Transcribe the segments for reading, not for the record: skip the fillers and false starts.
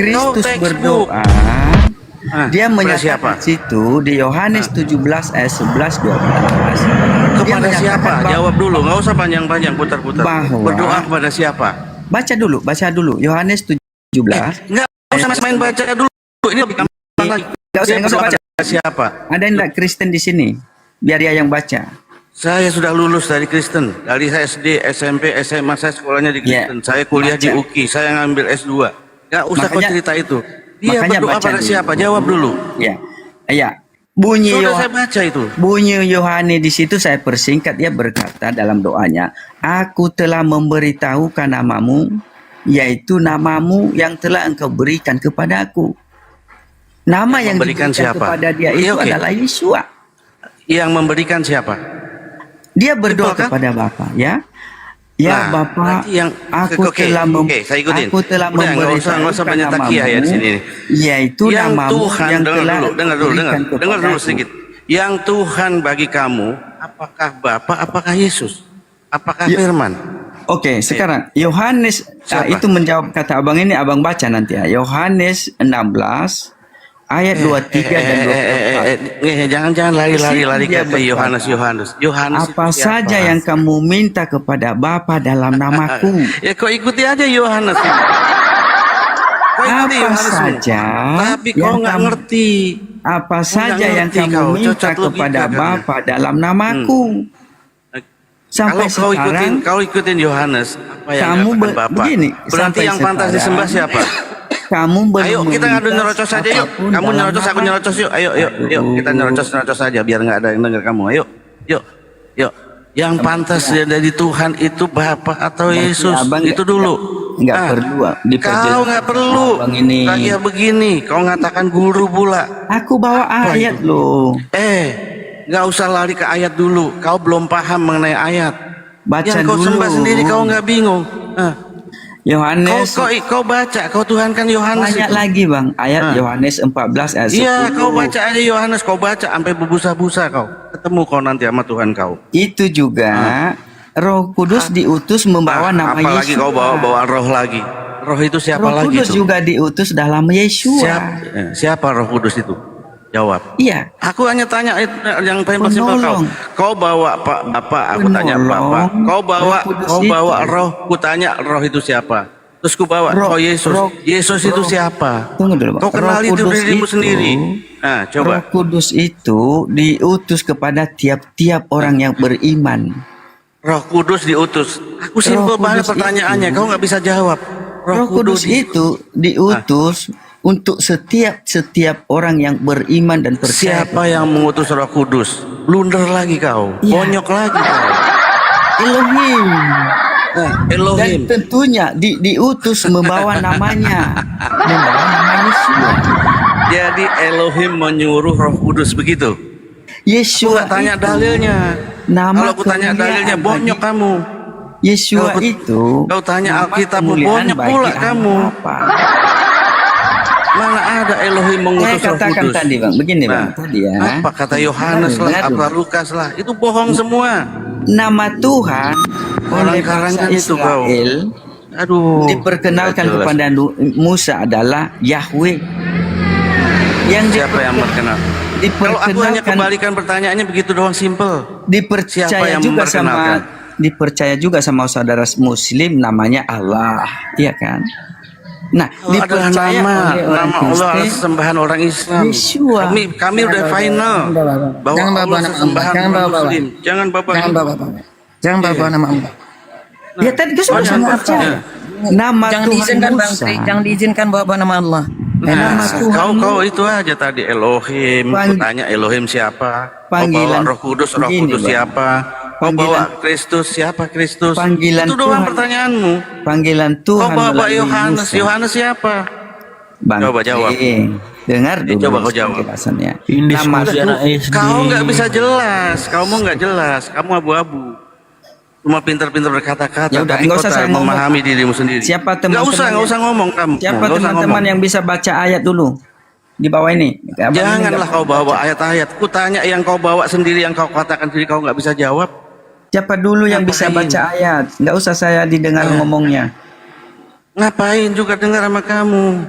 Kristus berdoa, dia menyatakan situ di Yohanes 17 ayat 11 12. Kepada siapa? Jawab dulu, nggak usah panjang-panjang putar-putar. Berdoa kepada siapa? Baca dulu Yohanes 17. Nggak usah main baca dulu. Ini lebih gampang lagi. Nggak usah baca. Siapa? Ada yang nggak Kristen di sini? Biar dia yang baca. Saya sudah lulus dari Kristen. Dari saya SD, SMP, SMA saya sekolahnya di Kristen. Saya kuliah di UKI. Saya ngambil S2. Nggak usah kau cerita itu. Dia berdoa pada siapa? Jawab dulu. Ya. Bunyi sudah saya baca itu. Bunyi Yohanes di situ saya persingkat, dia berkata dalam doanya, aku telah memberitahukan namamu, yaitu namamu yang telah engkau berikan kepadaku. Nama yang diberikan kepada dia itu adalah Yesua. Yang memberikan siapa? Dia berdoa kepada Bapa, ya. Ya Bapa, aku telah memberitahukan namamu, yaitu namamu yang telah dengar dulu sedikit. Yang Tuhan bagi kamu, apakah Bapa, apakah Yesus, apakah Firman? Oke, sekarang Yohanes itu menjawab kata abang ini, abang baca nanti ya. Yohanes 16 ayat 23 dan 24. Jangan lari ke Yohanes. Apa saja yang kamu minta kepada Bapa dalam namaku. Ya kau ikuti aja Yohanes. Apa saja tapi kau nggak ngerti. Apa saja yang kamu minta kepada Bapa dalam namaku. Sampai kalau sekarang kau ikutin Yohanes, apa yang kamu Bapa? Berarti yang pantas disembah siapa? Kamu ayo kita ngadu nyerocos saja yuk. Kamu nyerocos, aku nyerocos yuk. Ayo kita nyerocos saja biar nggak ada yang dengar kamu. Yuk. Yang pantas dari Tuhan itu Bapa atau Yesus? Itu dulu. Nggak perlu. Kau nggak perlu. Kayak begini. Kau ngatakan guru pula. Aku bawa ayat loh. Nggak usah lari ke ayat dulu. Kau belum paham mengenai ayat. Baca yang kau dulu. sembah sendiri kau nggak bingung. Yohanes, kau baca, kau Tuhan kan Yohanes. Banyak lagi bang, ayat Yohanes 14 ayat 10. Iya, kau baca aja Yohanes, kau baca sampai berbusa-busa kau. Ketemu kau nanti sama Tuhan kau. Itu juga Roh Kudus diutus membawa nama Yesus. Apalagi kau bawa roh lagi. Roh itu siapa Roh lagi? Roh Kudus juga diutus dalam Yesua. Siapa Roh Kudus itu? Jawab. Iya. Aku hanya tanya yang paling simpel kau. Kau bawa Bapak, aku tanya Bapak. Kau bawa Roh, ku tanya Roh itu siapa? Terus ku bawa Yesus. Yesus itu siapa? Tunggu dulu, Kau kenal itu dirimu sendiri. Nah, coba. Roh Kudus itu diutus kepada tiap-tiap orang yang beriman. Roh Kudus diutus. Aku simpel banget pertanyaannya. Kau nggak bisa jawab. Roh Kudus itu diutus untuk setiap orang yang beriman dan percaya. Siapa yang mengutus Roh Kudus? Blunder lagi kau, bonyok lagi kau. Elohim. Elohim. Dan tentunya diutus membawa namanya, membawa nama Yesus. Jadi Elohim menyuruh Roh Kudus begitu. Yesus. Tanya dalilnya. Kalau aku tanya dalilnya bonyok kamu. Yesus itu. Kau tanya Alkitab bonyok pula kamu. Mana ada Elohim mengutus Roh Kudus? Tadi bang, begini bang, tadi ya. Apa kata Yohanes lah, apa Lukas lah, itu bohong semua. Nama Tuhan oleh bangsa Israel diperkenalkan kepada Musa adalah Yahweh. Siapa yang berkenal? Kalau aku hanya kembalikan pertanyaannya begitu doang, simple. Dipercaya juga sama saudara Muslim namanya Allah, iya kan? Nah, dipercaya oleh orang Kristen, sembahan orang Islam. Kami udah final bahwa Allah sembahan orang Muslim. Jangan bapak nama Allah. Ya tadi itu sudah percaya. Nama Tuhan Musa. Jangan diizinkan bawa nama Allah. Kau itu aja tadi Elohim. Tanya Elohim siapa? Panggilan Roh Kudus siapa? Kau bawa Kristus, siapa Kristus? Panggilan itu doang pertanyaanmu. Panggilan Tuhan. Kau bawa Yohanes siapa? Coba jawab. Dengar dulu. Coba kau jawab. Nama kau nggak bisa jelas. Kamu nggak jelas. Kamu abu-abu. Cuma pintar-pintar berkata-kata. Ya udah, nggak usah saya memahami dirimu sendiri. Siapa teman-teman? Nggak usah ngomong kamu. Siapa teman-teman yang bisa baca ayat dulu? Di bawah ini. Janganlah kau bawa ayat-ayat. Ku tanya yang kau bawa sendiri, yang kau katakan sendiri, kau nggak bisa jawab. Siapa dulu yang bisa baca ayat? Nggak usah saya didengar ngomongnya. Ngapain juga dengar sama kamu?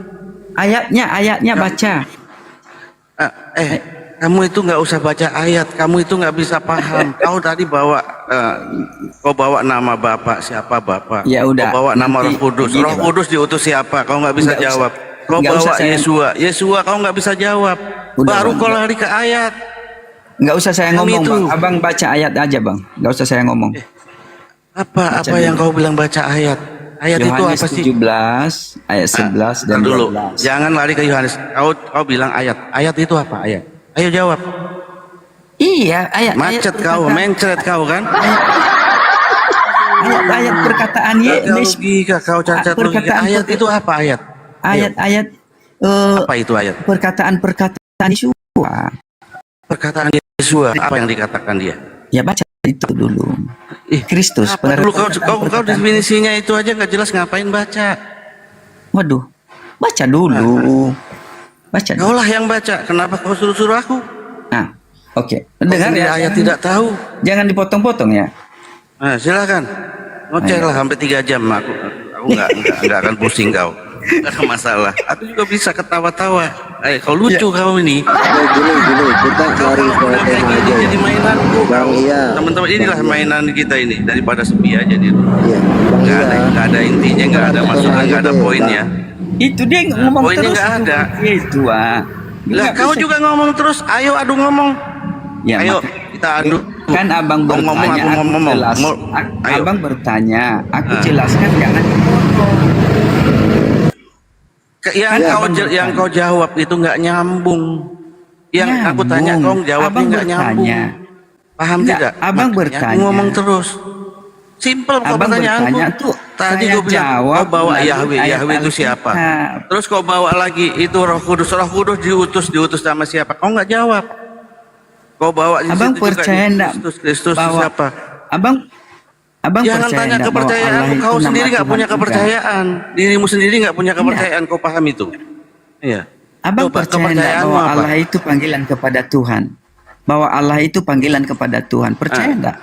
Ayatnya baca. Kamu itu nggak usah baca ayat, kamu itu nggak bisa paham. Kau tadi kau bawa nama Bapak, siapa Bapak? Ya udah, Kau bawa nama nanti Roh Kudus. begini, Roh Bang. Kudus diutus siapa? Kau nggak bisa Nggak usah. jawab. Kau Nggak usah bawa saya- Yesua, kau nggak bisa jawab. Udah, Baru Bang. kau lari ke ayat. Nggak usah saya Yang ngomong, itu. Bang. Abang baca ayat aja, Bang. Nggak usah saya ngomong. Apa Baca yang dulu. kau bilang baca ayat? Ayat itu Yohanes apa sih? 17 ayat 11 dan Ntar dulu, 12. jangan lari ke Yohanes. Kau bilang ayat. Ayat itu apa? Ayat. Ayo jawab. Iya, ayat Macet kau, mencret kau kan? ayat perkataan Cacat Yesus. logika, kau cacat logika. Perkataan- Ayat itu apa ayat? Ayat-ayat Apa itu ayat? perkataan Yesua. Perkataan Yesua, apa yang dikatakan dia? Ya baca itu dulu. Kristus. Apa dulu kau perkataan. definisinya itu aja nggak jelas, ngapain baca? Waduh, baca dulu. Baca dulu. Kaulah yang baca, kenapa kau suruh aku? Nah, oke. Kau Dengar sendiri ya. ayat tidak tahu. Jangan dipotong-potong ya. Nah, silakan. Ngoceh lah sampai 3 jam aku nggak akan pusing kau. Nggak ada masalah. Aku juga bisa ketawa-tawa. Kau lucu kau ini. Gini, kita lari ke Udah kayak tema gini aja. jadi mainanku. Bang, iya. Teman-teman, inilah mainan kita ini, daripada sepi aja di rumah. Iya, Bang, Nggak ada intinya, nggak ada maksudnya, nggak ada poinnya. Itu dia ngomong poinnya terus. nggak ada. Itu Lah Nggak kau bisa. juga ngomong terus. Ayo adu ngomong. Ya, Ayo maka- kita adu. kan abang Kau ngomong, bertanya, aku aku ngomong. jelas. Ayo. Abang bertanya, aku Ah. jelaskan, jangan dipotong. Yang kau jawab itu nggak nyambung. Yang aku tanya kau jawabnya Abang nggak nyambung. bertanya. Paham Nggak, tidak? abang Makanya bertanya. aku ngomong terus. Simpel kok Abang pertanyaanku. bertanya tuh, Tadi saya kau bilang jawab kau bawa melalui Yahweh. ayat Yahweh itu siapa? Alkitab. Terus kau bawa lagi itu Roh Kudus. Roh Kudus diutus sama siapa? Kau nggak jawab. Kau bawa di Abang situ juga percaya enggak Kristus bahwa siapa? Abang Jangan percaya tanya enggak bahwa kepercayaan. Allah itu Kau nama sendiri nggak Tuhan punya juga? kepercayaan. Dirimu sendiri nggak punya kepercayaan. Kau paham itu? Iya. Abang Coba, percaya enggak kepercayaanmu bahwa apa? Allah itu panggilan kepada Tuhan? Bahwa Allah itu panggilan kepada Tuhan. Percaya Ah. enggak?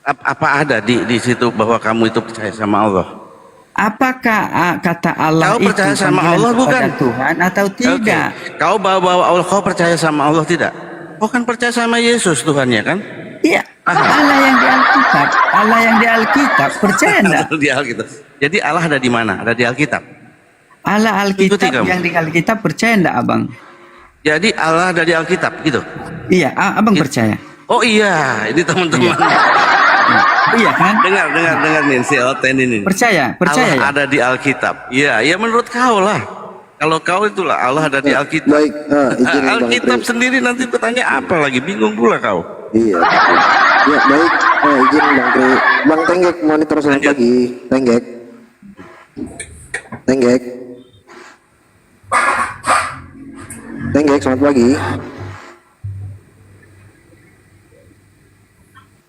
Apa ada di situ bahwa kamu itu percaya sama Allah? Apakah kata Allah Kau itu percaya sama panggilan Allah, kepada bukan? Tuhan atau tidak? Oke. Kau bawa Allah, kau percaya sama Allah tidak? Kau kan percaya sama Yesus Tuhannya kan? Iya. Allah yang di Alkitab, Allah yang di Alkitab, percaya enggak? Di Alkitab. Jadi Allah ada di mana? Ada di Alkitab. Allah Ikuti Alkitab kamu. yang di Alkitab percaya enggak, Abang? Jadi Allah ada di Alkitab gitu. Iya, Abang percaya. Oh iya, ini teman-teman. Iya kan? dengar nih si Oten ini. Percaya Allah ya? ada di Alkitab. Iya, ya menurut kau lah. Kalau kau itulah Allah ada di Alkitab. Baik, izin Bang Alkitab Tri. sendiri nanti bertanya apa lagi? Bingung pula kau. Iya, betul. Ya, baik, izin Bang Tri. Bang Tenggek, monitor selamat Lanjut. pagi. Tenggek. Tenggek, selamat pagi.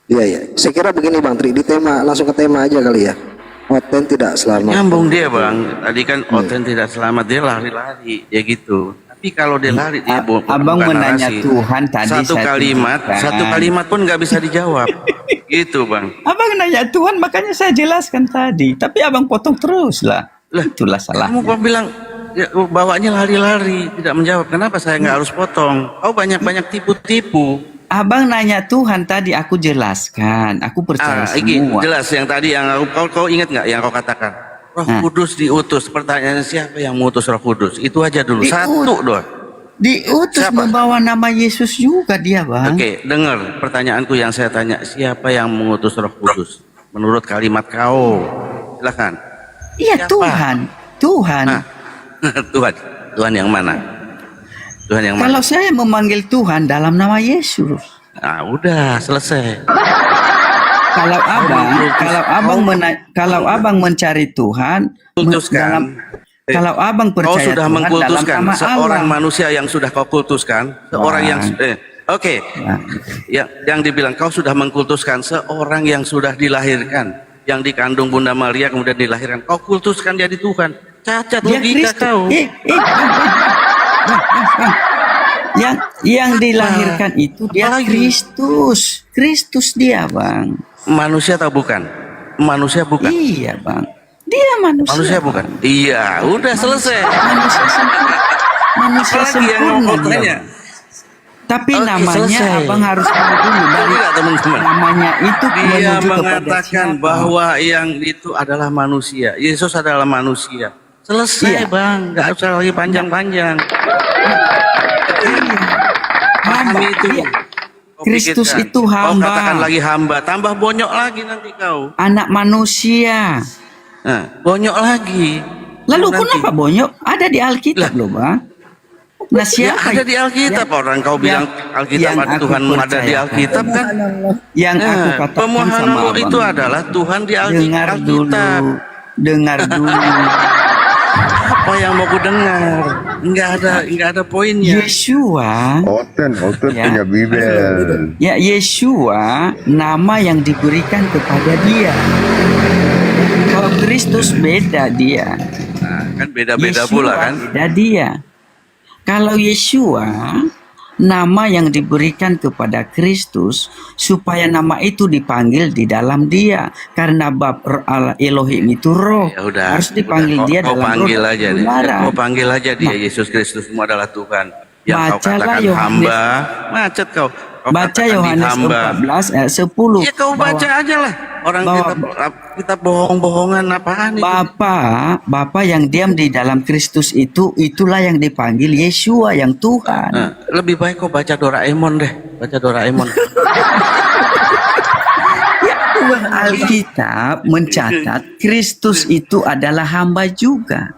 Iya, iya. Saya kira begini Bang Tri, di tema, langsung ke tema aja kali ya. Oten tidak selamat. Nyambung dia bang. Tadi kan Oten tidak selamat, dia lari-lari, ya gitu. Tapi kalau dia lari, dia Abang bukan menanya narasi. Tuhan tadi Satu kalimat pun nggak bisa dijawab. Gitu bang. Abang nanya Tuhan, makanya saya jelaskan tadi. Tapi abang potong terus lah. Lah, Itulah salah. Kamu kok bilang ya, bawanya lari-lari, tidak menjawab. Kenapa saya nggak harus potong? Kau banyak-banyak tipu-tipu. Abang nanya Tuhan tadi, aku jelaskan. Aku percaya Ini semua. jelas yang tadi yang kau ingat nggak yang kau katakan? Roh Kudus diutus. Pertanyaannya siapa yang mengutus Roh Kudus? Itu aja dulu. Satu doang. Diutus Siapa? membawa nama Yesus juga dia, Bang. Oke, dengar pertanyaanku yang saya tanya. Siapa yang mengutus Roh Kudus? Menurut kalimat kau. Silakan. Iya, Siapa? Tuhan. Nah, Tuhan. Tuhan yang mana? Tuhan yang mana? Kalau saya memanggil Tuhan dalam nama Yesus. Nah, udah selesai. Kalau abang mencari Tuhan Kultuskan. kalau abang Kau percaya sudah Tuhan mengkultuskan dalam nama seorang Allah. manusia yang sudah kau kultuskan, seorang yang oke. Yang dibilang kau sudah mengkultuskan seorang yang sudah dilahirkan, yang dikandung Bunda Maria kemudian dilahirkan. Kau kultuskan jadi Tuhan. Cacat Dia logika Kristus. kau. Bang. Yang dilahirkan itu dia Apalagi? Kristus dia, Bang. Manusia atau bukan? Manusia bukan. Iya, Bang. Iya manusia. Manusia bukan? Iya, udah selesai. Manusia sempurna. Manusia Apalagi yang sempurna mau dia. tanya? Tapi Oke, namanya selesai. abang harus tahu dulu dari Tidak, teman-teman. namanya itu Dia menuju kepada mengatakan siapa? bahwa yang itu adalah manusia. Yesus adalah manusia. Selesai, Iya. Bang. Nggak usah lagi panjang-panjang. Hamba. Pahami itu. Iya. Kau Kristus pikirkan. itu hamba. Kau katakan lagi hamba. Tambah bonyok lagi nanti kau. Anak manusia. Nah, bonyok lagi. Lalu Nanti. kenapa bonyok? Ada di Alkitab loh, Bang. Nah, Ya, siapa ada di Alkitab. Orang kau bilang Alkitab yang ada aku Tuhan ada di percayakan. Alkitab kan? yang aku Nah, katakan sama pemohonanmu abang? itu adalah Tuhan di dengar dulu, Alkitab. dengar dulu. Apa yang mau ku dengar? Enggak ada poinnya. Yeshua, Oten Ya. punya Bibel. ya Yeshua, nama yang diberikan kepada dia. Kalau Kristus beda dia. Nah, kan beda-beda Yeshua pula kan? beda dia. Kalau Yeshua, nama yang diberikan kepada Kristus supaya nama itu dipanggil di dalam dia, karena Bab Allah Elohim itu roh, Ya udah. harus dipanggil udah, dia kau dalam panggil roh dan aja deh. kebenaran. Kau panggil aja dia Yesus Kristus semua adalah Tuhan. Yang kau Bacalah katakan Yohanes. hamba, macet kau. Kau Baca katakan Yohanes hamba. 14 ayat 10. Ya kau baca aja lah. Orang kita bohong-bohongan apaan itu? Bapa yang diam di dalam Kristus itu, itulah yang dipanggil Yeshua yang Tuhan. Nah, lebih baik kau baca Doraemon deh. Baca Doraemon. Alkitab mencatat Kristus itu adalah hamba juga.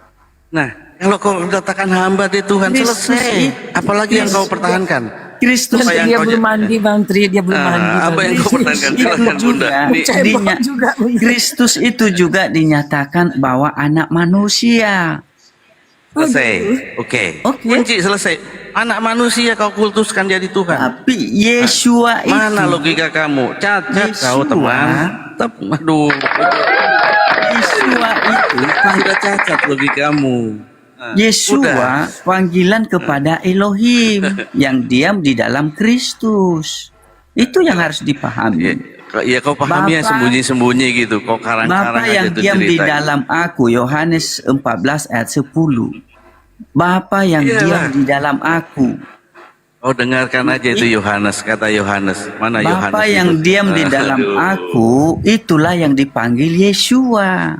Nah, kalau kau katakan hamba di Tuhan Kristus selesai. itu- Apalagi yang kau pertahankan? Kristus Apa yang Dia kau belum mandi, Bang Tri. Dia belum mandi. apa Bang yang Tri. kau pertahankan? itu Silakan Bunda. juga, Ini- Cebok juga. Kristus itu juga dinyatakan bahwa anak manusia. Selesai. Oke. Oke. Kunci selesai. Anak manusia kau kultuskan jadi Tuhan. Tapi Yeshua itu, Mana logika kamu? Cacat kau Yeshua. teman. Aduh. Yeshua itu, Sudah cacat logikamu. Nah, udah. Yeshua panggilan kepada Elohim yang diam di dalam Kristus. Itu yang harus Ya, dipahami. ya kau pahami yang Bapa- sembunyi-sembunyi gitu. Kau karang-karang Bapa aja yang itu diam di cerita. dalam aku, Yohanes 14 ayat 10. Bapa yang Iyalah. diam di dalam aku. Oh, dengarkan aja itu Yohanes, kata Yohanes. Mana Yohanes? Bapa itu? yang diam di dalam Aduh. aku, itulah yang dipanggil Yeshua.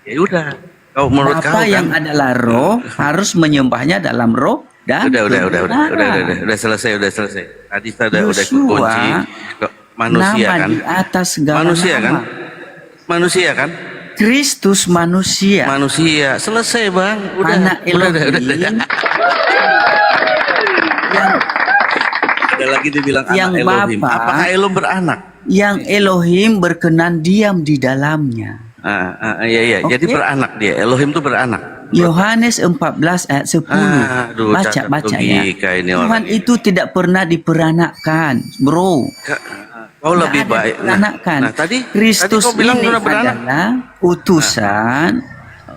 Ya udah. Kau menurut kau Bapa kan? yang adalah roh harus menyembahnya dalam roh dan Udah selesai. Tadi sudah Yeshua, kunci. Manusia nama kan? di atas segala Manusia nama. kan? Manusia kan? Kristus manusia. Manusia. Selesai, Bang. Udah. Anak udah. Elohim yang Ada lagi dibilang yang anak Elohim. Bapa- Apakah Elohim beranak? yang Elohim berkenan diam di dalamnya. Iya. Oke. Jadi beranak dia. Elohim itu beranak. Yohanes 14 ayat 10. Aduh, cacat Baca ya. logika ini Tuhan orang. itu tidak pernah diperanakkan, bro. Kau Nggak lebih ada baik. diperanakkan. Tadi Kristus kau bilang ini sudah beranak. adalah utusan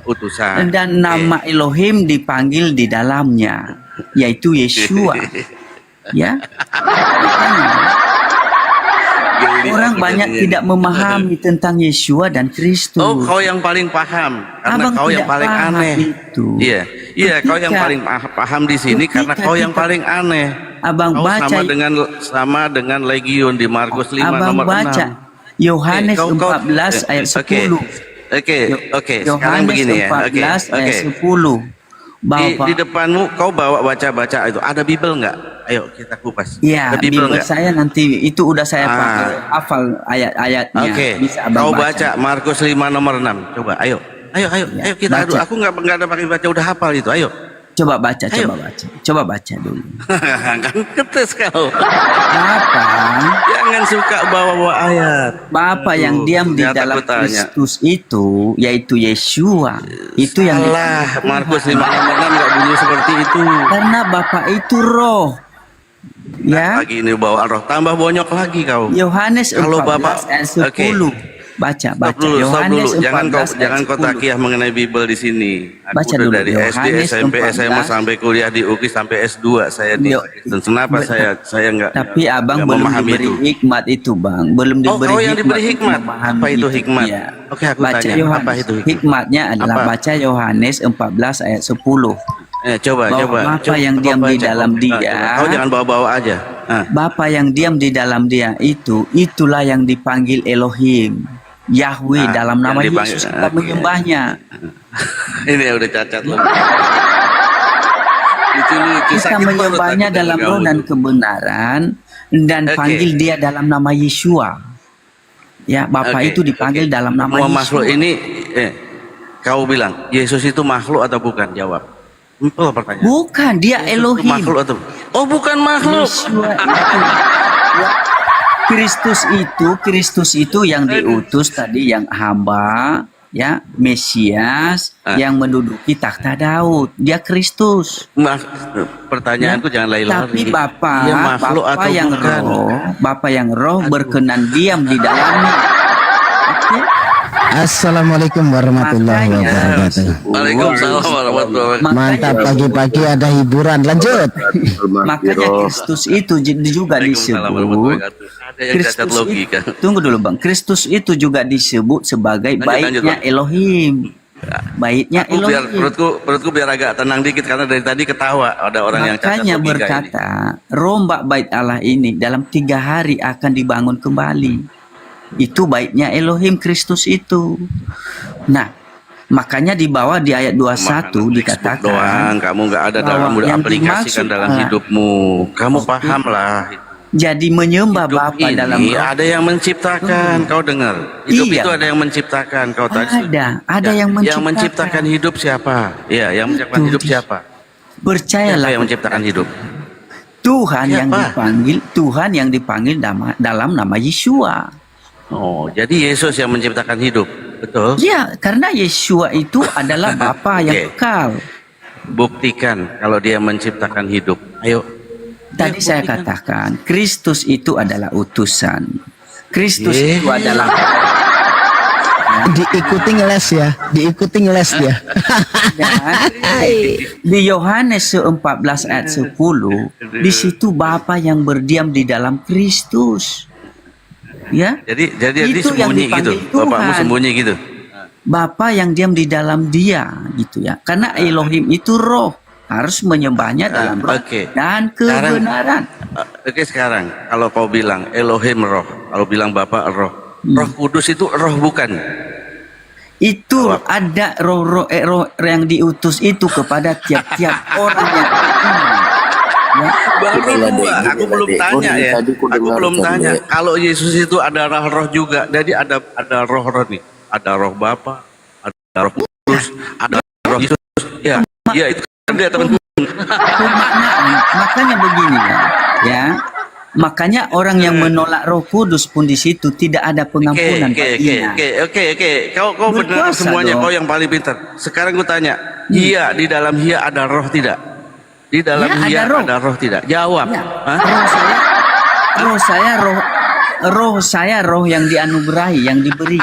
Utusan. dan nama Elohim dipanggil di dalamnya, yaitu Yeshua. Ya. Makanya, orang banyak tidak memahami tentang Yeshua dan Kristus. Oh, kau yang paling paham karena Abang kau yang tidak paling paham aneh. itu. Iya, kau yang Ketika- paling paham di sini karena ketika kau yang kita- paling aneh. Abang Kau baca, sama dengan legion di Markus 5 abang nomor baca 6. Yohanes Kau- 14 ayat 10. Oke. Sekarang Yohanes begini ya. 14 ayat 10. Di depanmu kau bawa baca-baca itu. Ada Bible nggak? Ayo kita kupas. Ya, Ada Bible Bible nggak? saya nanti itu udah saya Ah. hafal ayat-ayatnya. Oke. Bisa abang Kau baca Markus 5 nomor 6. Coba, ayo. Ayo kita baca. adu. Aku nggak ada pakai baca, udah hafal itu. Ayo. Coba baca, Ayo. coba baca dulu. Kan ketes kau. Bapa, Jangan suka bawa-bawa ayat. Bapa yang diam di ternyata dalam aku tanya. Kristus itu, yaitu Yeshua. Itu yang Salah. Markus 5 nomor 6 nggak bunyi seperti itu. karena Bapa itu roh. Ya. Lagi ini bawa roh. Tambah bonyok lagi kau. Yohanes Kalau 14 Bapak- ayat 10. Baca Stop dulu. Yohanes Jangan 14 ayat kau 10. takiyah mengenai Bible di sini. Aku Baca udah dulu, dari SD, Yohanes SMP, SMA 14. sampai kuliah di UKI sampai S2 saya di Yo- Kristen. Kenapa saya nggak Tapi abang nggak belum memahami diberi itu? hikmat itu, bang. Belum Oh, diberi kau yang diberi untuk hikmat. memahami Apa itu hikmat? Iya. Oke, aku Baca tanya. Yohanes. Apa itu hikmat? Hikmatnya adalah Apa? baca Yohanes 14 ayat 10. Coba. Bahwa Bapa Coba, yang diam di baca, dalam kau. dia. Coba. Kau jangan bawa-bawa aja. Bapa yang diam di dalam dia itulah yang dipanggil Elohim. Yahweh dalam nama yang dipanggil- Yesus kita oke. menyembahnya. Ini udah cacat loh. Lucu-lucu. Kita sakit perut menyembahnya aku dalam dengar roh kamu dan tuh. kebenaran dan Oke. panggil dia dalam nama Yeshua. Ya, Bapa Oke, itu dipanggil oke. dalam nama Semua Yeshua. makhluk ini, kau bilang Yesus itu makhluk atau bukan? Jawab. Simpel pertanyaan. Bukan, dia Yesus itu Elohim. makhluk atau? Oh, bukan makhluk. Yeshua itu. Ya, Kristus itu yang diutus tadi, yang hamba, ya, Mesias yang menduduki takhta Daud. Dia Kristus. Pertanyaanku jangan lari-lari. Tapi Bapa, Dia makhluk Bapa atau yang bukan? Bapa yang roh berkenan diam di dalamnya. Oke? Assalamakum warahmatullahi Makanya, wabarakatuh. Waalaikumsalam warahmatullahi wabarakatuh. Mantap, pagi-pagi ada hiburan. Lanjut. Makanya Kristus itu juga Waalaikumsalam warahmatullahi disebut. wabarakatuh. Ada yang cacat logika. Tunggu dulu bang. Kristus itu juga disebut sebagai Lanjut, baitnya Bang. Elohim. Baitnya Aku biar Elohim. perutku biar agak tenang dikit karena dari tadi ketawa ada orang yang cacat Makanya logika berkata, rombak bait Allah ini dalam 3 hari akan dibangun kembali. Itu baitnya Elohim, Kristus itu. Nah, makanya di bawah di ayat 21 Makan dikatakan doang, kamu nggak ada dalam bahwa yang aplikasikan dimaksud, dalam hidupmu. Kamu paham lah. jadi menyembah Hidup Bapa ini dalam roh. ada yang menciptakan, kau dengar? Hidup Iya. itu ada yang menciptakan, kau tahu? Ada yang Yang menciptakan hidup siapa? Iya, yang menciptakan Itu hidup dia. siapa? Percayalah, Siapa yang menciptakan hidup? Tuhan yang Siapa? dipanggil dalam nama Yeshua. Oh, jadi Yesus yang menciptakan hidup, betul? Ya, karena Yeshua itu adalah Bapa yang Oke. kekal. Buktikan kalau dia menciptakan hidup. Ayo. Tadi saya katakan, Kristus itu adalah utusan. Kristus Ye. itu adalah Diikuti ngeles ya. Diikuti ngeles dia. dan di Yohanes 14 ayat 10, di situ Bapa yang berdiam di dalam Kristus. Ya, Jadi dia Itu yang sembunyi gitu. dipanggil Tuhan. Bapakmu sembunyi gitu. Bapa yang diam di dalam dia gitu ya. Karena Elohim itu roh, harus menyembahnya dalam roh oke. dan Sekarang- kebenaran. Oke, sekarang kalau kau bilang Elohim roh, kalau bilang Bapa roh, Roh Kudus itu roh bukan? Itu ada roh yang diutus itu kepada tiap-tiap orang yang beriman. Ya. Aku belum tanya ya. Aku belum tanya. Kalau Yesus itu ada roh juga, jadi ada roh-roh nih. Ada roh Bapa, ada roh Kudus, ada roh Yesus. Ya, ya itu kan dia teman. Pemaknaan. Makanya begini ya. Makanya orang yang menolak Roh Kudus pun di situ tidak ada pengampunan baginya. Oke. Kau benar Berkuasa semuanya. dong. Kau yang paling pintar. Sekarang gue tanya, iya di dalam Hia ada roh tidak? Di dalam Ya, Hia ada roh. ada roh tidak? Jawab. Ya, Hah? roh saya roh yang dianugerahi, yang diberi.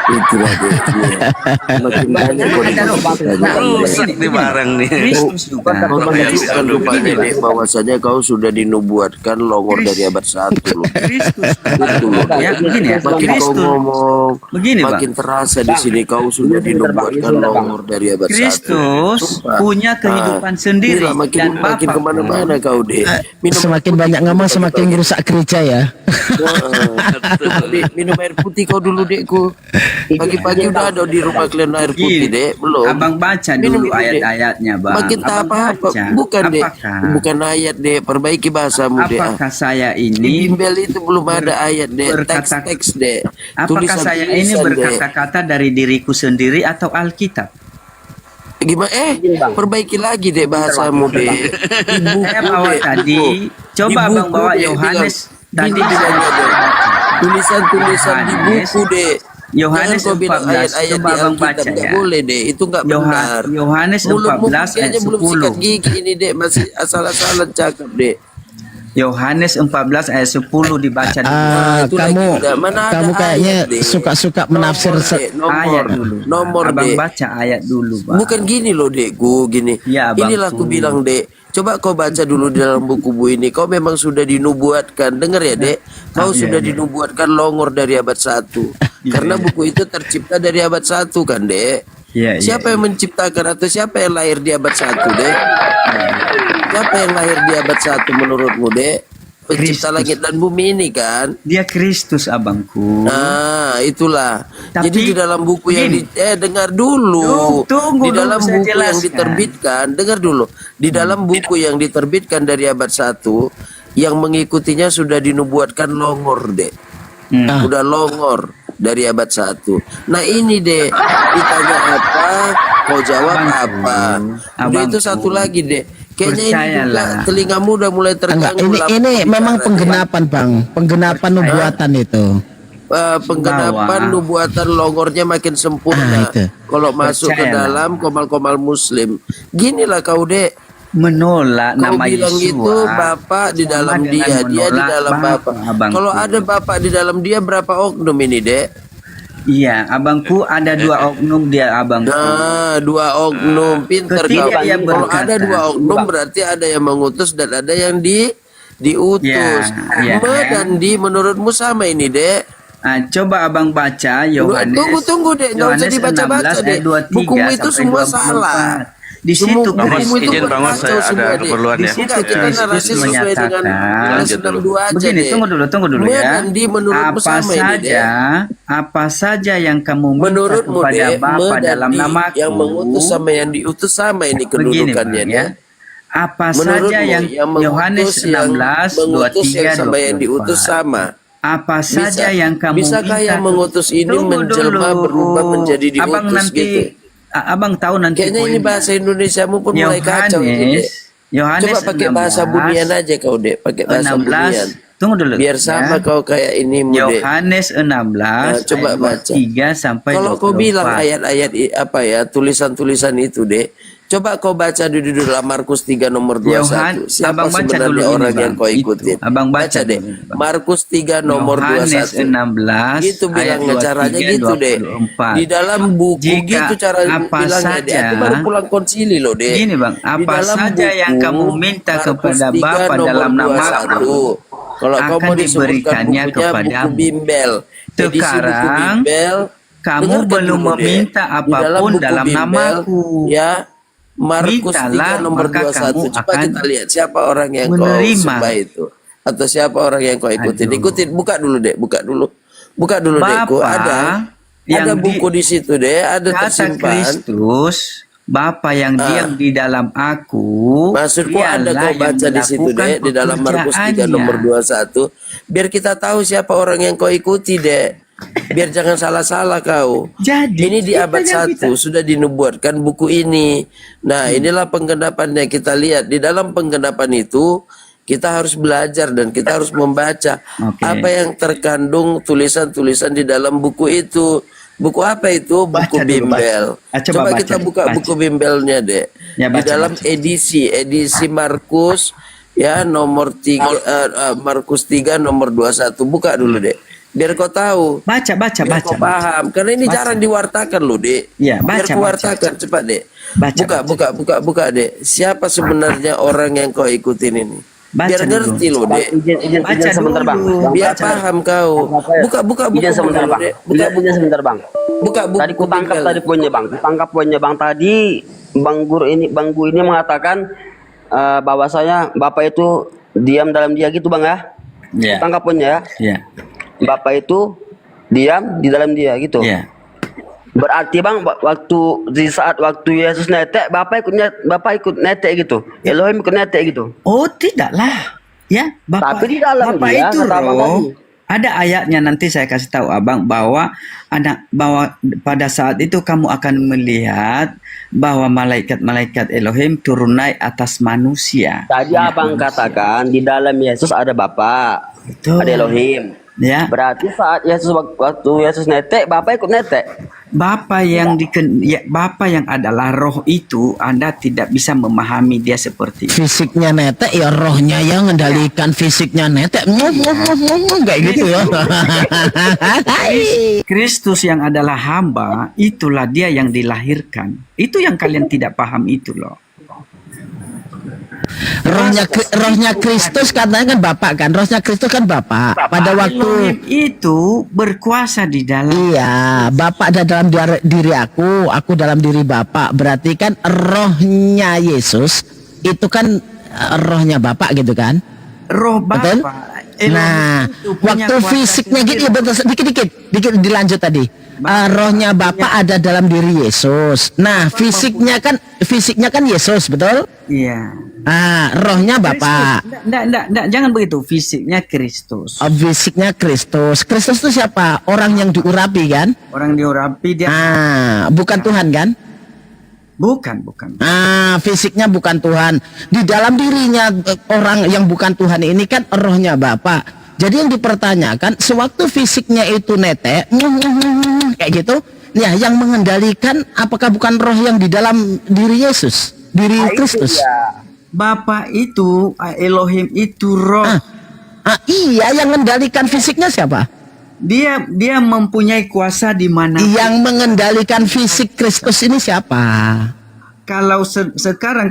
Itulah dia. Makin banyak kau Ada roh. Nah, Rusak begini, nih barang nih. Kristus juga. Kau Roh yang menunjukkan rupanya dianugerahi. dek bahwasanya kau sudah dinubuatkan longor dari abad 1 loh. Kristus. Itu loh. Ya, begini ya. Makin kau Kristus. ngomong, Begini, Bang. makin terasa di sini kau sudah dinubuatkan longor dari abad 1. Kristus punya kehidupan sendiri dan makin Bapa. kemana-mana kau dek. Semakin banyak ngomong semakin merusak gereja ya. Dek, minum air putih kau dulu dekku. Pagi-pagi udah ada di rumah kalian air putih Gini, dek, belum? Abang baca Minum dulu dulu, Dek. ayat-ayatnya, Bang. Makin tak Abang apa-apa, baca. bukan dek, Apakah? bukan ayat dek, perbaiki bahasamu dek. Apakah saya Di ini bimbel itu belum ada ayat dek, berkata- teks-teks dek. apakah saya ini Tulisan-tulisan, Dek. berkata-kata dari diriku sendiri atau Alkitab? Gimana? Perbaiki lagi dek bahasamu dek. Di buku, Saya bawa Dek, tadi, buku. coba Di Abang buku, bawa Dek, Yohanes bilang. tadi. Ini bilangnya, Dek. Tulisan-tulisan di Yohanes. buku dek. Yohanes Jangan kau bilang 14, ayat-ayat coba di Abang Alkitab, baca nggak ya. boleh deh, itu nggak benar. Yohanes Mulutmu 14 aja ayat belum sikat 10. gigi ini dek, masih asal-asalan cakap dek. Yohanes 14 ayat 10 dibaca dulu. itu lagi Kamu udah. Mana ada kamu kayaknya ayat, Dek? suka-suka menafsir Ayat dulu. Nomor, Abang Dek. baca ayat dulu, Bang. Bukan gini loh, Dekku, gini. Ya, Abang. Inilah aku bilang, Dek. Coba kau baca dulu di dalam buku ini. Kau memang sudah dinubuatkan. Dengar ya, Dek. Kau iya, sudah iya. dinubuatkan Longor dari abad 1. Karena buku itu tercipta dari abad 1 kan, Dek. Iya, iya, Siapa yang menciptakan atau siapa yang lahir di abad 1, Dek? Siapa yang lahir di abad 1 menurutmu, Dek? Pencipta Kristus. langit dan bumi ini kan? Dia Kristus, abangku. Nah, itulah. Tapi Jadi di dalam buku yang dengar dulu. Tunggu Di dalam dulu, saya buku yang jelaskan. diterbitkan, dengar dulu. Di dalam buku yang diterbitkan dari abad 1 yang mengikutinya sudah dinubuatkan Longor, Dek. Udah Longor dari abad 1. Nah, ini, Dek. Ditanya apa, kau jawab apa. Udah itu satu lagi, Dek. Kayaknya ini juga Percayalah. telingamu udah mulai Enggak, terganggu. ini memang penggenapan, Bang. Penggenapan nubuatan itu. Penggenapan Bahwa- nubuatan Longornya makin sempurna. itu. Kalau masuk ke Percayalah. dalam komal-komal muslim. Ginilah kau, Dek. Menolak Kau nama bilang Yesus. itu Bapak di dalam Sama dengan dia di menolak dalam Bapak. abangku. Kalau ada Bapak di dalam dia, berapa oknum ini, Dek? Iya, abangku ada 2 oknum dia, abangku. Nah, 2 oknum. Pinter Ketika kau. ia Kalau berkata, ada 2 oknum berarti ada yang mengutus dan ada yang diutus. Ya, Me ya. dan di menurutmu sama ini, Dek? Coba abang baca Yohanes. Tunggu, Dek. Nggak usah Yohanes dibaca-baca, 16 Dek. ayat 23 Bukumu itu sampai semua 24. salah. Di situ Semua Bang Mas, bukumu itu izin Bang Mas, berkacau saya ada semua, Dek. keperluan Di ya. situ Enggak, kita Kristus narasi sesuai dengan menyatakan. Yohanes 62 aja, Begini, Dek. tunggu dulu Me ya. dan di menurutmu Apa sama ini, saja, apa saja yang kamu minta Menurutmu, kepada Dek, Bapa me dan dalam di namaku. yang mengutus sama yang diutus sama ini Begini, Bang, kedudukannya, ya. Dek. Apa Menurutmu, saja yang Yohanes mengutus yang 16 mengutus yang 23 sama yang diutus 24. sama. Apa saja yang kamu Bisakah minta yang mengutus ini Tunggu menjelma dulu. berubah menjadi diutus Abang nanti, gitu? Abang tahu nanti Kayaknya ini poinnya. bahasa Indonesiamu pun mulai kacau ini, Dek. Yohanes Coba pakai bahasa bunian aja kau, Dek. Pakai bahasa bunian. 16. Tunggu dulu. Biar sama kau kayak ini, Dek. Yohanes 16 coba ayat baca. 23 sampai Kalau 24. kau bilang ayat-ayat apa ya, tulisan-tulisan itu, Dek. Coba kau baca di dalam Markus 3 nomor 21. Siapa Abang baca sebenarnya dulu ini, orang yang Bang. kau Itu. ikutin? Abang baca Dek. dulu, Bang. Markus 3 nomor Yohanes 21. 16 Gitu bilangnya ayat caranya 23, gitu, Dek. 24. Di dalam buku Jika gitu cara apa bilangnya, Dek. Aku saja- baru pulang konsili loh, Dek. Gini, Bang, Di apa dalam saja yang buku kamu minta Markus kepada 3 Bapa nomor dalam 21. namaku, Kalau kau akan mau disebutkan diberikannya bukunya buku kepadamu. bimbel. Edisi buku Sekarang, bimbel. kamu Dengarkan belum dulu, Dek. meminta Di dalam apapun buku dalam bimbel, namaku. Ya, Markus 3 Mintalah, nomor maka 21. kamu Coba akan kita lihat siapa orang yang kau menerima. sembah itu. Atau siapa orang yang kau ikutin. Aduh. Ikutin, buka dulu, Dek. Buka dulu, Dekku. Bapa Ada yang buku di situ, Dek. Ada Kata tersimpan. Kristus, Bapa yang diam di dalam aku, Maksudku ada dialah kau baca yang di situ, melakukan Dek, di dalam Markus 3 pekerjaannya. nomor 21. Biar kita tahu siapa orang yang kau ikuti, Dek. Biar jangan salah-salah kau. Jadi, Ini di kita abad yang 1 sudah dinubuatkan buku ini. Nah, inilah penggenapannya kita lihat. Di dalam penggenapan itu kita harus belajar dan kita harus membaca Oke. apa yang terkandung tulisan-tulisan di dalam buku itu. Buku apa itu? Buku Baca dulu, bimbel. baca. Coba Baca kita dulu, buka baca. buku bimbelnya, Dek. Ya, Di baca, dalam baca. edisi Markus ya nomor 3 Markus 3 nomor 21. Buka dulu, Dek. Biar kau tahu. Baca. Biar kau paham. Karena ini jarang diwartakan loh, Dek. Ya, Biar baca, kau baca. wartakan cepat, Dek. Baca, Buka, Dek. Siapa sebenarnya orang yang kau ikutin ini? Baca Biar dulu. ngerti loh, Dek. Baca sebentar, Bang. dulu. Biar Baca. paham kau. Buka Izin sebentar, dulu, Bang. Dek. Buka Izin sebentar, Bang. buku Tadi ku tangkap bimbel. tadi poinnya, Bang. Tangkap poinnya, Bang. Tadi Bang Guru ini mengatakan bahwasanya Bapak itu diam dalam dia gitu, Bang ya. Ya. Tangkap poinnya ya. Ya. Bapak itu diam di dalam dia gitu. Ya. Berarti, Bang, di saat waktu Yesus netek, Bapak ikut netek gitu. Elohim ikut netek gitu. Oh, tidaklah. Ya, Bapak. Tapi di dalam Bapak dia, itu kata Abang roh. tadi. Ada ayatnya, nanti saya kasih tahu Abang bahwa pada saat itu kamu akan melihat bahwa malaikat-malaikat Elohim turun naik atas manusia. Tadi Abang katakan di dalam Yesus ada Bapak, Betul. ada Elohim. Ya, Berarti saat Yesus waktu Yesus netek, Bapak ikut netek. Bapa Bapa yang adalah roh itu Anda tidak bisa memahami dia seperti itu. Fisiknya netek ya rohnya yang mengendalikan fisiknya netek. Kayak gitu ya. Kristus yang adalah hamba, itulah dia yang dilahirkan. Itu yang kalian tidak paham itu loh. Rohnya Kristus katanya kan Bapak kan. Rohnya Kristus kan Bapak. Pada waktu Elohim itu berkuasa di dalam. iya, Bapak ada dalam diri aku dalam diri Bapak. Berarti kan rohnya Yesus itu kan rohnya Bapak gitu kan? Roh Betul? Bapa. Elohim Nah, itu punya waktu kuasa fisiknya gitu sendiri. ya betul, dikit dilanjut tadi. Rohnya Bapak ada dalam diri Yesus. Nah, fisiknya kan Yesus, betul? Iya. Rohnya Bapak. Enggak, jangan begitu. Fisiknya Kristus. Fisiknya Kristus. Kristus itu siapa? Orang yang diurapi kan? Orang diurapi dia. Bukan Tuhan kan? Bukan. Fisiknya bukan Tuhan. Di dalam dirinya orang yang bukan Tuhan ini kan rohnya Bapak. Jadi yang dipertanyakan, sewaktu fisiknya itu netek, kayak gitu, ya yang mengendalikan apakah bukan roh yang di dalam diri Yesus, diri Kristus? Bapa itu, Elohim itu roh. Iya, yang mengendalikan fisiknya siapa? Dia mempunyai kuasa di mana. Yang mengendalikan fisik Kristus ini siapa? Kalau sekarang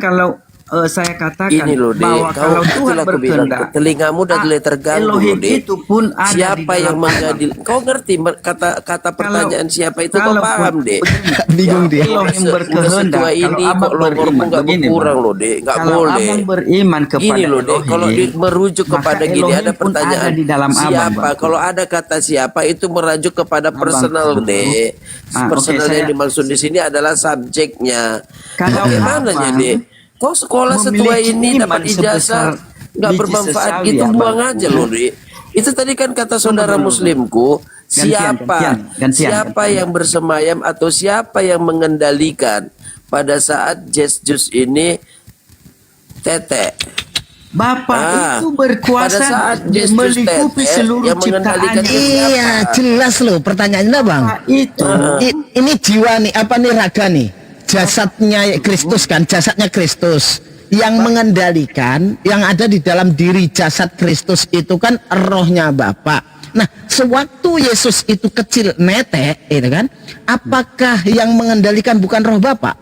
saya katakan Ini loh, Dek, bahwa kalau Tuhan itulah aku bilang, berkehendak, telingamu udah mulai terganggu Elohim loh, Dek. itu pun ada Siapa di yang dalam menjadi? Kau ngerti kata pertanyaan siapa itu? Kau kalau- paham, Dek? Bingung dia. Elohim Udah berkehendak. setua ini Kalau kok abang longormu beriman, nggak begini, berkurang Bang. loh, Dek. Nggak Kalau boleh. abang beriman kepada Gini loh, Dek, Elohim, kalau merujuk maka kepada gini Elohim ada pun pertanyaan ada di dalam abang, siapa? Bang. Kalau ada kata siapa itu merujuk kepada personal, Dek. Personal oke, yang dimaksud di sini adalah subjeknya. Kalau Bagaimana abang Dek? Kau sekolah setua memiliki ini iman dapat ijazah sebesar nggak biji bermanfaat sesawi, gitu, Abang. buang aja loh, Dek. Itu tadi kan kata saudara muslimku, Gantian. siapa yang bersemayam atau siapa yang mengendalikan pada saat Yesus ini tetek. Bapa itu pada berkuasa saat Yesus melingkupi tetek, seluruh yang mengendalikan ciptaannya. Iya, jelas loh pertanyaannya Bang. Itu Ini jiwa nih, apa nih raga nih? Jasadnya Kristus kan, jasadnya Kristus. Yang mengendalikan, yang ada di dalam diri jasad Kristus itu kan rohnya Bapak. Nah, sewaktu Yesus itu kecil netek, itu kan, apakah yang mengendalikan bukan roh Bapak?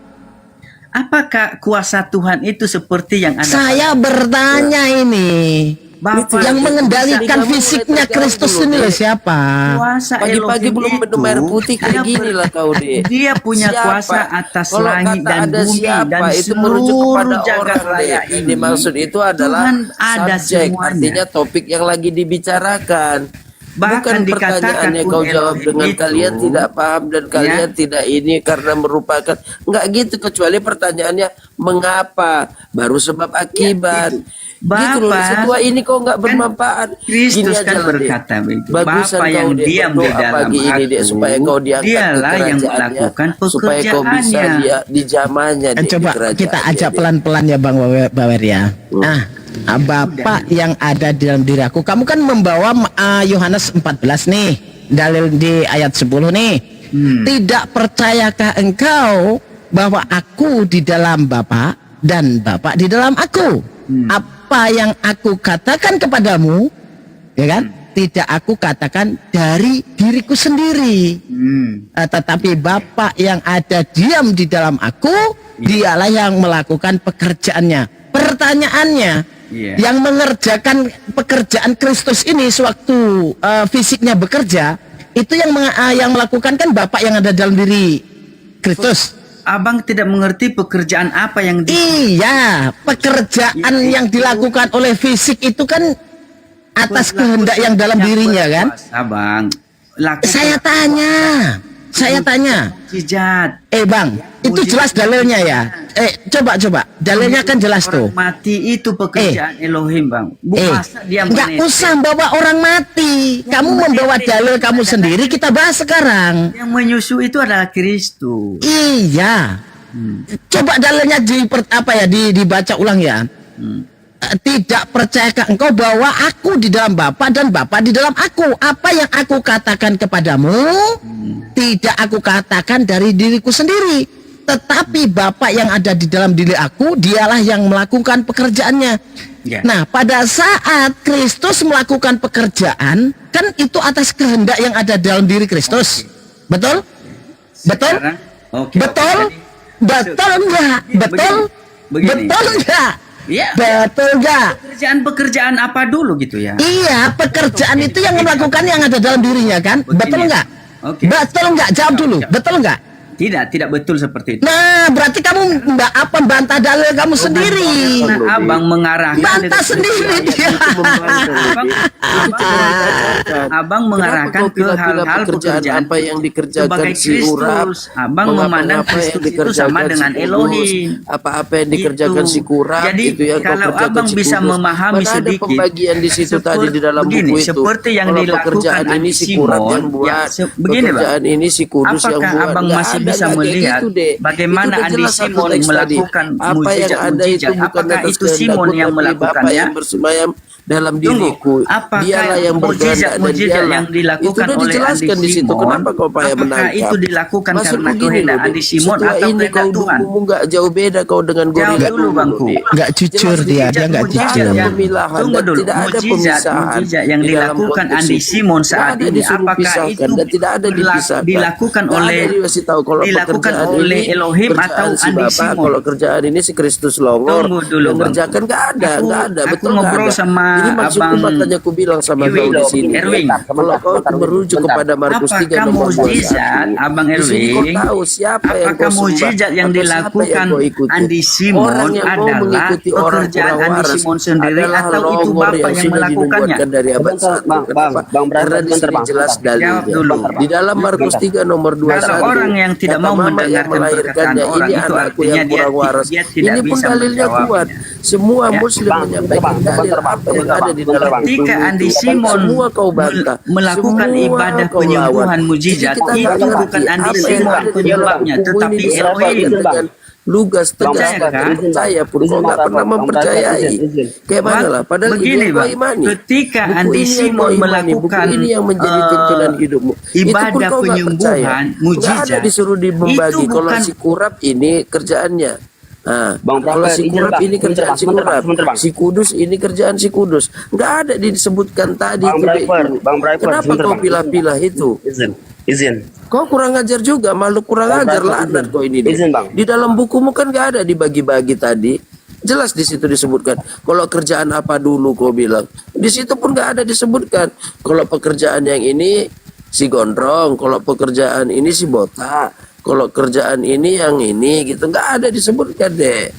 apakah kuasa Tuhan itu seperti yang Anda Saya bertanya ini. Bapa Yang mengendalikan Kamu fisiknya mulai Kristus terganggu ini loh, loh Dek. siapa? kuasa Pagi-pagi Elohim belum minum itu, air putih kayak dia gini lah kau, Dek. Dia punya Siapa? kuasa atas Kalau langit kata dan ada bumi siapa, dan itu merujuk kepada seluruh jagat orang, raya Dek. Yang dimaksud itu adalah Tuhan ada subjek, semuanya. artinya topik yang lagi dibicarakan. Bahkan Bukan dikatakan pertanyaannya pun kau jawab Elohim dengan itu, kalian tidak paham dan kalian tidak ini karena merupakan enggak gitu, kecuali pertanyaannya mengapa, baru sebab akibat. Gitu loh, Bapak, setua ini kok enggak kan bermanfaat. Kristus Gini aja kan lah, Dek. berkata begitu. Bagusan Bapa yang kau, Dek, diam di berdoa dalam pagi ini, Dek, aku, supaya kau diangkat ke dialah yang kerajaannya, melakukan supaya kau bisa pekerjaannya. di zamannya, Dek, Coba di kerajaannya, kita ajak Dek. pelan-pelan ya Bang Bawer ya. Bapak yang ada di dalam diri aku. Kamu kan membawa Yohanes 14 nih. Dalil di ayat 10 nih. Tidak percayakah engkau bahwa aku di dalam Bapa dan Bapa di dalam aku? Apa yang aku katakan kepadamu, ya kan? Tidak aku katakan dari diriku sendiri. Tetapi Bapa yang ada diam di dalam aku, dialah yang melakukan pekerjaannya. Pertanyaannya, yang mengerjakan pekerjaan Kristus ini sewaktu fisiknya bekerja, itu yang melakukan kan Bapak yang ada dalam diri Kristus. Abang tidak mengerti pekerjaan apa yang Iya, pekerjaan yang dilakukan oleh fisik itu kan atas kehendak yang dalam dirinya kan. Abang, Saya tanya. Mujizat. Bang, itu jelas dalilnya ya. Coba. Dalilnya kan jelas tuh. Mati itu pekerjaan Elohim, Bang. Masa dia Nggak menetek? usah bawa orang mati. Kamu membawa dalil kamu sendiri, kita bahas sekarang. Yang menyusu itu adalah Kristus. Iya. Coba dalilnya dibaca ulang ya. tidak percayakah engkau bahwa aku di dalam Bapa dan Bapa di dalam aku? Apa yang aku katakan kepadamu tidak aku katakan dari diriku sendiri, tetapi Bapa yang ada di dalam diri aku, dialah yang melakukan pekerjaannya. Ya. Nah, pada saat Kristus melakukan pekerjaan, kan itu atas kehendak yang ada dalam diri Kristus. Betul? Betul? Sekarang, oke. Betul? Betul enggak? Betul? Begini. Betul enggak? Iya. Betul enggak? Pekerjaan apa dulu gitu ya? Iya, pekerjaan itu yang melakukan yang ada dalam dirinya kan? Begini. Betul enggak? Oke. Betul enggak? Jawab dulu. Betul enggak? Tidak betul seperti itu. Nah, berarti kamu bantah dalil kamu sendiri. Karena abang mengarahkan Bantah sendiri dia. abang mengarahkan ke hal-hal pekerjaan apa yang dikerjakan sebagai si Urap. Kristus. Abang memandang Apa yang Kristus itu sama dikerjakan dengan si Kudus, Elohim. Apa-apa yang dikerjakan Itu. si Kurap, Jadi, itu yang kau kalau kerjakan abang si bisa Kudus. memahami Mana ada sedikit, pembagian di situ tadi di dalam begini, buku itu. seperti yang Kalau dilakukan pekerjaan ini Andi si Kurap Simon, yang buat, ya, begini, Bang. pekerjaan ini si Kudus yang Apakah buat. abang Nggak masih ada, bisa nggak kayak melihat gitu, Dek. bagaimana Itu udah Andi jelas satu Simon teks tadi. melakukan Apa yang ada itu mujizat? bukan Apakah atas itu Simon kehendakku, yang tetapi Bapa melakukannya? yang bersemayam dalam Tunggu, diriku. apakah Dialah yang berkehendak dan mujizat dialah. yang dilakukan Itu udah oleh dijelaskan Andi di situ. Simon, Kenapa kau payah apakah menangkap? itu dilakukan Maksudku karena gini kehendak loh, Andi Simon setelah atau ini kehendak kau Tuhan? dukungmu nggak jauh beda kau dengan Jauh gorila dulu, Bangku. Dek. Nggak jujur Jelas dia tidak nggak ada jujur. pemilahan Tunggu dan dulu, tidak ada pemisahan mujizat yang di dalam dilakukan konteks Andi itu. Simon Nggak saat ada ini, disuruh apakah pisahkan itu dan tidak ada dipisahkan. dilakukan Nggak oleh ada dikasih tahu kalau dilakukan pekerjaan oleh ini Elohim kerjaan atau si Andi Bapa, Simon? kalau kerjaan ini si Kristus Longor Tunggu dulu, yang Bang. ngerjakan nggak ada, nggak ada, Aku betul ngobrol nggak ada. sama Ini maksudku Abang makanya aku bilang sama kau Erwin. di sini. Erwin. Kalau kau merujuk kepada Markus 3 Apakah nomor 21, mujizat, Abang di sini kau Erwin? tahu siapa yang Apakah kau sembah mujizat yang atau siapa dilakukan yang kau ikuti. Andi Simon Orang yang mau adalah mengikuti orang pekerjaan kurang Andi waras Simon sendiri adalah atau itu longor Bapa yang sudah melakukannya? dinubuatkan dari abad Sebentar, 1. Bang, Kenapa? Bang Bram, Karena di sebentar, sini Bang, jelas sebentar. dalilnya. Jawab dulu. Di dalam Markus 3 nomor 21. Kalau orang yang tidak kata mau mama yang mendengarkan perkataan melahirkannya, orang, ini itu anakku artinya yang kurang waras. dia tidak Ini pun bisa dalilnya menjawabnya. kuat. Semua Ya, muslim Bang, menyampaikan sebentar, dalil Bang, apa yang sebentar, ada Bang, di sebentar, dalam Bang. Ketika buku Andi itu. Simon Semua kau bantah. melakukan Semua ibadah kau penyembuhan lawan. mujizat, Jadi kita itu nggak ngerti bukan Andi apa yang Simon ada di dalam penyebabnya, buku tetapi ini disampaikan Elohim. dengan lugas, tegas, Percaya, dan kan? percaya pun kau nggak pernah mempercayai. Kayak mana lah? Padahal Begini, ini yang kau Bang. imani. Ketika Buku Andi ini yang kau Simon imani. melakukan, buku ini yang menjadi tuntunan hidupmu. Itu pun ibadah kau nggak penyembuhan, percaya. mujizat, Nggak ada disuruh membagi. itu Kalau bukan- si kurap ini kerjaannya. Nah, Bang, kalau si izin, kurap Bang. ini kerjaan si Sebentar, Bang. kurap, Sebentar, Bang. si kudus ini kerjaan si kudus. Nggak ada disebutkan tadi Bang itu. Dek. Driver, Bang Driver, Kenapa sebentar, kau Bang. pilah-pilah itu? Izin. Kau kurang ajar juga, makhluk kurang Bang, ajar, Bang, laknat izin. kau ini. Dek. Izin, Bang. Di dalam bukumu kan nggak ada dibagi-bagi tadi. Jelas di situ disebutkan. Kalau kerjaan apa dulu kau bilang. Di situ pun nggak ada disebutkan. Kalau pekerjaan yang ini si gondrong, kalau pekerjaan ini si botak, kalau kerjaan ini yang ini gitu nggak ada disebutkan deh.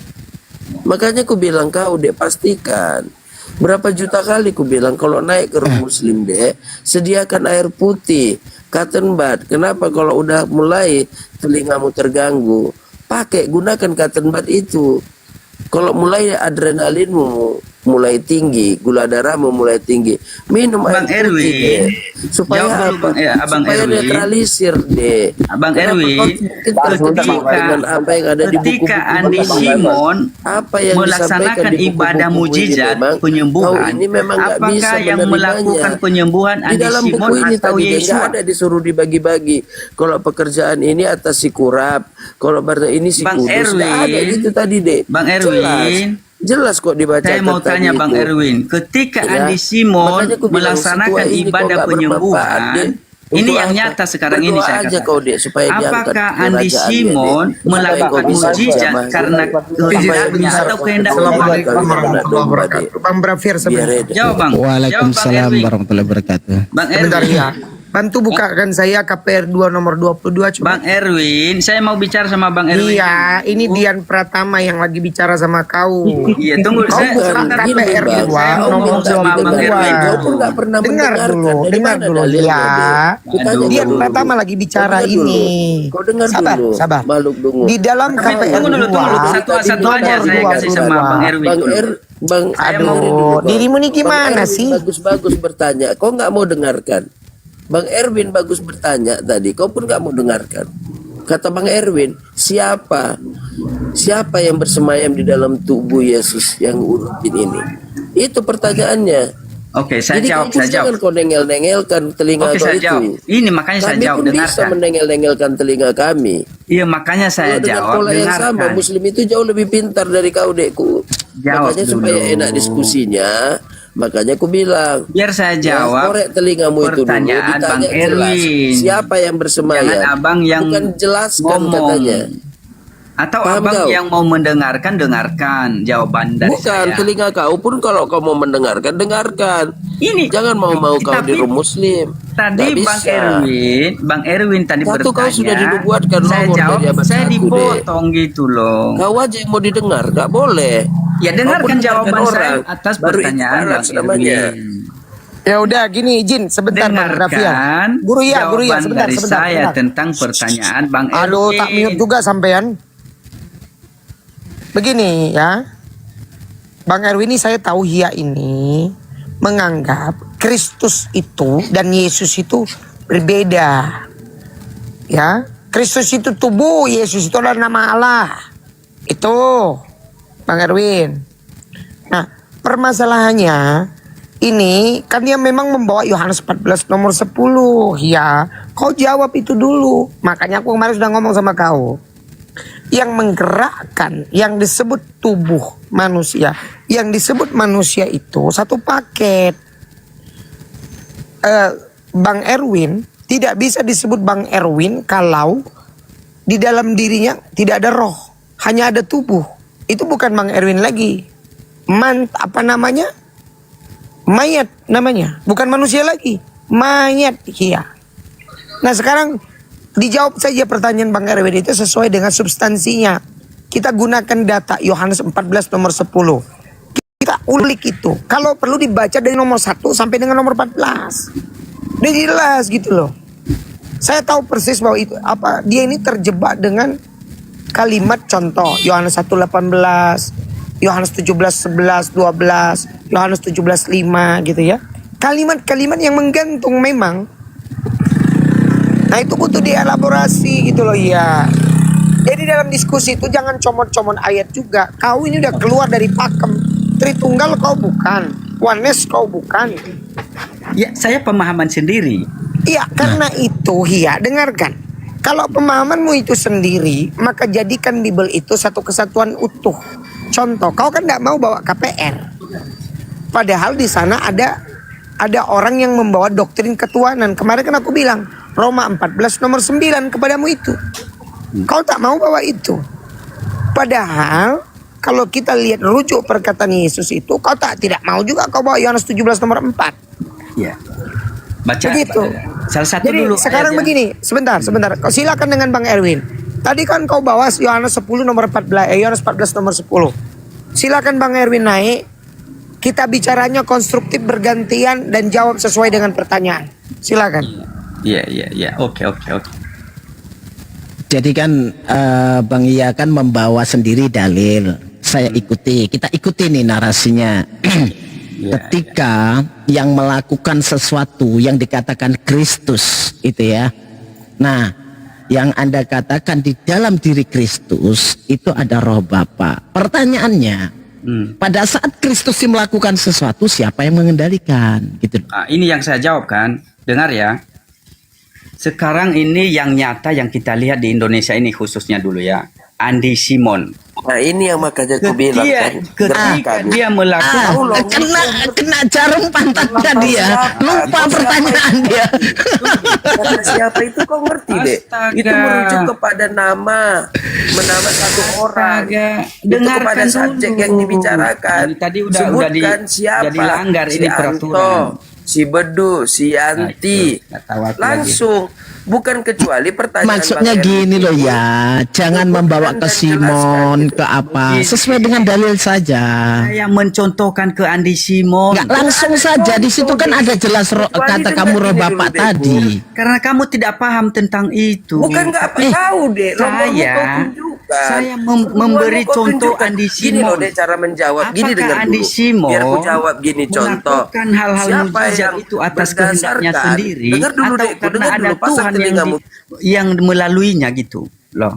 Makanya ku bilang kau deh pastikan. Berapa juta kali ku bilang kalau naik ke rumah muslim deh, sediakan air putih, cotton bud. Kenapa kalau udah mulai telingamu terganggu, pakai gunakan cotton bud itu. Kalau mulai adrenalinmu mulai tinggi, gula darahmu mulai tinggi, minum Bang air putih Erwin, deh. Supaya jawab dulu, apa? Bang, Abang Supaya Erwin. netralisir deh. Abang Kenapa Erwin, kau mungkin terkejut dengan apa yang ada di buku-buku ketika Andi Bang Simon apa yang disampaikan melaksanakan di buku-buku ibadah ini mujizat memang, penyembuhan, kau ini memang nggak bisa apakah yang menerimanya. melakukan penyembuhan Di Andi dalam Simon buku ini atau tadi nggak Yesua? ada disuruh dibagi-bagi. Kalau pekerjaan ini atas si kurap, kalau berarti ini si Bang kudus, nggak ada Erwin, gitu tadi deh. Bang Erwin, Jelas kok dibacakan saya mau tanya tadi Bang itu. Erwin, ketika Ya. Andi Simon Makanya aku bilang, melaksanakan setua ini kok ibadah nggak bermanfaat, penyembuhan, Dek. ini Untuk yang apa? nyata sekarang ini Berdoa saya aja katakan. kau, Dek, supaya diangkat Apakah Andi kerajaannya, Simon Dek. Supaya melakukan kau bisa mujizat jamah. karena kehendaknya atau kehendak Tuhan? Assalamualaikum warahmatullahi wabarakatuh. Bang Brafir Biar sebentar. Dek. Jawab Bang. Waalaikumsalam Jawab, Bang Erwin. warahmatullahi wabarakatuh. Bang Sebentar Erwin. ya. Bantu bukakan saya KPR 2 nomor 22 coba. Bang Erwin, saya mau bicara sama Bang Erwin. Iya, ini Dian Pratama yang lagi bicara sama kau. Iya, tunggu. Kau Saya buka sebentar dulu, KPR Bang. 2 Saya mau nomor ngomong sama Bang 22. Erwin. Kau pun nggak pernah Dengar mendengarkan. dulu, Dari dengar mana dulu dalilnya, ya. Dek? Kutanya Aduh. Dian dulu. Pratama lagi bicara Kau dengar dulu. ini. Kau dengar Sabar, dulu. sabar. Makhluk dungu. Di dalam Tapi KPR tunggu dulu, 2 satu-satu aja saya kasih sama Bang Erwin. Bang dulu. Bang Saya dengerin mau- dulu, Bang. dirimu nih gimana Bang Erwin sih? Bagus-bagus bertanya, kau nggak mau dengarkan. Bang Erwin bagus bertanya tadi, kau pun nggak mau dengarkan. kata Bang Erwin, siapa yang bersemayam di dalam tubuh Yesus yang ungkit ini? Itu pertanyaannya. Oke, saya Jadi jawab, kamu saya jawab. jangan kau nengel-nengelkan telinga Oke, kau saya itu. jawab. Ini makanya saya Kami jawab, pun bisa dengarkan. menengel-nengelkan telinga kami. Iya, makanya saya Kalau dengan jawab, pola yang sama, dengarkan. Muslim itu jauh lebih pintar dari kau, dekku. Jawab Makanya dulu. supaya enak diskusinya, makanya aku bilang, Biar saya ya, jawab korek telingamu itu dulu, pertanyaan ditanya Bang jelas. Erwin. Siapa yang bersemayam? Jangan abang yang Bukan jelaskan ngomong. katanya. Atau Paham abang kau? yang mau mendengarkan, dengarkan jawaban dari Bukan, saya. telinga kau pun kalau kau mau mendengarkan, dengarkan. Ini Jangan mau kau tapi di Muslim. tadi Nggak Bang bisa. Erwin tadi Satu, bertanya. kau sudah dinubuatkan saya nomor jawab, dari abad saya 1, Dek. dipotong gitu loh. Kau aja yang mau didengar, gak boleh. Ya Kau dengarkan pun jawaban dengarkan saya orang. atas Baru itu pertanyaan balas Bang namanya. Erwin. Ya udah gini izin sebentar Bang Raffian. Dengarkan Guru ya jawaban sebentar dari sebentar. saya sebentar. tentang pertanyaan Bang Erwin. Aduh tak mute juga sampean. Begini ya. Bang Erwin ini saya tahu Hia ini menganggap Kristus itu dan Yesus itu berbeda. Ya, Kristus itu tubuh, Yesus itu adalah nama Allah. Itu Bang Erwin. Nah, permasalahannya ini kan dia memang membawa Yohanes 14 nomor 10. Ya, kau jawab itu dulu. Makanya aku kemarin sudah ngomong sama kau. Yang menggerakkan, yang disebut tubuh manusia, yang disebut manusia itu satu paket. Bang Erwin tidak bisa disebut Bang Erwin kalau di dalam dirinya tidak ada roh, hanya ada tubuh. Itu bukan Bang Erwin lagi. Apa namanya? Mayat namanya, bukan manusia lagi. Mayat, iya. Nah sekarang dijawab saja pertanyaan Bang Erwin itu sesuai dengan substansinya. Kita gunakan data Yohanes 14 nomor 10. Kita ulik itu. Kalau perlu dibaca dari nomor 1 sampai dengan nomor 14. Udah jelas gitu loh. Saya tahu persis bahwa itu dia ini terjebak dengan kalimat contoh Yohanes 1:18, Yohanes 17:11, 12, Yohanes 17:5 gitu ya. Kalimat-kalimat yang menggantung memang. Nah itu butuh dielaborasi gitu loh ya. Jadi dalam diskusi itu jangan comot-comot ayat juga. Kau ini udah keluar dari pakem. Tritunggal kau bukan. Oneness kau bukan. Ya, saya pemahaman sendiri. Iya, karena itu Hia, dengarkan. Kalau pemahamanmu itu sendiri, maka jadikan Bible itu satu kesatuan utuh. Contoh, kau kan tidak mau bawa KPR. Padahal di sana ada orang yang membawa doktrin ketuhanan. Kemarin kan aku bilang, Roma 14 nomor 9 kepadamu itu. Kau tak mau bawa itu. Padahal kalau kita lihat rujuk perkataan Yesus itu, kau tidak mau juga kau bawa Yohanes 17 nomor 4. Ya. Baca. Begitu. Salah satu Jadi dulu. sekarang ayatnya. begini, sebentar. Kau silakan dengan Bang Erwin. Tadi kan kau bawa Yohanes 10 nomor 14, Yohanes 14 nomor 10. Silakan Bang Erwin naik. Kita bicaranya konstruktif bergantian dan jawab sesuai dengan pertanyaan. Silakan. Iya. Oke. Jadi kan Bang Iya kan membawa sendiri dalil. Saya ikuti, kita ikuti nih narasinya. Ketika yang melakukan sesuatu yang dikatakan Kristus itu ya. Nah, yang Anda katakan di dalam diri Kristus itu ada roh Bapa. Pertanyaannya, pada saat Kristus melakukan sesuatu siapa yang mengendalikan? Gitu. Nah, ini yang saya jawab kan. Dengar ya. Sekarang ini yang nyata yang kita lihat di Indonesia ini khususnya dulu ya. Andi Simon. Nah ini yang makanya aku bilang kan. Ketika dia melakukan Kena jarum pantatnya dia. Lupa pertanyaan dia. Kata siapa itu kau ngerti deh. Astaga. Itu merujuk kepada nama. Menama satu orang. Itu Dengarkan kepada subjek dulu. yang dibicarakan. Ini tadi udah Sebutkan siapa. jadi langgar ini Si peraturan. Anto, si Bedu, si Yanti. Nah, itu, nggak tahu aku Langsung. Bukan kecuali pertanyaan Maksudnya Bang gini Erwin loh itu, ya, jangan membawa sebutkan ke dan Simon, jelaskan. ke apa, sesuai dengan dalil saja. Saya mencontohkan ke Andi Simon. Nggak langsung saja, di situ kan ada jelas kata kamu roh Bapak tadi. Karena kamu tidak paham tentang itu. Bukan nggak tahu deh. Nomormu saya kau tunjukkan. tunjukkan. Saya memberi Kau contoh tunjukkan. Andi Gini loh Simon. deh cara menjawab. Gini Apakah dengar Andi dulu. Simon Biar aku jawab gini contoh. melakukan hal-hal Siapa mujizat yang itu atas kehendaknya berdasarkan- sendiri, Dengar dulu atau deh, karena dengar ada dulu, pasang Tuhan telingamu. yang melaluinya gitu loh.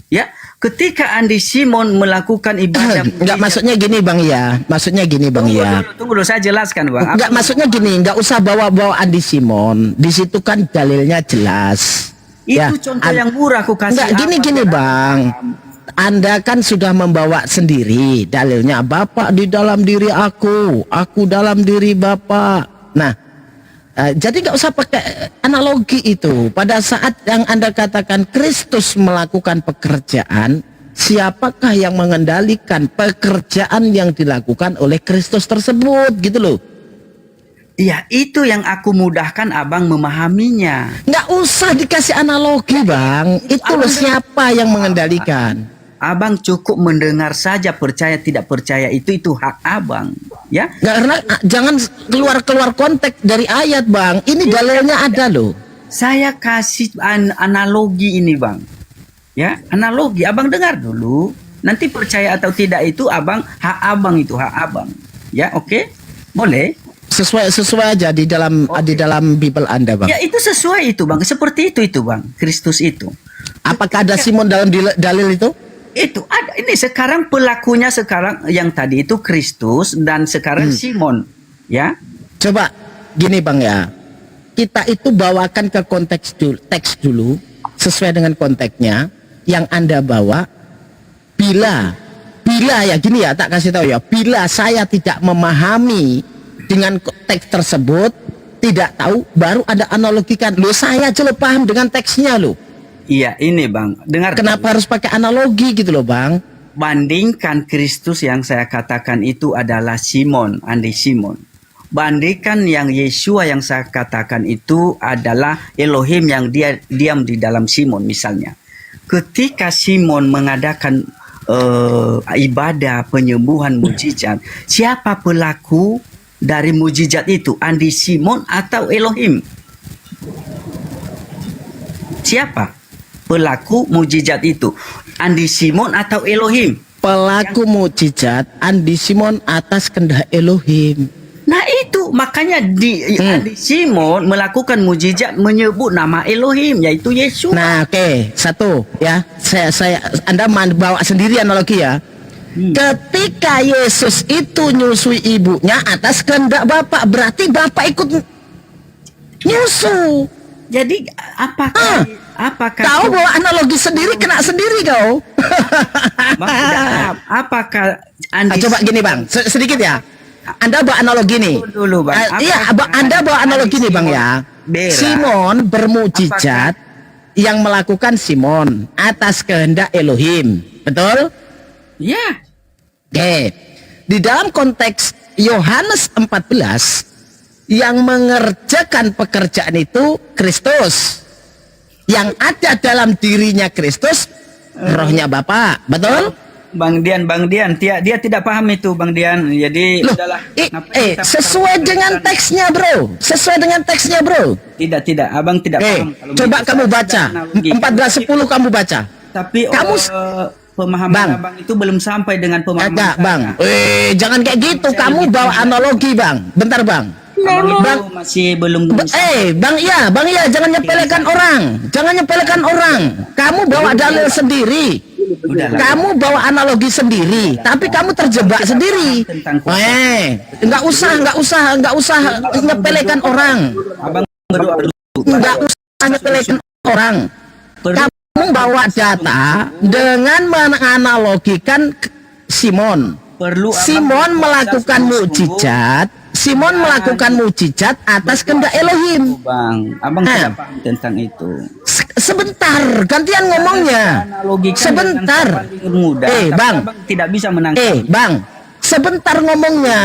Ya, ketika Andi Simon melakukan ibadah Enggak, maksudnya gini Bang ya. Maksudnya gini Bang ya. Tunggu dulu, saya jelaskan Bang. Enggak, maksudnya gini, enggak usah bawa-bawa Andi Simon. Di situ kan dalilnya jelas. Itu contoh yang murah aku kasih. Enggak, gini Bang. Anda kan sudah membawa sendiri dalilnya, Bapak di dalam diri aku dalam diri Bapak. Nah, jadi nggak usah pakai analogi itu. Pada saat yang Anda katakan Kristus melakukan pekerjaan, siapakah yang mengendalikan pekerjaan yang dilakukan oleh Kristus tersebut gitu loh. Iya, itu yang aku mudahkan Abang memahaminya. Nggak usah dikasih analogi Bang. Itu loh siapa yang mengendalikan. Abang cukup mendengar saja, percaya tidak percaya itu hak Abang, ya. Karena jangan keluar konteks dari ayat Bang. Ini dalilnya ada loh. Saya kasih analogi ini Bang, ya, analogi. Abang dengar dulu. Nanti percaya atau tidak itu Abang, hak Abang itu hak Abang, ya. Oke, boleh. Sesuai aja di dalam Bible Anda Bang. Ya itu sesuai itu Bang, seperti itu Bang, Kristus itu. Apakah ada Simon dalam dalil itu? Itu ada. Ini sekarang pelakunya sekarang yang tadi itu Kristus dan sekarang Simon, ya. Coba gini Bang ya. Kita itu bawakan ke teks dulu sesuai dengan konteksnya yang Anda bawa. Bila ya gini ya, tak kasih tahu ya. Bila saya tidak memahami dengan teks tersebut, tidak tahu, baru ada analogikan. Loh, saya aja paham dengan teksnya loh. Iya, ini Bang, dengar. Kenapa harus pakai analogi gitu loh Bang? Bandingkan Kristus yang saya katakan itu adalah Simon, Andi Simon. Bandingkan yang Yesua yang saya katakan itu adalah Elohim yang dia diam di dalam Simon misalnya. Ketika Simon mengadakan ibadah penyembuhan mujizat, siapa pelaku dari mujizat itu? Andi Simon atau Elohim? Siapa pelaku mujizat itu? Andi Simon atau Elohim? Pelaku mujizat Andi Simon atas kehendak Elohim. Nah itu makanya Andi Simon melakukan mujizat menyebut nama Elohim, yaitu Yesus. Nah oke, satu ya, Anda bawa sendiri analogi ya. Ketika Yesus itu nyusui ibunya atas kehendak Bapak, berarti Bapak ikut nyusu. Jadi apakah kau bawa analogi sendiri, kena sendiri kau. Apakah Andi coba gini Bang, sedikit ya. Anda bawa analogi nih. Dulu Bang. Iya, Anda bawa analogi nih Bang ya. Simon bermujizat yang melakukan Simon atas kehendak Elohim. Betul? Ya. Oke. Di dalam konteks Yohanes 14 yang mengerjakan pekerjaan itu Kristus. Yang ada dalam dirinya Kristus, rohnya Bapa. Betul? Bang Dian, dia tidak paham itu Bang Dian. Jadi loh, udahlah. sesuai dengan teksnya, Bro. Sesuai dengan teksnya, Bro. Tidak, Abang tidak paham. Kalau Coba kamu baca. 14:10 kamu baca. Tapi kamu pemahaman Bang, Abang itu belum sampai dengan pemahaman enggak, saya. Bang. Jangan kayak gitu. Kamu bawa analogi, Bang. Bentar, Bang. Bang masih belum Bang iya, jangan nyepelekan orang. Jangan nyepelekan orang. Kamu bawa dalil sendiri. Kamu bawa analogi sendiri, tapi kamu terjebak sendiri. Enggak usah nyepelekan orang. Abang berdoa dulu. Enggak usah nyepelekan orang. Kamu bawa data dengan menganalogikan Simon. Simon melakukan mukjizat. Simon melakukan mukjizat atas kehendak Elohim. Bang, Abang tidak paham tentang itu. Sebentar, gantian ngomongnya. Sebentar. Bang, Abang tidak bisa menangkap. Bang, sebentar ngomongnya.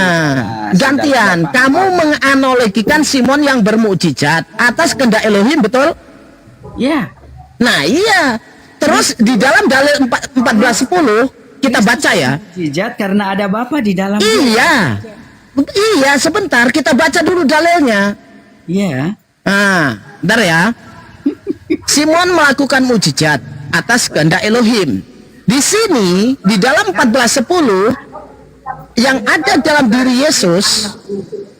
Gantian, kamu menganalogikan Simon yang bermukjizat atas kehendak Elohim, betul? Ya. Nah, iya. Terus di dalam dalil 14:10 kita baca ya. Mukjizat karena ada Bapa di dalam. Iya, sebentar kita baca dulu dalilnya. Iya. Bentar ya. Simon melakukan mukjizat atas kehendak Elohim. Di sini di dalam 14:10 yang ada dalam diri Yesus,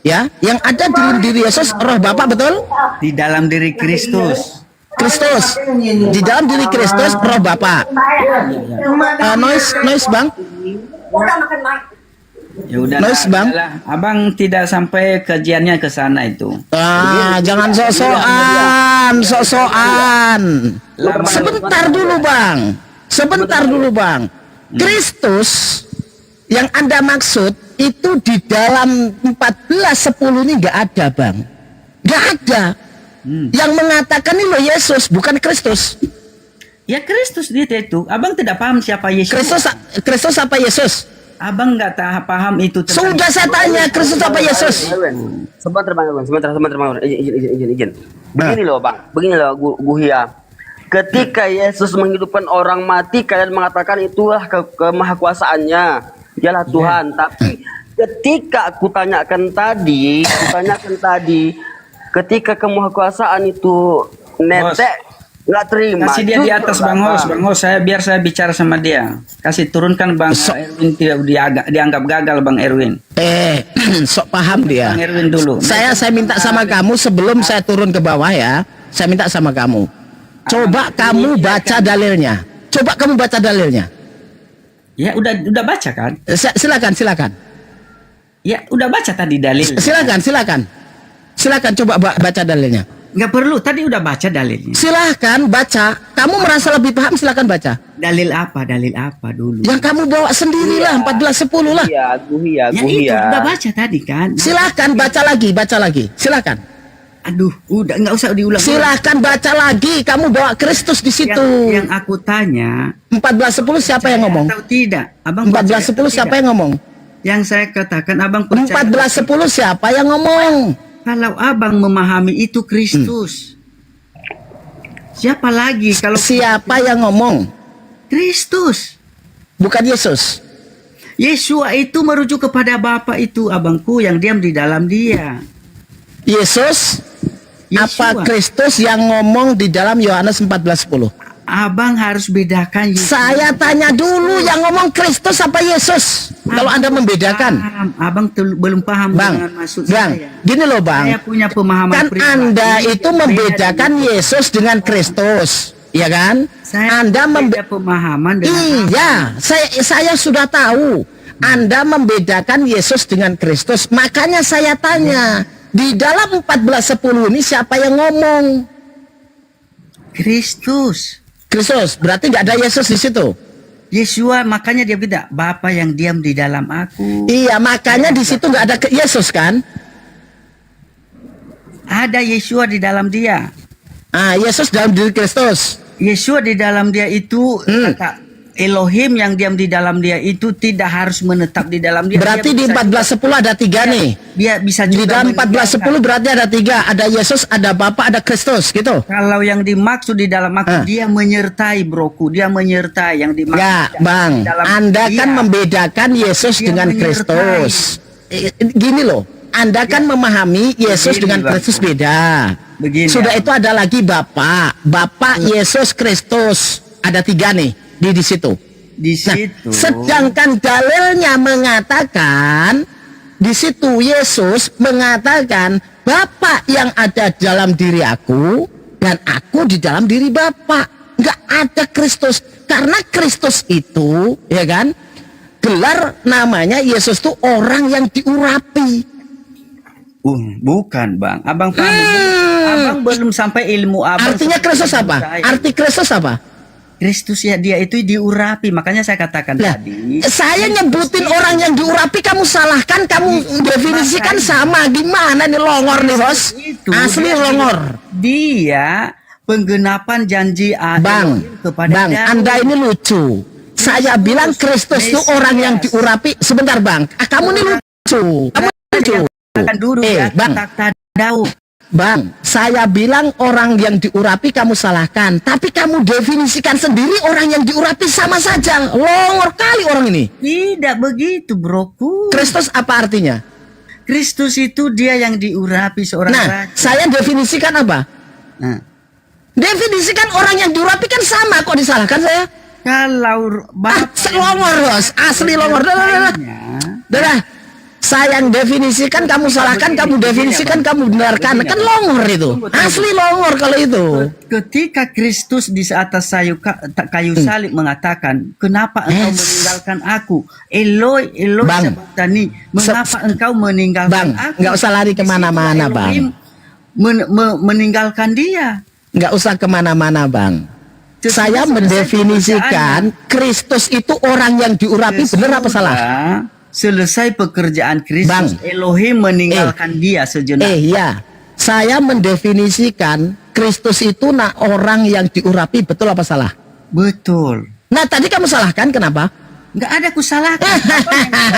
ya, yang ada dalam diri Yesus roh Bapa, betul? Di dalam diri Kristus. Kristus, di dalam diri Kristus roh Bapa. Noise bang. Ya udah, Noise, Bang. udahlah. Abang tidak sampai kajiannya ke sana itu. Jangan sok-sokan. Sebentar dulu bang. Kristus yang Anda maksud itu di dalam 14:10 ini nggak ada bang, nggak ada. Yang mengatakan ini loh Yesus, bukan Kristus. Ya Kristus dia itu. Abang tidak paham siapa Yesus. Kristus apa Yesus? Abang nggak paham itu. Sudah saya tanya, Kristus apa Yesus? Sebentar Bang Erwin, sebentar Bang Erwin. Izin. Begini loh Bang, begini loh Guhia. Ketika Yesus menghidupkan orang mati, kalian mengatakan itulah kemahakuasaannya, dialah Tuhan. Tapi ketika aku tanyakan tadi, ketika kemahakuasaan itu netek nggak terima. Kasih dia di atas Bang Hos. Biar saya bicara sama dia. Kasih turunkan Bang Erwin, tidak dianggap gagal Bang Erwin. Sok paham dia. Bang Erwin dulu. Saya minta sama kamu sebelum saya turun ke bawah ya. Saya minta sama kamu. Coba kamu baca dalilnya. Ya udah baca kan? Silakan. Ya udah baca tadi dalil. Silakan coba baca dalilnya. Nggak perlu, tadi udah baca dalilnya. Silahkan baca. Kamu merasa lebih paham, silahkan baca. Dalil apa dulu? Yang kamu bawa sendirilah, 14:10 lah. Guhia. Itu udah baca tadi kan? Silahkan baca lagi. Silahkan. Aduh, udah nggak usah diulang. Silahkan baca lagi. Kamu bawa Kristus di situ. Yang aku tanya, 14:10 siapa yang ngomong? atau tidak? Abang 14:10 siapa yang ngomong? Yang saya katakan abang percaya. 14:10 siapa yang ngomong? Kalau abang memahami itu Kristus, siapa lagi kalau Siapa yang ngomong? Kristus? Bukan Yesus. Yesua itu merujuk kepada Bapa itu abangku yang diam di dalam dia. Yesus apa Yesua. Kristus yang ngomong di dalam Yohanes 14:10? Abang harus bedakan Yesus. Saya tanya dulu yang ngomong Kristus apa Yesus? Kalau Anda membedakan. Abang belum paham Bang, dengan maksud saya. gini loh Bang. Saya punya pemahaman Kan pribadi. Anda itu membedakan Yesus dengan Kristus, ya kan? Saya Anda beda pemahaman dengan Iya, saya sudah tahu. Anda membedakan Yesus dengan Kristus. Makanya saya tanya, di dalam 14:10 ini siapa yang ngomong? Kristus. Kristus, berarti nggak ada Yesus di situ. Yesua, makanya dia bilang Bapa yang diam di dalam aku. Iya, makanya di situ nggak ada Yesus kan? Ada Yesua di dalam dia. Yesus dalam diri Kristus. Yesua di dalam dia itu kata Elohim yang diam di dalam dia itu tidak harus menetap di dalam dia. Berarti di Dia bisa 14:10 ada tiga nih. Dia bisa Di juga dalam 14:10 berarti ada tiga. Ada Yesus, ada Bapa, ada Kristus gitu. kalau yang dimaksud di dalam aku dia menyertai broku, dia menyertai yang dimaksud. Ya, Bang, di dalam Anda dia. kan membedakan Yesus Dia dengan menyertai. Kristus. Gini loh, Anda kan memahami Yesus Begini, dengan Bang. Kristus beda. Begini, Sudah ya. itu ada lagi Bapa, Yesus, Kristus. Ada tiga nih di situ. Di Nah, situ. sedangkan dalilnya mengatakan di situ Yesus mengatakan Bapa yang ada dalam diri aku dan aku di dalam diri Bapa. Nggak ada Kristus karena Kristus itu, ya kan? Gelar namanya Yesus tuh orang yang diurapi. Bukan Bang, Abang paham. Abang belum sampai ilmu abang. Artinya Kristus apa? Arti Kristus apa? Kristus ya dia itu diurapi, makanya saya katakan Nah, tadi. saya nyebutin orang yang diurapi, kamu salahkan, kamu definisikan sama. Gimana nih longor nih bos? Asli dia- longor. Dia penggenapan janji Bang, kepada Bang, Daud. Anda ini lucu. Saya bilang Kristus itu orang yang diurapi. Sebentar Bang, kamu ini lucu. Kamu lucu. Akan dulu Bang. kata Daud. Bang, saya bilang orang yang diurapi kamu salahkan. Tapi kamu definisikan sendiri orang yang diurapi sama saja. Longor kali orang ini. Tidak begitu, broku. Kristus apa artinya? Kristus itu dia yang diurapi seorang Nah, raja. saya definisikan apa? Nah, Definisikan orang yang diurapi kan sama, kok disalahkan saya? Kalau Bapak Longor bos, asli longor. Dah. Saya yang definisikan, kamu salahkan, kamu definisikan, kamu benarkan. Kan longor itu. Asli longor kalau itu. ketika Kristus di atas kayu salib mengatakan, kenapa engkau meninggalkan aku? Eloi, Eloi Bang. sabachthani, mengapa engkau meninggalkan Bang, aku? nggak usah lari kemana-mana, Elohim Bang. meninggalkan dia. Nggak usah kemana-mana, Bang. Saya mendefinisikan Kristus itu orang yang diurapi, benar apa salah? Selesai pekerjaan Kristus, Bang. Elohim meninggalkan dia sejenak. Ya, saya mendefinisikan Kristus itu orang yang diurapi, betul apa salah? Betul. Nah, tadi kamu salahkan, kenapa? Nggak ada kusalahkan.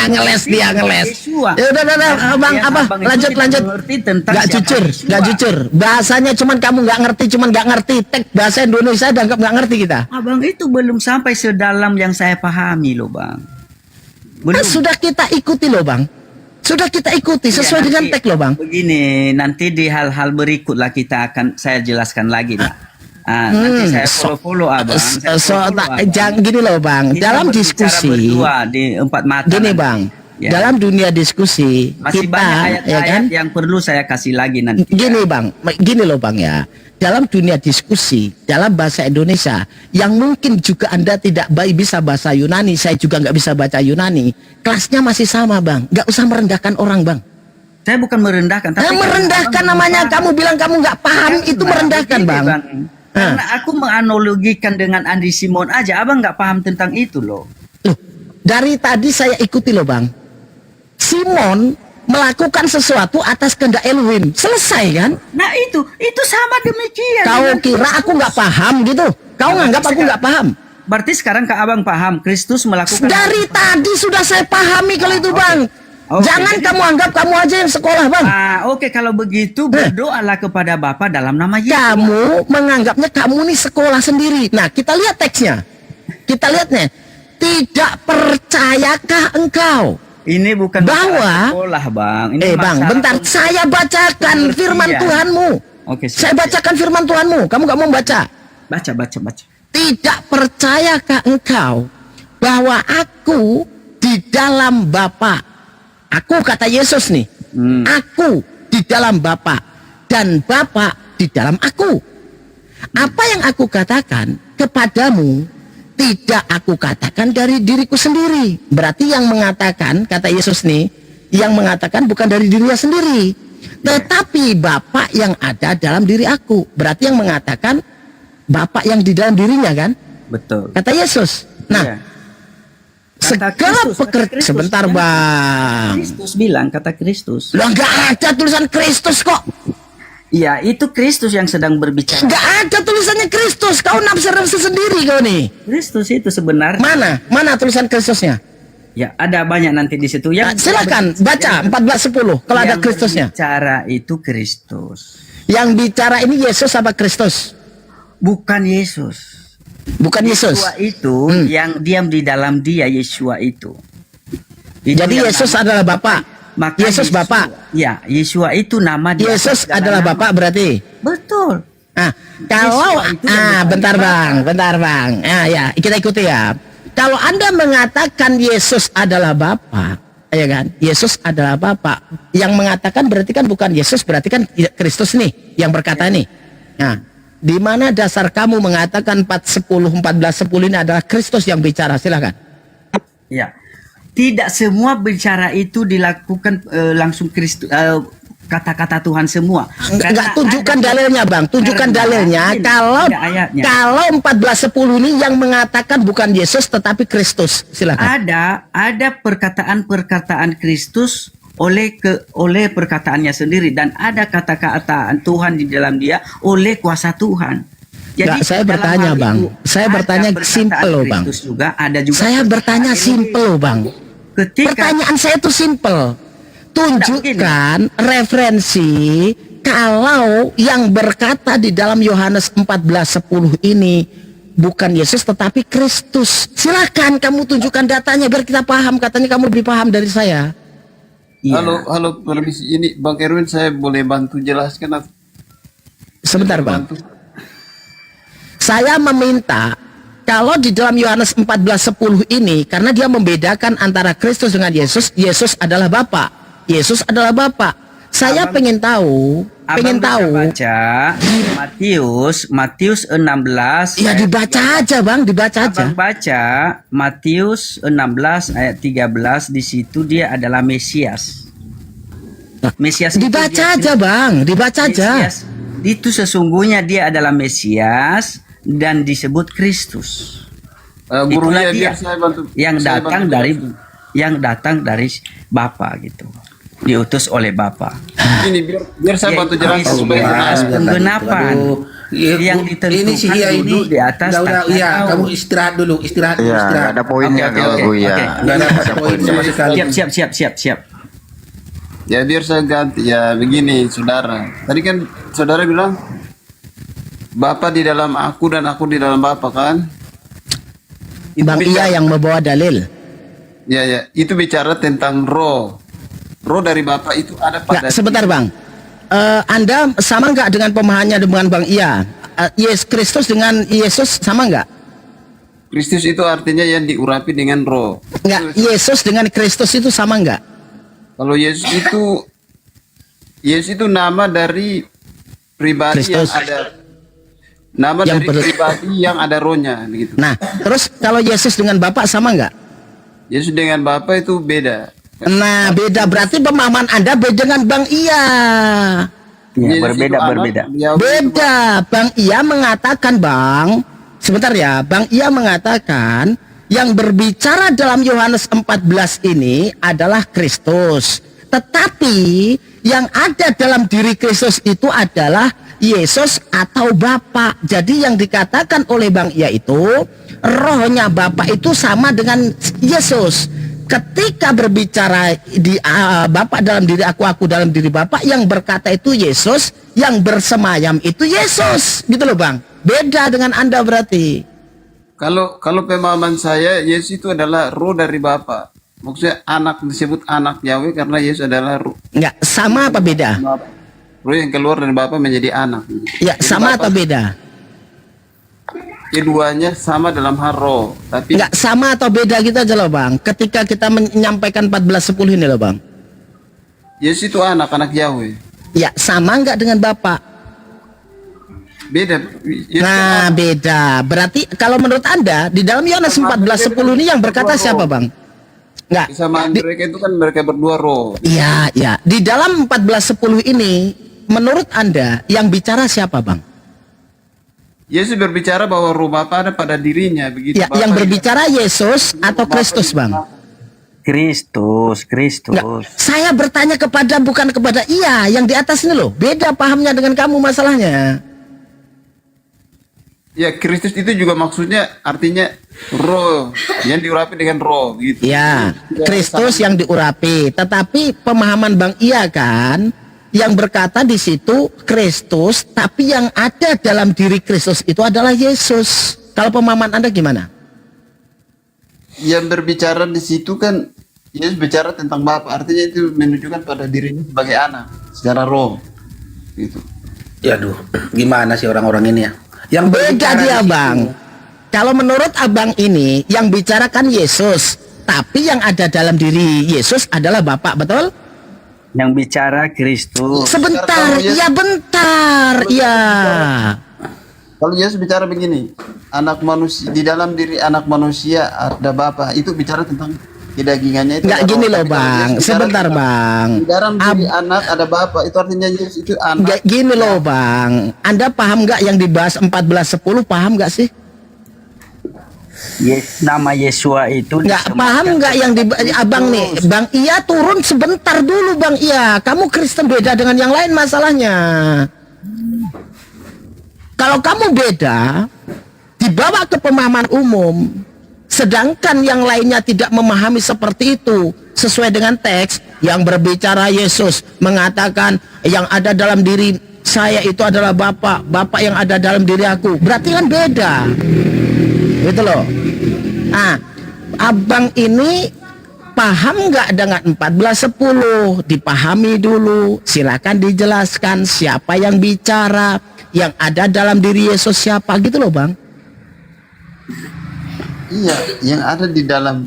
Ngeles dia, ngeles. Yeshua. Ya udah, Bang, Yang apa? abang itu Lanjut. tidak mengerti tentang Nggak siapa jujur, Yeshua. nggak jujur. Bahasanya cuman kamu nggak ngerti, Tek bahasa Indonesia dan nggak ngerti kita. Abang itu belum sampai sedalam yang saya pahami loh, Bang. Belum. Sudah kita ikuti loh, Bang. Sudah kita ikuti sesuai Ya, dengan nanti teks loh, Bang. Begini, nanti di hal-hal berikutlah saya jelaskan lagi lah. Nanti saya follow Abang. Jangan gini loh, Bang. Kita Dalam berbicara diskusi berdua di empat mata. gini, nanti. Bang. Ya. Dalam dunia diskusi Masih kita, banyak ya ayat-ayat kan? yang perlu saya kasih lagi nanti. Gini, Bang. Gini loh, Bang, ya. Dalam dunia diskusi, dalam bahasa Indonesia, yang mungkin juga Anda tidak bisa bahasa Yunani, saya juga nggak bisa baca Yunani, kelasnya masih sama, Bang. Nggak usah merendahkan orang, Bang. Saya bukan merendahkan, tapi merendahkan Abang namanya. belum paham. Kamu bilang kamu nggak paham, Karena itu merendahkan, begini, Bang. Karena aku menganalogikan dengan Andi Simon aja, Abang nggak paham tentang itu loh. Loh, dari tadi saya ikuti loh, Bang. Simon melakukan sesuatu atas kehendak Elohim. Selesai kan? Nah itu sama demikian. Kau dengan kira aku nggak paham gitu? Kau nganggap aku nggak paham? Berarti sekarang Kak Abang paham Kristus melakukan Dari tadi sudah saya pahami kalau itu, Bang. Oke, Jangan jadi- kamu anggap kamu aja yang sekolah, Bang. Oke, kalau begitu berdoalah kepada Bapa dalam nama Yesus. Kamu menganggapnya kamu nih sekolah sendiri. Nah, kita lihat teksnya. Kita lihatnya. Tidak percayakah engkau Ini bukan bahwa masalah sekolah, Bang. Ini Bang, masalah bentar, saya bacakan pengertian. firman Tuhanmu. Oke, siap, Saya bacakan firman Tuhanmu. Kamu nggak mau baca? baca. Tidak percayakah engkau bahwa aku di dalam Bapa? Aku kata Yesus nih. Aku di dalam Bapa dan Bapa di dalam aku. Apa yang aku katakan kepadamu tidak aku katakan dari diriku sendiri. Berarti yang mengatakan, kata Yesus nih, yang mengatakan bukan dari dirinya sendiri, tetapi Bapa yang ada dalam diri aku. Berarti yang mengatakan Bapa yang di dalam dirinya kan? Betul. Kata Yesus. Nah, Iya. Kata segala Kristus, pekerjaan. Kristus, Sebentar, ya. Bang. Kristus bilang, kata Kristus. Loh, nggak ada tulisan Kristus kok. Iya, itu Kristus yang sedang berbicara. Nggak ada tulisannya Kristus. Kau nafsu sendiri kau nih. Kristus itu sebenarnya. Mana tulisan Kristusnya? Ya, ada banyak nanti di situ. Nah, silakan baca 14:10 kalau ada Kristusnya. Bicara itu Kristus. Yang bicara ini Yesus apa Kristus? Bukan Yesus. Bukan Yesus. Yeshua itu yang diam di dalam dia, Yeshua itu. Jadi yang Yesus nama- adalah Bapa. Maka Yesus Yeshua- Bapa. Ya, Yeshua itu nama dia. Yesus segala adalah nama. Bapa berarti. Betul. Kalau Yeshua itu yang bukan bentar Bapa. Bang. Ya, kita ikuti ya. Kalau Anda mengatakan Yesus adalah Bapa, ya kan? Yesus adalah Bapa. Yang mengatakan berarti kan bukan Yesus, berarti kan Kristus nih yang berkata nih. Nah, di mana dasar kamu mengatakan 14:10 ini adalah Kristus yang bicara? Silakan. Ya. Tidak semua bicara itu dilakukan langsung Kristus, kata-kata Tuhan semua. Enggak, tunjukkan dalilnya, Bang. Tunjukkan dalilnya. Kalau 14:10 ini yang mengatakan bukan Yesus tetapi Kristus. Silakan. Ada perkataan-perkataan Kristus oleh perkataannya sendiri, dan ada kata-kata Tuhan di dalam dia oleh kuasa Tuhan. Nggak, saya dalam bertanya, hal Bang. itu Saya ada bertanya perkataan simple loh, Bang. Kristus juga, ada juga Saya bertanya perkataan simple loh, Bang. Ketika Pertanyaan saya itu simple. Tunjukkan referensi kalau yang berkata di dalam Yohanes 14:10 ini bukan Yesus tetapi Kristus. Silakan kamu tunjukkan datanya biar kita paham. Katanya kamu lebih paham dari saya. Iya. Halo, permisi. Ini Bang Erwin, saya boleh bantu jelaskan atau Sebentar, Bang. bantu? Saya meminta kalau di dalam Yohanes 14:10 ini, karena dia membedakan antara Kristus dengan Yesus, Yesus adalah Bapa. Yesus adalah Bapa. Saya pengen tahu, baca Matius 16. Ya dibaca aja Bang, dibaca aja. Abang baca Matius 16 ayat 13, di situ dia adalah Mesias. Mesias itu Dibaca aja Bang, dibaca aja. Mesias itu sesungguhnya dia adalah Mesias dan disebut Kristus. Guru Itulah ya, dia biar saya bantu. yang saya datang bantu dari jelaskan. Bapa gitu. Diutus oleh Bapa. Ini biar saya bantu jelaskan supaya jelas. Penggenapan yang ditentukan ini si Hia ini dulu di atas udah, takhta ya, Daud. kamu istirahat dulu, istirahat. Ada poinnya kalau Oke. Nggak ada poin sama sekali. Siap. Ya biar saya ganti ya begini saudara. Tadi kan saudara bilang Bapa di dalam aku dan aku di dalam Bapa kan? Itu Bang Iya yang membawa dalil. Ya, itu bicara tentang roh. Roh dari Bapa itu ada pada. Sebentar Bang. Anda sama nggak dengan pemahamannya dengan Bang Iya? Yesus Kristus dengan Yesus sama nggak? Kristus itu artinya yang diurapi dengan roh. Nggak, Yesus dengan Kristus itu sama nggak? Kalau Yesus itu nama dari pribadi Kristus. yang ada nama Yang dari pribadi yang ada rohnya begitu. Nah, terus kalau Yesus dengan Bapak sama nggak? Yesus dengan Bapa itu beda. Nah, beda berarti pemahaman Anda beda dengan Bang Iya. Ya, Yesus berbeda. itu anak, Yahweh itu Beda. Bang Iya mengatakan, Bang, sebentar ya, Bang Iya mengatakan yang berbicara dalam Yohanes 14 ini adalah Kristus. Tetapi yang ada dalam diri Kristus itu adalah Yesus atau Bapa. Jadi yang dikatakan oleh Bang Iya itu rohnya Bapa itu sama dengan Yesus. Ketika berbicara di Bapa dalam diri aku dalam diri Bapa, yang berkata itu Yesus, yang bersemayam itu Yesus. Gitu loh Bang. Beda dengan Anda berarti. Kalau pemahaman saya, Yesus itu adalah roh dari Bapa. Maksudnya anak disebut anak Yahweh karena Yesus adalah roh. Enggak, sama apa beda? Roh yang keluar dari Bapa menjadi anak. Ya, Jadi sama Bapa, atau beda? Keduanya sama dalam hal roh, tapi Enggak, sama atau beda gitu aja loh Bang. Ketika kita menyampaikan 14:10 ini loh Bang. Yesus itu anak Yahweh. Ya, sama enggak dengan Bapak? Beda. Yesus Nah, beda. Berarti kalau menurut Anda di dalam Yohanes 14:10 ini yang berkata siapa Bang? Enggak. kesamaan mereka itu kan mereka berdua roh. Iya, ya. Di dalam 14:10 ini menurut Anda yang bicara siapa Bang? Yesus berbicara bahwa roh Bapa ada pada dirinya begitu. Ya, Bapa yang itu- berbicara Yesus atau Kristus Bang? Kristus. Enggak. Saya bertanya bukan kepada Iya yang di atas ini loh. Beda pahamnya dengan kamu masalahnya. Ya, Kristus itu juga maksudnya artinya roh yang diurapi dengan roh gitu. Ya, Kristus yang diurapi. Tetapi pemahaman Bang Iya kan yang berkata di situ Kristus, tapi yang ada dalam diri Kristus itu adalah Yesus. Kalau pemahaman Anda gimana? Yang berbicara di situ kan Yesus bicara tentang Bapa, artinya itu menunjukkan pada dirinya sebagai anak secara roh gitu. Ya aduh, gimana sih orang-orang ini ya? Yang Beda berbicara dia di situ. Bang. Kalau menurut Abang ini yang bicarakan Yesus, tapi yang ada dalam diri Yesus adalah Bapak, betul? Yang bicara Kristus. Sebentar, ya bentar, ya. Kalau Yesus bicara begini, anak manusia di dalam diri anak manusia ada Bapa, itu bicara tentang kedagingannya itu. Nggak ada gini roh. loh Tapi kalau Bang, Yesus bicara sebentar tentang Bang. Di dalam diri anak ada Bapa, itu artinya Yesus itu anak. Nggak gini loh Bang. Anda paham nggak yang dibahas 14:10, paham nggak sih? Nama Yesua itu Nggak paham nggak yang di Abang nih, Bang Iya turun sebentar dulu Bang Iya. Kamu Kristen beda dengan yang lain masalahnya. Kalau kamu beda, dibawa ke pemahaman umum, sedangkan yang lainnya tidak memahami seperti itu sesuai dengan teks yang berbicara Yesus mengatakan yang ada dalam diri saya itu adalah Bapa, Bapa yang ada dalam diri aku. Berarti kan beda. Gitu loh. Nah, Abang ini paham nggak dengan 14:10? Dipahami dulu. Silakan dijelaskan siapa yang bicara, yang ada dalam diri Yesus siapa gitu loh Bang. Iya, yang ada di dalam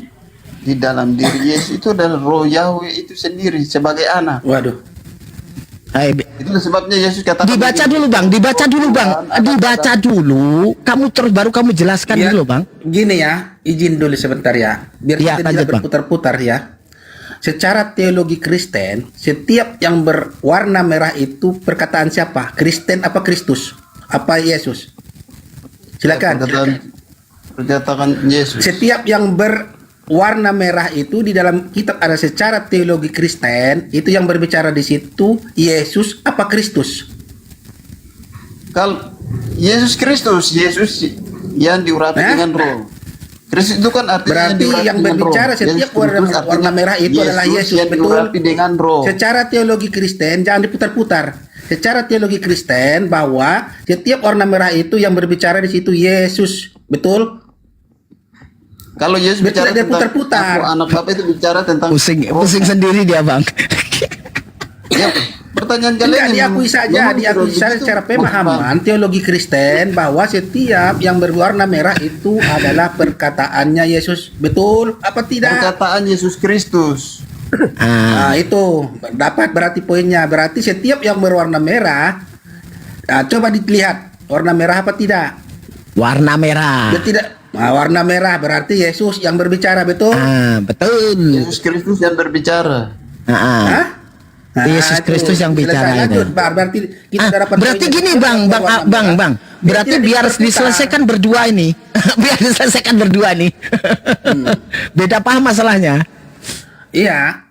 diri Yesus itu adalah roh Yahweh itu sendiri sebagai anak. Waduh. Itulah sebabnya Yesus katakan Dibaca dulu bang, dibaca dulu. Kamu terus baru kamu jelaskan Ya, dulu bang. Gini ya, izin dulu sebentar ya, biar Ya, kita lanjut, tidak Bang. berputar-putar ya. Secara teologi Kristen, setiap yang berwarna merah itu perkataan siapa? Kristen apa Kristus? Apa Yesus? Silakan. Perkataan Yesus. Setiap yang berwarna merah itu di dalam kitab ada secara teologi Kristen, itu yang berbicara di situ Yesus apa Kristus? Kalau Yesus Kristus, Yesus yang diurapi dengan roh. Kristus itu kan artinya Berarti diurapi yang dengan berbicara roh. setiap Yesus Kristus warna artinya merah itu adalah Yesus, yang betul? diurapi dengan roh. Secara teologi Kristen jangan diputar-putar. Secara teologi Kristen bahwa setiap warna merah itu yang berbicara di situ Yesus, betul? Kalau Yesus Betul, bicara dia tentang putar-putar. aku, anak Bapa itu bicara tentang Pusing sendiri dia bang. Ya, pertanyaan kalian Enggak, yang diakui saja, memang diakui teologi saja itu secara maksud pemahaman teologi Kristen bahwa setiap yang berwarna merah itu adalah perkataannya Yesus, betul apa tidak? perkataan Yesus Kristus. Nah, itu dapat berarti poinnya. Berarti setiap yang berwarna merah, nah, coba dilihat warna merah apa tidak? Warna merah. Dia tidak. Nah, warna merah berarti Yesus yang berbicara, betul? Betul. Yesus Kristus yang berbicara. Hah? Nah, Yesus itu. Kristus yang Selesai, bicara lanjut, itu. Bar. Berarti kita dapat Berarti poinnya. gini Setiap bang, yang bang, berwarna bang, merah, bang. Berarti tidak biar diperlukan. diselesaikan berdua ini. Biar diselesaikan berdua nih. Beda paham masalahnya. Iya.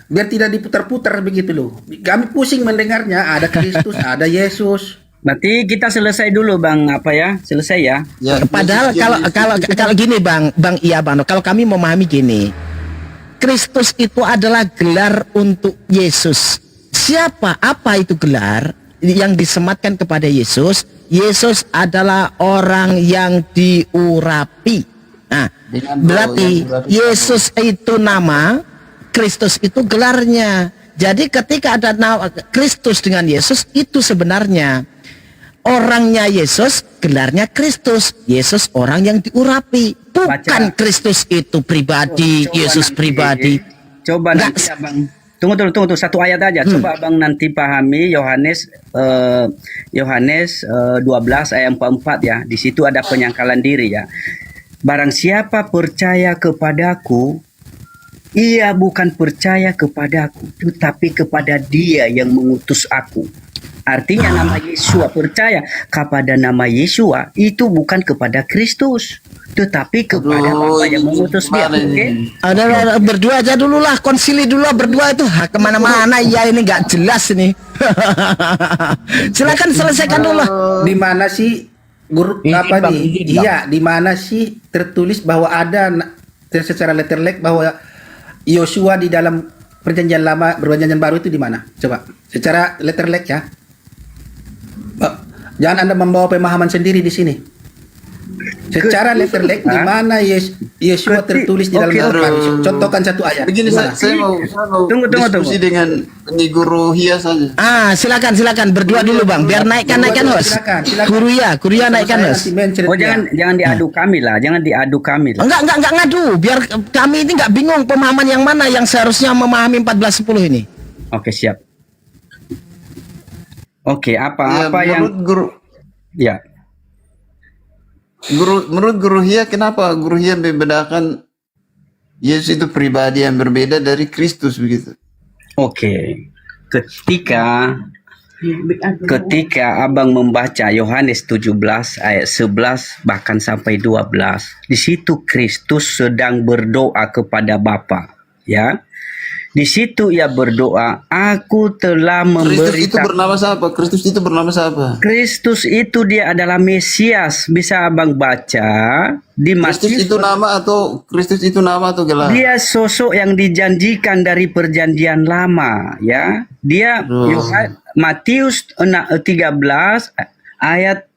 Biar tidak diputar-putar begitu loh. Kami pusing mendengarnya. Ada Kristus, ada Yesus. Berarti kita selesai dulu bang, apa ya? Selesai ya. Padahal kalau gini bang, iya bang. Kalau kami memahami gini, Kristus itu adalah gelar untuk Yesus. Siapa? Apa itu gelar yang disematkan kepada Yesus? Yesus adalah orang yang diurapi. Nah, berarti Yesus itu nama, Kristus itu gelarnya. Jadi ketika ada nama Kristus dengan Yesus, itu sebenarnya orangnya Yesus, gelarnya Kristus. Yesus orang yang diurapi, bukan Kristus itu pribadi, Yesus nanti, pribadi. Coba nanti abang. Tunggu satu ayat aja. Coba abang nanti pahami Yohanes 12 ayat 44 ya. Di situ ada penyangkalan diri ya. Barang siapa percaya kepadaku, ia bukan percaya kepadaku, tetapi kepada Dia yang mengutus aku. Artinya nama Yesua, percaya kepada nama Yesua itu bukan kepada Kristus, tetapi kepada Bapa yang mengutus Dia. Oke? Ada berdua aja dulu lah, konsili dulu lah berdua itu. Kemana-mana ya ini nggak jelas ini. Silakan selesaikan dulu lah. Di mana sih guru apa nih? Iya, di mana sih tertulis bahwa ada secara letterlek bahwa Yosua di dalam perjanjian lama, perjanjian baru itu di mana? Coba secara letterlek ya. Jangan Anda membawa pemahaman sendiri di sini. Secara letterlek di mana Yesua tertulis di dalam Al-Quran? Contohkan satu ayat. Begini, saya mau Tunggu. diskusi dengan guru Hia saja. Silakan berdua dulu bang, biar naikkan host. Silakan. Guru ya naikkan host. Oh jangan diadu kami lah, jangan diadu kami lah. Enggak ngadu, biar kami ini nggak bingung pemahaman yang mana yang seharusnya memahami 1410 ini. Oke, siap. Oke, apa yang guru ya. Menurut guru Hia, kenapa guru Hia membedakan Yesus itu pribadi yang berbeda dari Kristus begitu? Oke. Ketika abang membaca Yohanes 17 ayat 11 bahkan sampai 12, di situ Kristus sedang berdoa kepada Bapa, ya. Di situ ia berdoa, aku telah Kristus itu memberitahu. bernama siapa? Kristus itu bernama siapa? Kristus itu dia adalah Mesias. Bisa abang baca di Kristus Matius. itu nama atau Kristus itu nama atau gelar? Dia sosok yang dijanjikan dari perjanjian lama, ya. Dia Matius 13 ayat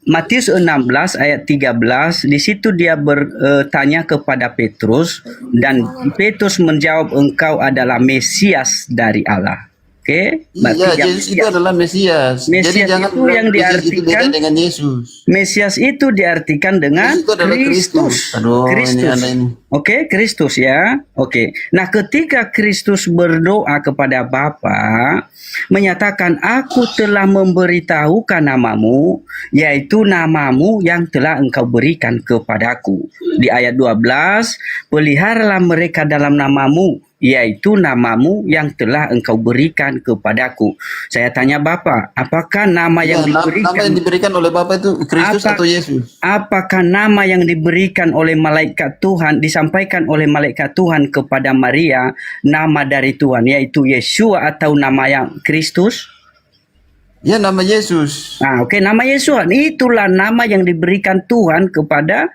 Matius 16 ayat 13, di situ dia bertanya kepada Petrus dan Petrus menjawab, engkau adalah Mesias dari Allah. Oke, Iya, Yesus itu adalah Mesias. Jadi Mesias jangan itu bilang yang Mesias itu beda diartikan dengan Yesus. Mesias itu diartikan dengan Yesus itu adalah Kristus. Aduh, ini ada ini. Oke, Kristus ya. Oke. Nah, ketika Kristus berdoa kepada Bapa, menyatakan, "Aku telah memberitahukan namamu, yaitu namamu yang telah engkau berikan kepadaku." Di ayat 12, "Peliharalah mereka dalam namamu, yaitu namamu yang telah engkau berikan kepadaku." Saya tanya Bapak, apakah nama yang Ya, diberikan nama yang diberikan oleh Bapa itu Kristus atau Yesus? Apakah nama yang diberikan oleh malaikat Tuhan, disampaikan oleh malaikat Tuhan kepada Maria, nama dari Tuhan, yaitu Yeshua, atau nama yang Kristus? Ya, nama Yesus. Nah, oke, nama Yesus. Itulah nama yang diberikan Tuhan kepada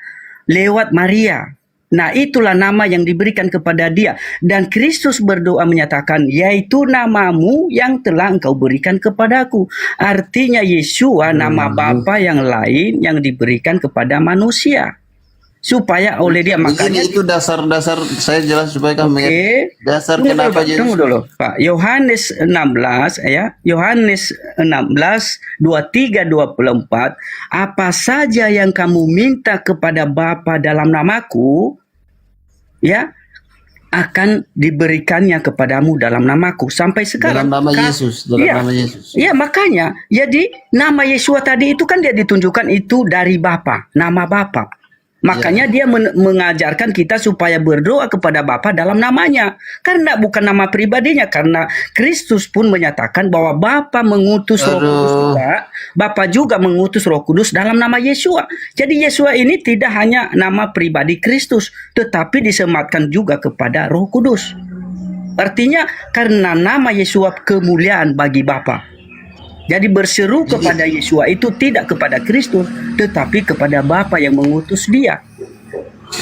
lewat Maria. Nah, itulah nama yang diberikan kepada dia. Dan Kristus berdoa menyatakan, yaitu namamu yang telah engkau berikan kepadaku. Artinya Yeshua, nama Bapa yang lain yang diberikan kepada manusia. Supaya oleh dia, makanya Begini, itu dasar-dasar saya jelas supaya kamu mengerti. Dasar Tunggu kenapa dulu, Yesus. tunggu dulu, Pak. Yohanes 16 ya. Yohanes 16 23 24, "Apa saja yang kamu minta kepada Bapa dalam namaku, ya, akan diberikannya kepadamu dalam namaku." Sampai sekarang Dalam nama Yesus, dalam Iya. nama Yesus. Iya, makanya jadi nama Yeshua tadi itu kan dia ditunjukkan itu dari Bapa, nama Bapa. Makanya dia mengajarkan kita supaya berdoa kepada Bapa dalam namanya. Karena bukan nama pribadinya. Karena Kristus pun menyatakan bahwa Bapa mengutus Roh Kudus juga. Bapa juga mengutus Roh Kudus dalam nama Yeshua. Jadi Yeshua ini tidak hanya nama pribadi Kristus, tetapi disematkan juga kepada Roh Kudus. Artinya karena nama Yeshua kemuliaan bagi Bapa. Jadi berseru kepada Yeshua itu tidak kepada Kristus, tetapi kepada Bapa yang mengutus dia.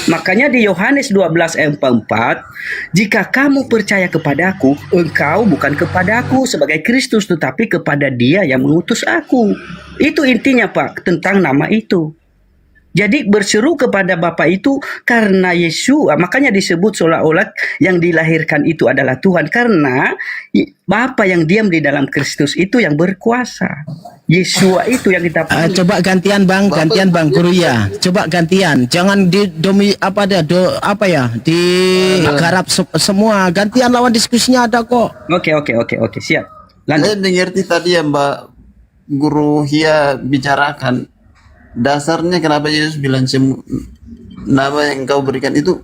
Makanya di Yohanes 12 ayat 4, "Jika kamu percaya kepadaku, engkau bukan kepadaku sebagai Kristus, tetapi kepada dia yang mengutus aku." Itu intinya, Pak, tentang nama itu. Jadi berseru kepada Bapa itu karena Yeshua, makanya disebut seolah-olah yang dilahirkan itu adalah Tuhan, karena Bapa yang diam di dalam Kristus itu yang berkuasa. Yeshua itu yang kita Coba gantian Bang Guru ya. Coba gantian. Jangan di digarap semua. Gantian lawan diskusinya ada kok. Oke, siap. Lanjut. Saya mengerti tadi yang Mbak Guru Hia bicarakan. Dasarnya kenapa Yesus bilang nama yang kau berikan itu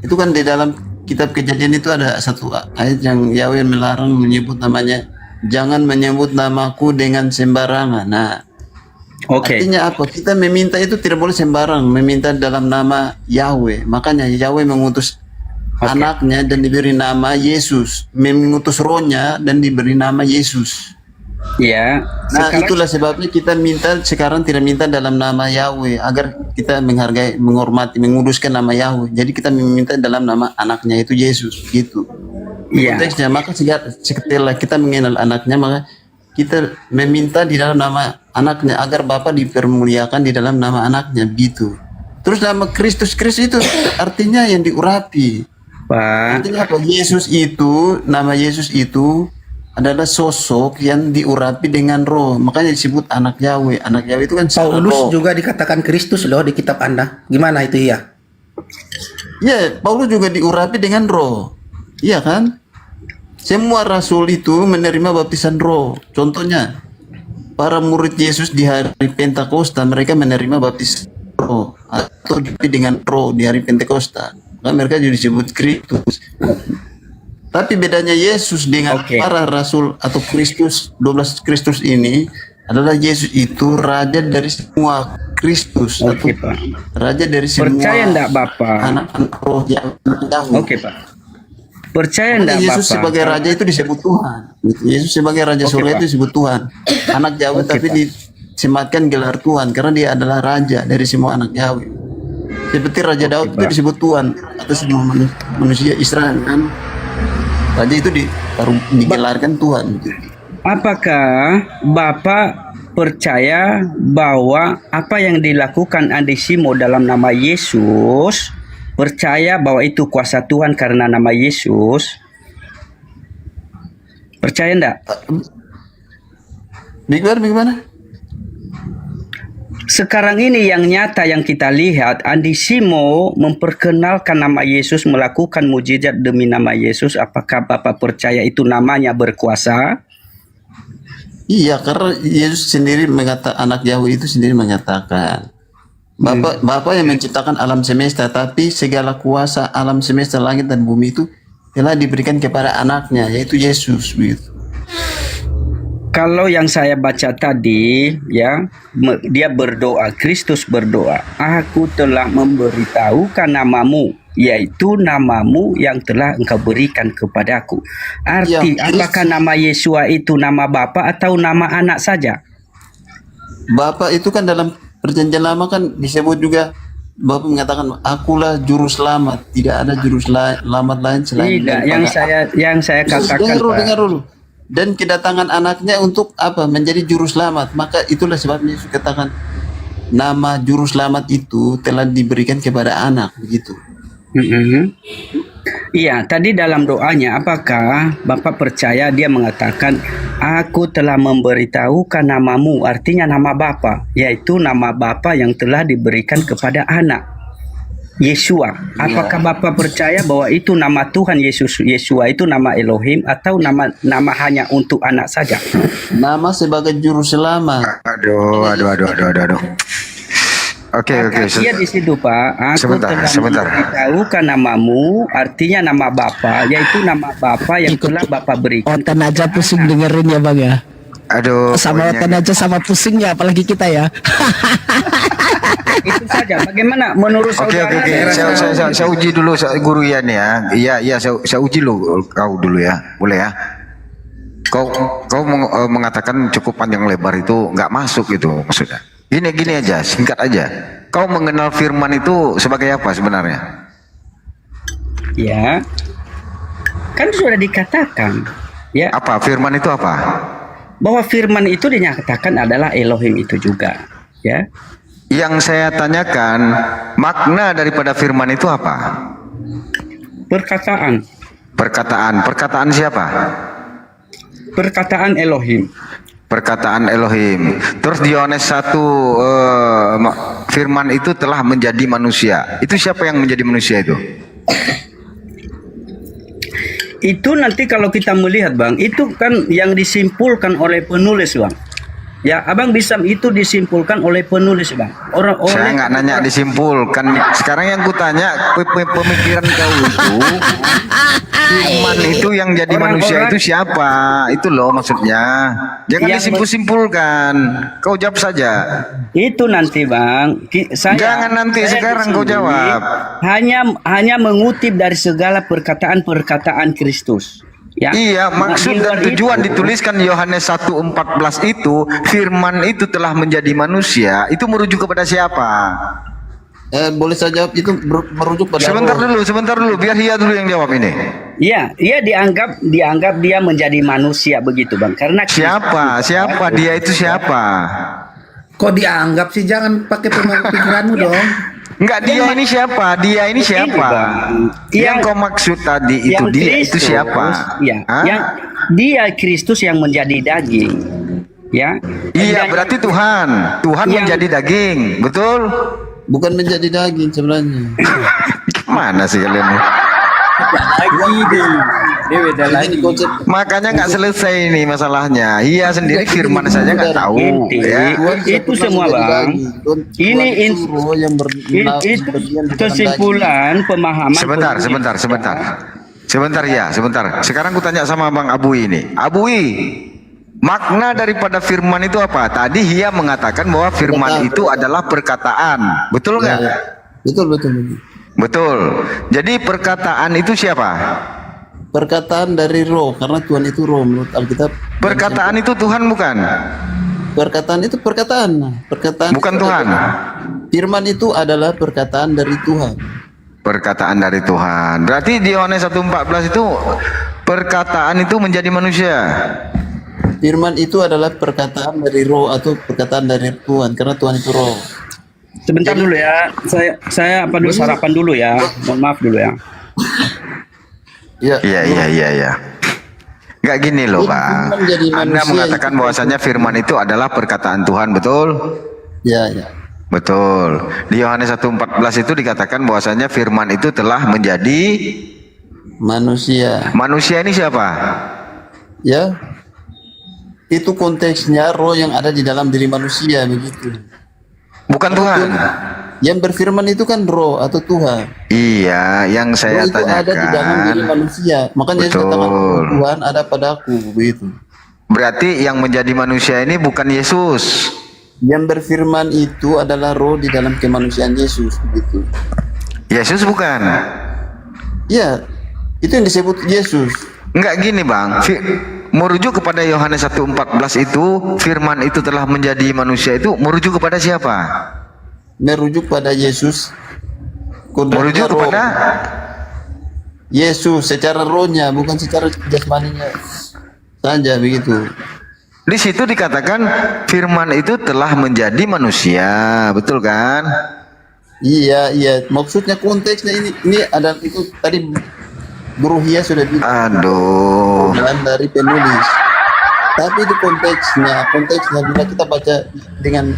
kan di dalam kitab Kejadian itu ada satu ayat yang Yahweh melarang menyebut namanya, jangan menyebut namaku dengan sembarangan. Nah, artinya apa? Kita meminta itu tidak boleh sembarang, meminta dalam nama Yahweh. Makanya Yahweh mengutus anaknya dan diberi nama Yesus, mengutus rohnya dan diberi nama Yesus. Ya. Nah, itulah sebabnya kita minta sekarang tidak minta dalam nama Yahweh agar kita menghargai, menghormati, menguduskan nama Yahweh. Jadi kita meminta dalam nama anaknya itu Yesus, gitu. Iya. Konteksnya, maka setelah kita mengenal anaknya, maka kita meminta di dalam nama anaknya agar Bapa dipermuliakan di dalam nama anaknya, gitu. Terus nama Kristus itu artinya yang diurapi. Pak. Artinya apa? Yesus itu, nama Yesus itu adalah sosok yang diurapi dengan roh. Makanya disebut anak Yahweh. Anak Yahweh itu kan Paulus roh. juga dikatakan Kristus loh di kitab Anda. Gimana itu ya? Ya, Paulus juga diurapi dengan roh. Iya kan? Semua rasul itu menerima baptisan roh. Contohnya, para murid Yesus di hari Pentakosta, mereka menerima baptisan roh. Atau dengan roh di hari Pentakosta. Maka mereka juga disebut Kristus. Tapi bedanya Yesus dengan para rasul atau Kristus, 12 Kristus ini adalah Yesus itu raja dari semua Kristus atau raja dari semua. Percaya enggak Bapak? Anak-anak roh yang Oke, Pak. Percaya enggak Bapak? Yesus sebagai raja itu disebut Tuhan. Yesus sebagai raja surga itu disebut Tuhan. Anak Yahweh tapi disematkan gelar Tuhan karena dia adalah raja dari semua anak Yahweh. Seperti Raja Daud itu disebut Tuhan atas semua manusia Israel kan. Raja itu digelarkan Tuhan. Apakah Bapak percaya bahwa apa yang dilakukan Adisimo dalam nama Yesus, percaya bahwa itu kuasa Tuhan karena nama Yesus? Percaya enggak? Bagaimana? Sekarang ini yang nyata yang kita lihat, Andi Simo memperkenalkan nama Yesus, melakukan mujizat demi nama Yesus. Apakah Bapak percaya itu namanya berkuasa? Iya, karena Yesus sendiri anak Yahweh itu sendiri mengatakan, Bapak yang menciptakan alam semesta, tapi segala kuasa alam semesta langit dan bumi itu telah diberikan kepada anaknya, yaitu Yesus, begitu. Kalau yang saya baca tadi, ya, dia berdoa, Kristus berdoa, aku telah memberitahukan namamu, yaitu namamu yang telah engkau berikan kepadaku. Arti, apakah nama Yesua itu nama Bapa atau nama anak saja? Bapak itu kan dalam perjanjian lama kan disebut juga, Bapak mengatakan, akulah juru selamat, tidak ada juru selamat lain selain Tidak, daripada yang saya katakan, dengar dulu. Dan kedatangan anaknya untuk apa? Menjadi juru selamat. Maka itulah sebabnya Yesus katakan nama juru selamat itu telah diberikan kepada anak, begitu. Iya, tadi dalam doanya, apakah Bapak percaya dia mengatakan, aku telah memberitahukan namamu, artinya nama Bapa, yaitu nama Bapa yang telah diberikan kepada anak, Yesua. Apakah Bapak percaya bahwa itu nama Tuhan Yesus, Yesua itu nama Elohim, atau nama hanya untuk anak saja? Nama sebagai juru selamat. Aduh. Oke. Dia di situ, Pak. Aku telah memberitahukan namamu, artinya nama Bapa, yaitu nama Bapa yang telah Bapa berikan. Oten aja pusing dengerin ya Bang ya. Aduh. Sama Oten aja sama pusingnya, apalagi kita ya. Itu saja. Bagaimana menurut saudara? Oke. Saya uji dulu Guru Ian ya. Iya, saya uji lu kau dulu ya. Boleh ya? Kau mengatakan cukup panjang lebar itu nggak masuk gitu maksudnya. Gini aja, singkat aja. Kau mengenal firman itu sebagai apa sebenarnya? Ya. Kan sudah dikatakan, ya. Apa firman itu apa? Bahwa firman itu dinyatakan adalah Elohim itu juga, ya. Yang saya tanyakan, makna daripada firman itu apa? Perkataan. Perkataan siapa? Perkataan Elohim. Perkataan Elohim. Terus di Yohanes 1 firman itu telah menjadi manusia. Itu siapa yang menjadi manusia itu? Itu nanti kalau kita melihat, Bang, itu kan yang disimpulkan oleh penulis, Bang. Ya, Abang bisa itu disimpulkan oleh penulis, Bang. Saya nggak nanya disimpulkan. Sekarang yang kutanya pemikiran kau itu, firman itu yang jadi manusia itu siapa? Itu loh maksudnya. Jangan disimpul-simpulkan. Kau jawab saja. Itu nanti, Bang. Jangan nanti, sekarang kau jawab. Hanya mengutip dari segala perkataan Kristus. Ya. Iya, maksud dan tujuan dituliskan Yohanes 1:14 itu, firman itu telah menjadi manusia, itu merujuk kepada siapa? Boleh saya jawab itu merujuk pada Sebentar dulu, biar Hia dulu yang jawab ini. Iya, dianggap dia menjadi manusia begitu, Bang. Karena siapa dia itu siapa? Kok dianggap sih? Jangan pakai pikiranmu dong. Enggak, dia ini siapa? Yang kau maksud tadi itu dia Kristus, itu siapa? Ya, yang dia Kristus yang menjadi daging. Ya. Iya, berarti Tuhan menjadi daging, betul? Bukan menjadi daging sebenarnya. Mana sih kalian? Makanya nggak selesai ini masalahnya. Iya sendiri firman saja nggak tahu. Ya. Itu semua, Bang. Ini kesimpulan pemahaman. Sebentar ya. Sekarang aku tanya sama Bang Abui ini. Abui, makna daripada firman itu apa? Tadi Hia mengatakan bahwa firman itu adalah perkataan. Betul nggak? Betul. Jadi perkataan itu siapa? Perkataan dari roh, karena Tuhan itu roh menurut Alkitab. Perkataan itu Tuhan bukan? Perkataan itu perkataan. Bukan Tuhan. Firman itu adalah perkataan dari Tuhan. Perkataan dari Tuhan. Berarti di Yohanes 1:14 itu perkataan itu menjadi manusia. Firman itu adalah perkataan dari roh atau perkataan dari Tuhan, karena Tuhan itu roh. Sebentar dulu ya, saya sarapan dulu ya. Mohon maaf dulu ya. Iya. Nggak gini loh, Jadi Bang. firman jadi Anda manusia mengatakan itu- bahwasanya firman itu adalah perkataan Tuhan, betul? Ya, ya. Betul. Di Yohanes 1:14 itu dikatakan bahwasanya firman itu telah menjadi Manusia. manusia. Ini siapa? Ya. Itu konteksnya roh yang ada di dalam diri manusia begitu. Bukan Tuhan. Yang berfirman itu kan roh atau Tuhan. Iya, yang saya Roh itu ada di dalam diri tanyakan. manusia. Makanya Yesus katakan Betul. Tuhan ada padaku begitu. Berarti yang menjadi manusia ini bukan Yesus. Yang berfirman itu adalah roh di dalam kemanusiaan Yesus begitu. Yesus bukan. Ya, itu yang disebut Yesus. Enggak gini, Bang. Merujuk kepada Yohanes 1:14 itu, firman itu telah menjadi manusia itu merujuk kepada siapa? Merujuk pada Yesus. Kodratnya Merujuk roh. kepada Yesus secara rohnya, bukan secara jasmaninya saja begitu. di situ dikatakan firman itu telah menjadi manusia, betul kan? Iya, iya. Maksudnya konteksnya ini ada itu tadi Guru Hia sudah bilang. Aduh. Dan dari penulis. Tapi itu konteksnya bila kita baca dengan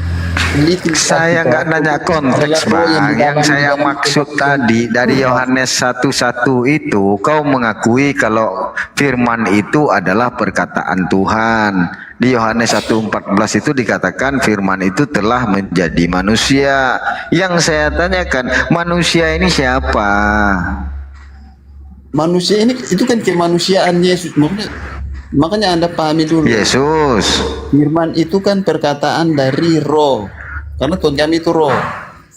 teliti. Saya nggak nanya konteks, Bang. Yang saya maksud tadi dari Yohanes 1:1 itu, kau mengakui kalau firman itu adalah perkataan Tuhan. Di Yohanes 1:14 itu dikatakan firman itu telah menjadi manusia. Yang saya tanyakan, manusia ini siapa? Manusia ini itu kan kemanusiaan Yesus. Makanya Anda pahami dulu. Yesus. Firman itu kan perkataan dari roh. Karena Tuhan kami itu roh.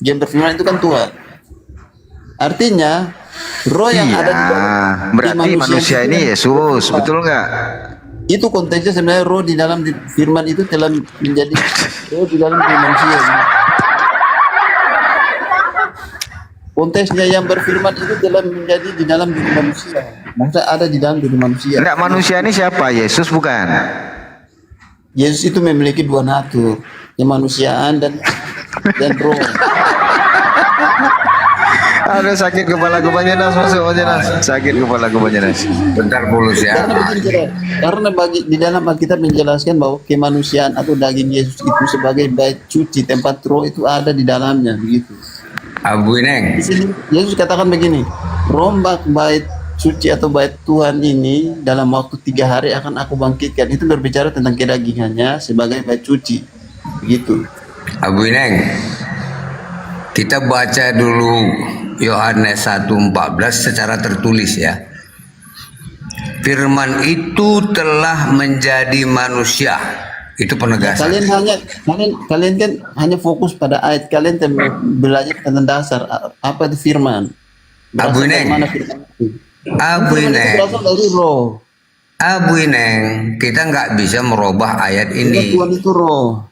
Yang berfirman itu kan Tuhan. Artinya roh yang Iya, ada di dalam berarti manusia itu ini kan Yesus, Tuhan. betul nggak? Itu konteksnya sebenarnya roh di dalam firman itu telah menjadi roh di dalam diri manusia. Konteksnya yang berfirman itu telah menjadi di dalam diri manusia. Maksudnya ada di dalam diri manusia. Enggak, manusia ini siapa? Yesus bukan? Yesus itu memiliki dua natur, kemanusiaan dan roh. Aduh, sakit kepala gue banyak, Nas. Masuk aja, Nas. Sakit kepala gue banyak, Nas. Bentar Bulus ya. Karena di dalam Alkitab menjelaskan bahwa kemanusiaan atau daging Yesus itu sebagai bait suci, tempat roh itu ada di dalamnya begitu. Abu Neng. Di sini Yesus katakan begini, rombak bait suci atau bait Tuhan ini dalam waktu 3 hari akan aku bangkitkan. Itu berbicara tentang kedagingannya sebagai bait suci begitu. Abu Neng. Kita baca dulu Yohanes 1:14 secara tertulis ya. Firman itu telah menjadi manusia. Itu penegasan. Kalian kan hanya fokus pada ayat, kalian belajar tentang dasar apa itu firman. Abu Berasal dari Neng. mana firman itu? Abu Firman itu Neng. berasal dari roh. Abu Neng, kita nggak bisa merubah ayat Karena ini. Tuhan itu roh.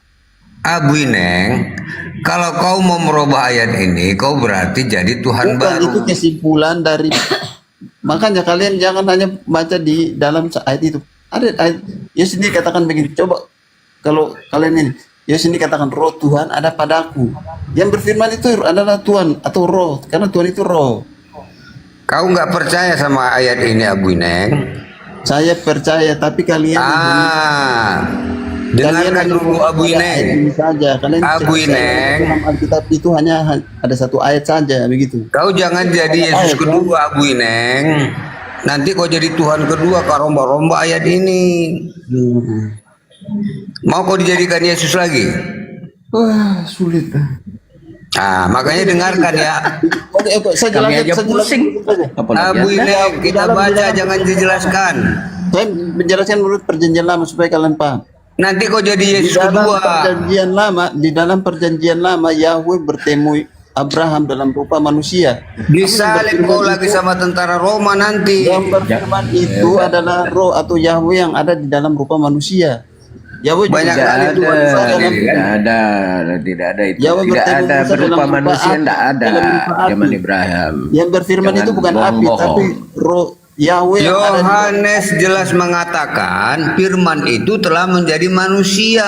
Abu Neng, kalau kau mau merubah ayat ini, kau berarti jadi Tuhan Bukan, itu baru. kesimpulan dari makanya kalian jangan hanya baca di dalam ayat itu. Ada ayat Yesus sendiri katakan begini, coba kalau kalian ini Yesus sendiri katakan roh Tuhan ada padaku. Yang berfirman itu adalah Tuhan atau roh, karena Tuhan itu roh. Kau nggak percaya sama ayat ini, Abu Neng? Saya percaya, tapi kalian Dengarkan dulu Abu Neng. saja. Kalian Abu Neng. dalam Alkitab itu hanya ada satu ayat saja begitu. Kau jangan jadi Yesus kedua, Abu Neng. Nanti kau jadi Tuhan kedua, kau rombak-rombak ayat ini. Mau kau dijadikan Yesus lagi? Wah, sulit. Nah, makanya dengarkan ya. Oke, saya Kami jelaskan. aja pusing. Abu Neng, kita baca, jangan dijelaskan. Saya menjelaskan menurut perjanjian lama supaya kalian paham. Nanti kau jadi Di Yesus dalam kedua. perjanjian lama Yahweh bertemu Abraham dalam rupa manusia. Disalib kau lagi sama tentara Roma nanti. Yang berfirman itu adalah roh atau Yahweh yang ada di dalam rupa manusia. Yahweh juga Banyak ada kali di Tuhan Musa dalam Tidak ada itu. Yahweh Tidak bertemu ada Musa berupa dalam rupa manusia, api, tidak ada dalam rupa api. zaman Ibrahim. Yang berfirman Jangan itu bukan api bohong-bohong. tapi roh Yahweh yang ada di Yohanes jelas mengatakan firman itu telah menjadi manusia.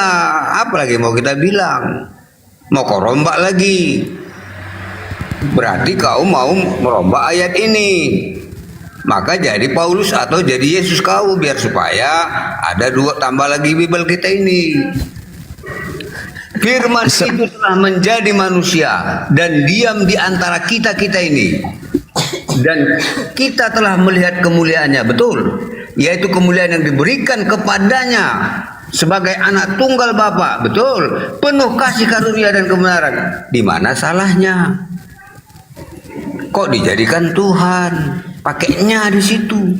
Apalagi mau kita bilang? Mau kau rombak lagi? Berarti kau mau merombak ayat ini. Maka jadi Paulus atau jadi Yesus kau, biar supaya ada dua tambah lagi Bible kita ini. Firman itu telah menjadi manusia dan diam di antara kita-kita ini. Dan kita telah melihat kemuliaannya, betul, yaitu kemuliaan yang diberikan kepadanya sebagai anak tunggal Bapa, betul, penuh kasih karunia dan kebenaran. Di mana salahnya? Kok dijadikan Tuhan? Pakainya di situ.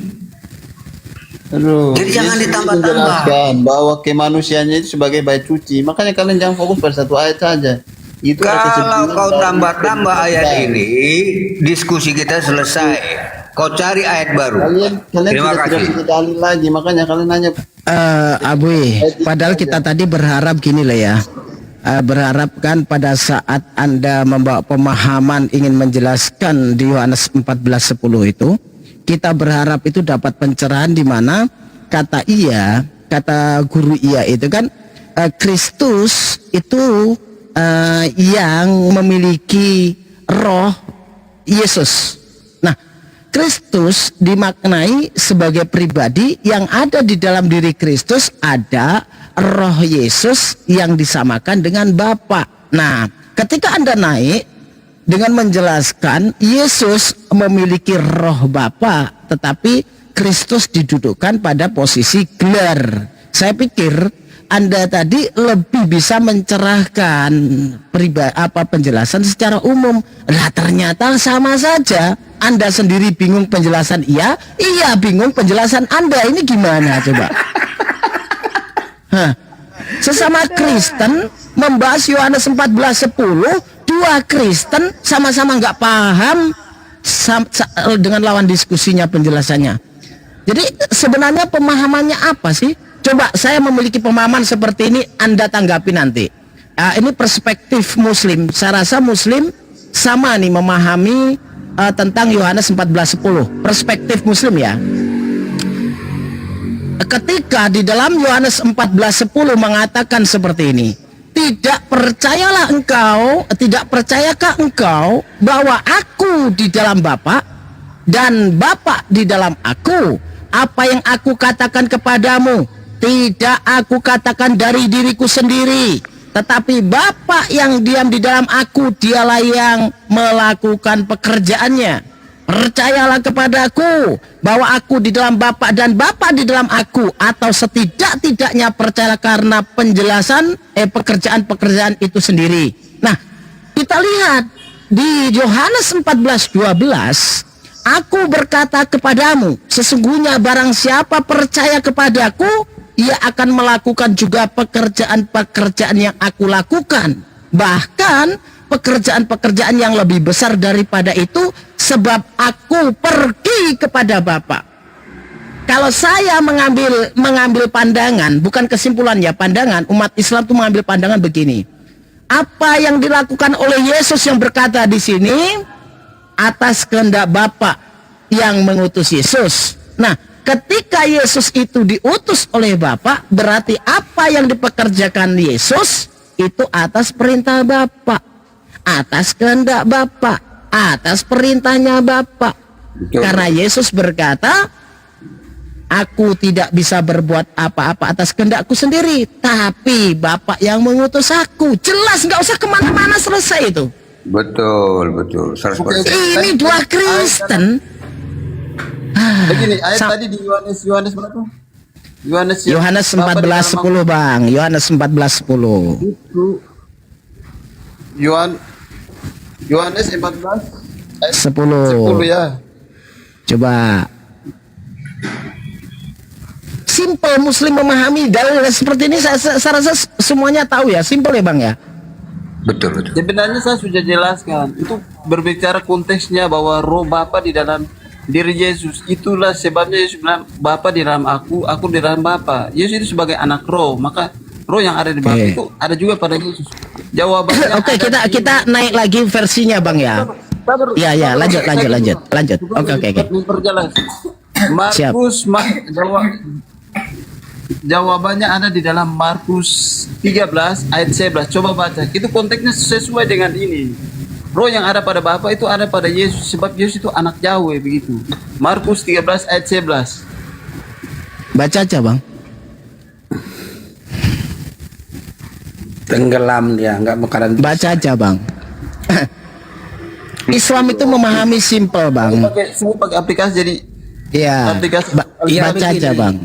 Aduh, Jadi jangan Yesus ditambah-tambah. menjelaskan bahwa kemanusiaannya itu sebagai bait suci. Makanya kalian jangan fokus pada satu ayat saja. Itu Kalau kau tambah-tambah ayat ini, diskusi kita selesai. Kau cari ayat baru. Kalian Terima tidak kasih. bisa dalil lagi, makanya kalian nanya. Abui, padahal kita tadi berharap gini lah ya. Berharap kan pada saat Anda membawa pemahaman ingin menjelaskan di Yohanes 14:10 itu, kita berharap itu dapat pencerahan di mana kata guru iya itu kan Kristus itu yang memiliki roh Yesus. Nah, Kristus dimaknai sebagai pribadi yang ada di dalam diri Kristus, ada roh Yesus yang disamakan dengan Bapa. Nah, ketika Anda naik dengan menjelaskan Yesus memiliki roh Bapa, tetapi Kristus didudukkan pada posisi gelar. Saya pikir Anda tadi lebih bisa mencerahkan penjelasan secara umum. Lah ternyata sama saja. Anda sendiri bingung penjelasan iya bingung penjelasan Anda. Ini gimana coba? Sesama Kristen membahas Yohanes 14:10, dua Kristen sama-sama nggak paham dengan lawan diskusinya penjelasannya. Jadi sebenarnya pemahamannya apa sih? Coba saya memiliki pemahaman seperti ini, Anda tanggapi nanti. Ini perspektif Muslim. Saya rasa Muslim sama nih memahami tentang Yohanes 14:10. Perspektif Muslim ya. Ketika di dalam Yohanes 14:10 mengatakan seperti ini, tidak percayakah engkau bahwa aku di dalam Bapa dan Bapa di dalam aku? Apa yang aku katakan kepadamu tidak aku katakan dari diriku sendiri, tetapi Bapa yang diam di dalam aku, dialah yang melakukan pekerjaannya. Percayalah kepadaku bahwa aku di dalam Bapa dan Bapa di dalam aku, atau setidak-tidaknya percayalah karena penjelasan pekerjaan-pekerjaan itu sendiri. Nah, kita lihat di Yohanes 14:12, aku berkata kepadamu, sesungguhnya barang siapa percaya kepadaku, ia akan melakukan juga pekerjaan-pekerjaan yang aku lakukan. Bahkan pekerjaan-pekerjaan yang lebih besar daripada itu, sebab aku pergi kepada Bapa. Kalau saya mengambil pandangan, bukan kesimpulan ya, pandangan umat Islam itu mengambil pandangan begini. Apa yang dilakukan oleh Yesus yang berkata di sini atas kehendak Bapa yang mengutus Yesus. Nah, ketika Yesus itu diutus oleh Bapa, berarti apa yang dipekerjakan Yesus itu atas perintah Bapa, atas kehendak Bapa, atas perintahnya Bapa. Karena Yesus berkata, aku tidak bisa berbuat apa-apa atas kehendakku sendiri, tapi Bapa yang mengutus aku. Jelas, nggak usah kemana-mana, selesai itu. Betul, 100%. Ini dua Kristen. Begini, ayat tadi di Yohanes berapa? Yohanes 14:10 Bang. Yohanes 14:10. Itu Yohanes 14 ayat 10 ya. Coba. Simple Muslim memahami dalil seperti ini, saya rasa semuanya tahu ya. Simple ya Bang ya. Betul. Sebenarnya saya sudah jelaskan. Itu berbicara konteksnya bahwa roh Bapa di dalam diri Yesus. Itulah sebabnya Yesus bilang Bapa di dalam aku di dalam Bapa. Yesus itu sebagai anak roh, maka roh yang ada di Bapa itu ada juga pada Yesus. Jawabannya Oke, kita naik lagi versinya Bang ya. Ya, lanjut. Oke. Memperjelas. Markus jawabannya ada di dalam Markus 13 ayat 11. Coba baca. Itu konteksnya sesuai dengan ini. Roh yang ada pada Bapa itu ada pada Yesus, sebab Yesus itu anak Yahweh begitu. Markus 13 ayat 11. Baca aja bang. Tenggelam dia, nggak bakalan. Baca aja bang. Islam itu memahami simple bang. Semua pakai aplikasi jadi. Iya. Baca aja bang.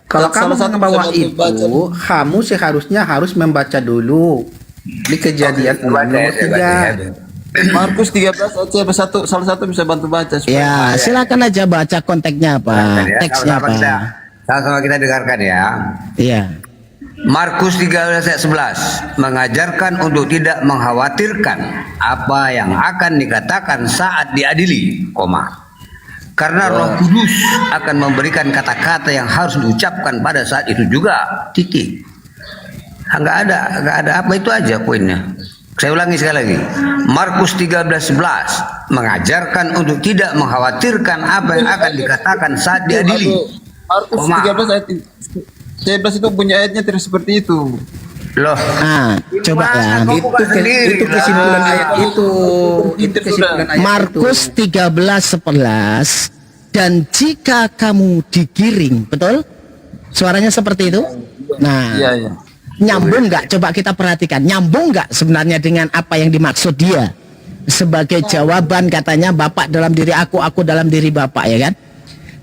Kalau kamu Salah satu membawa bisa itu, kamu seharusnya harus membaca dulu di Kejadian 6 nomor 3. Markus 13 ayat 1, salah satu bisa bantu baca. Ya, silakan aja baca konteksnya apa, teksnya apa. Sama-sama kita dengarkan ya. Iya. Markus 13 ayat 11 mengajarkan untuk tidak mengkhawatirkan apa yang akan dikatakan saat diadili, karena Roh Kudus akan memberikan kata-kata yang harus diucapkan pada saat itu juga. Titik. Nggak ada apa, itu aja poinnya. Saya ulangi sekali lagi. Markus 13:11 mengajarkan untuk tidak mengkhawatirkan apa yang akan dikatakan saat diadili. Markus 13 ayat 11 itu punya ayatnya tidak seperti itu. Loh. Nah, coba ya. Itu kesimpulan ayat itu. Itu kesimpulan ayat Markus 13:11 dan jika kamu digiring, betul? Suaranya seperti itu? Nah, Iya. nyambung nggak? Coba kita perhatikan, nyambung nggak sebenarnya dengan apa yang dimaksud dia? Sebagai jawaban katanya Bapak dalam diri aku dalam diri Bapak, ya kan?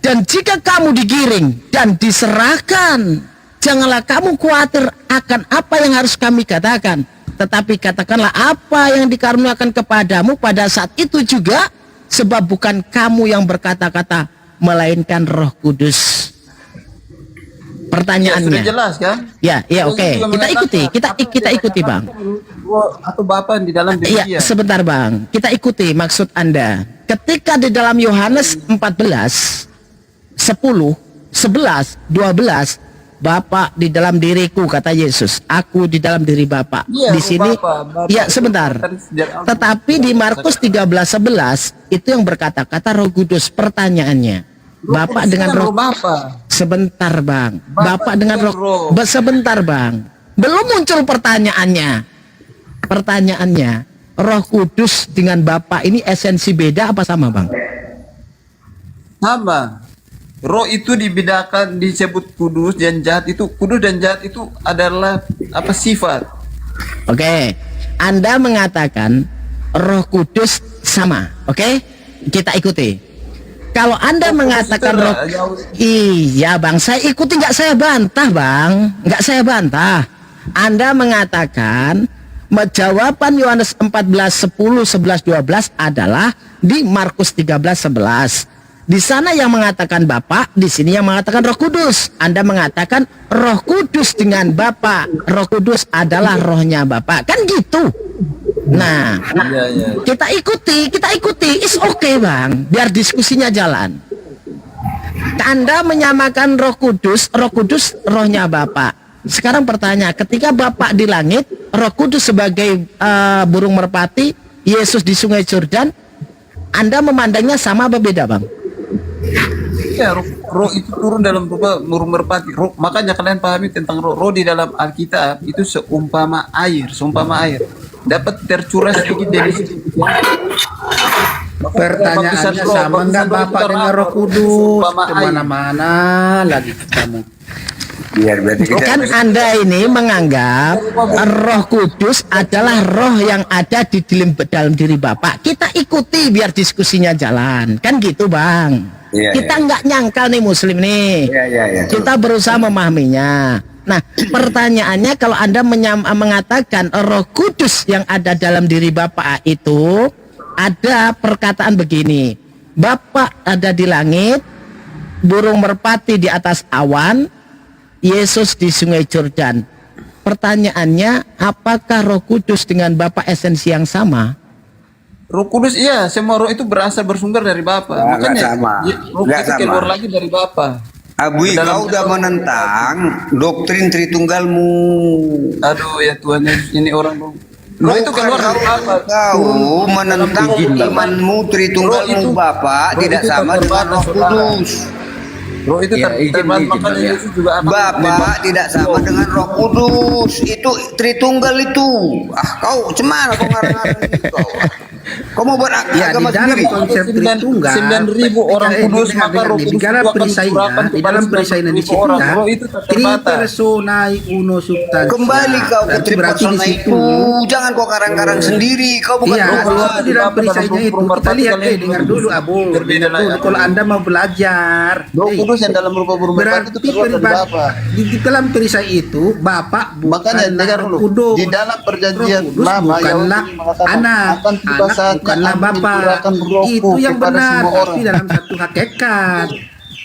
Dan jika kamu digiring dan diserahkan, janganlah kamu khawatir akan apa yang harus kami katakan, tetapi katakanlah apa yang dikaruniakan kepadamu pada saat itu juga, sebab bukan kamu yang berkata-kata, melainkan Roh Kudus. Pertanyaannya. Sudah jelas kan? Ya, oke. Kita ikuti, Bang. Atau Bapa di dalam diri dia. Iya, sebentar, Bang. Kita ikuti maksud Anda. Ketika di dalam Yohanes 14, 10, 11, 12, Bapa di dalam diriku, kata Yesus. Aku di dalam diri Bapa. Iya, Di sini, Bapa. ya sebentar. Tetapi di Markus 13:11 itu yang berkata-kata Roh Kudus. Pertanyaannya, Bapak dengan Roh Bapa. Sebentar, Bang. Bapak dengan Roh. Sebentar, Bang. Belum muncul pertanyaannya. Pertanyaannya, Roh Kudus dengan Bapa ini esensi beda apa sama, Bang? Sama. Roh itu dibedakan, disebut kudus dan jahat. Itu kudus dan jahat itu adalah apa, sifat. Oke. Anda mengatakan Roh Kudus sama. Oke? Kita ikuti. Kalau Anda mengatakan Roh, iya, Bang, saya ikuti, nggak saya bantah, Bang. Nggak saya bantah. Anda mengatakan jawaban Yohanes 14, 10, 11, 12 adalah di Markus 13:11. Di sana yang mengatakan Bapa, di sini yang mengatakan Roh Kudus. Anda mengatakan Roh Kudus dengan Bapa. Roh Kudus adalah rohnya Bapa. Kan gitu. Nah, kita ikuti. It's okay, Bang. Biar diskusinya jalan. Anda menyamakan Roh Kudus rohnya Bapa. Sekarang pertanyaan, ketika Bapa di langit, Roh Kudus sebagai burung merpati, Yesus di Sungai Yordan, Anda memandangnya sama apa beda, Bang? Ya, roh itu turun dalam rupa burung merpati. Makanya kalian pahami tentang roh. Roh di dalam Alkitab itu seumpama air. Dapat tercurah sedikit dari situ. Pertanyaannya sama nggak Bapak dengan Roh Kudus? Kemana-mana lagi kamu. Kan Anda ini menganggap Roh Kudus adalah roh yang ada di dalam diri Bapak. Kita ikuti biar diskusinya jalan. Kan gitu, Bang. Kita nggak nyangkal nih Muslim nih. Kita berusaha memahaminya. Nah, pertanyaannya, kalau Anda mengatakan Roh Kudus yang ada dalam diri Bapak itu, ada perkataan begini. Bapak ada di langit, burung merpati di atas awan, Yesus di Sungai Yordan. Pertanyaannya, apakah Roh Kudus dengan Bapa esensi yang sama? Roh Kudus, iya, semua roh itu bersumber dari Bapa. Makanya roh itu keluar lagi dari Bapa. Abui, kau udah menentang doktrin Tritunggalmu. Aduh ya Tuhan, ini orang roh itu keluar dari Bapa. Kau menentang imanmu Tritunggalmu Bapa tidak sama dengan Roh Kudus. Roh itu makanya Yesus juga Bapak tidak sama dengan Roh Kudus. Itu Tritunggal itu. Kau cemana kau ngarang-ngarang itu kau? Kau mau buat Ya, di agama dalam sendiri? konsep Tritunggal 9.000 orang kudus, maka Roh di Kudus dalam itu akan perisainya, diserahkan di kepada dalam perisainya 9.000 orang. disebutkan Roh itu tak tri terbatas. personae uno substantia. Kembali kau ke Berarti di tripersona situ itu. Jangan kau karang-karang sendiri. Kau bukan Iya, Roh di Kudus. situ di dalam perisainya itu kita lihat dengar dulu Abu. Berbeda Dengar dulu. lah. Kalau Anda mau belajar, Roh Kudus yang dalam rupa burung merpati itu berarti keluar dari Bapa. di dalam perisai itu Bapak Makanya dengar bukanlah dulu, Kudus. di dalam perjanjian Roh Kudus lama bukanlah Yahudi mengatakan, anak, akan tiba anak saatnya bukanlah aku Bapak. mencurahkan rohku Itu yang kepada benar, semua tapi orang. dalam satu hakikat.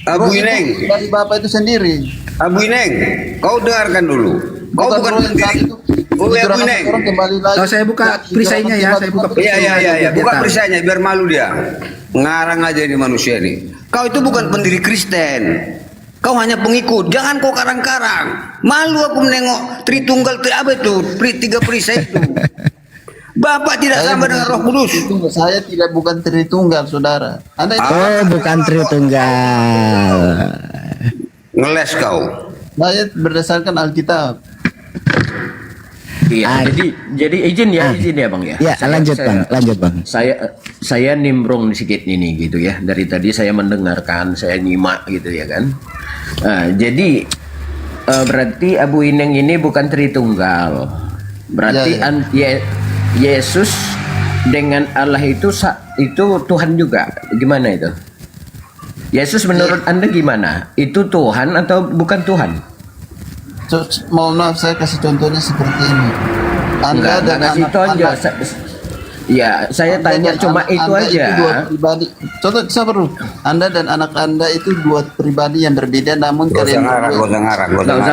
Abu Roh itu Ineng, dari Bapa itu sendiri. Abu Ineng, kau dengarkan dulu. Kau bukan roh yang saat itu Abu dicurahkan Ineng. orang kembali lagi. Kalau saya buka perisainya ya, saya buka Iya. Biar Buka tahu. perisainya biar malu dia. Ngarang aja ini manusia ini. Kau itu bukan pendiri Kristen. Kau hanya pengikut. Jangan kau karang-karang. Malu aku menengok Tritunggal apa itu? Tiga perisai itu. Bapak tidak sama dengan Roh Kudus. Saya tidak bukan Tritunggal, saudara. Anda itu Oh, bukan Tritunggal. Ngeles kau. saya berdasarkan Alkitab. Iya, jadi izin ya Bang ya. Ya, lanjut Bang. Saya nimbrung sedikit ini gitu ya. Dari tadi saya mendengarkan, saya nyimak gitu ya kan. Jadi berarti Abu Ineng ini bukan Tritunggal. Berarti Yesus dengan Allah itu Tuhan juga. Gimana itu? Yesus menurut Anda gimana? Itu Tuhan atau bukan Tuhan? Mohon maaf, saya kasih contohnya seperti ini. Anda dan kasih anak-anak. Ya, saya tanya dan cuma anak itu Anda aja. dua pribadi. Contoh sabar dulu. Anda dan anak Anda itu dua pribadi yang berbeda, namun kalian Gak usah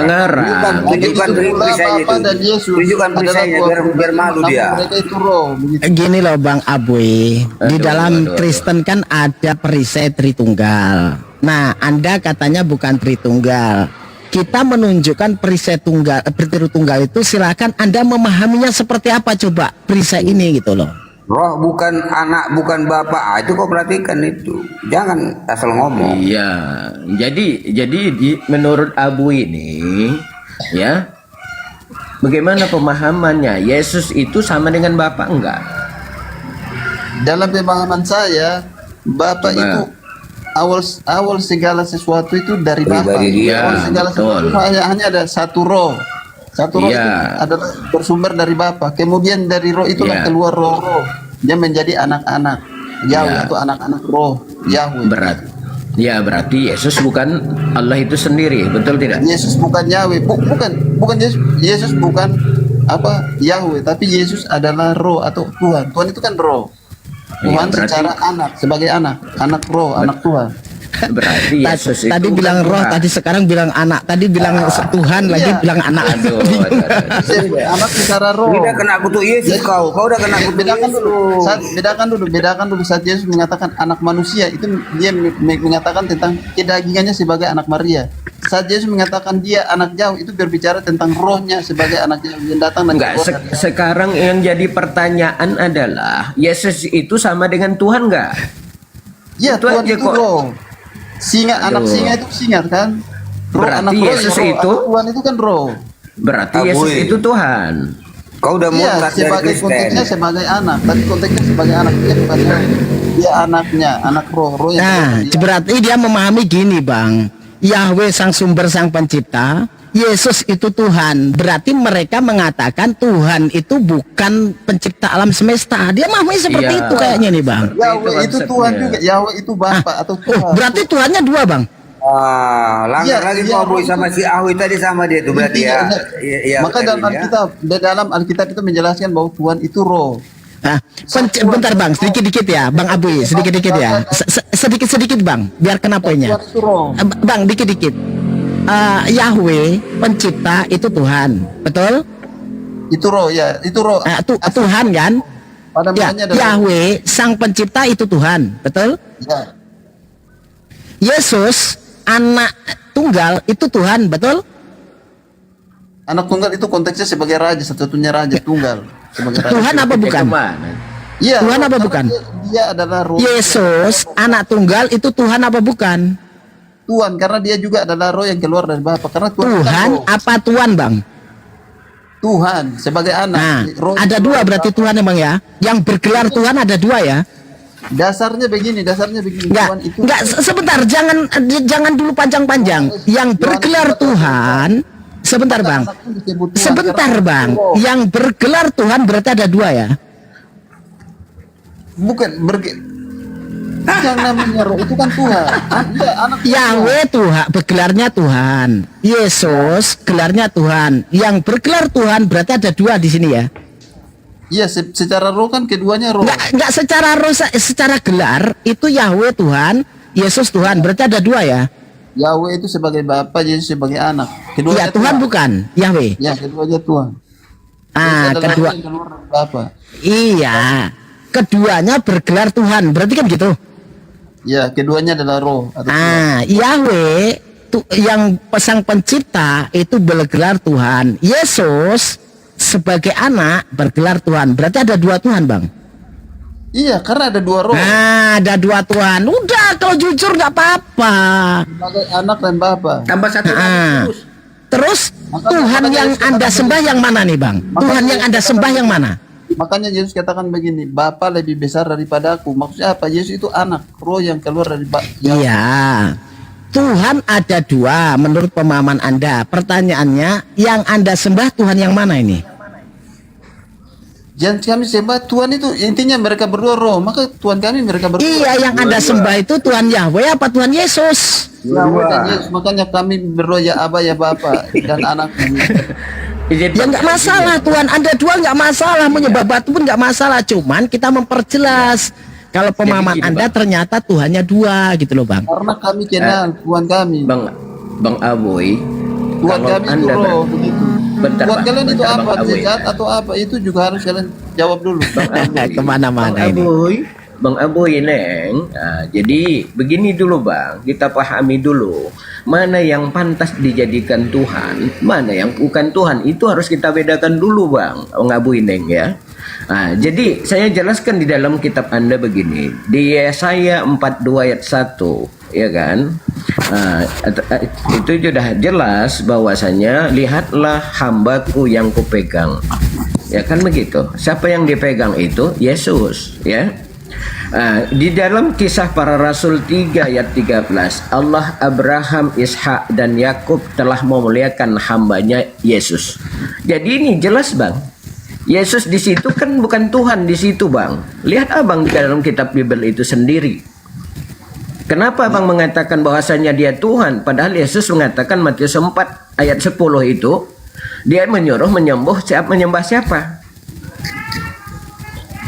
ngarang. Tunjukkan perisainya itu. dan Yesus Tunjukkan perisainya biar malu namun dia. mereka itu roh. Begitu. Gini loh Bang Aboy, di dalam aduh. Kristen kan ada perisai Tritunggal. Nah, Anda katanya bukan Tritunggal. Kita menunjukkan perisai Tritunggal itu, silakan Anda memahaminya seperti apa coba perisai ini gitu loh. Roh bukan anak, bukan bapak. Itu kau perhatikan itu. Jangan asal ngomong. Iya, jadi menurut Abu ini, ya, bagaimana pemahamannya? Yesus itu sama dengan Bapa enggak? Dalam pemahaman saya, Bapak itu awal segala sesuatu itu dari Bapa. Pribadi dia. Awal segala Betul. sesuatu hanya ada satu roh. Satu roh itu adalah bersumber dari Bapa. Kemudian dari roh itulah keluar roh-roh. Dia menjadi anak-anak Yahweh atau anak-anak roh Yahweh. Berarti Yesus bukan Allah itu sendiri, betul tidak? Yesus bukan Yahweh, bukan Yesus. Yesus bukan Yahweh, tapi Yesus adalah roh atau Tuhan. Tuhan itu kan roh. Tuhan secara anak, sebagai anak roh, anak Tuhan. Berarti Yesus Tadi itu bilang bukan roh, Tuhan. tadi sekarang bilang anak, tadi bilang Tuhan, lagi bilang anak. Aduh. Anak secara roh. Udah kena kutuk Yesus kau udah kena kutuk Bedakan Yesus. dulu. Bedakan dulu saat Yesus mengatakan anak manusia itu dia mengatakan tentang kedagingannya sebagai anak Maria. Saat Yesus mengatakan dia anak jauh itu berbicara tentang rohnya sebagai anak jauh yang datang dan Enggak, keluar dari Allah. sekarang yang jadi pertanyaan adalah Yesus itu sama dengan Tuhan enggak? Ya, Itu Tuhan aja itu kok. roh. Singa, anak singa itu singa kan? Roh, Berarti anak roh, Yesus roh. itu- Anak Tuhan itu kan roh. Berarti Yesus itu Tuhan. Kau udah Iya, murtad dari sebagai Kristen. konteksnya sebagai anak. Tadi konteksnya sebagai anak, dia bukan dia anaknya, anak roh yang Nah, berarti dia memahami gini Bang, Yahweh sang sumber sang pencipta, Yesus itu Tuhan. Berarti mereka mengatakan Tuhan itu bukan pencipta alam semesta. Dia memahami seperti Iya. itu kayaknya nih Bang. Yahweh itu konsepnya. Tuhan juga. Yahweh itu Bapa atau Tuhan. Berarti Tuhannya dua Bang. Langgar Iya, lagi iya, kau boy sama si Ahwi tadi sama dia itu berarti ya. Iya, Maka dalam Erwin, ya. Alkitab itu menjelaskan bahwa Tuhan itu roh. Nah, bentar Bang, sedikit-dikit ya, Bang Abu, sedikit-dikit ya, sedikit-sedikit Bang, biar kena poinnya. Tuhan itu roh. Bang, dikit-dikit. Yahweh pencipta itu Tuhan, betul? Itu roh ya, itu roh. Tuhan kan? Pada Ya, mulanya adalah Yahweh sang pencipta itu Tuhan, betul? ya. Yesus anak tunggal itu Tuhan, betul? Anak tunggal itu konteksnya sebagai raja, satu-satunya raja tunggal. Sebagai raja. Tuhan apa bukan? Iya. Tuhan apa karena bukan? Dia adalah roh. Yesus anak tunggal itu Tuhan apa bukan? Tuhan karena dia juga adalah roh yang keluar dari Bapa. Karena Tuhan, Tuhan roh. apa Tuhan, Bang? Tuhan sebagai anak. Nah, Roh ada itu dua keluar berarti dari Tuhan ya, Bang ya. Yang bergelar Tuhan ada dua ya. Bapa. Dasarnya begini. Enggak, Tuhan itu sebentar, jangan dulu panjang-panjang. Yang bergelar Tuhan, sebentar, Bang. anak pun disebut Tuhan Sebentar, karena Bang. roh. Yang bergelar Tuhan berarti ada dua ya. Bukan yang namanya roh itu kan Tuhan. Iya, anak Yahweh Tuhan, bergelarnya Tuhan. Yesus, gelarnya Tuhan. Yang bergelar Tuhan berarti ada dua di sini ya. Iya, secara roh kan keduanya roh. Enggak secara roh, secara gelar itu Yahweh Tuhan, Yesus Tuhan. Berarti ada dua ya. Yahweh itu sebagai Bapa, Yesus sebagai anak. Iya, Tuhan bukan Yahweh. Ya, keduanya Tuhan. Ah, Yesus adalah kedua. roh yang keluar dari Bapa. Iya. Keduanya bergelar Tuhan. Berarti kan gitu. Ya, keduanya adalah roh atau Tuhan. Yahweh yang sang pencipta itu bergelar Tuhan. Yesus sebagai anak bergelar Tuhan. Berarti ada dua Tuhan, Bang. Iya, karena ada dua roh. Nah, ada dua Tuhan. Udah, kalau jujur nggak apa-apa. Sebagai anak dan Bapa. Tambah satu Terus Tuhan yang Anda sembah yang mana nih, Bang? Tuhan yang Anda sembah yang mana? Makanya Yesus katakan begini, Bapa lebih besar daripada aku. Maksudnya apa? Yesus itu anak, roh yang keluar dari Bapa. Iya. Tuhan ada dua menurut pemahaman Anda. Pertanyaannya, yang Anda sembah Tuhan yang mana ini? Jangan kami sembah Tuhan itu intinya mereka berdua roh, maka Tuhan kami mereka berdua. Iya, yang Anda sembah itu Tuhan Yahweh apa Tuhan Yesus? Yahweh dan Yesus, makanya kami berdoa ya Aba ya Bapa dan anak. Ya nggak masalah, Tuhan Anda dua nggak masalah, menyembah batu pun nggak masalah. Cuman kita memperjelas kalau pemahaman Anda ternyata Tuhannya dua gitu loh, Bang. Karena kami kenal Tuhan kami. Bang Aboy, Tuhan kami itu roh begitu. Bentar, Tuhan Bang. kalian itu Bentar, apa? Bang Aboy. Sehat atau apa? Itu juga harus kalian jawab dulu. Kemana-mana ini. Bang Aboy, Neng. Nah, jadi begini dulu, Bang. Kita pahami dulu. Mana yang pantas dijadikan Tuhan, mana yang bukan Tuhan. Itu harus kita bedakan dulu, Bang. Bang Aboy, Neng ya. Nah, jadi saya jelaskan di dalam kitab Anda begini. Di Yesaya 42 ayat 1, ya kan? Nah, itu sudah jelas bahwasanya lihatlah hambaku yang kupegang. Ya kan begitu. Siapa yang dipegang itu? Yesus, ya. Di dalam kisah para rasul 3 ayat 13, Allah Abraham, Ishak dan Yakub telah memuliakan hambanya Yesus. Jadi ini jelas, Bang. Yesus di situ kan bukan Tuhan di situ, Bang. Lihat Abang di dalam kitab Bible itu sendiri. Kenapa Abang mengatakan bahwasanya dia Tuhan? Padahal Yesus mengatakan Matius 4 ayat 10 itu dia menyuruh menyembah siapa?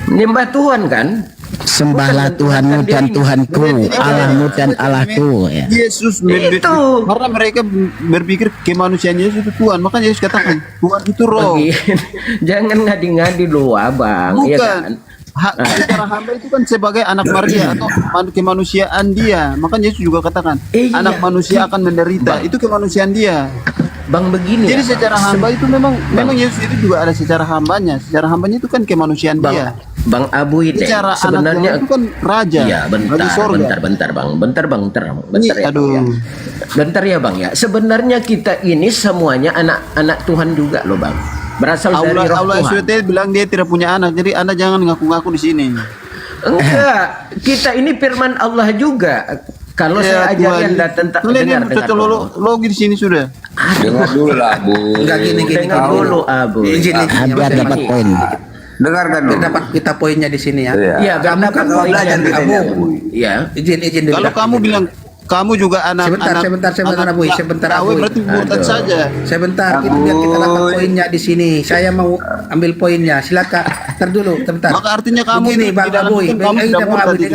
Menyembah Tuhan kan? Sembahlah Tuhanmu dan Tuhanku, Allahmu dan Allahku. Ya. Yesus karena mereka berpikir kemanusiaan Yesus itu Tuhan, makanya Yesus katakan Tuhan itu roh. Jangan ngadi-ngadi dulu, Abang. Bukan. Ya kan? Secara hamba itu kan sebagai anak Maria atau kemanusiaan dia. Makanya Yesus juga katakan anak manusia akan menderita. Itu kemanusiaan dia. Bang begini. Jadi ya, secara hamba itu memang Yesus itu juga ada secara hambanya. Secara hambanya itu kan kemanusiaan dia. Bang Abu ini secara sebenarnya itu kan raja. Iya, bentar Bang. Bentar ya. Aduh. Ya. Bentar ya Bang ya. Sebenarnya kita ini semuanya anak-anak Tuhan juga loh Bang. Berasal dari roh Allah Tuhan. SWT bilang dia tidak punya anak. Jadi Anda jangan ngaku-ngaku di sini. Enggak, kita ini firman Allah juga. Kalau Ya, saya ajarin Anda tentang dengar dulu. logi di sini sudah. Dengar dulu lah, Bu. Enggak gini Dengar dulu, Abu. Izin Biar dapat poin. Dengarkan dulu. dapat kita poinnya di sini ya. Iya, Kamu kan mau belajar kamu. Iya. Izin dulu. Kalau kamu bilang kamu juga anak Sebentar Abu, sebentar Abu. berarti murtad saja. Sebentar, biar kita dapat poinnya di sini. Saya mau ambil poinnya. Silakan. Ntar dulu, sebentar. Maka artinya kamu begini, Bang tidak Aboy. mungkin kamu tidak Bang murtad Aboy, itu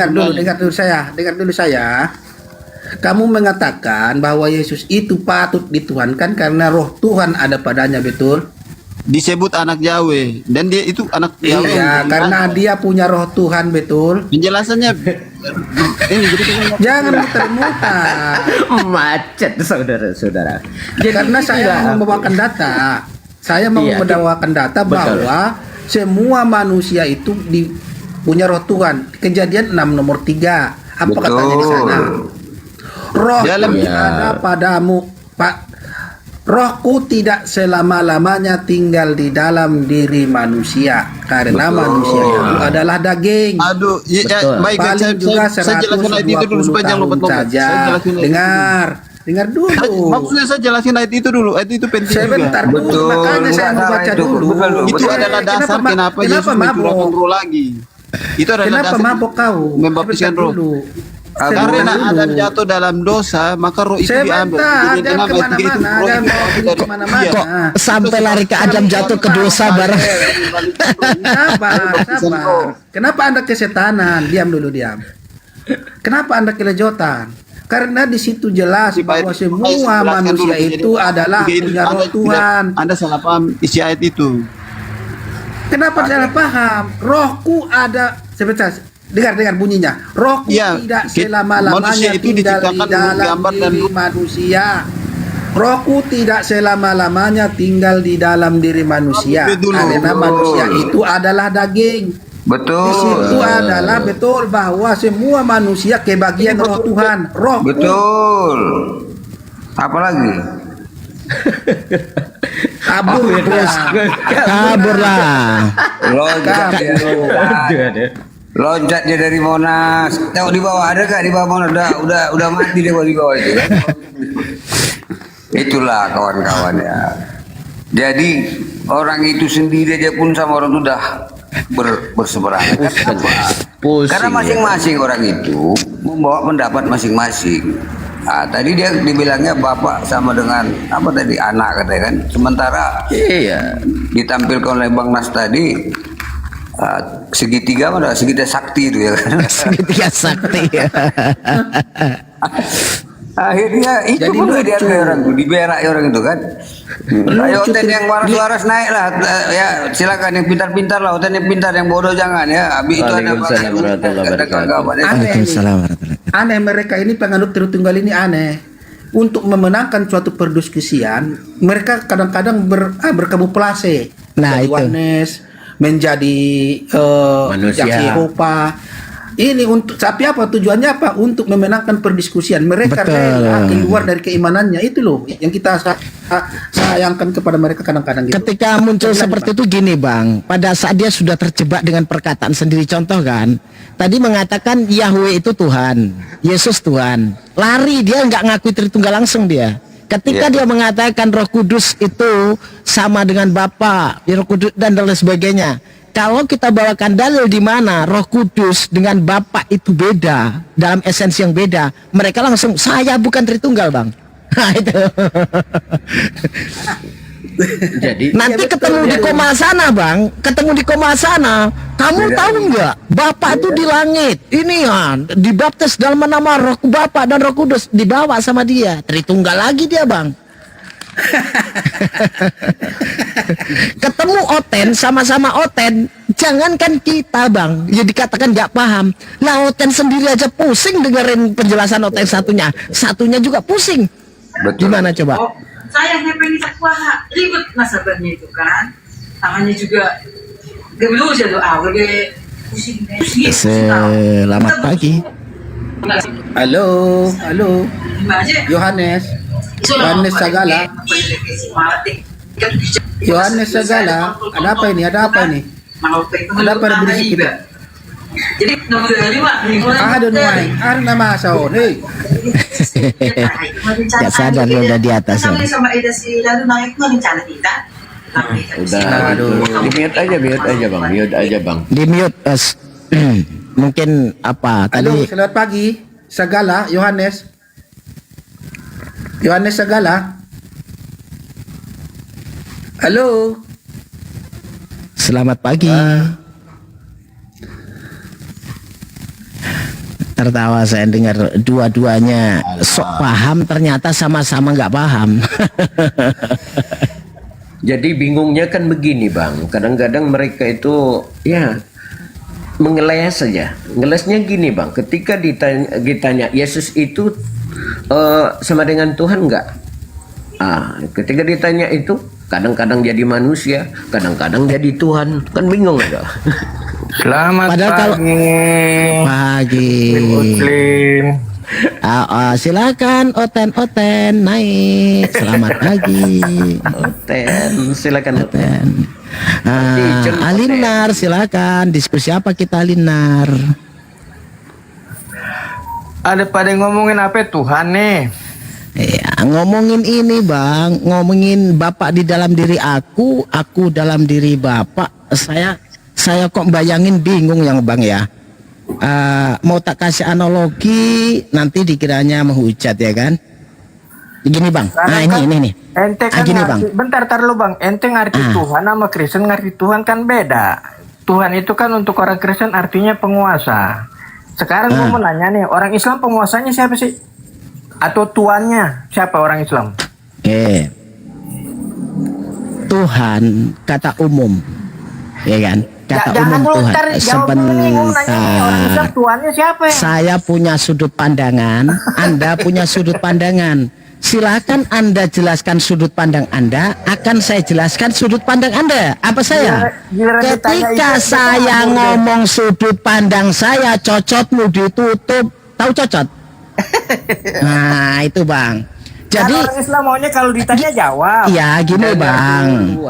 dengar dulu saya. Kamu mengatakan bahwa Yesus itu patut dituhankan karena roh Tuhan ada padanya, betul? Disebut anak Yahweh dan dia itu anak Yahweh. Iya, karena dia punya roh Tuhan, betul? Penjelasannya ini jadi Jangan muter-muter. Macet saudara-saudara. Karena saya mau membawakan data. Saya mau membawakan data bahwa semua manusia itu punya roh Tuhan. Kejadian 6 nomor 3. Apa katanya di sana? Roh Dalam- ada padamu, Pak. Rohku tidak selama-lamanya tinggal di dalam diri manusia, karena manusia itu adalah daging. Aduh, ya, baik, Paling juga saya jelaskan ayat itu dulu 120 supaya jangan tahun lompat-lompat. saja. Saya jelasin ayat itu Dengar dulu. dulu. Maksudnya saya jelasin ayat itu dulu. Ayat itu penting Sebentar juga. dulu, makanya saya mau baca dulu. Itu adalah dasar kenapa Yesus mencurahkan roh lagi. Itu adalah Kenapa dasar mabuk kau? membaptiskan Sebentar roh. dulu. Karena Adam jatuh dalam dosa, maka roh itu diambil. Sebentar, Jadi kenapa ayat 3 itu kemana-mana, roh ada itu mau diambil dari kemana-mana. Iya. Kok sampai lari ke Adam jatuh ke dosa bareng? Sabar. Kenapa Anda kesetanan? Diam dulu, diam. Kenapa Anda kelejotan? Karena di situ jelas bahwa semua manusia itu adalah punya roh Tuhan. Anda salah paham isi ayat itu. Kenapa salah paham? Rohku ada, sebentar, dengar bunyinya. Rohku Iya, tidak manusia selama-lamanya itu tinggal di diciptakan dalam gambar dan diri manusia. Rohku tidak selama-lamanya tinggal di dalam diri manusia, karena manusia itu adalah daging. Betul. Di situ adalah betul bahwa semua manusia kebagian roh Tuhan. Roh Betul. Apalagi? kabur terus. Kabur lah. Loncat dia dari Monas. Tengok di bawah, ada gak di bawah Monas? Udah mati dia di bawah itu kan? Itulah kawan-kawan ya. Jadi orang itu sendiri aja pun sama orang itu udah berseberangan. Karena masing-masing orang itu membawa pendapat masing-masing. Nah, tadi dia dibilangnya bapak sama dengan apa tadi anak katanya kan. Sementara ditampilkan oleh Bang Nas tadi segitiga mana segitiga sakti itu ya kan. Segitiga sakti. Akhirnya itu Jadi pun lucu. diambil orang itu, diberak orang itu kan. Ayo Oten yang waras naik lah, ya silakan yang pintar-pintar lah, Oten yang pintar, yang bodoh jangan ya. Habis itu ada Waalaikumsalam warahmatullahi wabarakatuh. Aneh mereka ini penganut Tritunggal ini aneh. Untuk memenangkan suatu perdiskusian, mereka kadang-kadang berkamuflase. Nah, Menjadi itu. Oneness, menjadi Manusia. Yehova. Ini untuk tapi apa tujuannya apa? Untuk memenangkan perdiskusian. Mereka Betul. rela keluar dari keimanannya, itu loh yang kita sayangkan kepada mereka kadang-kadang gitu. Ketika muncul seperti itu gini Bang, pada saat dia sudah terjebak dengan perkataan sendiri, contoh kan, tadi mengatakan Yahweh itu Tuhan, Yesus Tuhan, lari dia nggak ngakui Tritunggal langsung dia. Ketika dia mengatakan Roh Kudus itu sama dengan Bapa, Roh Kudus dan lain sebagainya. Kalau kita bawakan dalil di mana Roh Kudus dengan Bapa itu beda dalam esensi yang beda, mereka langsung saya bukan Tritunggal Bang. Nah itu. Jadi Nanti ketemu di koma sana Bang, ketemu di koma sana. Kamu tahu nggak? Bapak itu di langit. Ini ya, dibaptis dalam nama Roh Bapa dan Roh Kudus, dibawa sama dia. Tritunggal lagi dia Bang. Ketemu Oten, sama-sama Oten. Jangankan kita Bang, ya dikatakan nggak paham. Lah Oten sendiri aja pusing dengerin penjelasan Oten satunya juga pusing. Gimana coba? Oh, saya pengen wah ribet nasabahnya itu kan. Tangannya juga dulu saya doa, lebih pusing. Selamat pagi. Halo. Yohanes Sagala. Yohanes Sagala. Ada apa ini? Ada apa berisik itu? Jadi nomor 5 Ada nama Saon. Gak sadar dia udah di atas ya. sama Eda si lalu naik tuh rencana kita. udah di mute aja bang. Di mute mungkin apa Halo, tadi? selamat pagi. Sagala, Yohanes Sagala. Halo. Selamat pagi. Tertawa saya dengar dua-duanya sok paham, ternyata sama-sama nggak paham. Jadi bingungnya kan begini bang, kadang-kadang mereka itu ya mengeles saja. Ngelesnya gini bang, ketika ditanya Yesus itu sama dengan Tuhan enggak? Ketika ditanya itu kadang-kadang jadi manusia, kadang-kadang jadi Tuhan, kan bingung enggak? Selamat Padahal pagi. Pagi. Muslim. Silakan Oten naik. Selamat pagi. Oten, silakan Oten. Alinar silakan. Diskusi apa kita Alinar? Ada pada ngomongin apa Tuhan nih? Ya, ngomongin ini bang, ngomongin Bapak di dalam diri aku dalam diri Bapak. Saya kok bayangin bingung yang bang ya. Mau tak kasih analogi nanti dikiranya menghujat ya kan? Gini bang, ini. Ente kan gini, ngerti, bentar lu bang, ente ngerti Tuhan sama Kristen ngerti Tuhan kan beda. Tuhan itu kan untuk orang Kristen artinya penguasa. Sekarang gue mau nanya nih, orang Islam penguasanya siapa sih? Atau tuannya siapa orang Islam? Tuhan kata umum, ya kan? Kata umum Tuhan. Sebentar. Tuannya siapa ya? Saya punya sudut pandangan, Anda punya sudut pandangan. Silakan Anda jelaskan sudut pandang Anda, akan saya jelaskan sudut pandang Anda. Apa saya? Ketika saya ngomong sudut pandang saya, cocotmu ditutup. Tahu cocot? Nah, itu Bang. Jadi orang Islam maunya kalau ditanya jawab. Ya, gini Bang.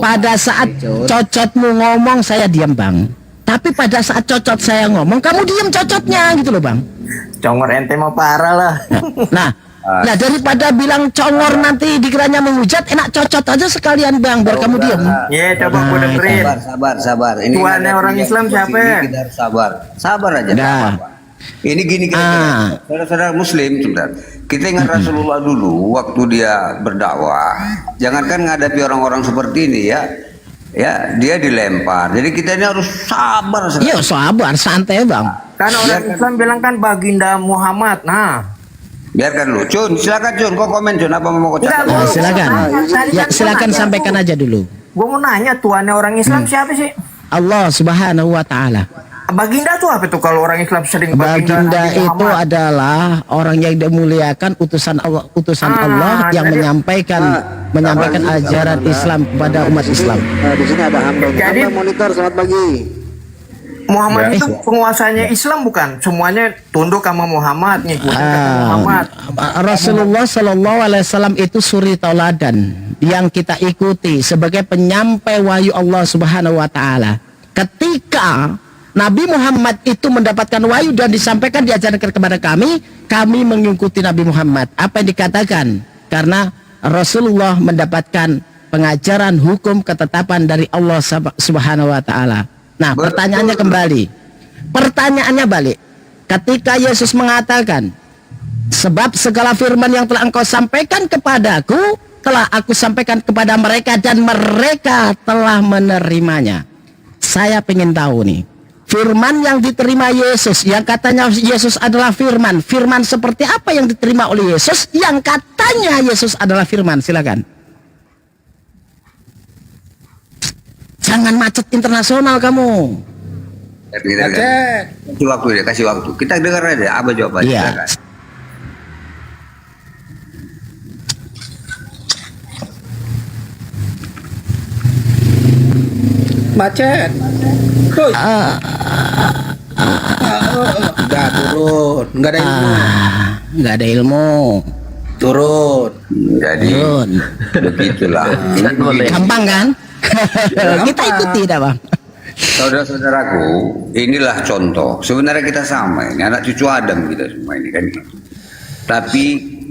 Pada saat cocotmu ngomong saya diam Bang. Tapi pada saat cocot saya ngomong, kamu diam cocotnya gitu loh Bang. Congor ente mau parah lah. Nah daripada bilang congor nanti dikiranya menghujat, enak cocot aja sekalian Bang, biar kamu diam. Iya, coba gue dengerin. Sabar. Ini Tuannya orang Islam siapa? Kita harus sabar aja. Ini gini saudara Muslim, saudara. Kita ingat Rasulullah dulu waktu dia berdakwah. Jangankan menghadapi orang-orang seperti ini ya. Ya, dia dilempar. Jadi kita ini harus sabar. Iya, sabar, santai Bang. Kan orang Islam bilang kan baginda Muhammad. Nah, biarkan lu, Cun. Silakan Cun, kok komen Cun, apa mau kocak? Silakan. Ya, silakan sampaikan aja dulu. Gue mau nanya tuannya orang Islam siapa sih? Allah Subhanahu wa taala. Baginda tuh apa tuh kalau orang Islam sering baginda itu adalah orang yang dimuliakan utusan Allah yang menyampaikan ajaran Islam kepada umat Islam. Di sini ada hamba monitor. Selamat pagi. Muhammad itu penguasanya Islam bukan? Semuanya tunduk sama Muhammad, ngikutin Muhammad. Rasulullah Shallallahu Alaihi Wasallam itu suri tauladan yang kita ikuti sebagai penyampai wahyu Allah Subhanahu Wa Taala. Ketika Nabi Muhammad itu mendapatkan wahyu dan disampaikan diajarkan kepada kami mengikuti Nabi Muhammad. Apa yang dikatakan? Karena Rasulullah mendapatkan pengajaran hukum ketetapan dari Allah Subhanahu Wa Taala. Nah, pertanyaannya kembali. Pertanyaannya balik. Ketika Yesus mengatakan, sebab segala firman yang telah engkau sampaikan kepadaku, telah aku sampaikan kepada mereka dan mereka telah menerimanya. Saya ingin tahu nih, firman yang diterima Yesus, yang katanya Yesus adalah firman. Firman seperti apa yang diterima oleh Yesus, yang katanya Yesus adalah firman? Silakan. Jangan macet internasional kamu. Kasih waktu. Kita dengar aja apa jawabannya. Iya. Macet. Udah turun. Nggak ada ilmu. Nggak ada ilmu. Turun. Jadi begitulah. Gampang kan? Kita ikuti dah Bang. Saudara-saudaraku, inilah contoh. Sebenarnya kita sama ini, anak cucu Adam kita semua ini kan. Tapi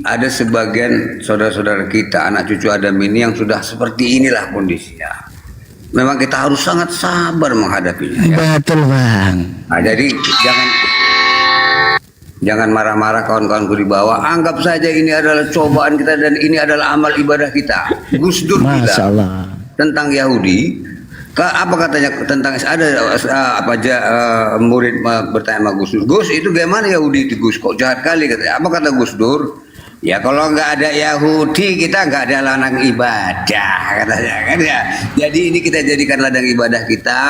ada sebagian saudara-saudara kita, anak cucu Adam ini yang sudah seperti inilah kondisinya. Memang kita harus sangat sabar menghadapinya. Ya? Betul Bang. Nah, jadi jangan marah-marah kawan-kawanku di bawah. Anggap saja ini adalah cobaan kita dan ini adalah amal ibadah kita. Gus Dur bilang tentang Yahudi. Apa katanya tentang murid bertanya sama Gus Dur, Gus itu gimana Yahudi itu Gus, kok jahat kali katanya. Apa kata Gus Dur? Ya kalau nggak ada Yahudi kita nggak ada ladang ibadah katanya kan ya. Jadi ini kita jadikan ladang ibadah kita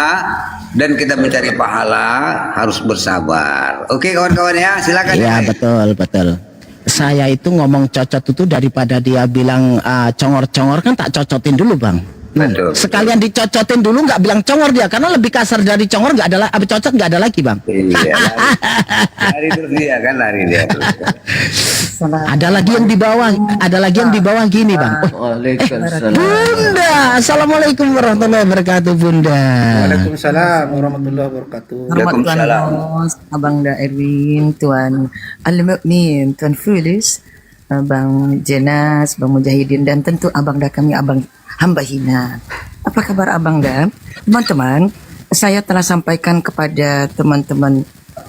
dan kita mencari pahala harus bersabar. Oke kawan-kawan ya, silakan. Ya betul. Saya itu ngomong cocot itu daripada dia bilang congor-congor kan tak cocotin dulu Bang. Sekalian dicocotin dulu, nggak bilang congor dia, karena lebih kasar dari congor nggak ada, cocot nggak ada lagi bang. Iya, lari terus dia kan, lari dia. Ada lagi yang di bawah, ada lagi yang di bawah gini bang. Bunda, assalamualaikum warahmatullahi wabarakatuh Bunda. Waalaikumsalam warahmatullahi wabarakatuh. Hormat Tuan Ros, Abang Da Erwin, Tuan Al-Mu'min, Tuan Fulis, Bang Jenas, Bang Mujahidin, dan tentu Abang Da kami, Abang Hamba Hina. Apa kabar Abang Da? Teman-teman, saya telah sampaikan kepada teman-teman,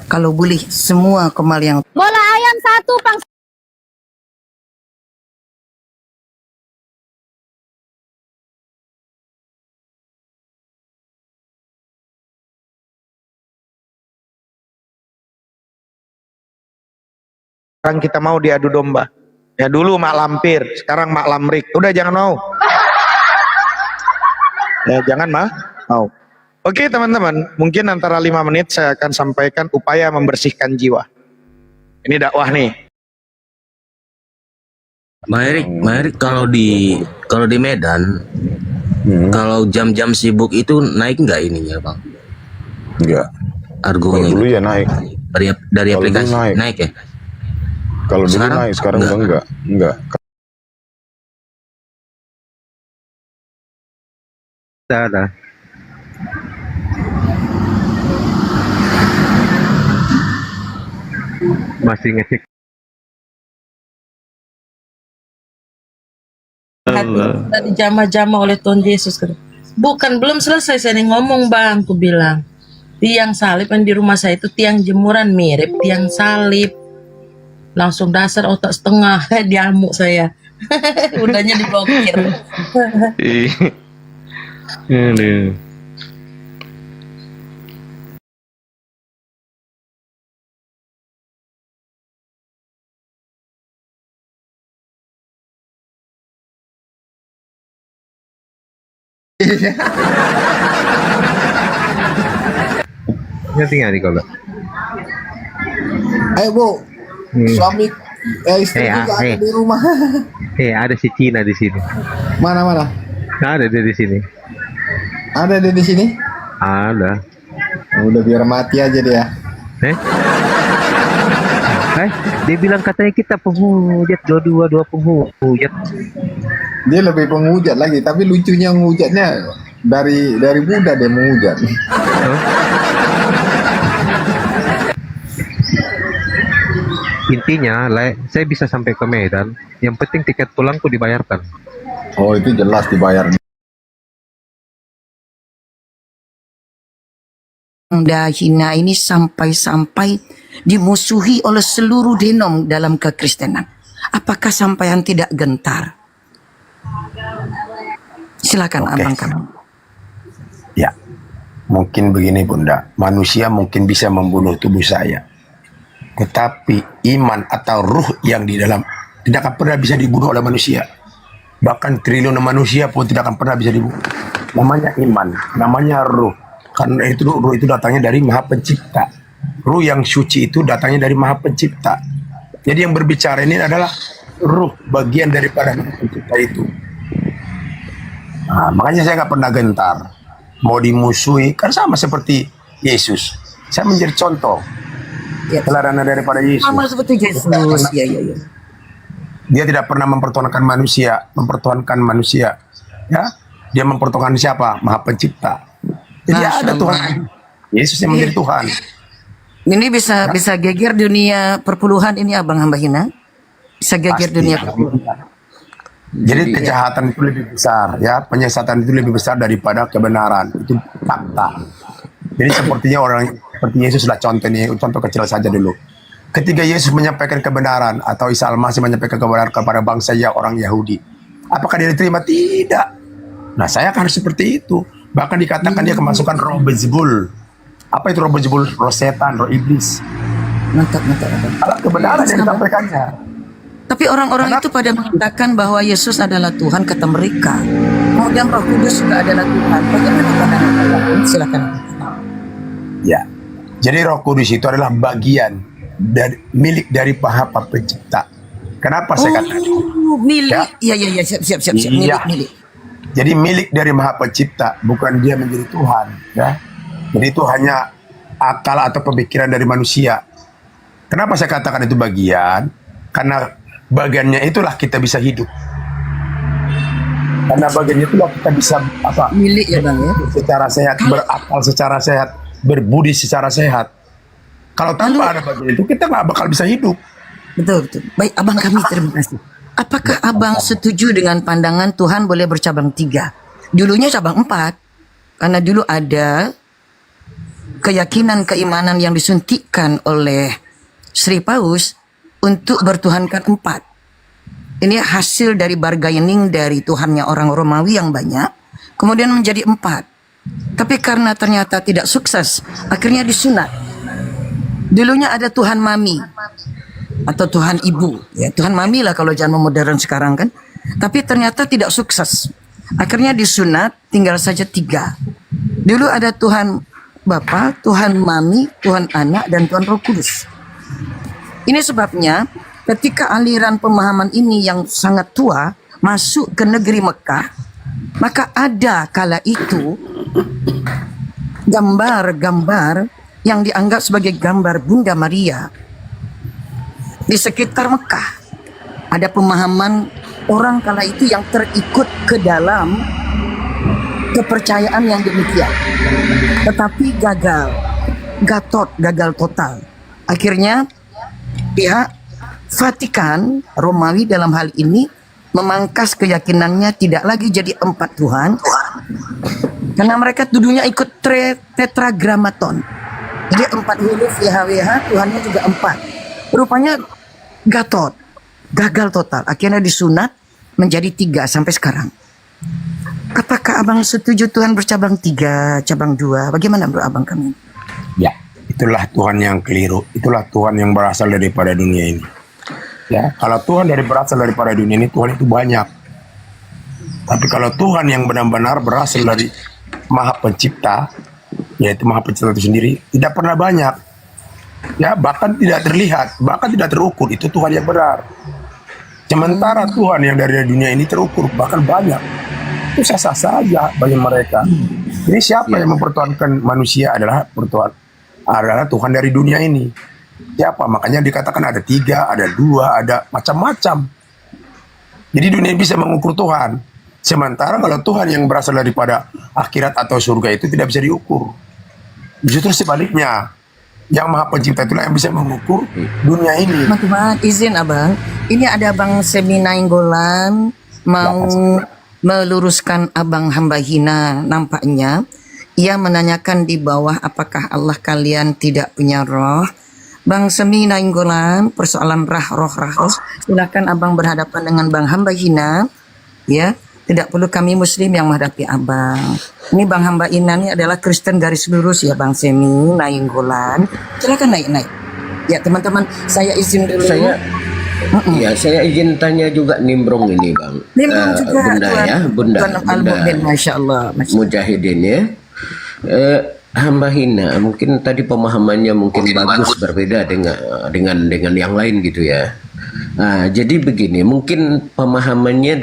kalau boleh semua kemal yang bola ayam 1 pang. Sekarang kita mau diadu domba. Ya dulu mak lampir, sekarang mak lamrik. Udah jangan mau. Ya jangan mau. Oke teman-teman, mungkin antara 5 menit saya akan sampaikan upaya membersihkan jiwa. Ini dakwah nih. Bang Erik, kalau di Medan, kalau jam-jam sibuk itu naik nggak ininya bang? Enggak. Argonya. Kalau dulu ya naik. Dari aplikasi naik ya? Kalau dulu naik, sekarang udah enggak. Ada. Masih ngecek. Dijamah-jamah oleh Tuhan Yesus. Bukan, belum selesai saya ngomong bang, aku bilang tiang salib yang di rumah saya itu tiang jemuran mirip tiang salib. Langsung dasar otak setengah, diamuk saya. Udahnya diblokir. Tinggal di kalau. Ayo Bu, suami istri juga ada di rumah. Ada si Cina di sini. Mana? Ada dia di sini. Ada dia di sini? Ada. Udah biar mati aja dia. Dia bilang katanya kita penghujat, dua penghujat. Dia lebih penghujat lagi, tapi lucunya menghujatnya dari Buddha dia menghujat. Intinya, saya bisa sampai ke Medan. Yang penting tiket pulangku dibayarkan. Oh, itu jelas dibayar. Da Hina ini sampai-sampai dimusuhi oleh seluruh denom dalam kekristenan. Apakah sampean tidak gentar? Silakan Abang kamu. Ya, mungkin begini Bunda, manusia mungkin bisa membunuh tubuh saya, tetapi iman atau ruh yang di dalam tidak akan pernah bisa dibunuh oleh manusia. Bahkan triliun manusia pun tidak akan pernah bisa dibunuh. Namanya iman, namanya ruh. Karena itu ruh itu datangnya dari Maha Pencipta. Ruh yang suci itu datangnya dari Maha Pencipta. Jadi yang berbicara ini adalah ruh, bagian daripada Maha Pencipta itu. Nah, makanya saya nggak pernah gentar mau dimusuhi, kan sama seperti Yesus. Saya menjadi contoh teladan daripada Yesus. Sama seperti Yesus. Iya. Dia tidak pernah mempertuhankan manusia, ya. Dia mempertuhankan siapa? Maha Pencipta. Jadi ada Tuhan. Yesus yang menjadi Tuhan. Ini bisa geger dunia perpuluhan ini Abang Hamba Hina. Bisa geger dunia perpuluhan. Jadi kejahatan itu lebih besar, ya, penyesatan itu lebih besar daripada kebenaran. Itu fakta. Jadi sepertinya seperti Yesus lah contoh kecil saja dulu. Ketika Yesus menyampaikan kebenaran atau Isa Al-Masih menyampaikan kebenaran kepada bangsa orang Yahudi, apakah dia diterima? Tidak. Nah, saya akan seperti itu. Bahkan dikatakan dia kemasukan roh Beelzebul. Apa itu roh Beelzebul? Roh setan, roh iblis. Mantap. Kebenaran yang disampaikannya. Tapi orang-orang itu pada mengatakan bahwa Yesus adalah Tuhan, kata mereka. Kemudian Roh Kudus juga adalah Tuhan. Bagaimana pandangan Anda? Silakan. Ya, jadi Roh Kudus itu adalah bagian milik dari Maha Pencipta. Kenapa saya katakan? Milik? Iya, siap. Milik. Jadi milik dari Maha Pencipta, bukan dia menjadi Tuhan, ya. Jadi itu hanya akal atau pemikiran dari manusia. Kenapa saya katakan itu bagian? Karena bagiannya itulah kita bisa hidup. Karena bagiannya itulah kita bisa apa? Milik ya Bang ya. Secara sehat, berakal secara sehat, berbudi secara sehat. Kalau tanpa ada bagian itu kita nggak bakal bisa hidup. Betul, betul. Baik, Abang kami terima kasih. Apakah Abang setuju dengan pandangan Tuhan boleh bercabang 3? Dulunya cabang 4. Karena dulu ada keyakinan keimanan yang disuntikkan oleh Sri Paus untuk bertuhankan 4. Ini hasil dari bargaining dari Tuhannya orang Romawi yang banyak, kemudian menjadi 4. Tapi karena ternyata tidak sukses, akhirnya disunat. Dulunya ada Tuhan Mami atau Tuhan Ibu, ya Tuhan Mami lah kalau zaman modern sekarang kan. Tapi ternyata tidak sukses. Akhirnya disunat, tinggal saja 3. Dulu ada Tuhan Bapa, Tuhan Mami, Tuhan Anak, dan Tuhan Roh Kudus. Ini sebabnya ketika aliran pemahaman ini yang sangat tua masuk ke negeri Mekah, maka ada kala itu gambar-gambar yang dianggap sebagai gambar Bunda Maria di sekitar Mekah. Ada pemahaman orang kala itu yang terikut ke dalam kepercayaan yang demikian, tetapi gagal total. Akhirnya pihak Vatikan Romawi dalam hal ini memangkas keyakinannya tidak lagi jadi 4 Tuhan, karena mereka tuduhnya ikut tetragramaton. Jadi 4 huruf YHWH, Tuhannya juga 4. Rupanya gagal total. Akhirnya disunat menjadi 3 sampai sekarang. Apakah Abang setuju Tuhan bercabang 3, cabang 2? Bagaimana bro Abang kami? Ya, itulah Tuhan yang keliru. Itulah Tuhan yang berasal daripada dunia ini. Ya, kalau Tuhan berasal daripada dunia ini, Tuhan itu banyak. Tapi kalau Tuhan yang benar-benar berasal dari Maha Pencipta, yaitu Maha Pencipta itu sendiri, tidak pernah banyak. Ya, bahkan tidak terlihat, bahkan tidak terukur. Itu Tuhan yang benar. Sementara Tuhan yang dari dunia ini terukur, bahkan banyak. Itu sah-sah saja bagi mereka. Jadi siapa yang mempertuhankan manusia adalah Tuhan dari dunia ini. Siapa? Makanya dikatakan ada 3, ada 2, ada macam-macam. Jadi dunia bisa mengukur Tuhan. Sementara kalau Tuhan yang berasal daripada akhirat atau surga itu tidak bisa diukur. Justru sebaliknya, yang Maha Pencipta itulah yang bisa mengukur dunia ini. Teman-teman, izin Abang, ini ada Abang Semi Nainggolan mau meluruskan Abang hamba hina. Nampaknya ia menanyakan di bawah, apakah Allah kalian tidak punya roh? Bang Semi Nainggolan, persoalan roh. Silakan Abang berhadapan dengan Bang hamba hina, ya. Tidak perlu kami Muslim yang menghadapi Abang. Ini Bang hamba hina ini adalah Kristen garis lurus ya Bang Semi Nainggolan. Silakan naik. Ya teman-teman, saya izin dulu. Saya izin tanya juga nimbrong ini Bang. Nimbrong juga Bunda Tuan, ya, Bunda. Tuan Al-Mu'min, Masya Allah. Mujahidin ya. Hamba hina mungkin tadi pemahamannya mungkin bagus, berbeda dengan yang lain gitu ya. Nah, jadi begini, mungkin pemahamannya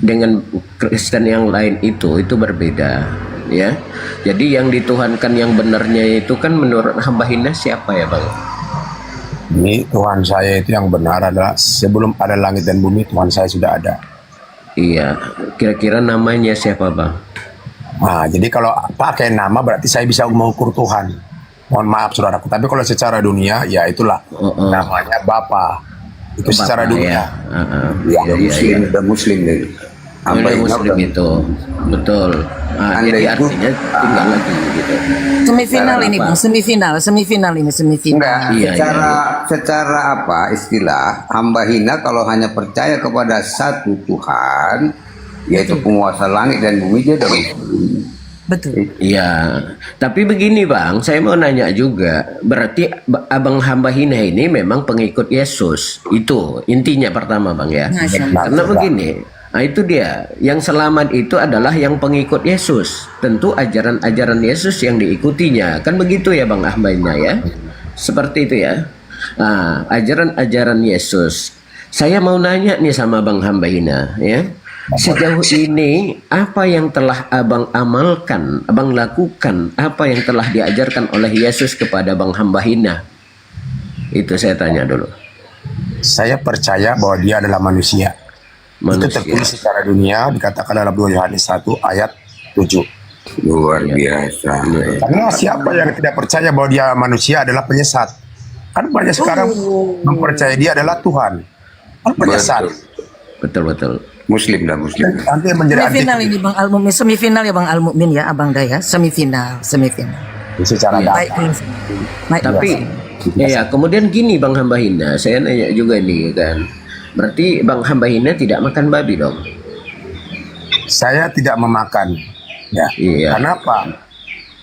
dengan Kristen yang lain itu berbeda ya. Jadi yang dituhankan yang benarnya itu kan menurut hamba hina siapa ya Bang? Ini Tuhan saya itu yang benar adalah sebelum ada langit dan bumi, Tuhan saya sudah ada. Iya, kira-kira namanya siapa Bang? Nah, jadi kalau pakai nama berarti saya bisa mengukur Tuhan. Mohon maaf saudaraku, tapi kalau secara dunia ya itulah namanya Bapa. Itu Bapa, secara dunia. Ya, Muslim dan Muslim deh. Hamba Muslim itu betul. Nah, jadi artinya tinggal lagi gitu. Semifinal ini Bang, semifinal ini. Enggak, secara apa istilah hamba hina kalau hanya percaya kepada satu Tuhan, yaitu penguasa langit dan bumi, dia udah betul. Iya, tapi begini Bang, saya mau nanya juga, berarti Abang hamba hina ini memang pengikut Yesus, itu intinya pertama Bang ya. Karena begini, nah itu dia, yang selamat itu adalah yang pengikut Yesus, tentu ajaran-ajaran Yesus yang diikutinya, kan begitu ya Bang hambanya ya, seperti itu ya. Nah, ajaran-ajaran Yesus. Saya mau nanya nih sama Bang hamba hina ya. sejauh ini apa yang telah abang amalkan, abang lakukan, apa yang telah diajarkan oleh Yesus kepada Bang Hamba Hina? Itu saya tanya dulu. Saya percaya bahwa dia adalah manusia. Itu tertulis secara dunia, dikatakan dalam 2 Yohanes 1 ayat 7. Luar biasa. Karena siapa yang tidak percaya bahwa dia manusia adalah penyesat. Kan banyak sekarang mempercayai dia adalah Tuhan. Kan penyesat. Betul. Muslim dah Muslim. Nanti menjadi Semifinal ini Bang Al-Mumin, semifinal ya Bang Al-Mumin ya, Abang Daya, semifinal. Secara baik. Tapi ya, kemudian gini Bang Hamba Hina, saya nanya juga nih kan. Berarti Bang Hamba Hina tidak makan babi dong? Saya tidak memakan. Ya. Iya. Kenapa?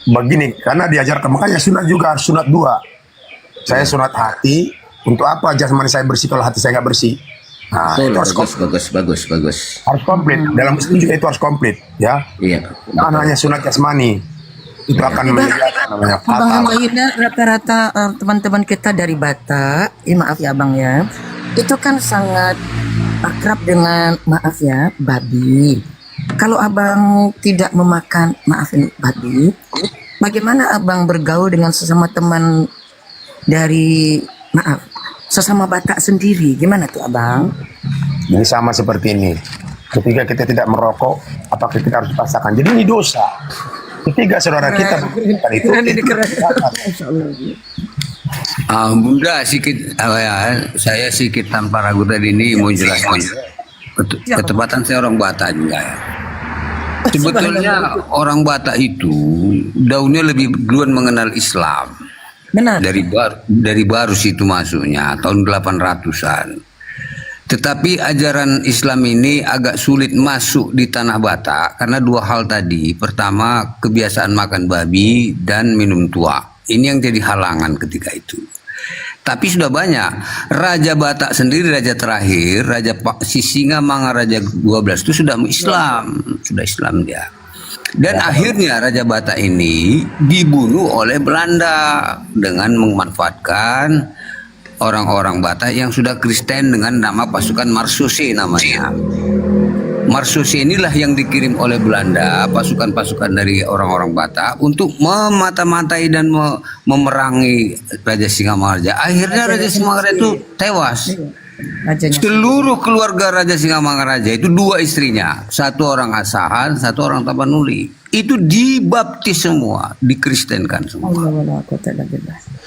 Begini, karena diajarkan, makanya sunat juga, sunat 2. Saya sunat hati, untuk apa jasmani saya bersih kalau hati saya nggak bersih? Nah, itu harus bagus. Harus komplit. Dalam Islam juga itu harus komplit, ya. Iya. Bukan hanya sunat jasmani. Itu akan menjadi namanya Abang fatal. Hamba Hina, rata-rata teman-teman kita dari Batak, maaf ya Abang ya, itu kan sangat akrab dengan, maaf ya, babi. Kalau abang tidak memakan, maaf ini, babi, bagaimana abang bergaul dengan sesama teman dari, maaf, sesama Batak sendiri? Gimana tuh abang? Jadi sama seperti ini. Ketika kita tidak merokok, apakah kita harus dipaksakan? Jadi ini dosa. Ketika saudara kita melakukan itu, Bunda saya sedikit tanpa ragu tadi ini mau jelaskan. Ketepatan saya orang Batak juga ya. Sebetulnya orang Batak itu daunnya lebih duluan mengenal Islam. Benar. Dari baru situ masuknya tahun 800-an. Tetapi ajaran Islam ini agak sulit masuk di tanah Batak karena 2 hal tadi. Pertama, kebiasaan makan babi dan minum tua. Ini yang jadi halangan ketika itu. Tapi sudah banyak. Raja Batak sendiri, raja terakhir, Raja Sisingamangaraja 12 itu sudah Islam. Sudah Islam dia. Dan akhirnya Raja Batak ini dibunuh oleh Belanda dengan memanfaatkan orang-orang Batak yang sudah Kristen dengan nama pasukan Marsusi namanya. Marsusi inilah yang dikirim oleh Belanda, pasukan-pasukan dari orang-orang Batak untuk memata-matai dan memerangi Raja Singamangaraja. Akhirnya Raja Singamangaraja itu tewas. Seluruh keluarga Raja Singamangaraja itu 2 istrinya, 1 orang Asahan, 1 orang Tapanuli. Itu dibaptis semua, dikristenkan semua.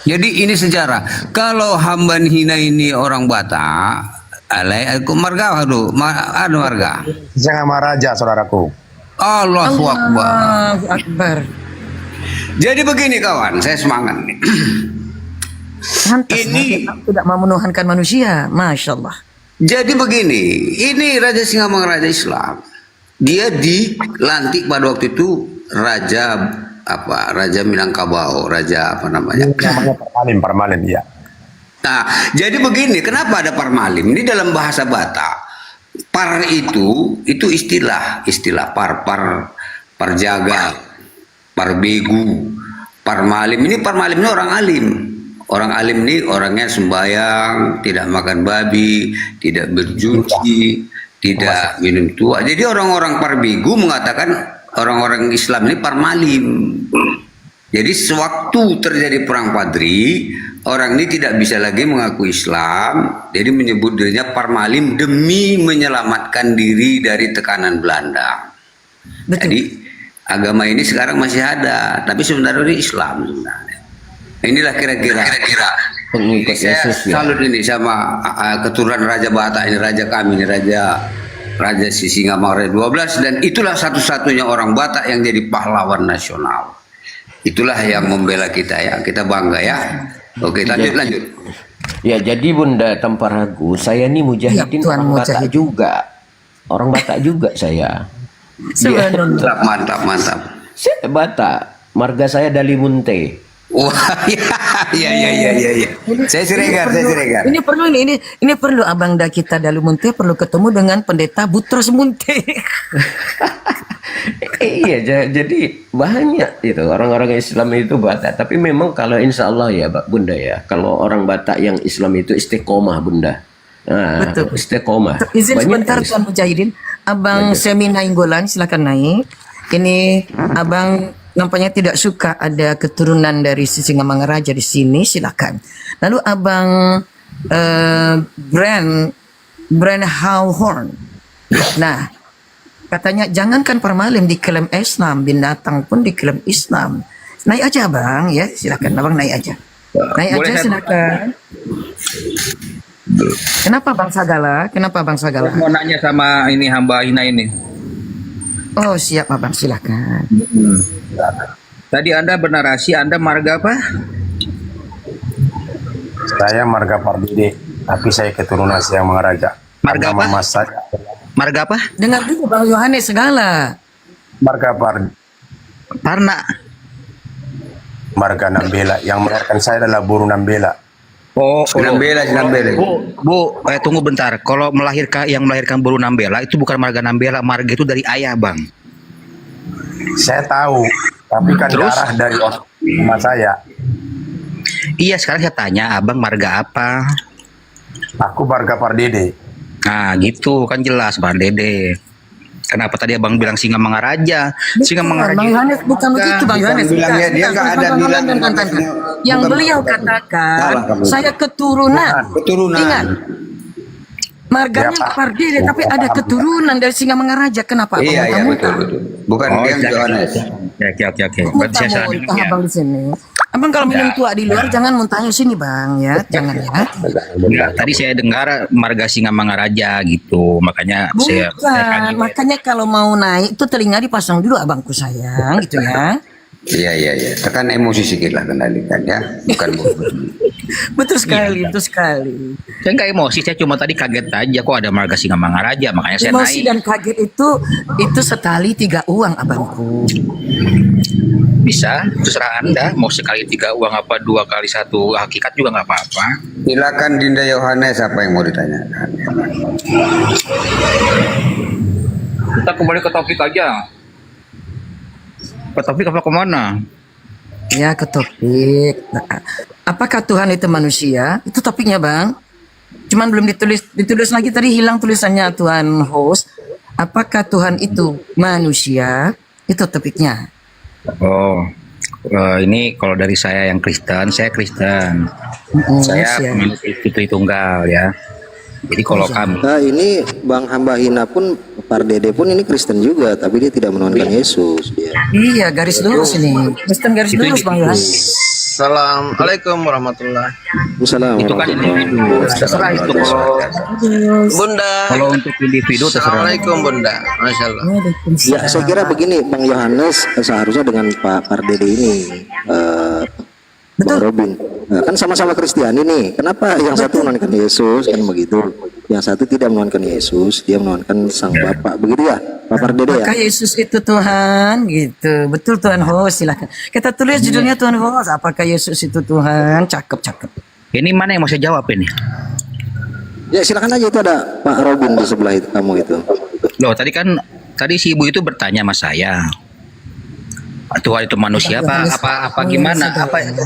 Jadi ini sejarah. Kalau Hamba Hina ini orang Batak, marga Singamangaraja, saudaraku. Allahu Akbar. Jadi begini kawan, saya semangat nih. Ini tidak memenuhankan manusia, masya Allah. Jadi begini, ini Raja Singamangaraja Islam. Dia dilantik pada waktu itu Raja Minangkabau, Raja apa namanya? Parmalim, ya. Nah, jadi begini, kenapa ada Parmalim? Ini dalam bahasa Batak. Par itu istilah parjaga, parbegu, Parmalim. Ini Parmalim ini orang alim. Orang alim ini orangnya sembahyang, tidak makan babi, tidak berjudi, tidak minum tua. Jadi orang-orang parbegu mengatakan orang-orang Islam ini Parmalim. Jadi sewaktu terjadi perang Padri, orang ini tidak bisa lagi mengaku Islam, jadi menyebut dirinya Parmalim demi menyelamatkan diri dari tekanan Belanda. Betul. Jadi agama ini sekarang masih ada, tapi sebenarnya ini Islam sebenarnya. Inilah kira-kira pengikut Yesus. Saya salut ini sama keturunan Raja Batak ini, raja kami ini, Raja Sisingamangaraja 12, dan itulah satu-satunya orang Batak yang jadi pahlawan nasional. Itulah yang membela kita ya, kita bangga ya. Oke, lanjut. Ya, jadi Bunda tanpa ragu, saya ini mujahidin orang Batak juga. Orang Batak juga saya. Mantap. Saya Batak, marga saya Dali Munte. Wah, iya. Saya Siregar. Ini perlu Abang kita Dali Munte perlu ketemu dengan Pendeta Butros Munte. Iya, jadi banyak itu orang-orang Islam itu Batak. Tapi memang kalau insya Allah ya Bunda ya, kalau orang Batak yang Islam itu istiqomah Bunda. Nah, Betul. Istiqomah. Izin Banyak sebentar Tuan Mujahidin. Abang Semi Nainggolan, silakan naik. Ini Abang nampaknya tidak suka ada keturunan dari Singamangaraja di sini, silakan. Lalu Abang Brand Hawhorn. Nah, katanya jangankan permalim diklaim Islam, binatang pun diklaim Islam. Naik aja Bang ya, silakan Abang naik aja. Naik Boleh aja saya- silakan. Kenapa Bang Sagala? Kenapa Bang Sagala? Mau nanya sama ini hamba Hina ini. Oh siap Abang, silakan. Tadi Anda bernarasi, Anda marga apa? Saya marga Pardede, tapi saya keturunan Singamangaraja. Marga apa? Mama saya Marga apa? Dengar dulu Bang Yohanes segala. marga Parna. Marga Nambela. Yang melahirkan saya adalah Buru Nambela. Oh, Sinambela, Sinambela. Bu, tunggu bentar. Kalau yang melahirkan Buru Nambela itu bukan marga Nambela, marga itu dari ayah, Bang. Saya tahu, tapi kan Terus? darah dari mama saya. Iya, sekarang saya tanya, Abang marga apa? Aku marga Pardede. Nah, gitu kan jelas, Bang Dede. Kenapa tadi Abang bilang Singamangaraja? Singamangaraja. Bang Yohanes bukan begitu Bang Yohanes. bilangnya dia nggak ada bilang Yang bukan- beliau katakan, Salah kamu. saya keturunan. Keturunan. Ingat. Marganya Ya, Pak. Pardede, tapi ada keturunan dari Singamangaraja. Kenapa? Iya, iya, betul, betul. Bukan dia yang Yohanes. Oke. Berarti saya salah dengar ya. Abang di sini. Abang kalau minum tua di luar jangan muntahnya sini Bang ya, jangan ya. Enggak, tadi saya dengar marga Singamangaraja gitu, makanya saya Bukan, makanya kalau mau naik itu telinga dipasang dulu abangku sayang gitu ya. Iya. Tekan emosi sedikit lah, kendalikan ya. Bukan Betul sekali, betul sekali. Saya nggak emosi, saya cuma tadi kaget aja kok ada marga Singamangaraja, makanya saya Emosi naik. dan kaget itu setali 3 uang abangku. Bisa, terserah Anda mau sekali 3 uang apa 2 kali 1 hakikat juga nggak apa-apa. Silakan Dinda Yohanes, apa yang mau ditanyakan? Kita kembali ke topik aja. Ke topik apa kemana? Ya ke topik. Apakah Tuhan itu manusia? Itu topiknya Bang. Cuman belum ditulis lagi tadi hilang tulisannya Tuhan host. Apakah Tuhan itu manusia? Itu topiknya. Oh, ini kalau dari saya yang Kristen, saya Kristen. Saya siap. penganut Tritunggal ya. Jadi kalau kami Nah, ini Bang Hamba Hina pun Pardede pun ini Kristen juga, tapi dia tidak menuhankan Yesus dia. Iya, garis lurus ini. Kristen garis lurus Bang Yohanes. Assalamualaikum warahmatullahi Assalamualaikum. itu kan individu, terserah itu. Bunda. Kalau untuk individu terserah. Assalamualaikum Bunda. Masya Allah. Ya, saya kira begini Bang Yohanes, seharusnya dengan Pak Pardede ini Bang Robin, nah, kan sama-sama Kristiani nih. Kenapa yang satu menuhankan Yesus kan begitu? Yang satu tidak menuhankan Yesus, dia menuhankan Sang Bapa. Begitu ya, Pak Pardede ya? Apakah Yesus itu Tuhan? Gitu. Betul Tuhan host, silakan. Kita tulis judulnya Tuhan host. Apakah Yesus itu Tuhan? Cakep. Ini mana yang mau saya jawab ini? Ya silakan aja, itu ada Pak Robin di sebelah itu kamu itu. Loh, tadi si ibu itu bertanya sama saya. Tuhan itu manusia apa gimana? Apa yang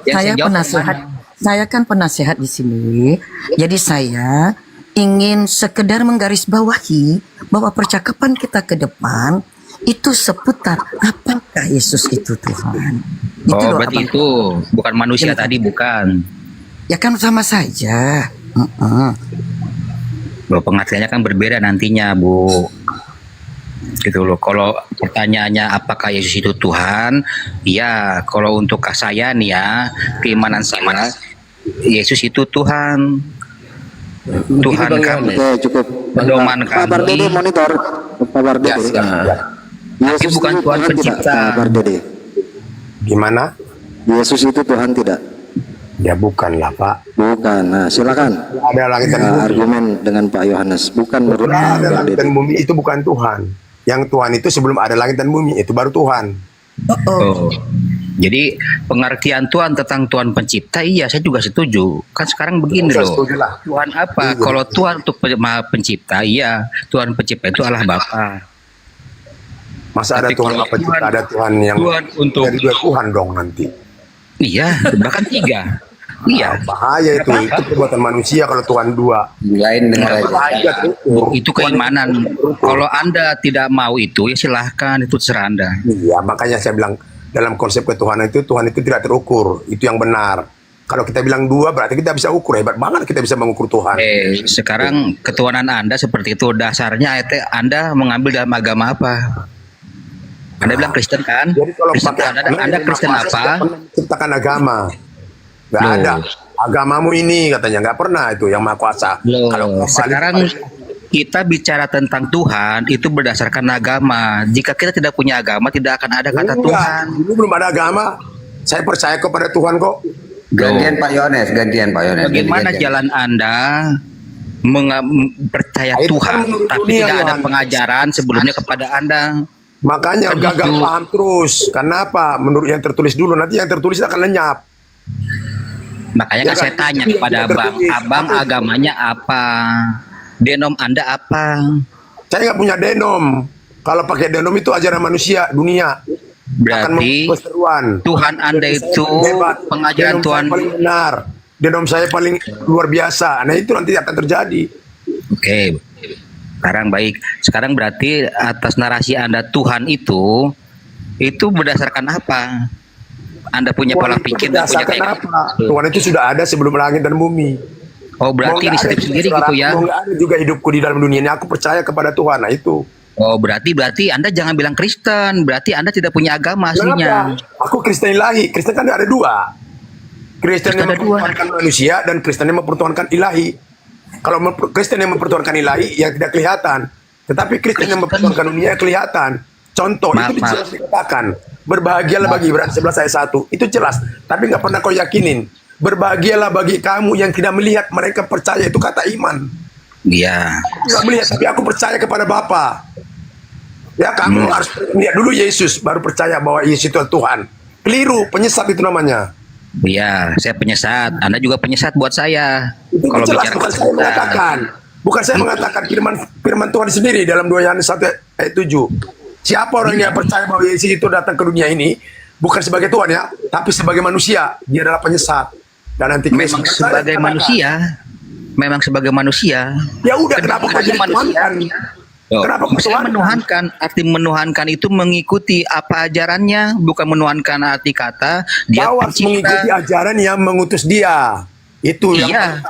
Saya jawab penasehat. gimana? Saya kan penasehat di sini. Jadi saya ingin sekedar menggarisbawahi bahwa percakapan kita ke depan itu seputar apakah Yesus itu Tuhan. Itu Oh, loh, berarti Abang. itu bukan manusia tadi, bukan. Ya kan sama saja. Loh, pengertiannya kan berbeda nantinya, Bu. Gitu loh. Kalau pertanyaannya apakah Yesus itu Tuhan? Ya, kalau untuk saya nih ya, keimanan saya, Yesus itu Tuhan. Tuhan kami. Oke, cukup. Pedoman Pak Pardede kami. monitor. Pak Pardede. Tapi bukan Tuhan tidak, pencipta. Pak Pardede. Gimana? Yesus itu Tuhan tidak? Ya bukan lah Pak. Bukan. Nah, silakan. Ada langit dan bumi. Argumen dengan Pak Yohanes. Bukan menurut Ada Pak langit Pardede. dan bumi itu bukan Tuhan. Yang Tuhan itu sebelum ada langit dan bumi itu baru Tuhan. Oh. Jadi pengertian Tuhan tentang Tuhan pencipta, iya saya juga setuju. Kan sekarang begini Saya loh. setuju lah. Tuhan apa? Iya. Kalau Tuhan untuk Maha Pencipta, iya. Tuhan pencipta itu Allah Bapa. Masa ada Tapi Tuhan kalau apa kita ada Tuhan yang Tuhan untuk dari dua Tuhan dong nanti. Iya, bahkan 3. Iya. Bahaya itu perbuatan manusia kalau Tuhan dua. Lain dengan Bahaya tuh. Itu keimanan. Kalau Anda tidak mau itu, ya silahkan, itu terserah Anda. Iya, makanya saya bilang dalam konsep ketuhanan itu Tuhan itu tidak terukur, itu yang benar. Kalau kita bilang dua berarti kita bisa ukur, hebat banget kita bisa mengukur Tuhan. Sekarang ketuhanan Anda seperti itu, dasarnya Anda mengambil dalam agama apa? Anda bilang Kristen kan? Jadi kalau Kristen, pakai anda Kristen apa? Menciptakan agama, nggak ada. Agamamu ini katanya nggak pernah itu yang Maha Kuasa. Kalau Sekarang kita bicara tentang Tuhan itu berdasarkan agama. Jika kita tidak punya agama, tidak akan ada kata Tuhan. Dulu belum ada agama. Saya percaya kepada Tuhan kok. Gantian Pak Yohanes, gantian Pak Yohanes. Bagaimana jalan Anda percaya Tuhan, tapi tidak ada pengajaran sebelumnya kepada Anda? Makanya gagal paham terus. Kenapa? Menurut yang tertulis dulu, nanti yang tertulis akan lenyap. Makanya kan saya tanya kepada abang agamanya apa? Denom Anda apa? Saya nggak punya denom. Kalau pakai denom itu ajaran manusia dunia. Berarti Tuhan Anda itu pengajaran denom Tuhan saya paling benar. Denom saya paling luar biasa. Nah itu nanti akan terjadi. Oke. Sekarang baik. Sekarang berarti atas narasi Anda Tuhan itu berdasarkan apa? Anda punya pola pikir dan punya teknik. Tuhan itu sudah ada sebelum langit dan bumi. Oh berarti inisiatif sendiri gitu ya? Nggak ada juga hidupku di dalam dunia ini. Aku percaya kepada Tuhan. Nah itu. Oh berarti Anda jangan bilang Kristen. Berarti Anda tidak punya agama aslinya. Aku Kristen ilahi. Kristen kan ada dua. Kristen yang mempertuhankan manusia dan Kristen yang mempertuhankan ilahi. Kalau Kristen yang mempertuhankan ilahi yang tidak kelihatan. Tetapi Kristen yang mempertuhankan dunia kelihatan. Contoh itu jelas dikatakan. Berbahagialah bagi Ibrani 11 ayat 1. Itu jelas. Tapi nggak pernah kau yakinin. Berbahagialah bagi kamu yang tidak melihat, mereka percaya, itu kata iman. Iya. Nggak melihat, tapi aku percaya kepada Bapa. Ya kamu harus lihat dulu Yesus, baru percaya bahwa Yesus itu Tuhan. Keliru, penyesat itu namanya. Iya, saya penyesat. Anda juga penyesat buat saya. Itu kalau jelas, bicara bukan saya mengatakan. Bukan saya mengatakan firman Tuhan sendiri dalam 2 Yohanes 1 ayat 7. Siapa orang yang percaya bahwa Yesus itu datang ke dunia ini, bukan sebagai Tuhan ya, tapi sebagai manusia, dia adalah penyesat. Dan nanti memang sebagai manusia. Memang sebagai manusia. Ya udah, kenapa kau jadi manusia? Kenapa saya menuhankan? Arti menuhankan itu mengikuti apa ajarannya, bukan menuhankan arti kata dia mengikuti ajaran yang mengutus dia. Itu iya.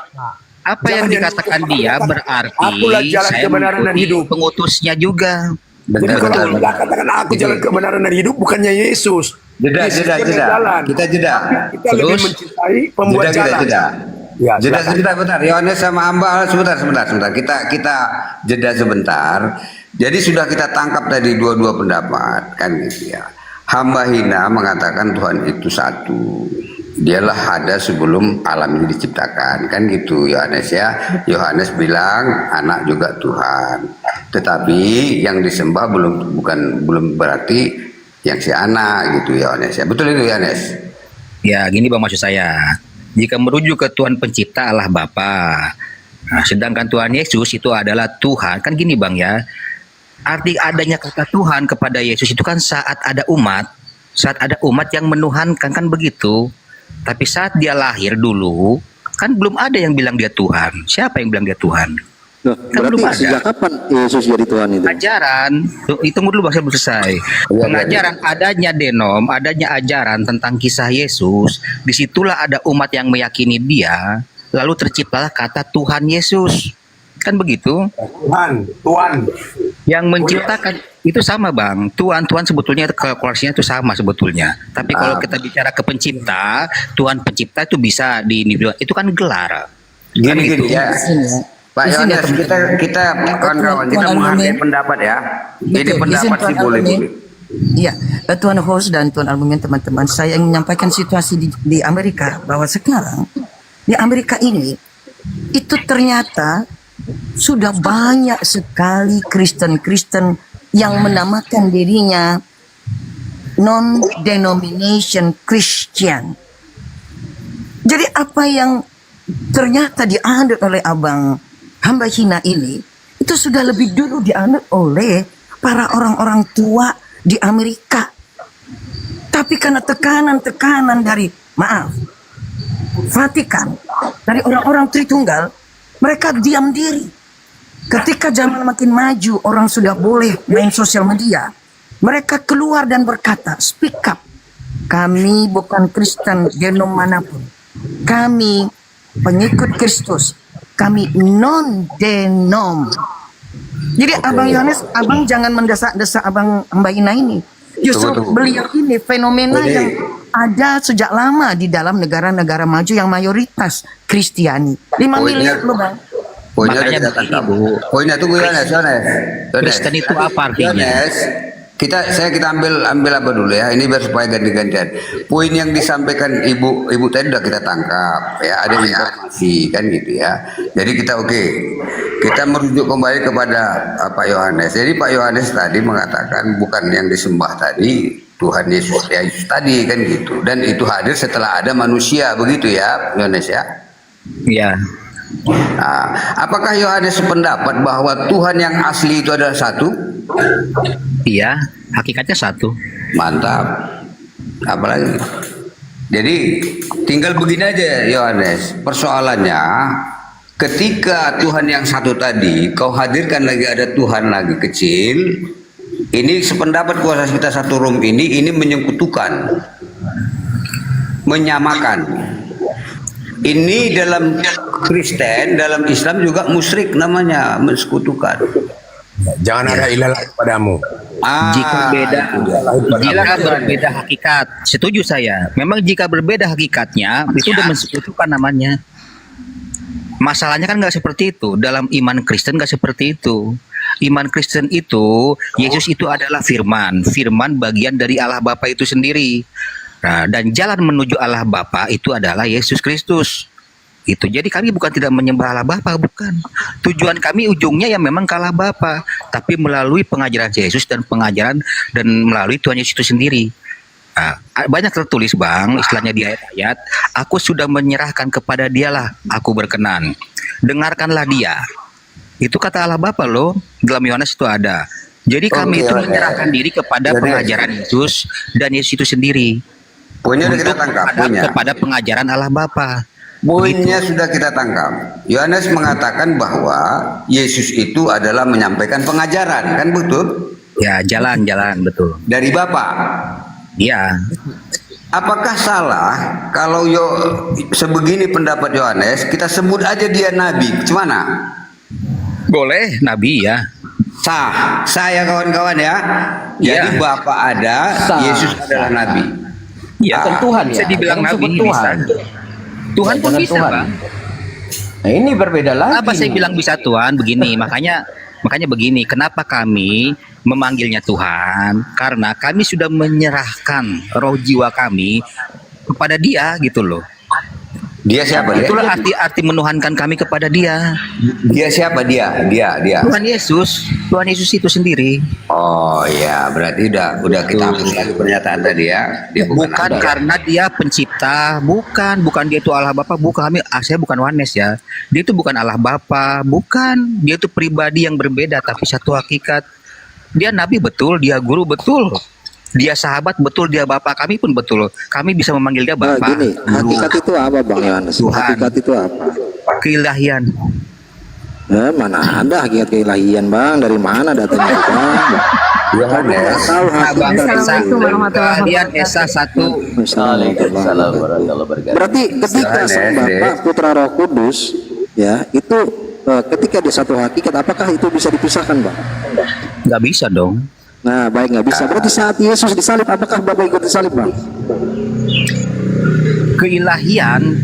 Apa yang dikatakan dia berarti saya mengikuti pengutusnya juga. Jadi kalau tidak katakan aku jalan kebenaran dan hidup, bukannya Yesus. Jeda. Kita jeda. Kita lebih mencintai pembuat jalan. Ya, sebentar. Yohanes sama Amba, sebentar. Kita jeda sebentar. Jadi sudah kita tangkap tadi dua pendapat kan gitu ya. Hamba hina mengatakan Tuhan itu satu. Dialah ada sebelum alam ini diciptakan kan gitu Yohanes ya. Yohanes bilang anak juga Tuhan. Tetapi yang disembah belum berarti yang si anak gitu Yohanes ya. Betul itu Yohanes? Ya, gini Bang maksud saya. Jika merujuk ke Tuhan pencipta Allah Bapa, nah, sedangkan Tuhan Yesus itu adalah Tuhan, kan gini Bang ya, arti adanya kata Tuhan kepada Yesus itu kan saat ada umat yang menuhankan, kan begitu. Tapi saat dia lahir dulu, kan belum ada yang bilang dia Tuhan. Siapa yang bilang dia Tuhan? Kan belum ada. Sejak kapan Yesus jadi Tuhan itu? Ajaran, tunggu dulu Bang, saya belum selesai. Pengajaran adanya denom, adanya ajaran tentang kisah Yesus, disitulah ada umat yang meyakini dia, lalu terciptalah kata Tuhan Yesus. Kan begitu? Tuhan. Yang menciptakan itu sama Bang. Tuhan sebetulnya kalkulasinya itu sama sebetulnya. Tapi kalau kita bicara ke pencipta, Tuhan pencipta itu bisa itu kan gelar. Gini ya. Pak Yohanes, kita kawan-kawan kita menghargai pendapat ya. Jadi pendapat sih boleh. Iya, Tuan host dan Tuan Albumin teman-teman, saya ingin menyampaikan situasi di Amerika bahwa sekarang di Amerika ini itu ternyata sudah banyak sekali Kristen-Kristen yang menamakan dirinya non-denomination Christian. Jadi apa yang ternyata dianut oleh Abang Hamba Hina ini itu sudah lebih dulu dianut oleh para orang-orang tua di Amerika. Tapi karena tekanan dari Vatikan, dari orang-orang Tritunggal, mereka diam diri. Ketika zaman makin maju, orang sudah boleh main sosial media, mereka keluar dan berkata, speak up. Kami bukan Kristen genom manapun. Kami pengikut Kristus. Kami non-denom. Jadi Abang Yohanes, Abang jangan mendesak-desak Abang Mbak Ina ini. Justru beliau ini fenomena yang ada sejak lama di dalam negara-negara maju yang mayoritas Kristiani. 5 miliar loh Bang. Poinnya kita tangkap. Poinnya tunggu Yohanes. Kristen itu apa artinya? Kita ambil apa dulu ya, ini biar supaya ganti-gantian. Poin yang disampaikan ibu tadi udah kita tangkap ya, ada informasi kan gitu ya. Jadi kita kita merujuk kembali kepada Pak Yohanes. Jadi Pak Yohanes tadi mengatakan bukan yang disembah tadi Tuhan Yesus tadi kan gitu, dan itu hadir setelah ada manusia, begitu ya Yohanes ya? Iya. Nah, apakah Yohanes sependapat bahwa Tuhan yang asli itu adalah satu? Iya, hakikatnya satu. Mantap. Apalagi? Jadi tinggal begini aja Yohanes. Persoalannya ketika Tuhan yang satu tadi kau hadirkan lagi ada Tuhan lagi kecil, ini sependapat kuasa kita satu Rom ini menyekutukan, menyamakan. Ini dalam Kristen, dalam Islam juga musyrik namanya, mensekutukan. Jangan ada ilah lain padamu. Jika berbeda hakikat, setuju saya. Memang jika berbeda hakikatnya, itu udah mensekutukan namanya. Masalahnya kan nggak seperti itu. Dalam iman Kristen nggak seperti itu. Iman Kristen itu, Yesus itu adalah firman. Firman bagian dari Allah Bapa itu sendiri. Nah, dan jalan menuju Allah Bapa itu adalah Yesus Kristus. Itu. Jadi kami bukan tidak menyembah Allah Bapa, bukan. Tujuan kami ujungnya ya memang ke Allah Bapa, tapi melalui pengajaran Yesus dan pengajaran dan melalui Tuhan Yesus itu sendiri. Nah, banyak tertulis Bang, istilahnya di ayat-ayat, aku sudah menyerahkan kepada Dialah, aku berkenan. Dengarkanlah Dia. Itu kata Allah Bapa loh, dalam Yohanes itu ada. Jadi kami itu menyerahkan diri kepada pengajaran Yesus dan Yesus itu sendiri. Poinnya sudah kita tangkap. Kepada pengajaran Allah Bapa. Poinnya sudah kita tangkap. Yohanes mengatakan bahwa Yesus itu adalah menyampaikan pengajaran, kan betul? Ya, jalan-jalan betul. Dari Bapa. Iya. Apakah salah kalau sebegini pendapat Yohanes, kita sebut aja dia nabi? Gimana? Boleh, nabi ya. Sah ya kawan-kawan ya. Jadi Bapa ada, Yesus adalah nabi. Ya, Tuhan bisa dibilang nabi, Tuhan. Tuhan pun bisa, Bang. Nah, ini berbeda lagi. Apa saya bilang bisa Tuhan? Begini, makanya begini, kenapa kami memanggilnya Tuhan? Karena kami sudah menyerahkan roh jiwa kami kepada Dia gitu loh. Dia siapa? Itulah arti menuhankan kami kepada Dia. Dia siapa? Dia. Tuhan Yesus itu sendiri. Oh ya, berarti udah kita hapus lagi pernyataan tadi ya. Dia bukan karena Dia pencipta, bukan Dia itu Allah Bapa, bukan. Saya bukan Yohanes ya. Dia itu bukan Allah Bapa, bukan. Dia itu pribadi yang berbeda tapi satu hakikat. Dia nabi betul, dia guru betul. Dia sahabat betul, dia Bapak kami pun betul. Kami bisa memanggil Dia Bapak. Gini, hakikat itu apa Bang Yohanes? Hakikat itu apa? Keilahian. Mana ada hakikat keilahian Bang? Dari mana datanya Bang? Yohanes. Assalamualaikum warahmatullahi wabarakatuh. Esa 1. Berarti ketika Sang Bapa, Putra, Roh Kudus ya, itu ketika di satu hakikat, apakah itu bisa dipisahkan Bang? Nggak bisa dong. Nah, baik, nggak bisa. Berarti saat Yesus disalib, apakah Bapak ikut disalib, Bang? Keilahian,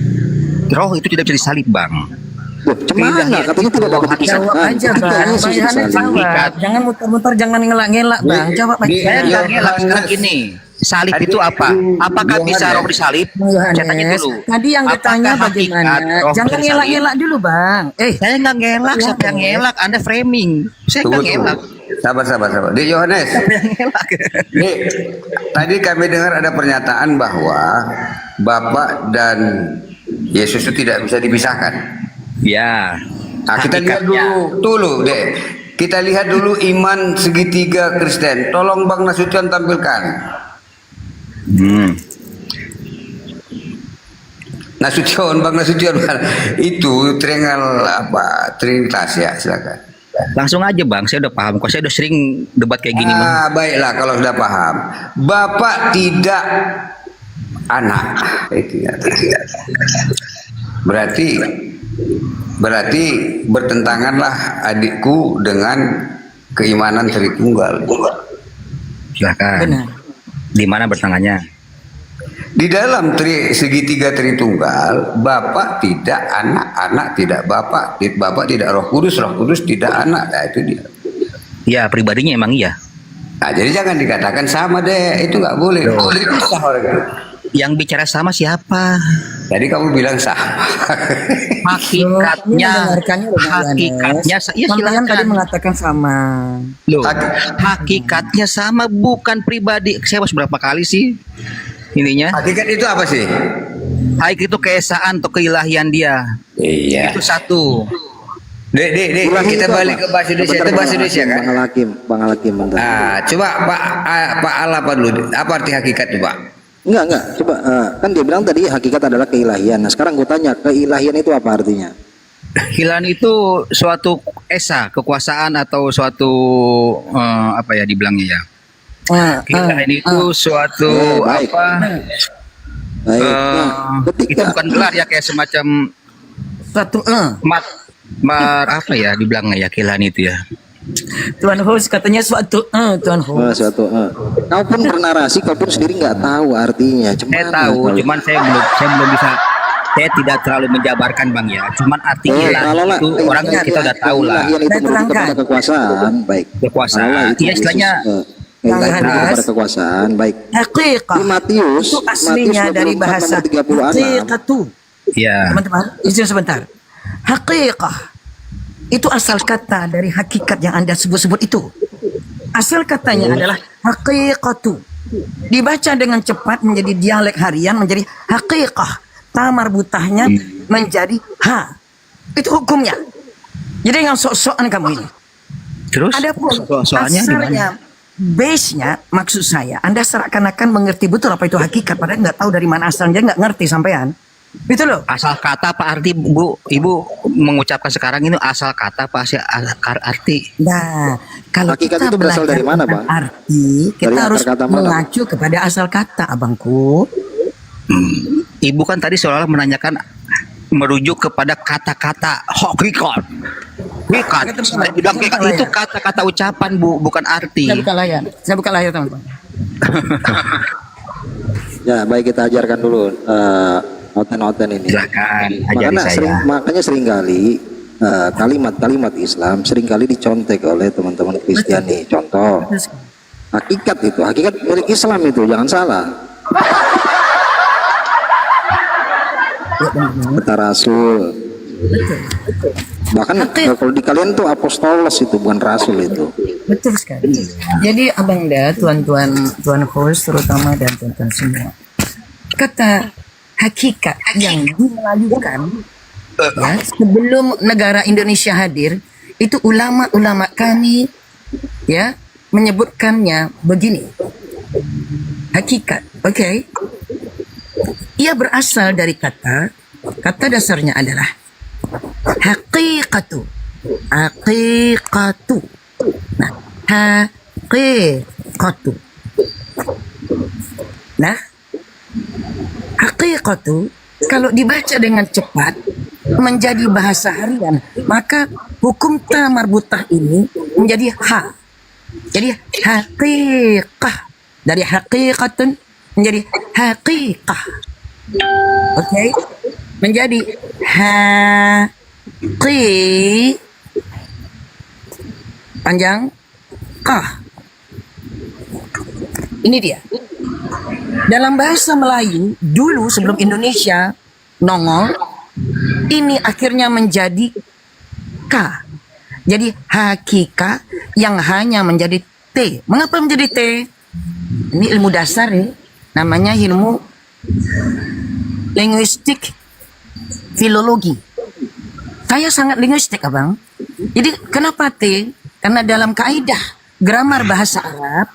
roh itu tidak bisa disalib, Bang. Cemana? Katanya tidak dapat disalib. Jawab aja, Bang. Jawab. Jangan muter-muter, jangan ngelak-ngelak, Bang. Jawab aja. Saya nggak ngelak, sekarang gini. Salib itu apa? Apakah bisa roh disalib? Saya tanya dulu. Tadi yang ditanya bagaimana? Jangan ngelak-ngelak dulu, Bang. Saya nggak ngelak. Siapa yang ngelak? Anda framing. Saya nggak ngelak. Sabar. Di Yohanes. Tadi kami dengar ada pernyataan bahwa Bapak dan Yesus itu tidak bisa dipisahkan. Ya. Nah, kita lihat dulu deh. Kita lihat dulu iman segitiga Kristen. Tolong Bang Nasution tampilkan. Nasution, Bang Nasution. Itu triangle apa? Trinitas ya, silakan. Langsung aja Bang, saya udah paham. Kok saya udah sering debat kayak gini Bang. Baiklah kalau sudah paham. Bapak tidak anak. Itu ya. Berarti bertentanganlah adikku dengan keimanan Tritunggal. Silakan. Benar. Di mana bertentangannya? Di dalam segitiga Tritunggal, Bapak tidak anak, anak tidak Bapak, Bapak tidak Roh Kudus tidak anak. Nah, itu dia. Ya, pribadinya emang iya. Nah, jadi jangan dikatakan sama deh, itu nggak boleh. Boleh pisah orang. Yang bicara sama siapa? Tadi kamu bilang sama. Hakikatnya, ya Kalian tadi silakan. mengatakan sama. Loh, hakikatnya sama, bukan pribadi. Saya harus berapa kali sih ininya? Hakikat itu apa sih? Hakikat itu keesaan atau keilahian dia. Iya. Itu satu. Dek, kita balik ke bahasa Indonesia. Itu bahasa Indonesia kan? Bang Al-Hakim bentar. Nah, coba Pak Al apa dulu? Apa arti hakikat itu, Pak? Enggak. Coba kan dia bilang tadi hakikat adalah keilahian. Nah, sekarang gue tanya, keilahian itu apa artinya? Keilahian itu suatu esa, kekuasaan atau suatu apa ya dibilangnya ya? Keilahian itu suatu baik. apa? Baik. Itu bukan gelar ya, kayak semacam Satu apa ya dibilangnya ya keilahian itu ya. Tuan host katanya suatu Tuan host. Kau pun bernarasi, kau pun sendiri nggak tahu artinya. Saya tahu, cuman saya belum bisa. Saya tidak terlalu menjabarkan Bang ya. Cuman artinya itu orang kita udah tahu lah. Keilahian itu merujuk kepada kekuasaan, baik. Kekuasaan. Iya istilahnya. Kepada kekuasaan, baik. Haqiqah. Di Matius Itu aslinya dari bahasa haqiqatu. Iya. Teman-teman, izin sebentar. Haqiqah itu asal kata dari hakikat yang Anda sebut-sebut itu. Asal katanya adalah haqiqatu. Dibaca dengan cepat menjadi dialek harian menjadi haqiqah. Tamar butahnya menjadi ha. Itu hukumnya. Jadi yang sok-sokan kamu ini. Terus ada pun soalnya asalnya, base-nya maksud saya, Anda seakan-akan mengerti betul apa itu hakikat, padahal nggak tahu dari mana asalnya, nggak ngerti sampean. Itu loh. Asal kata apa arti Ibu mengucapkan sekarang ini asal kata apa sih arti? Nah, kalau hakikat kita itu berasal dari mana, Bang? Arti, kita Dari harus akar kata mana, mengacu kepada asal kata, abangku. Ibu kan tadi seolah menanyakan merujuk kepada kata-kata hakikat. Saya bilang itu kata-kata ucapan Bu, bukan arti. Saya buka layar teman-teman. Ya, baik, kita ajarkan dulu noten-noten ini. Silakan ajari saya. Makanya seringkali kalimat-kalimat Islam seringkali dicontek oleh teman-teman Kristiani. Contoh, hakikat milik Islam itu, jangan salah. Kata Rasul. Bahkan kalau di kalian tuh apostolos itu, bukan rasul itu. Betul sekali. Jadi abangda, tuan host terutama dan tuan-tuan semua, kata hakikat yang dimelayukan ya, sebelum negara Indonesia hadir, itu ulama-ulama kami ya menyebutkannya begini. Hakikat, oke. Ia berasal dari kata dasarnya adalah haqiqatu. Nah, haqiqatu. Nah, haqiqatu kalau dibaca dengan cepat menjadi bahasa harian, maka hukum ta marbutah ini menjadi ha. Jadi haqiqah, dari haqiqatun menjadi haqiqah. Oke. Menjadi panjang kah. Ini dia. Dalam bahasa Melayu dulu sebelum Indonesia nongol, ini akhirnya menjadi ka. Jadi hakika yang hanya menjadi t. Mengapa menjadi t? Ini ilmu dasar ya. Namanya ilmu linguistik filologi. Saya sangat linguistik, abang. Jadi kenapa T? Karena dalam kaidah gramar bahasa Arab,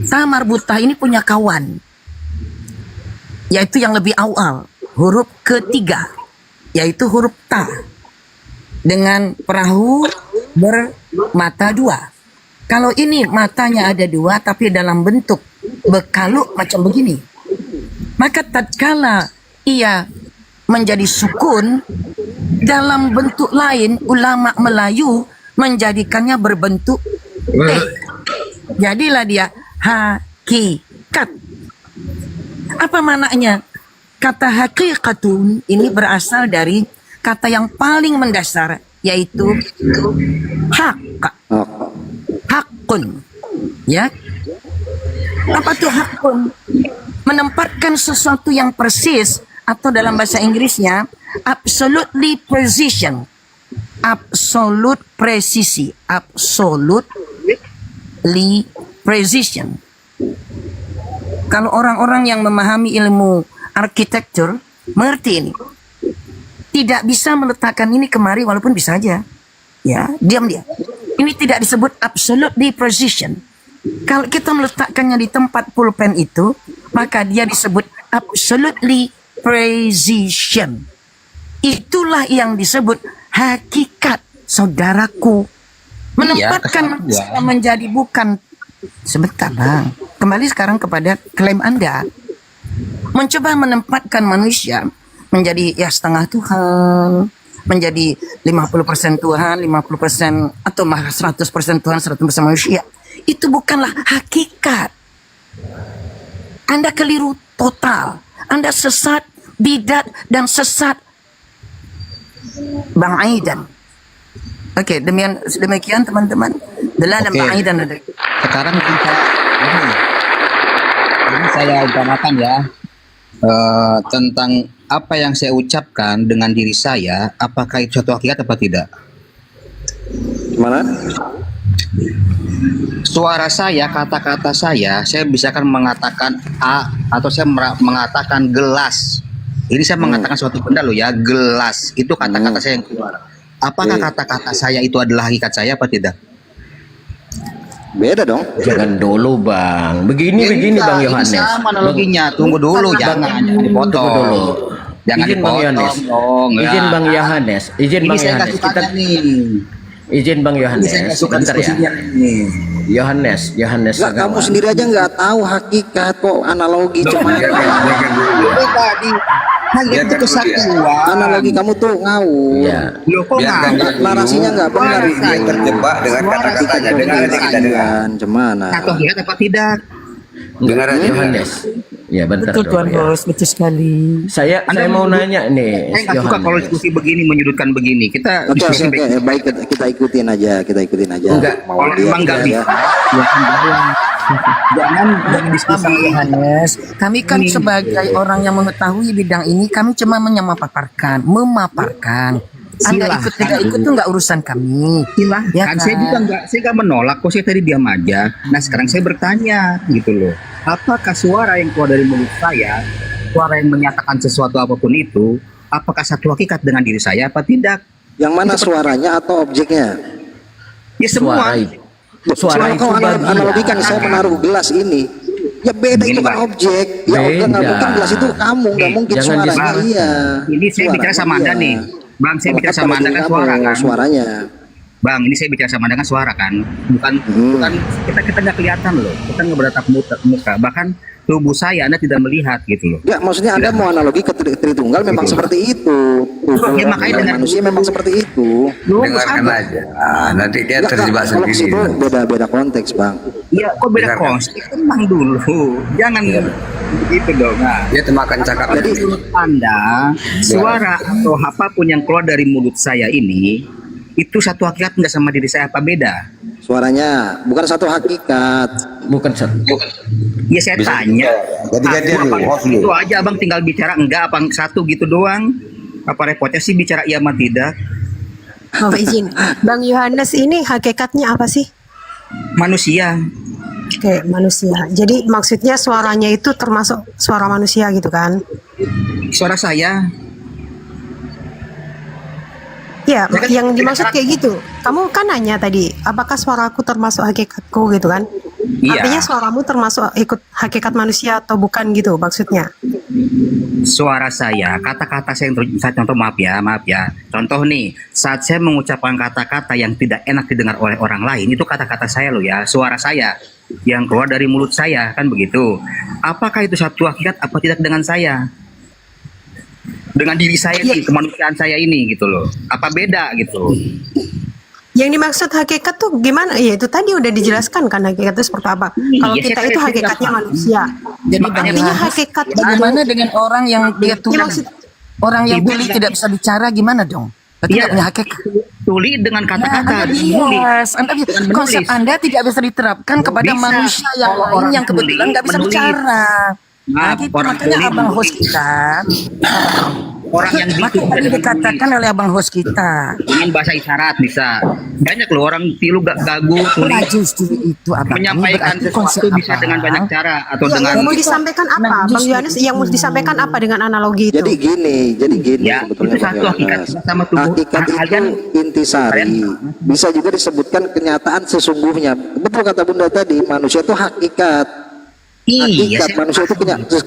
ta marbutah ini punya kawan, yaitu yang lebih awal, huruf ketiga, yaitu huruf ta, dengan perahu bermata dua. Kalau ini matanya ada dua, tapi dalam bentuk berkaluk macam begini, maka tatkala ia menjadi sukun, dalam bentuk lain ulama Melayu menjadikannya berbentuk T. Jadilah dia hakikat. Apa maknanya? Kata hakikatun ini berasal dari kata yang paling mendasar, yaitu hak. Hakun. Ya. Apa tuh hakun? Menempatkan sesuatu yang persis, atau dalam bahasa Inggrisnya absolutely precision. Absolute presisi. Absolutely precision. Kalau orang-orang yang memahami ilmu arsitektur mengerti ini. Tidak bisa meletakkan ini kemari, walaupun bisa aja. Ya, diam dia. Ini tidak disebut absolutely precision. Kalau kita meletakkannya di tempat pulpen itu, maka dia disebut absolutely precision. Itulah yang disebut hakikat, saudaraku. Menempatkan manusia menjadi bukan. Sebentar bang, kembali sekarang kepada klaim Anda. Mencoba menempatkan manusia menjadi ya setengah Tuhan, menjadi 50% Tuhan, 50% atau 100% Tuhan, 100% manusia. Itu bukanlah hakikat. Anda keliru total. Anda sesat, bidat dan sesat Bang Aidan. Oke, demikian teman-teman. Dalalah Bang Aidan. Sekarang ini saya utamakan ya, tentang apa yang saya ucapkan dengan diri saya, apakah itu suatu hakikat apa tidak? Gimana? Suara saya, kata-kata saya bisakan mengatakan A, atau saya mengatakan gelas. Ini saya mengatakan suatu benda loh ya, gelas. Itu kata-kata saya yang keluar. Apakah kata-kata saya itu adalah hakikat saya apa tidak? Beda dong. Jangan dulu bang. Begini Bang Yohanes. Ini sama analoginya. Tunggu dulu, jangan dipotong dulu. Jangan dipotong dong. Izin Bang Yohanes. Izin Bang Yohanes. Izin Bang Yohanes. Sebentar ya. Yohanes. Enggak, kamu sendiri aja nggak tahu hakikat kok analogi cuma. Tadi hakikat itu kesatuan. Analogi kamu tuh ngawur. Ya. Loh kok ngawur? Narasinya nggak benar. Dia terjebak dengan kata-katanya. Dengar aja kita dengar. Gimana? Atau hakikat apa tidak? Dengar aja Yohanes. Ya bentar Betul Tuan Bos, betul sekali. Saya mau nanya nih. Saya nggak suka kalau diskusi begini, menyudutkan begini. Kita Oke, diskusi baik, kita ikutin aja. Enggak, kalau memang nggak bisa. Jangan diskusi. Yohanes, kami kan sebagai orang yang mengetahui bidang ini, kami cuma memaparkan. Anda ikut tidak ikut tuh nggak urusan kami. Silahkan. Ya kan? Saya nggak menolak kok, saya tadi diam aja. Nah sekarang saya bertanya gitu loh. Apakah suara yang keluar dari mulut saya, suara yang menyatakan sesuatu apapun itu, apakah satu hakikat dengan diri saya apa tidak? Yang mana suaranya atau objeknya? Ya semua. Suara itu analogikan saya menaruh gelas ini. Ya beda itu kan objek. Ya mungkin gelas itu kamu, nggak mungkin suaranya. Iya. Ini saya bicara sama Anda nih. Bang, saya bicara sama Anda kan suara kan? Suaranya. Bang, ini saya bicara sama Anda kan suara kan? Bukan kita nggak kelihatan loh. Kita nggak beratap muka. Bahkan tubuh saya Anda tidak melihat gitu loh. Ya, maksudnya Anda mau analogi ke Tritunggal memang seperti itu. Ya, makanya dengan manusia memang seperti itu. Dengarkan aja. Nanti dia terjebak sendiri. Kalau beda konteks, Bang. Iya, kok beda konteks? Tenang dulu. Jangan begitu dong. Nah, dia temakan cakap. Jadi menurut Anda, suara atau apapun yang keluar dari mulut saya ini, itu satu hakikat nggak sama diri saya apa beda? Suaranya bukan satu hakikat. Bukan satu. Ya saya tanya. Itu aja Abang tinggal bicara enggak apa satu gitu doang. Apa repotnya sih bicara iya sama tidak? Oh, izin. Bang Yohanes ini hakikatnya apa sih? Manusia. Oke, manusia. Jadi maksudnya suaranya itu termasuk suara manusia gitu kan? Suara saya. Ya, yang dimaksud kayak gitu. Kamu kan nanya tadi, apakah suaraku termasuk hakikatku gitu kan? Iya. Artinya suaramu termasuk ikut hakikat manusia atau bukan gitu maksudnya? suara saya, kata-kata saya yang saya contoh, maaf ya. Contoh nih, saat saya mengucapkan kata-kata yang tidak enak didengar oleh orang lain, itu kata-kata saya loh ya, suara saya yang keluar dari mulut saya, kan begitu. Apakah itu satu hakikat apa tidak dengan saya? Dengan diri saya ini, kemanusiaan saya ini gitu loh. Apa beda gitu? Yang dimaksud hakikat tuh gimana? Ya itu tadi udah dijelaskan kan hakikat itu seperti apa. Kalau Iya, kita saya itu tidak hakikatnya paham. manusia. Jadi Makanya Bang Yohanes, hakikat bagaimana dengan orang yang dia tuli? Orang yang Ibu tuli bilang- tidak bisa bicara gimana dong? Tidak punya hakikat. Tuli dengan kata-kata. Nah, menulis. Anda, Dengan konsep menulis. Anda tidak bisa diterapkan kepada Bisa. manusia yang Kalau lain orang yang kebetulan tuli nggak bisa menulis. bicara. Nah, Maaf, gitu. orang Makanya tuli abang host menulis. kita, Orang yang maka gitu tadi bisa dikatakan oleh abang host kita. dengan bahasa isyarat bisa. Banyak loh orang tilu gak gagu Nah, tulis justru itu abang. Ini menyampaikan berarti konsep sesuatu bisa abang. dengan banyak cara atau Yang dengan mau disampaikan apa, Nah, Bang justru Yohanes? Yang mau disampaikan apa dengan analogi itu? Jadi gini ya sebetulnya itu Bang satu hakikat Yohanes. sama tubuh. Hakikat itu Kalian intisari, bisa juga disebutkan kenyataan sesungguhnya. Betul kata Bunda tadi, manusia itu hakikat. iya, Hakikat manusia itu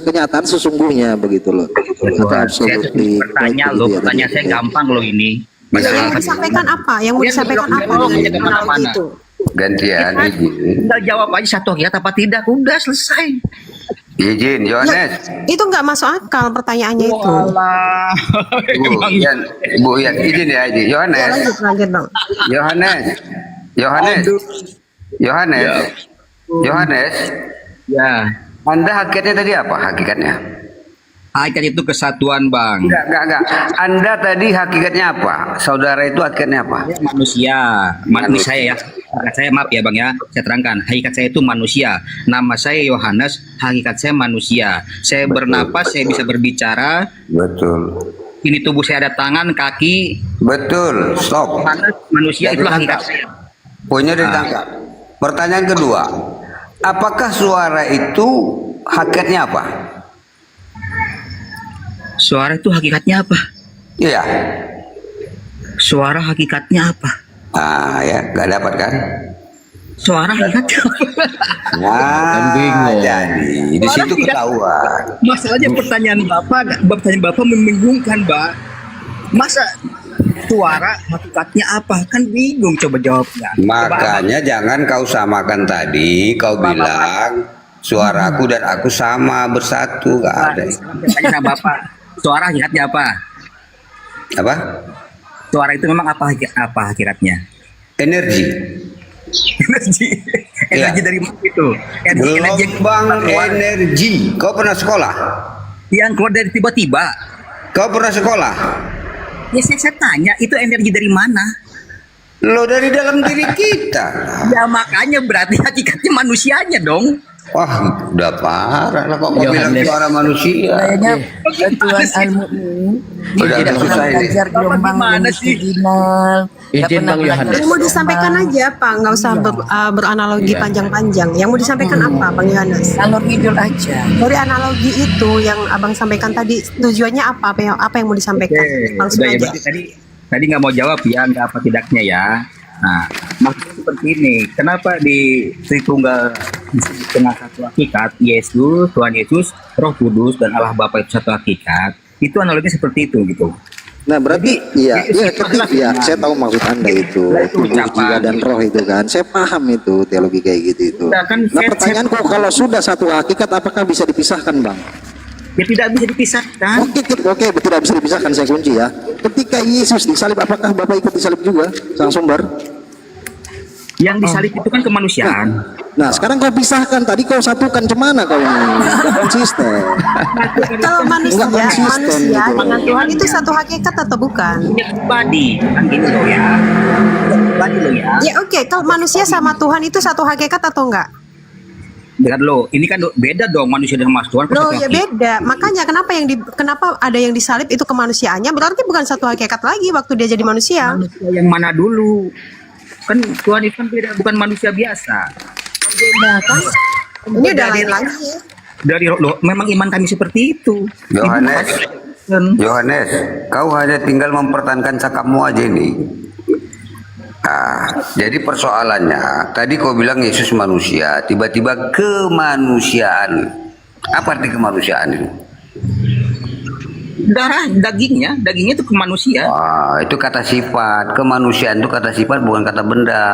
kenyataan sesungguhnya begitu loh. Atau saya absolutely bertanya right loh, gitu ya, pertanyaan tadi. saya gampang loh ini. Ya, yang mau disampaikan apa? Yang mau disampaikan apa dengan analogi itu? Gantian izin. Tinggal jawab aja satu hakikat apa tidak, udah selesai. Izin Yohanes. Itu nggak masuk akal pertanyaannya itu. Walah. Bu Ian, izin ya izin. Ya, Yohanes. lanjut Bang. Yohanes. Ya. Anda hakikatnya tadi apa? Hakikatnya? Hakikat itu kesatuan, Bang. Enggak. Anda tadi hakikatnya apa? Saudara itu hakikatnya apa? Manusia saya ya. Hakikat saya, maaf ya Bang ya, saya terangkan. Hakikat saya itu manusia. Nama saya Yohanes, hakikat saya manusia. Saya bernapas, saya bisa berbicara. Betul. Ini tubuh saya ada tangan, kaki. Betul. Stop. Yohanes, manusia Jadi itulah tangkap. hakikat saya. Poinnya ditangkap. Pertanyaan kedua, apakah suara itu hakikatnya apa? Suara itu hakikatnya apa? Iya. Suara hakikatnya apa? Ah ya, nggak dapat kan? Suara hakikatnya apa? Nah, jadi di situ ketahuan. Masalahnya pertanyaan Bapak membingungkan, Mbak. Masa suara hakikatnya apa? Kan bingung coba jawabnya. Makanya jangan kau samakan tadi, kau bilang suaraku dan aku sama bersatu, nggak ada. Tanya sama Bapak, suara hakikatnya apa? Apa? Suara itu memang apa hakikatnya? Energi. Energi dari mana itu? Gelombang energi. Kau pernah sekolah? Yang keluar dari tiba-tiba. Kau pernah sekolah? Ya saya tanya, itu energi dari mana? Lo dari dalam diri kita. Ya makanya berarti hakikatnya manusianya dong. Wah, udah parah lah kok kau bilang suara manusia. Kayaknya Tuhan Al-Mu'min Udah tidak pernah susah ini. belajar gelombang longitudinal. Tidak Izin pernah Bang belajar Yohanes. Yang mau disampaikan aja Pak, nggak usah beranalogi panjang-panjang. Yang mau disampaikan apa, Bang Yohanes? Alur ngidul aja. Dari analogi itu yang Abang sampaikan tadi, tujuannya apa? Apa yang mau disampaikan? Langsung Udah ya, aja. berarti tadi nggak mau jawab ya, nggak apa tidaknya ya. Nah, maksudnya seperti ini. Kenapa di Tritunggal disebut dengan satu hakikat, Yesus, Tuhan Yesus, Roh Kudus dan Allah Bapa itu satu hakikat? Itu analoginya seperti itu gitu. Nah berarti iya ketika saya tahu maksud Anda itu tubuh, jiwa dan roh itu kan, saya paham itu teologi kayak gitu itu. Nah, kan Nah pertanyaanku kalau sudah satu hakikat apakah bisa dipisahkan Bang? Ya tidak bisa dipisahkan. Oke, tidak bisa dipisahkan, saya kunci ya. Ketika Yesus disalib apakah Bapak ikut disalib juga sang sumber? Yang disalib itu kan kemanusiaan. Nah sekarang kau pisahkan, tadi kau satukan cemana kau ini? Nggak konsisten. Kalau manusia, Nggak konsisten gitu. dengan Tuhan itu satu hakikat atau bukan? Pribadi, kan gitu loh ya. Pribadi loh ya. Ya oke, kalau manusia sama Tuhan itu satu hakikat atau enggak? Dengar lo, ini kan beda dong manusia dan Mas Tuhan. Loh ya beda. Makanya kenapa ada yang disalib itu kemanusiaannya? Berarti bukan satu hakikat lagi waktu dia jadi manusia. Manusia yang mana dulu? Kan Tuhan itu kan beda, bukan manusia biasa. Nah, kan? Ini udah lain lagi. Dari lo, memang iman kami seperti itu. Yohanes, kau hanya tinggal mempertahankan cakapmu aja ini. Jadi persoalannya, tadi kau bilang Yesus manusia, tiba-tiba kemanusiaan. Apa arti kemanusiaan itu? dagingnya itu ke manusia. Itu kata sifat, kemanusiaan itu kata sifat bukan kata benda.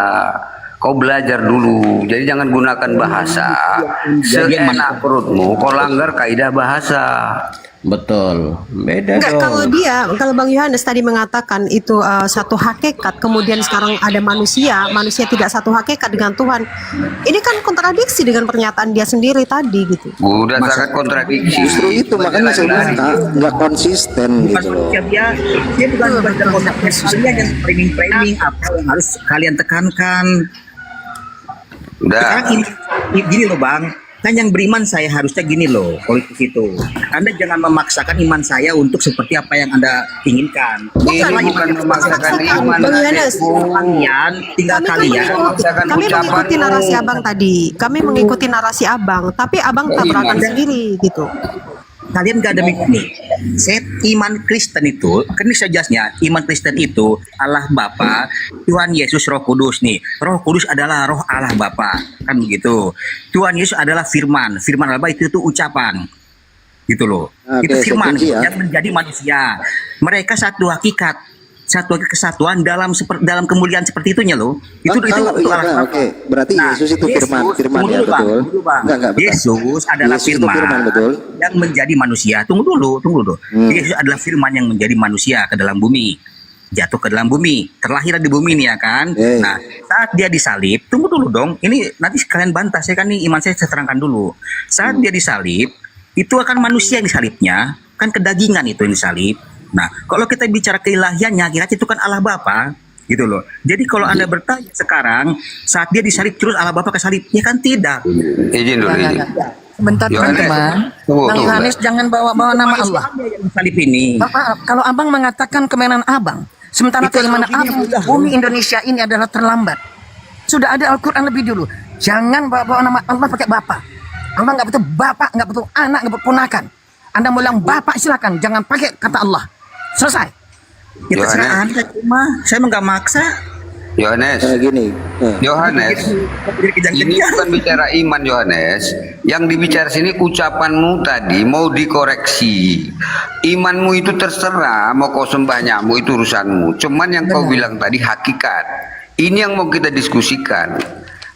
Kau belajar dulu, jadi jangan gunakan bahasa seenak perutmu. Kau langgar kaidah bahasa. Betul, beda Enggak, dong. kalau Bang Yohanes tadi mengatakan itu satu hakikat, kemudian sekarang ada manusia tidak satu hakikat dengan Tuhan. Ini kan kontradiksi dengan pernyataan dia sendiri tadi gitu. Udah sangat kontradiksi. Justru itu makanya saya bilang nggak konsisten gitu loh. Dia bukan konsep kalian yang framing apa yang harus kalian tekankan. Sekarang ini gini loh Bang, kan yang beriman saya harusnya gini loh, politik itu. Anda jangan memaksakan iman saya untuk seperti apa yang Anda inginkan. Bukan memaksakan iman. Bang Yohanes, Kalian tinggal kalian. kami mengikuti narasi Abang tadi. Kami mengikuti narasi Abang, tapi Abang tabrakan sendiri gitu. Kalian gak ada nih. Iman Kristen itu, kan ini sejasnya iman Kristen itu Allah Bapa, Tuhan Yesus, Roh Kudus nih. Roh Kudus adalah Roh Allah Bapa, kan begitu. Tuhan Yesus adalah Firman. Firman Allah itu ucapan, gitu loh. Itu Firman yang menjadi manusia. Mereka satu hakikat, satu kesatuan dalam kemuliaan seperti itunya loh. Itu Allah. Oke, berarti Yesus itu firman ya, betul. Enggak, Yesus adalah firman betul. yang menjadi manusia. Tunggu dulu. Yesus adalah firman yang menjadi manusia ke dalam bumi. Jatuh ke dalam bumi, terlahir di bumi nih ya kan. Nah, saat dia disalib, tunggu dulu dong. Ini nanti kalian bantah, saya kan nih iman saya terangkan dulu. Saat dia disalib, itu akan manusia yang disalibnya, kan kedagingan itu yang disalib. Nah, kalau kita bicara keilahiannya, kira itu kan Allah Bapa, gitu loh. Jadi kalau Anda bertanya sekarang, saat dia disalib terus Allah Bapa kesalib, ya kan tidak. Izin dulu, izin. Sebentar teman-teman, Bang Yohanes jangan bawa-bawa nama Allah. Salib ini. Bapak, kalau Abang mengatakan kemenangan Abang, sementara keimanan Abang bumi Indonesia ini adalah terlambat. Sudah ada Al-Quran lebih dulu. Jangan bawa-bawa nama Allah pakai Bapak. Allah nggak butuh Bapak, nggak butuh anak, nggak butuh ponakan. Anda mau bilang Bapak silakan, jangan pakai kata Allah. Selesai. Ya terserah Anda, cuma saya nggak maksa. Yohanes, Yohanes, ini bukan bicara iman Yohanes. Yang dibicara sini ucapanmu tadi mau dikoreksi. Imanmu itu terserah, mau kau sembah nyamuk itu urusanmu. Cuman yang kau bilang tadi hakikat. Ini yang mau kita diskusikan.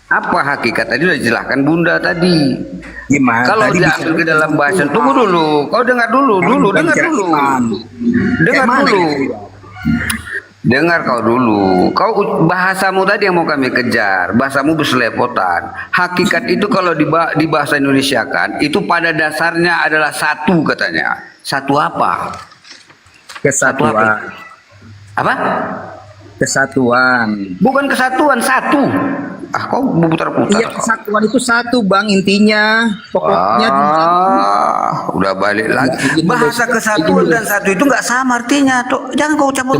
Apa hakikat tadi sudah dijelaskan Bunda tadi. Gimana? Kalau diambil ke dalam bahasa, tunggu dulu. Kau dengar dulu, Dengar kau dulu. Kau bahasamu tadi yang mau kami kejar. Bahasamu berselepotan. Hakikat itu kalau di bahasa Indonesia kan, itu pada dasarnya adalah satu katanya. Satu apa? Kesatuan. Apa? Kesatuan. Bukan kesatuan, satu. Kau putar-putar. Iya, kesatuan itu satu Bang intinya. Pokoknya. Udah balik lagi. Bahasa kesatuan dan satu itu nggak sama artinya. Tuh, jangan kau campur.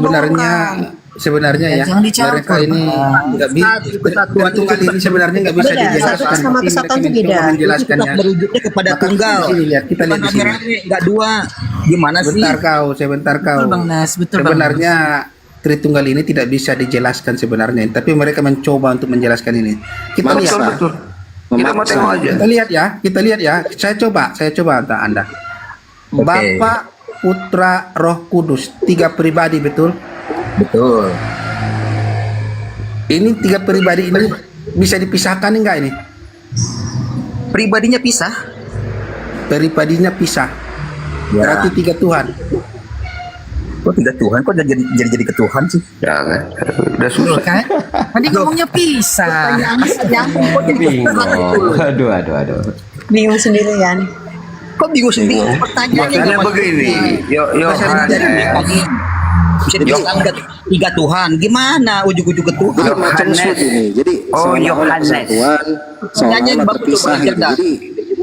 Sebenarnya ya, mereka ini nggak bisa. Kesatuan tunggal ini sebenarnya nggak bisa dijelaskan. Sama kesatuan itu beda. Menjelaskannya. Merujuknya kepada tunggal. Kita lihat di sini. Nggak dua. Gimana sih? Sebentar kau. Bang Nas, betul Sebenarnya Tritunggal ini tidak bisa dijelaskan sebenarnya, tapi mereka mencoba untuk menjelaskan ini. Kita lihat, kita lihat ya. Saya coba Anda. Bapa, Putra, Roh Kudus, 3 pribadi, betul? Betul. Ini 3 pribadi ini bisa dipisahkan enggak ini? Pribadinya pisah. Pribadinya pisah. Berarti 3 Tuhan. Kok 3 Tuhan? Kok jadi ketuhan sih? Ya kan, udah susah kan? Tadi ngomongnya pisah. Aduh. Bingung sendiri kan? Kok bingung sendiri? Pertanyaannya begini. Bisa dibilang 3 Tuhan. Gimana ujung-ujung ke Tuhan? Yohanes ini. Jadi Yohanes. Seolah-olah terpisah gitu. Jadi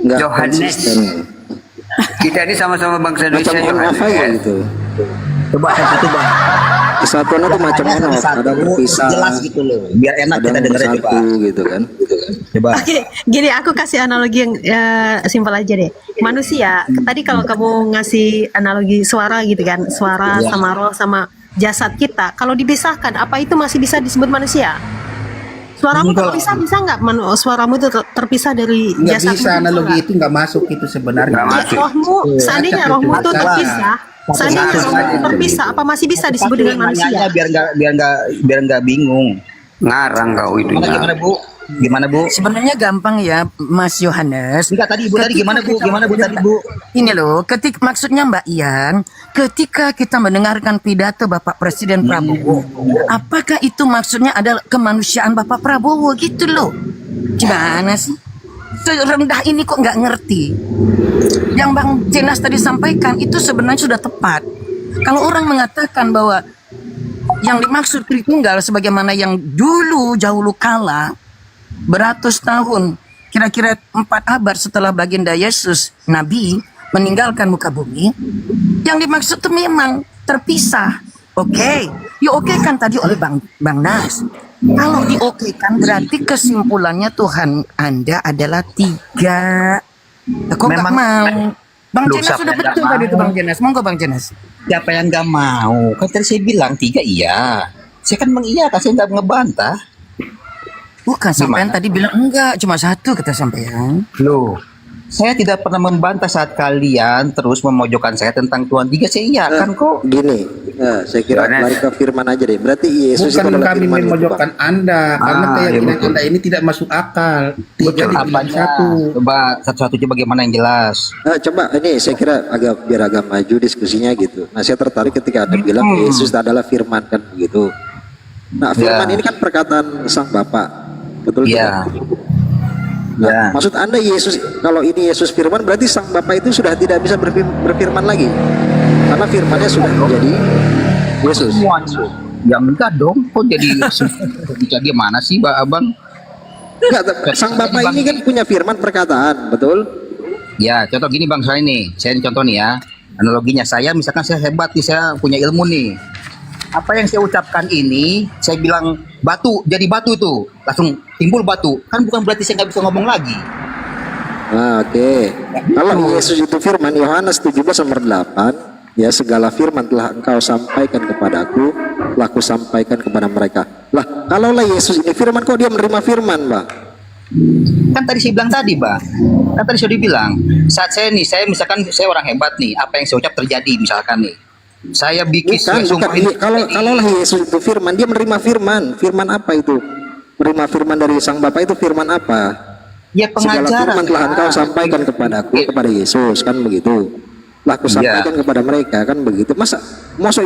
nggak konsisten. Kita ini sama-sama bangsa Indonesia. Gitu. Coba satu Bang. Kesatuan itu macam mana? Ada terpisah. Jelas gitu loh. Biar enak kita dengarnya coba. Gitu kan. Coba. Oke, gini aku kasih analogi yang simpel aja deh. Manusia, tadi kalau kamu ngasih analogi suara gitu kan, suara sama roh sama jasad kita, kalau dipisahkan, apa itu masih bisa disebut manusia? Suaramu terpisah bisa nggak? Suaramu itu terpisah dari jasadmu? Nggak bisa, analogi itu nggak masuk itu sebenarnya. Ya, rohmu, seandainya rohmu itu terpisah, Seandainya roh terpisah, apa masih bisa disebut dengan manusia? biar nggak bingung. Ngarang kau itu. Gimana Bu? Gimana Bu? Sebenarnya gampang ya, Mas Yohanes. Enggak, tadi Ibu tadi gimana Bu? Gimana Bu tadi Bu? Ini loh, maksudnya Mbak Ian, ketika kita mendengarkan pidato Bapak Presiden Prabowo, apakah itu maksudnya adalah kemanusiaan Bapak Prabowo gitu loh? Gimana sih? Serendah ini kok nggak ngerti? Yang Bang Jenas tadi sampaikan itu sebenarnya sudah tepat. Kalau orang mengatakan bahwa yang dimaksud Tritunggal sebagaimana yang dulu jauh kala beratus tahun, kira-kira 4 abad setelah baginda Yesus Nabi meninggalkan muka bumi, yang dimaksud itu memang terpisah. Oke, kan tadi oleh Bang Nas. Kalau diokekan berarti kesimpulannya Tuhan Anda adalah 3. Kok nggak mau? Bang Jenas sudah betul tadi itu Bang Jenas. Monggo Bang Jenas. Siapa yang nggak mau? Kan tadi saya bilang 3 iya. Saya kan mengiyakan, saya nggak ngebantah. Bukan, sampean tadi bilang enggak, cuma 1 kata sampean. Loh, saya tidak pernah membantah saat kalian terus memojokkan saya tentang Tuhan 3. Saya iyakan kok. Gini, saya kira lari ke firman aja deh. Berarti Yesus itu Bukan adalah kami firman itu, memojokkan Bang. Anda, karena keyakinan Anda ini tidak masuk akal. 3 dibilang 1. Coba satu-satu coba bagaimana yang jelas. Coba ini saya kira biar agak maju diskusinya gitu. Nah saya tertarik ketika Anda bilang Yesus adalah firman kan begitu. Nah firman ini kan perkataan Sang Bapa, betul tidak? Nah, maksud Anda Yesus, kalau ini Yesus firman berarti Sang Bapa itu sudah tidak bisa berfirman lagi, karena firmannya sudah menjadi Yesus. Ya enggak dong, kok jadi bisa gimana sih Abang? Enggak, Sang Bapa ini kan punya firman perkataan, betul? Ya, contoh gini Bang, saya ini contoh nih ya, analoginya saya misalkan saya hebat nih, saya punya ilmu nih. Apa yang saya ucapkan ini, saya bilang batu, jadi batu tuh, langsung timbul batu. Kan bukan berarti saya nggak bisa ngomong lagi. Nah, oke. Kalau Yesus itu firman, Yohanes 17:8, ya segala firman telah engkau sampaikan kepadaku, telah ku sampaikan kepada mereka. Lah, kalaulah Yesus ini firman, kok dia menerima firman, Mbak? Kan tadi saya bilang tadi, Mbak. Kan tadi sudah dibilang, saat saya misalkan saya orang hebat nih, apa yang saya ucap terjadi misalkan nih. Saya bikin bukan. Kalaulah Yesus itu firman, dia menerima firman. Firman apa itu? Menerima firman dari Sang Bapa itu firman apa? Ya pengajaran. Segala firman telah engkau sampaikan kepadaku, kepada Yesus, kan begitu. Telah aku sampaikan kepada mereka, kan begitu. Masa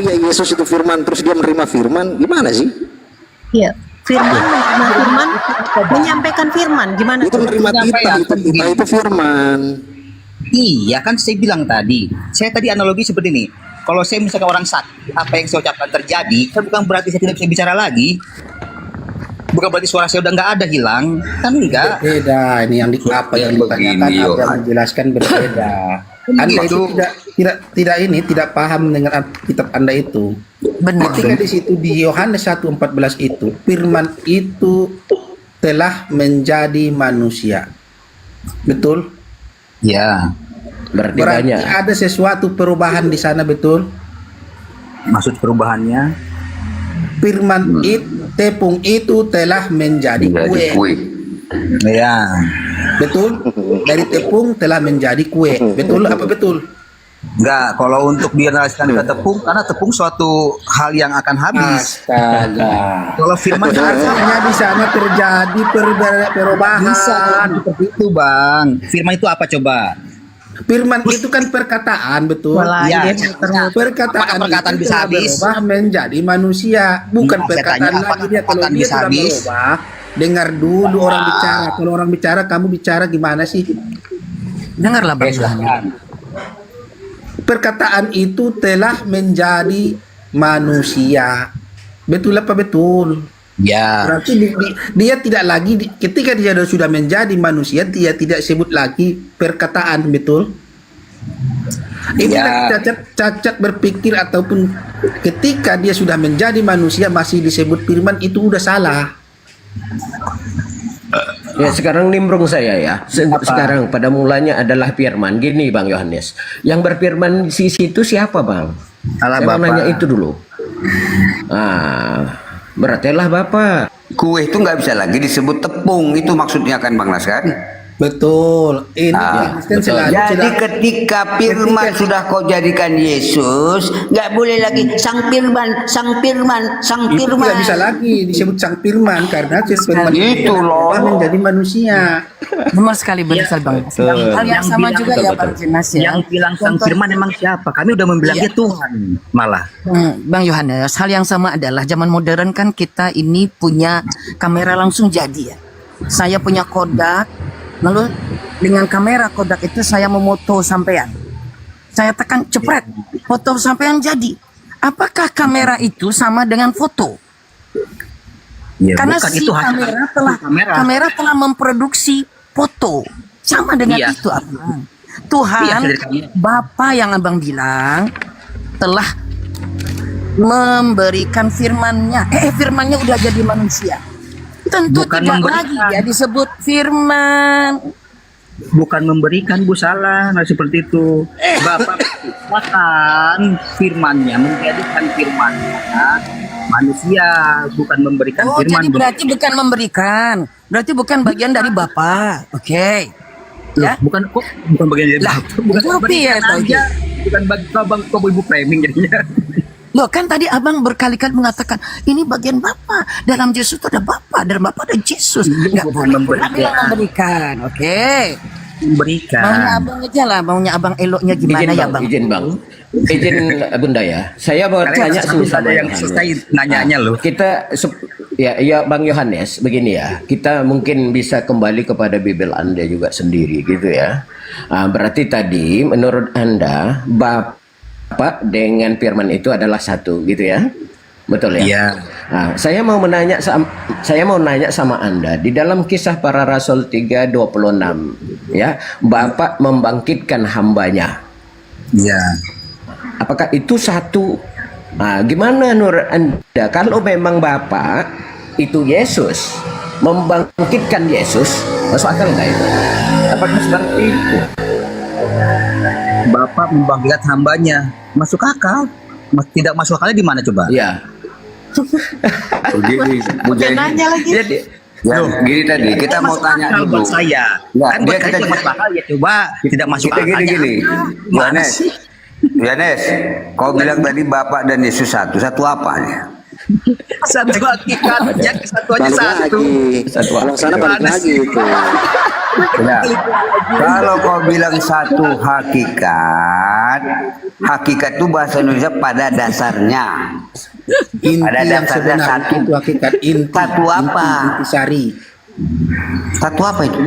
iya Yesus itu firman terus dia menerima firman? Gimana sih? Iya. Firman menyampaikan firman, gimana? Itu menerima kita itu firman. Iya kan saya bilang tadi. Saya tadi analogi seperti ini. Kalau saya misalkan orang sakit, apa yang saya ucapkan terjadi, kan bukan berarti saya tidak bisa bicara lagi. Bukan berarti suara saya udah nggak ada, hilang, kan enggak? Beda, ini yang apa yang ditanyakan Anda menjelaskan berbeda. Anda itu tidak paham dengan kitab Anda itu. Benar. Ketika di situ di Yohanes 1:14 itu, firman itu telah menjadi manusia. Betul? Ya. Berarti ada sesuatu perubahan di sana, betul? Maksud perubahannya? Firman tepung itu telah menjadi kue. Ya. Betul? Dari tepung telah menjadi kue. Betul apa betul? Enggak, kalau untuk dianalisikan ke tepung, karena tepung suatu hal yang akan habis. Astaga. Kalau firman artinya di sana terjadi perubahan. Bisa seperti itu, Bang. Firman itu apa coba? Firman itu kan perkataan, betul? Ya, perkataan bisa habis berubah menjadi manusia, bukan perkataan lagi dia. Kalau dia sudah berubah, dengar dulu orang bicara. Kalau orang bicara, kamu bicara gimana sih? Dengarlah Bang. Perkataan itu telah menjadi manusia. Betul apa betul? Ya. Berarti dia tidak lagi ketika dia sudah menjadi manusia, dia tidak sebut lagi perkataan, betul? Ini cacat berpikir, ataupun ketika dia sudah menjadi manusia masih disebut firman, itu udah salah. Ya sekarang nimbrung saya ya. Sekarang pada mulanya adalah firman. Gini Bang Yohanes, yang berfirman di situ siapa Bang? Saya mau nanya itu dulu. Berarti lah Bapak. Kue itu nggak bisa lagi disebut tepung, itu maksudnya kan Bang Nas kan? Betul. Ini Kristen selalu Jadi sudah- ketika firman sudah kau jadikan Yesus, nggak boleh lagi sang firman, sang firman, sang itu firman. tidak bisa lagi disebut sang firman karena firman Itu loh. menjadi manusia. Benar sekali, benar sekali Bang. Hal yang sama bilang- juga ya Bang Jenas ya. Yang bilang sang firman emang siapa? Kami udah membilang Iya. dia Tuhan malah. Bang Yohanes, hal yang sama adalah zaman modern kan kita ini punya kamera langsung jadi ya. Saya punya Kodak, lalu dengan kamera Kodak itu saya memoto sampean. Saya tekan cepret, foto sampean jadi. Apakah kamera itu sama dengan foto? Ya, Karena bukan, si itu hasil kamera telah memproduksi foto. Sama dengan Iya. itu Abang. Iya, Tuhan, dari kamera. Bapa yang Abang bilang telah memberikan firman-Nya. Firman-Nya udah jadi manusia. Tentu Bukan tidak memberikan. lagi ya disebut firman. Bukan memberikan, Bu, salah. Nah, seperti itu. Bapak menciptakan firman-Nya, menjadikan firman-Nya manusia, bukan memberikan Oh, firman. jadi berarti bukan memberikan. Berarti bukan bagian dari Bapa. Oke. Ya. Bukan bagian dari Lah, Bapak. Bukan tapi memberikan ya, aja. Bukan bagi kau ibu framing jadinya. Loh kan tadi abang berkali-kali mengatakan ini bagian Bapa. Dalam Yesus itu ada Bapa, dalam Bapa ada Yesus. Nggak boleh memberikan. Oke. Memberikan. Maunya abang aja lah, maunya abang eloknya gimana ya bang? Izin bang, izin Bunda ya. Saya mau Karena tanya susah sama yang Yohanes. selesai nanyanya loh. Kita ya Bang Yohanes begini ya. Kita mungkin bisa kembali kepada Bibel Anda juga sendiri gitu ya. Berarti tadi menurut Anda Bapak dengan firman itu adalah satu gitu ya. Betul ya? Iya. Nah, saya mau nanya sama Anda di dalam Kisah Para Rasul 3:26 ya, Bapak membangkitkan hambanya. Iya. Apakah itu satu? Nah, gimana menurut Anda kalau memang Bapak itu Yesus, membangkitkan Yesus, masuk akal nggak itu? Apakah seperti itu? Bapak membangkitkan hambanya, masuk akal. Tidak masuk akalnya di mana coba? Iya. Begini, Nanya lagi. Jadi, ya, gini tadi kita mau masuk tanya akal dulu. buat saya. Ya, Kan buat dia saya kita tidak masuk akal ya coba tidak masuk kita akalnya. gini. Mana Yohanes, sih? Yohanes, kau bilang tadi Bapak dan Yesus satu. Satu apa nih? Satu hakikatnya, kesatuannya Balik satu. lagi. Kalau sana balik lagi itu. Ya. Kalau kau bilang satu hakikat, hakikat itu bahasa Indonesia pada dasarnya. Inti Pada yang dasarnya sebenarnya satu. itu hakikat inti. Satu apa? Inti sari. Satu apa itu?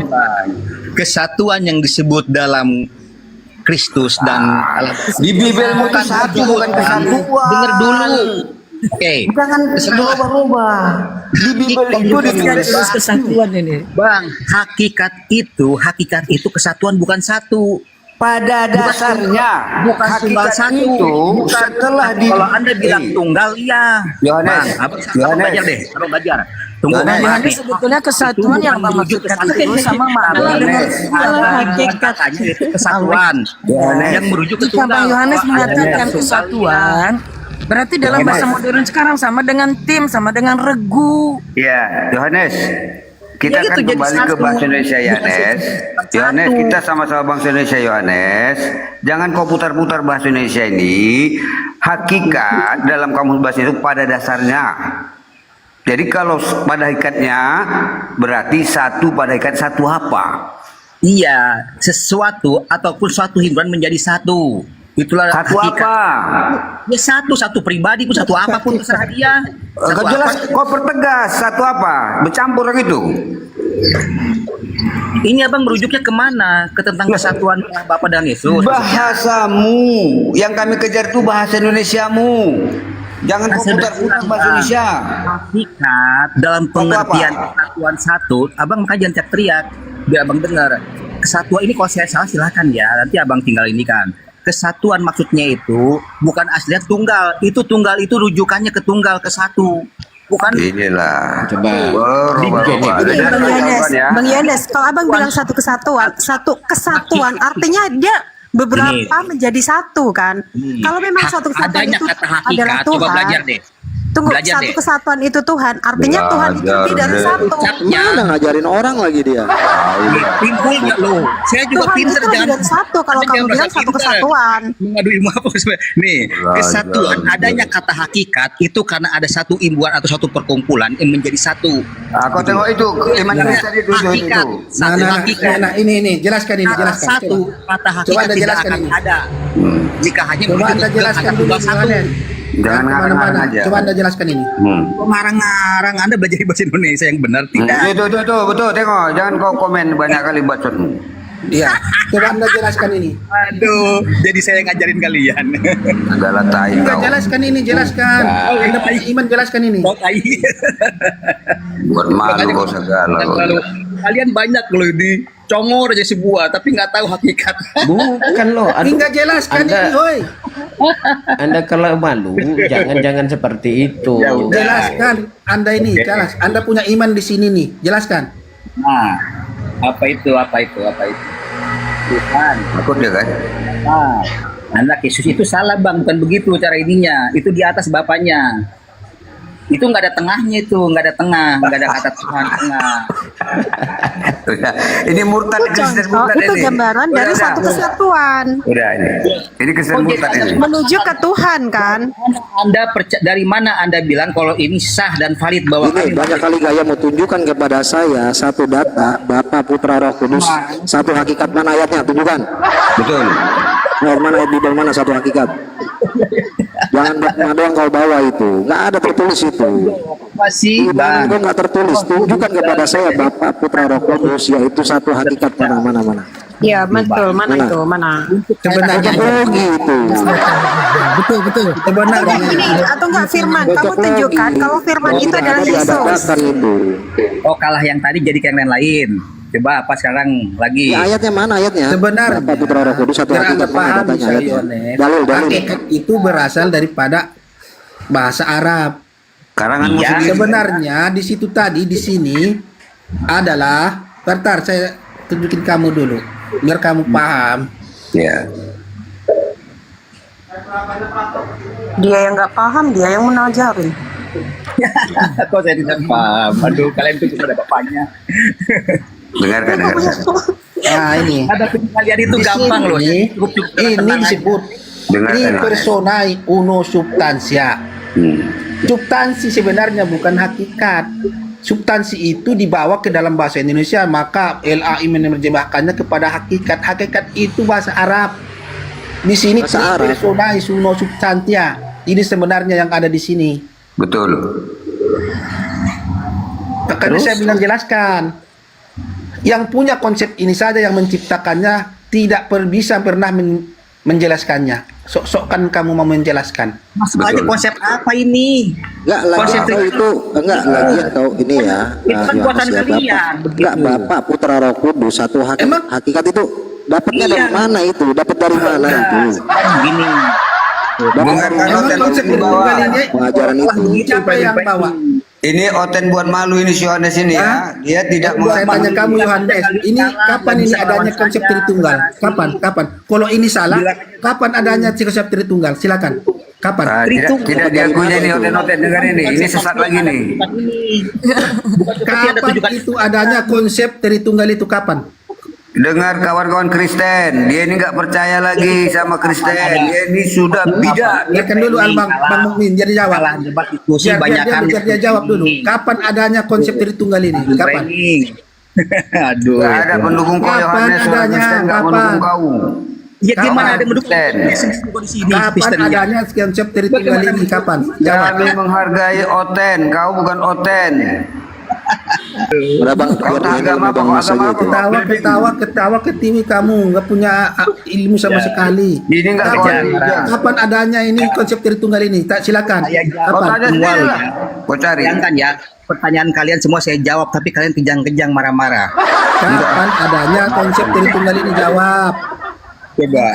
Kesatuan yang disebut dalam Kristus dan Di Bibelmu itu satu, bukan kesatuan. Dengar dulu. Oke. Jangan berubah-ubah. Di Bibel itu ditulis kesatuan ini. Bang, hakikat itu kesatuan bukan satu. pada dasarnya Bukan tunggal hakikat satu. itu Bukan. setelah di Kalau Anda bilang tunggal, iya. Yohanes, Bang, abang Yohanes. belajar deh. Abang belajar. Tunggu. Yohanes. Bang, Yohanes sebetulnya kesatuan yang abang maksudkan itu sama makna dengan hakikat itu kesatuan Yohanes. yang merujuk ke Jika Bang tunggal. Yohanes Kalau mengatakan Anda kesatuan, berarti dalam bahasa modern sekarang sama dengan tim, sama dengan regu. Ya, Yohanes. Kita Ya, akan itu jadi kembali ke satu. bahasa Indonesia, Yohanes. Yohanes, kita sama-sama bangsa Indonesia, Yohanes. Jangan kau putar-putar bahasa Indonesia ini. Hakikat dalam kamus bahasa itu pada dasarnya. Jadi kalau pada hakikatnya berarti satu pada hakikat satu apa? Iya, sesuatu ataupun suatu himpunan menjadi satu. Itulah Satu hakikat. apa? Ya satu pribadi pun satu apapun terserah dia. Satu Kau jelas, apa? kau pertegas satu apa? Bercampur gitu. Ini abang merujuknya kemana? Ke tentang kesatuan Bapa dan Yesus. Bahasamu yang kami kejar itu bahasa Indonesiamu. Jangan kau putar-putar bahasa Indonesia. Hakikat dalam pengertian kesatuan satu, abang makanya jangan teriak-teriak. Biar abang dengar. Kesatuan ini kalau saya salah silakan ya. Nanti abang tinggal ini kan. Kesatuan maksudnya itu bukan aslinya tunggal. Itu tunggal itu rujukannya ke tunggal, ke satu. Bukan. Inilah. Coba. Bang Yohanes, kalau abang bilang satu kesatuan, artinya dia beberapa menjadi satu kan? Kalau memang suatu kesatuan adanya itu kata adalah hakikat, coba Tuhan. belajar deh. Tunggu, Belajar satu deh. kesatuan itu Tuhan. Artinya Tuhan itu Belajar lebih dari deh. satu. Mana ngajarin orang lagi dia. Pinternya loh. Saya juga Tuhan itu pinter, lebih jangan. dari satu kalau Anda kamu jangan bilang merasa satu pinter. kesatuan. Mengadu ilmu apa sebenarnya? Nih, kesatuan adanya kata hakikat itu karena ada satu imbuhan atau satu perkumpulan yang menjadi satu. Aku tengok itu iman Kristen itu Hakikat, satu hakikat. ini jelaskan ini, Kata jelaskan. satu, kata Coba hakikat Anda tidak jelaskan akan ini. ada. Jika hanya Coba begitu, Anda jelaskan dulu satu. Yohanes. Jangan ngarang-ngarang Kemana-mana. aja. Coba Anda jelaskan ini. Kok ngarang-ngarang Anda belajar bahasa Indonesia yang benar tidak? Tuh, betul, tengok. Jangan kau komen banyak kali bacot. Iya. Coba Anda jelaskan ini. Aduh, jadi saya ngajarin kalian. Adalah tai Enggak, kau. jelaskan ini, jelaskan. Nah. Anda punya iman, jelaskan ini. Buat malu kau segala kau. Lalu, kalian banyak loh di congor aja sebuah, tapi nggak tahu hakikat. Bukan loh. Enggak jelaskan ini, oi. Anda kalau malu, jangan seperti itu. Jelaskan. Anda ini, jelas. Anda punya iman di sini nih. Jelaskan. Nah, apa itu? Tuhan. Takut dia kan? Nah, anak Yesus itu salah bang, bukan begitu cara ininya. Itu di atas bapaknya. Itu nggak ada tengahnya itu, nggak ada tengah, nggak ada kata Tuhan tengah. Ini murtad Kristen Contoh, murtad itu ini. gambaran dari satu kesatuan. Udah ini. Ini Kristen murtad ini. Menuju ke Tuhan kan? Dari mana Anda bilang kalau ini sah dan valid bahwa Ini banyak kali gaya mau tunjukkan kepada saya satu data Bapa Putra Roh Kudus, satu hakikat. Mana ayatnya? Tunjukkan. Betul. Nah, mana ayat Bible, mana satu hakikat? Jangan doang kau bawa itu, nggak ada tertulis itu. Masih bang. Itu nggak tertulis. Tunjukkan kepada saya Bapa Putra Roh Kudus, yaitu satu hakikat. Mana. Iya betul. Mana itu? Mana? Sebenarnya gitu. Betul. Sebenarnya. Atau enggak firman? Kamu tunjukkan kalau firman itu adalah Yesus. Oh, kalah yang tadi jadi ke yang lain. Coba apa sekarang lagi? Ya, ayatnya mana ayatnya? Sebenarnya Bapa Putra Roh Kudus satu biar Anda hakikat. Mana paham, datanya Saya ayatnya? Yohanes, Dalil. hakikat itu berasal daripada bahasa Arab. Karangan Ya, muslim. sebenarnya di situ tadi di sini adalah bentar saya tunjukin kamu dulu biar kamu paham. Ya. Dia yang nggak paham, dia yang menajarin. Kok saya tidak paham? Aduh, kalian itu cuma ada bapaknya. Dengarkan. Nah ini. Ada kalian itu Di gampang loh. sini, ini disebut ini personae uno substansia. Substansi sebenarnya bukan hakikat. Substansi itu dibawa ke dalam bahasa Indonesia, maka LAI menerjemahkannya kepada hakikat. Hakikat itu bahasa Arab. Di sini personae uno substantia. Ini sebenarnya yang ada di sini. Betul. Makanya saya bilang jelaskan. Yang punya konsep ini saja yang menciptakannya tidak bisa pernah menjelaskannya. Sok-sok kan kamu mau menjelaskan. Masalahnya konsep apa ini? Enggak lagi Konsep atau itu enggak lagi atau ini ya. Itu kan buatan kalian. Enggak Bapak Putra Roh Kudus satu hakikat itu dapatnya dari mana itu? Dapat dari mana itu? Gini. Emang konsep pengajaran itu. Siapa yang bawa? Ini Oten buat malu ini si Yohanes ini ya. Dia tidak Saya tanya kamu Yohanes, ini kapan ini adanya konsep Tritunggal? Kapan? Kalau ini salah, kapan adanya konsep Tritunggal? Silakan. Kapan? Tidak diakuinya nih Oten dengar ini. Ini sesat lagi nih. Kapan itu adanya konsep Tritunggal itu kapan? Dengar kawan-kawan Kristen, dia ini nggak percaya lagi sama Kristen. Dia ini sudah bidak. Biarkan dulu Bang Mukmin jadi jawab. Biar dia jawab dulu. Kapan adanya konsep Tritunggal ini? Kapan? Aduh. Nggak ada pendukung kau Yohanes, orang Kristen nggak mendukung kau. Ya gimana ada mendukung Kapan adanya konsep Tritunggal ini? Kapan? Kami menghargai Oten, kau bukan Oten. Kau agama ketawa ketiwi kamu nggak punya ilmu sama sekali. Ini kapan adanya ini konsep Tritunggal ini? Silakan. Kapan? Kau cari. Bayangkan ya, pertanyaan kalian semua saya jawab, tapi kalian kejang-kejang marah-marah. Kapan adanya konsep Tritunggal ini? Jawab. Coba.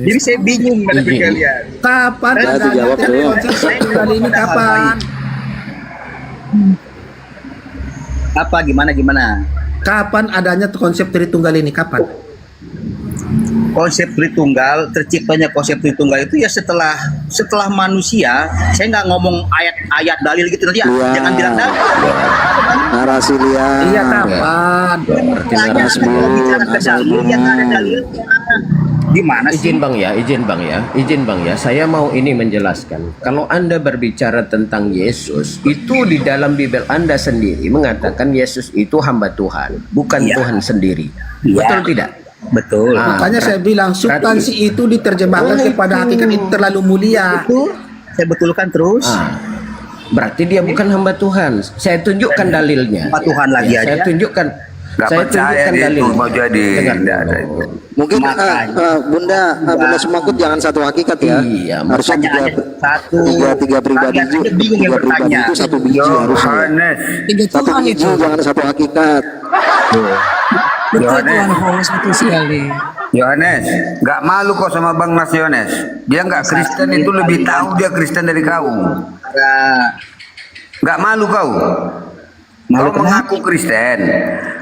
Jadi saya bingung dengan kalian. Kapan adanya konsep Tritunggal ini? Kapan? Apa gimana? Kapan adanya konsep Tritunggal ini? Kapan? konsep Tritunggal, terciptanya konsep Tritunggal itu ya setelah manusia. Saya nggak ngomong ayat-ayat dalil gitu nanti ya, jangan bilang dalil. Narasi liar. Iya kapan? Narasi bicara ke dalil yang ada dalilnya. Gimana sih? Izin bang ya. Saya mau ini menjelaskan. Kalau Anda berbicara tentang Yesus, itu di dalam Bible Anda sendiri mengatakan Yesus itu hamba Tuhan, bukan Tuhan sendiri. Betul tidak? Betul. Makanya saya bilang substansi itu diterjemahkan kepada hakikat itu terlalu mulia. Itu saya betulkan terus. Berarti dia bukan hamba Tuhan. Saya tunjukkan dalilnya. Hamba Tuhan lagi aja. Saya tunjukkan. Nggak Saya percaya tunjukkan dia dalil. itu mau jadi. Mungkin Bunda Semakut jangan satu hakikat ya. Iya, harusnya tiga pribadi itu, bingung yang bertanya. itu satu biji harusnya. Satu biji jangan satu hakikat. Yohanes, nggak malu kok sama Bang Mas Yohanes. Dia nggak Kristen itu lebih tahu dia Kristen dari kau. Nggak malu kau. Kau mengaku Kristen.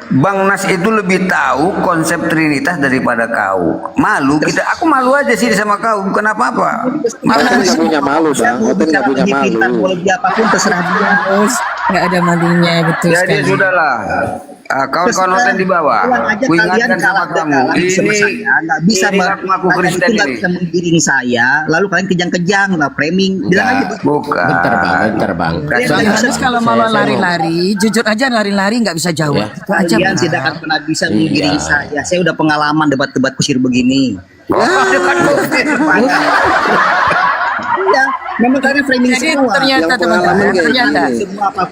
Bang Nas itu lebih tahu konsep Trinitas daripada kau. Malu kita, aku malu aja sih sama kau, bukan apa-apa. Oten nggak punya malu bang, Oten nggak punya malu. Boleh apapun terserah dia. Nggak ada malunya, betul Jadi sekali. sudahlah. Kawan-kawan Oten di bawah. Ku ingatkan sama kamu. Nggak bisa ngaku Kristen nggak ini. bisa menggiring saya, lalu kalian kejang-kejang, lah framing. Bilang aja begitu. Bukan. Bentar bang. Yohanes kalau mau lari-lari, jujur aja lari-lari nggak bisa jawab. Itu aja. Kalian tidak akan pernah bisa menggiring saya. Saya udah pengalaman debat-debat kusir begini. Iya, memang kalian framing Jadi semua. ternyata teman-teman, ternyata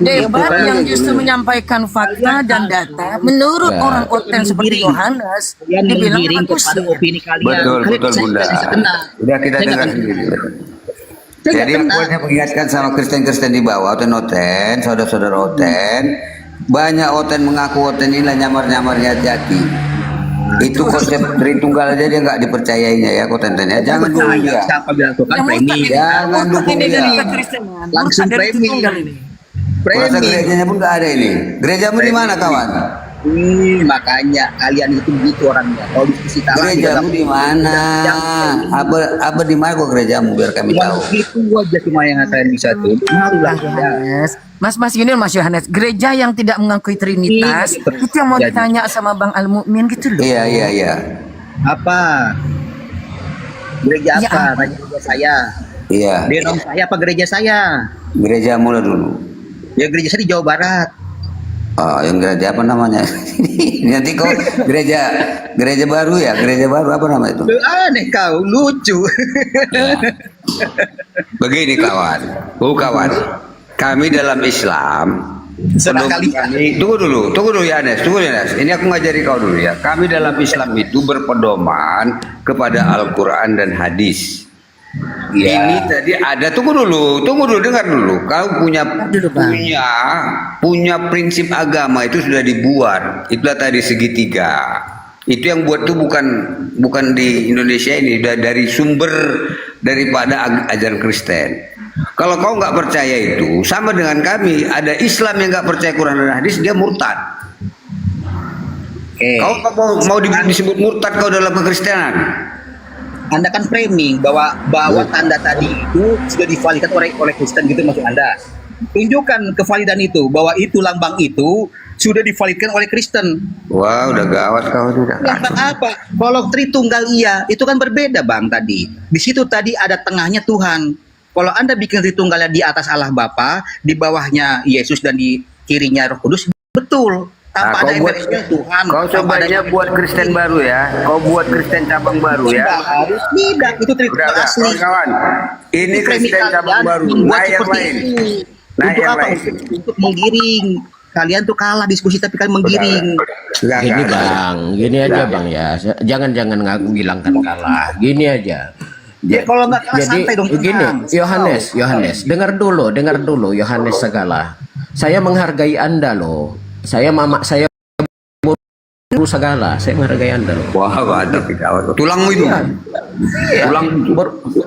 debat yang justru gitu. menyampaikan fakta dan data menurut orang Oten seperti Yohanes Kalian dibilang menggiring bagus. kepada opini kalian. Betul, Kalian betul saya Bunda. tidak bisa kena. Udah kita Saya dengar nggak sendiri. Saya Jadi nggak aku kena. hanya mengingatkan sama Kristen-Kristen di bawah, Oten, saudara-saudara Oten. Banyak Oten mengaku Oten inilah nyamar-nyamarnya jati. Itu konsep Tritunggal aja dia nggak dipercayainya ya Oten ya. Jangan dulu ya. Siapa bilang itu kan framing? Jangan dukung dia. Langsung framing. Kurasa gerejanya pun nggak ada ini. Gerejamu di mana kawan? Makanya kalian itu begitu orangnya. Kalau diskusi tangan Gerejamu di mana? Apa di mana kok gerejamu biar kami tahu. Itu aja cuma yang kalian bisa tuh. Malulah Yohanes. Mas ini Mas Yohanes, gereja yang tidak mengakui Trinitas, itu yang mau ditanya sama Bang Al Mukmin gitu loh. Iya. Apa? Gereja Ya, apa? Tanya gereja saya. Iya. Denom saya apa gereja saya? Gerejamu lah dulu. Ya gereja saya di Jawa Barat. Oh, yang gereja apa namanya? Nanti kau gereja baru ya, gereja baru apa nama itu? Aneh kau, lucu. Begini kawan, kami dalam Islam tunggu dulu ya Nes, ini aku ngajari kau dulu ya. Kami dalam Islam itu berpedoman kepada Al-Quran dan hadis. Ini tadi ada tunggu dulu dengar dulu. Kau punya prinsip agama itu sudah dibuat. Itulah tadi segitiga. Itu yang buat tuh bukan di Indonesia ini, udah dari sumber daripada ajaran Kristen. Kalau kau nggak percaya itu sama dengan kami, ada Islam yang nggak percaya Quran dan hadis, dia murtad. Kau mau disebut murtad kau dalam kekristenan? Anda kan framing bahwa tanda tadi itu sudah divalidan oleh Kristen gitu maksud Anda. Tunjukkan kevalidan itu bahwa itu lambang itu sudah divalidkan oleh Kristen. Wah, udah gawat kau udah. Lambang apa? Kalau Tritunggal iya, itu kan berbeda Bang tadi. Di situ tadi ada tengahnya Tuhan. Kalau Anda bikin Tritunggalnya di atas Allah Bapa, di bawahnya Yesus dan di kirinya Roh Kudus, betul. Tanpa ada intervensi Tuhan. Kau cobanya buat Kristen baru ya. Kau buat Kristen cabang baru ya. Harus tidak, itu Tritunggal asli. Kawan, ini Kristen cabang baru. Nah yang lain. Nah yang lain. Untuk menggiring. Kalian tuh kalah diskusi tapi kalian menggiring. Gini bang, gini aja bang ya. Jangan ngaku bilang kan kalah. Gini aja. Ya, kalau nggak kalah Jadi santai dong. begini, Yohanes, dengar dulu Yohanes segala. Saya menghargai Anda loh. Saya segala, saya menghargai Anda loh. Wah, waduh, tulangmu itu. Iya,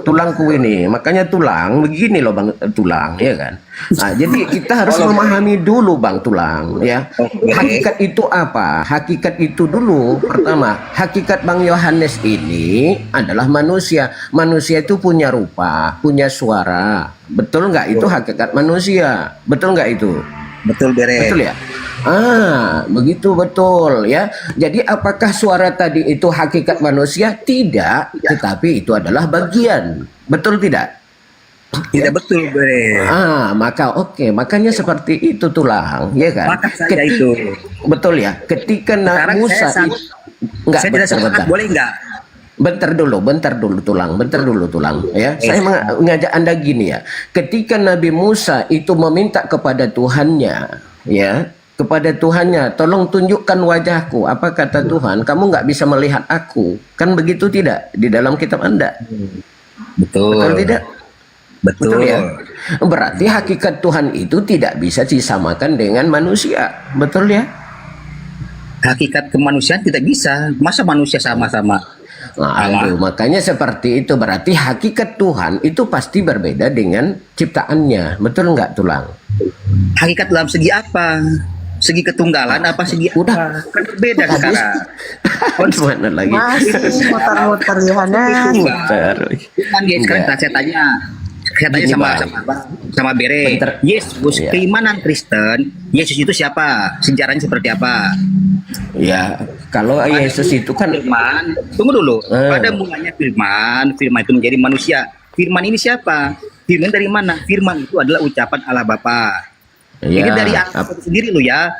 tulangku ini, makanya tulang begini loh Bang, tulang ya kan. Nah, jadi kita harus memahami dulu Bang tulang ya. Hakikat itu apa? Hakikat itu dulu pertama, hakikat Bang Yohanes ini adalah manusia. Manusia itu punya rupa, punya suara. Betul nggak itu hakikat manusia? Betul nggak itu? Betul, Bere. Betul ya? Begitu betul ya. Jadi apakah suara tadi itu hakikat manusia? Tidak, tetapi itu adalah bagian. Betul tidak? Tidak betul, Bere. Maka makanya seperti itu tulang, ya kan? Maka saja itu. Betul ya. Ketika Musa enggak, saya tidak sepakat, boleh enggak? Bentar dulu tulang ya. Saya mengajak Anda gini ya. Ketika Nabi Musa itu meminta kepada Tuhannya ya, kepada Tuhannya, tolong tunjukkan wajahku. Apa kata Tuhan? Kamu nggak bisa melihat aku. Kan begitu tidak? Di dalam kitab Anda. Betul. Betul tidak? Betul ya. Berarti hakikat Tuhan itu tidak bisa disamakan dengan manusia. Betul ya? Hakikat kemanusiaan tidak bisa. Masa manusia sama-sama? Makanya seperti itu. Berarti hakikat Tuhan itu pasti berbeda dengan ciptaannya. Betul nggak tulang? Hakikat dalam segi apa? Segi ketunggalan apa segi udah kan berbeda sekarang. Mana lagi? Masih muter-muter Yohanes. Kan dia sekarang saya tanya sama Bere. Yesus keimanan Kristen, Yesus itu siapa? Sejarahnya seperti apa? Ya, kalau Yesus itu kan firman. Tunggu dulu. Pada mulanya firman itu menjadi manusia. Firman ini siapa? Firman dari mana? Firman itu adalah ucapan Allah Bapa. Ini dari Allah sendiri lo ya.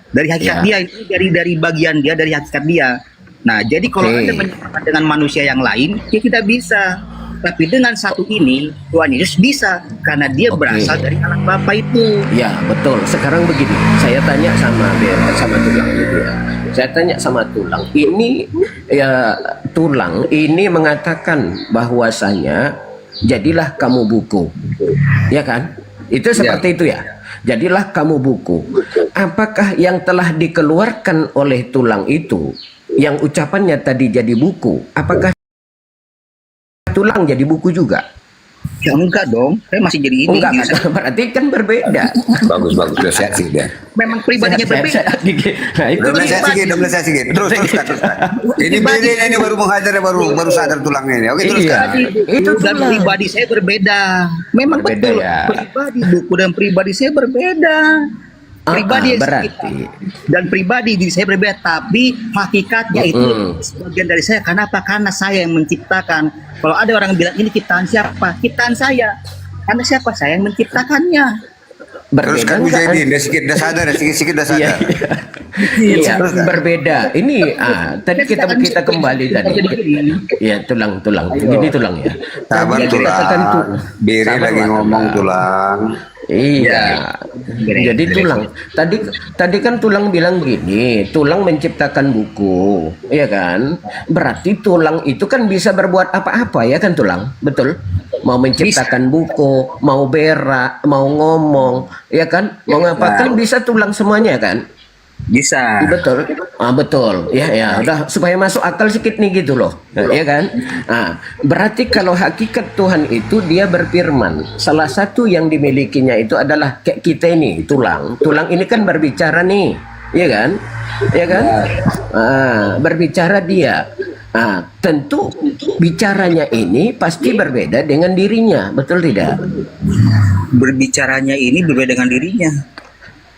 Dari hakikat dia, itu dari bagian dia, dari hakikat dia. Nah, jadi kalau Anda menyamakan dengan manusia yang lain, ya tidak bisa. Tapi dengan satu ini, Tuhan Yesus bisa. Karena dia berasal dari Allah Bapa itu. Ya, betul. Sekarang begini, saya tanya sama tulang gitu ya. Saya tanya sama tulang. Ini ya tulang ini mengatakan bahwasanya jadilah kamu buku. Ya kan? Itu seperti itu ya. Jadilah kamu buku. Apakah yang telah dikeluarkan oleh tulang itu, yang ucapannya tadi jadi buku, apakah tulang jadi buku juga? Ya enggak dong, saya masih jadi ini. Enggak, berarti kan berbeda. Bagus, udah sehat sih dia. Memang pribadinya berbeda. Nah, itu udah sehat sedikit. Teruskan. Ini beda ini baru mengajar, baru sadar tulangnya ini. Oke, teruskan. Itu dan pribadi saya berbeda. Memang berbeda, betul. Ya. Pribadi buku dan pribadi saya berbeda. Pribadi berarti dan pribadi diri saya berbeda, tapi hakikatnya itu sebagian dari saya. Kenapa? Karena saya yang menciptakan. Kalau ada orang bilang ini ciptaan siapa? Ciptaan saya. Karena siapa? Saya yang menciptakannya. Teruskan Mujahidin, sedikit sadar. Iya, berbeda. Ini tadi kita kembali tadi. Ya, tulang. Ini tulang ya. Sabar tulang. Beri lagi ngomong tulang. Iya. Jadi tulang. Tadi kan tulang bilang gini, tulang menciptakan buku, ya kan? Berarti tulang itu kan bisa berbuat apa-apa ya kan tulang? Betul? Mau menciptakan buku, mau berak, mau ngomong, ya kan? Mau ngapain bisa tulang semuanya kan? Bisa. Betul. Betul. Ya, udah supaya masuk akal sedikit nih gitu loh. Ya kan? Berarti kalau hakikat Tuhan itu dia berfirman. Salah satu yang dimilikinya itu adalah kayak kita ini, tulang. Tulang ini kan berbicara nih. Ya kan? Ya kan? Berbicara dia. Tentu bicaranya ini pasti berbeda dengan dirinya. Betul tidak? Berbicaranya ini berbeda dengan dirinya.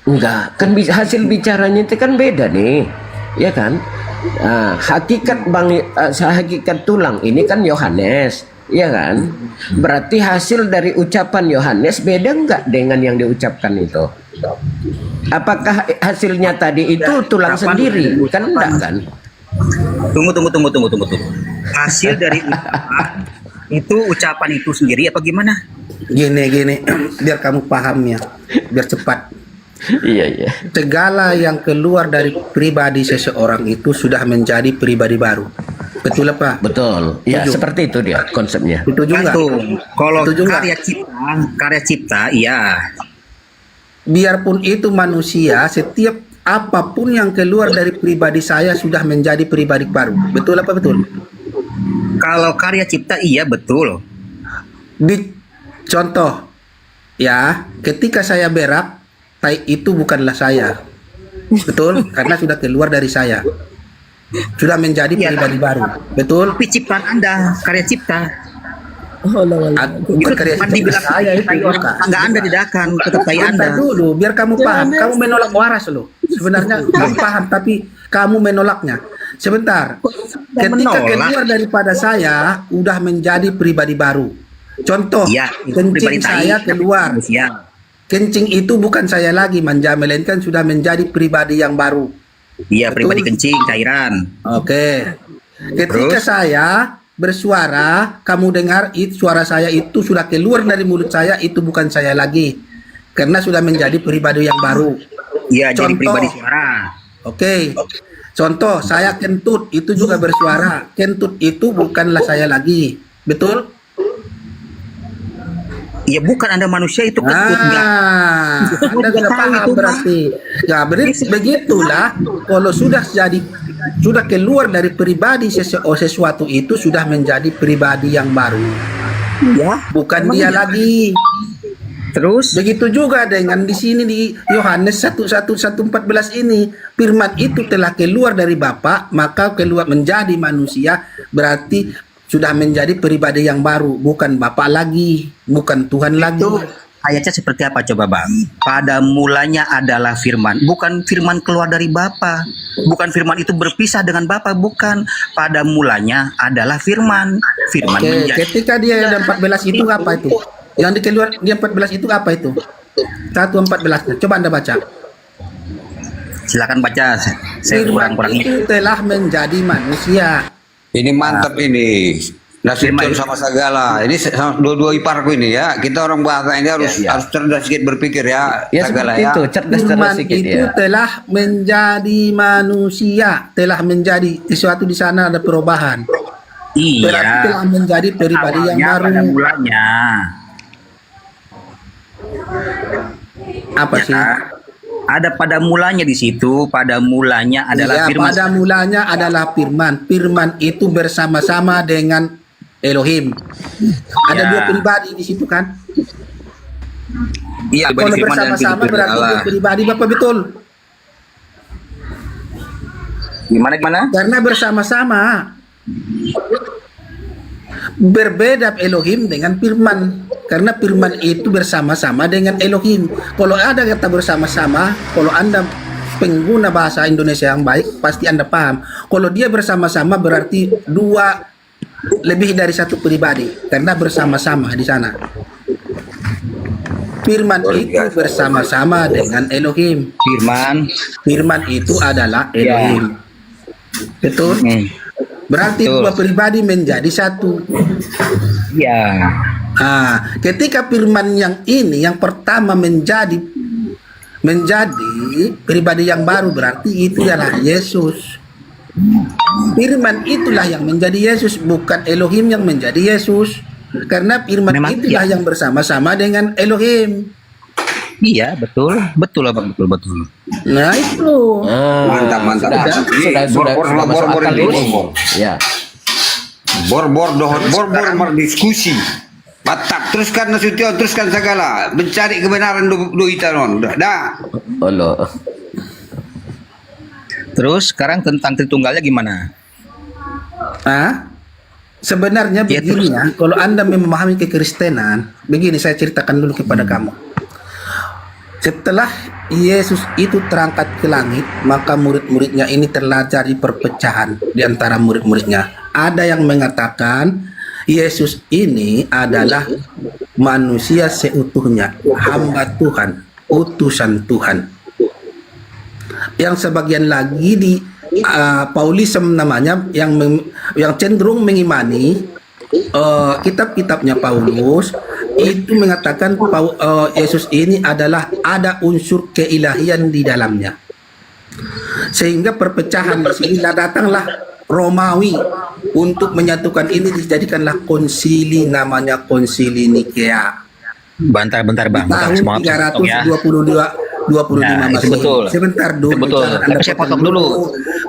Enggak, kan hasil bicaranya itu kan beda nih, ya kan? Hakikat tulang ini kan Yohanes, ya kan? Berarti hasil dari ucapan Yohanes beda enggak dengan yang diucapkan itu? Apakah hasilnya tadi itu tulang sendiri? Kan enggak kan? Tunggu. Hasil dari ucapan itu ucapan itu sendiri apa gimana? Gini, biar kamu paham ya, biar cepat. Iya. Segala yang keluar dari pribadi seseorang itu sudah menjadi pribadi baru. Betul apa? Betul. Ya, seperti itu dia konsepnya. Itu juga. Kalau karya cipta, iya. Biarpun itu manusia, setiap apapun yang keluar dari pribadi saya sudah menjadi pribadi baru. Betul apa betul? Kalau karya cipta iya betul. Di contoh ya, ketika saya berak, tai itu bukanlah saya. Betul? Karena sudah keluar dari saya. Sudah menjadi pribadi baru. Betul? Tapi ciptaan Anda, karya cipta. Bukan karya cipta saya itu. Enggak Anda didakan, tetap tai Anda. Bentar dulu, biar kamu paham. Kamu menolak waras loh. Sebenarnya kamu paham, tapi kamu menolaknya. Sebentar. Ketika keluar daripada saya, udah menjadi pribadi baru. Contoh, kencing saya keluar. Kencing itu bukan saya lagi, manja, melainkan sudah menjadi pribadi yang baru. Iya, pribadi kencing, cairan. Oke. Ketika saya bersuara, kamu dengar suara saya itu sudah keluar dari mulut saya, itu bukan saya lagi. Karena sudah menjadi pribadi yang baru. Iya, jadi pribadi suara. Oke. Contoh, saya kentut, itu juga bersuara. Kentut itu bukanlah saya lagi. Betul? Ya bukan Anda manusia itu kentut. Anda sudah paham berarti. Ya begitulah. Kalau sudah keluar dari pribadi sesuatu itu sudah menjadi pribadi yang baru. Ya. Bukan dia lagi. Terus begitu juga dengan di sini di Yohanes 1:1-14 ini, firman itu telah keluar dari Bapa, maka keluar menjadi manusia, berarti sudah menjadi pribadi yang baru, bukan Bapa lagi, bukan Tuhan lagi. Itu ayatnya seperti apa coba Bang? Pada mulanya adalah firman, bukan firman keluar dari Bapa, bukan firman itu berpisah dengan Bapa, bukan. Pada mulanya adalah firman. Firman menjadi. Ketika dia ada 14 itu apa itu? Yang dikeluar dia 14 itu apa itu? 1:14. Coba Anda baca. Silakan baca. Saya Firman kurang-kurang itu telah menjadi manusia. Ini mantap ini. Nasibkan sama segala. Ini dua-dua iparku ini ya. Kita orang bahasa ini harus cerdas sedikit berpikir ya. Ya segala seperti itu, cerdas Firman sedikit itu ya. telah menjadi manusia, telah menjadi sesuatu di sana ada perubahan. Iya. Berarti telah menjadi pribadi yang baru. Pada mulanya. Apa sih? Ada pada mulanya di situ. Pada mulanya adalah firman. Pada mulanya adalah firman. Firman itu bersama-sama dengan Elohim. Ada dua pribadi di situ kan? Iya, kalau bersama-sama berarti dua pribadi, Bapak betul? Gimana? Karena bersama-sama. Berbeda Elohim dengan firman. Karena firman itu bersama-sama dengan Elohim. Kalau ada kata bersama-sama, kalau Anda pengguna bahasa Indonesia yang baik, pasti Anda paham. Kalau dia bersama-sama berarti dua lebih dari satu pribadi. Karena bersama-sama di sana. Firman itu bersama-sama dengan Elohim. Firman itu adalah Elohim. Betul? Berarti dua pribadi menjadi satu. Ya. Ketika firman yang ini yang pertama menjadi pribadi yang baru, berarti itu adalah Yesus. Firman itulah yang menjadi Yesus, bukan Elohim yang menjadi Yesus. Karena firman itulah yang bersama-sama dengan Elohim. Iya, betul. Betul Abang, betul. Nah itu. Mantap. Ya. Bor berdiskusi. Mantap. Teruskan Nasution, teruskan segala. Mencari kebenaran do itanon. Dah. Allah. Terus sekarang tentang Tritunggalnya gimana? Sebenarnya begini ya, kalau Anda memahami kekristenan, begini saya ceritakan dulu kepada kamu. Setelah Yesus itu terangkat ke langit, maka murid-muridnya ini terjadi perpecahan di antara murid-muridnya. Ada yang mengatakan Yesus ini adalah manusia seutuhnya, hamba Tuhan, utusan Tuhan. Yang sebagian lagi di Paulism namanya, yang cenderung mengimani kitab-kitabnya Paulus itu mengatakan Yesus ini adalah ada unsur keilahian di dalamnya. Sehingga perpecahan di sini datanglah Romawi untuk menyatukan ini, dijadikanlah konsili, namanya Konsili Nikea. Bentar Bang. Tahun 322 25 Nah, itu Masehi. betul. Sebentar dulu. Itu betul. jangan Tapi Anda saya potong dulu.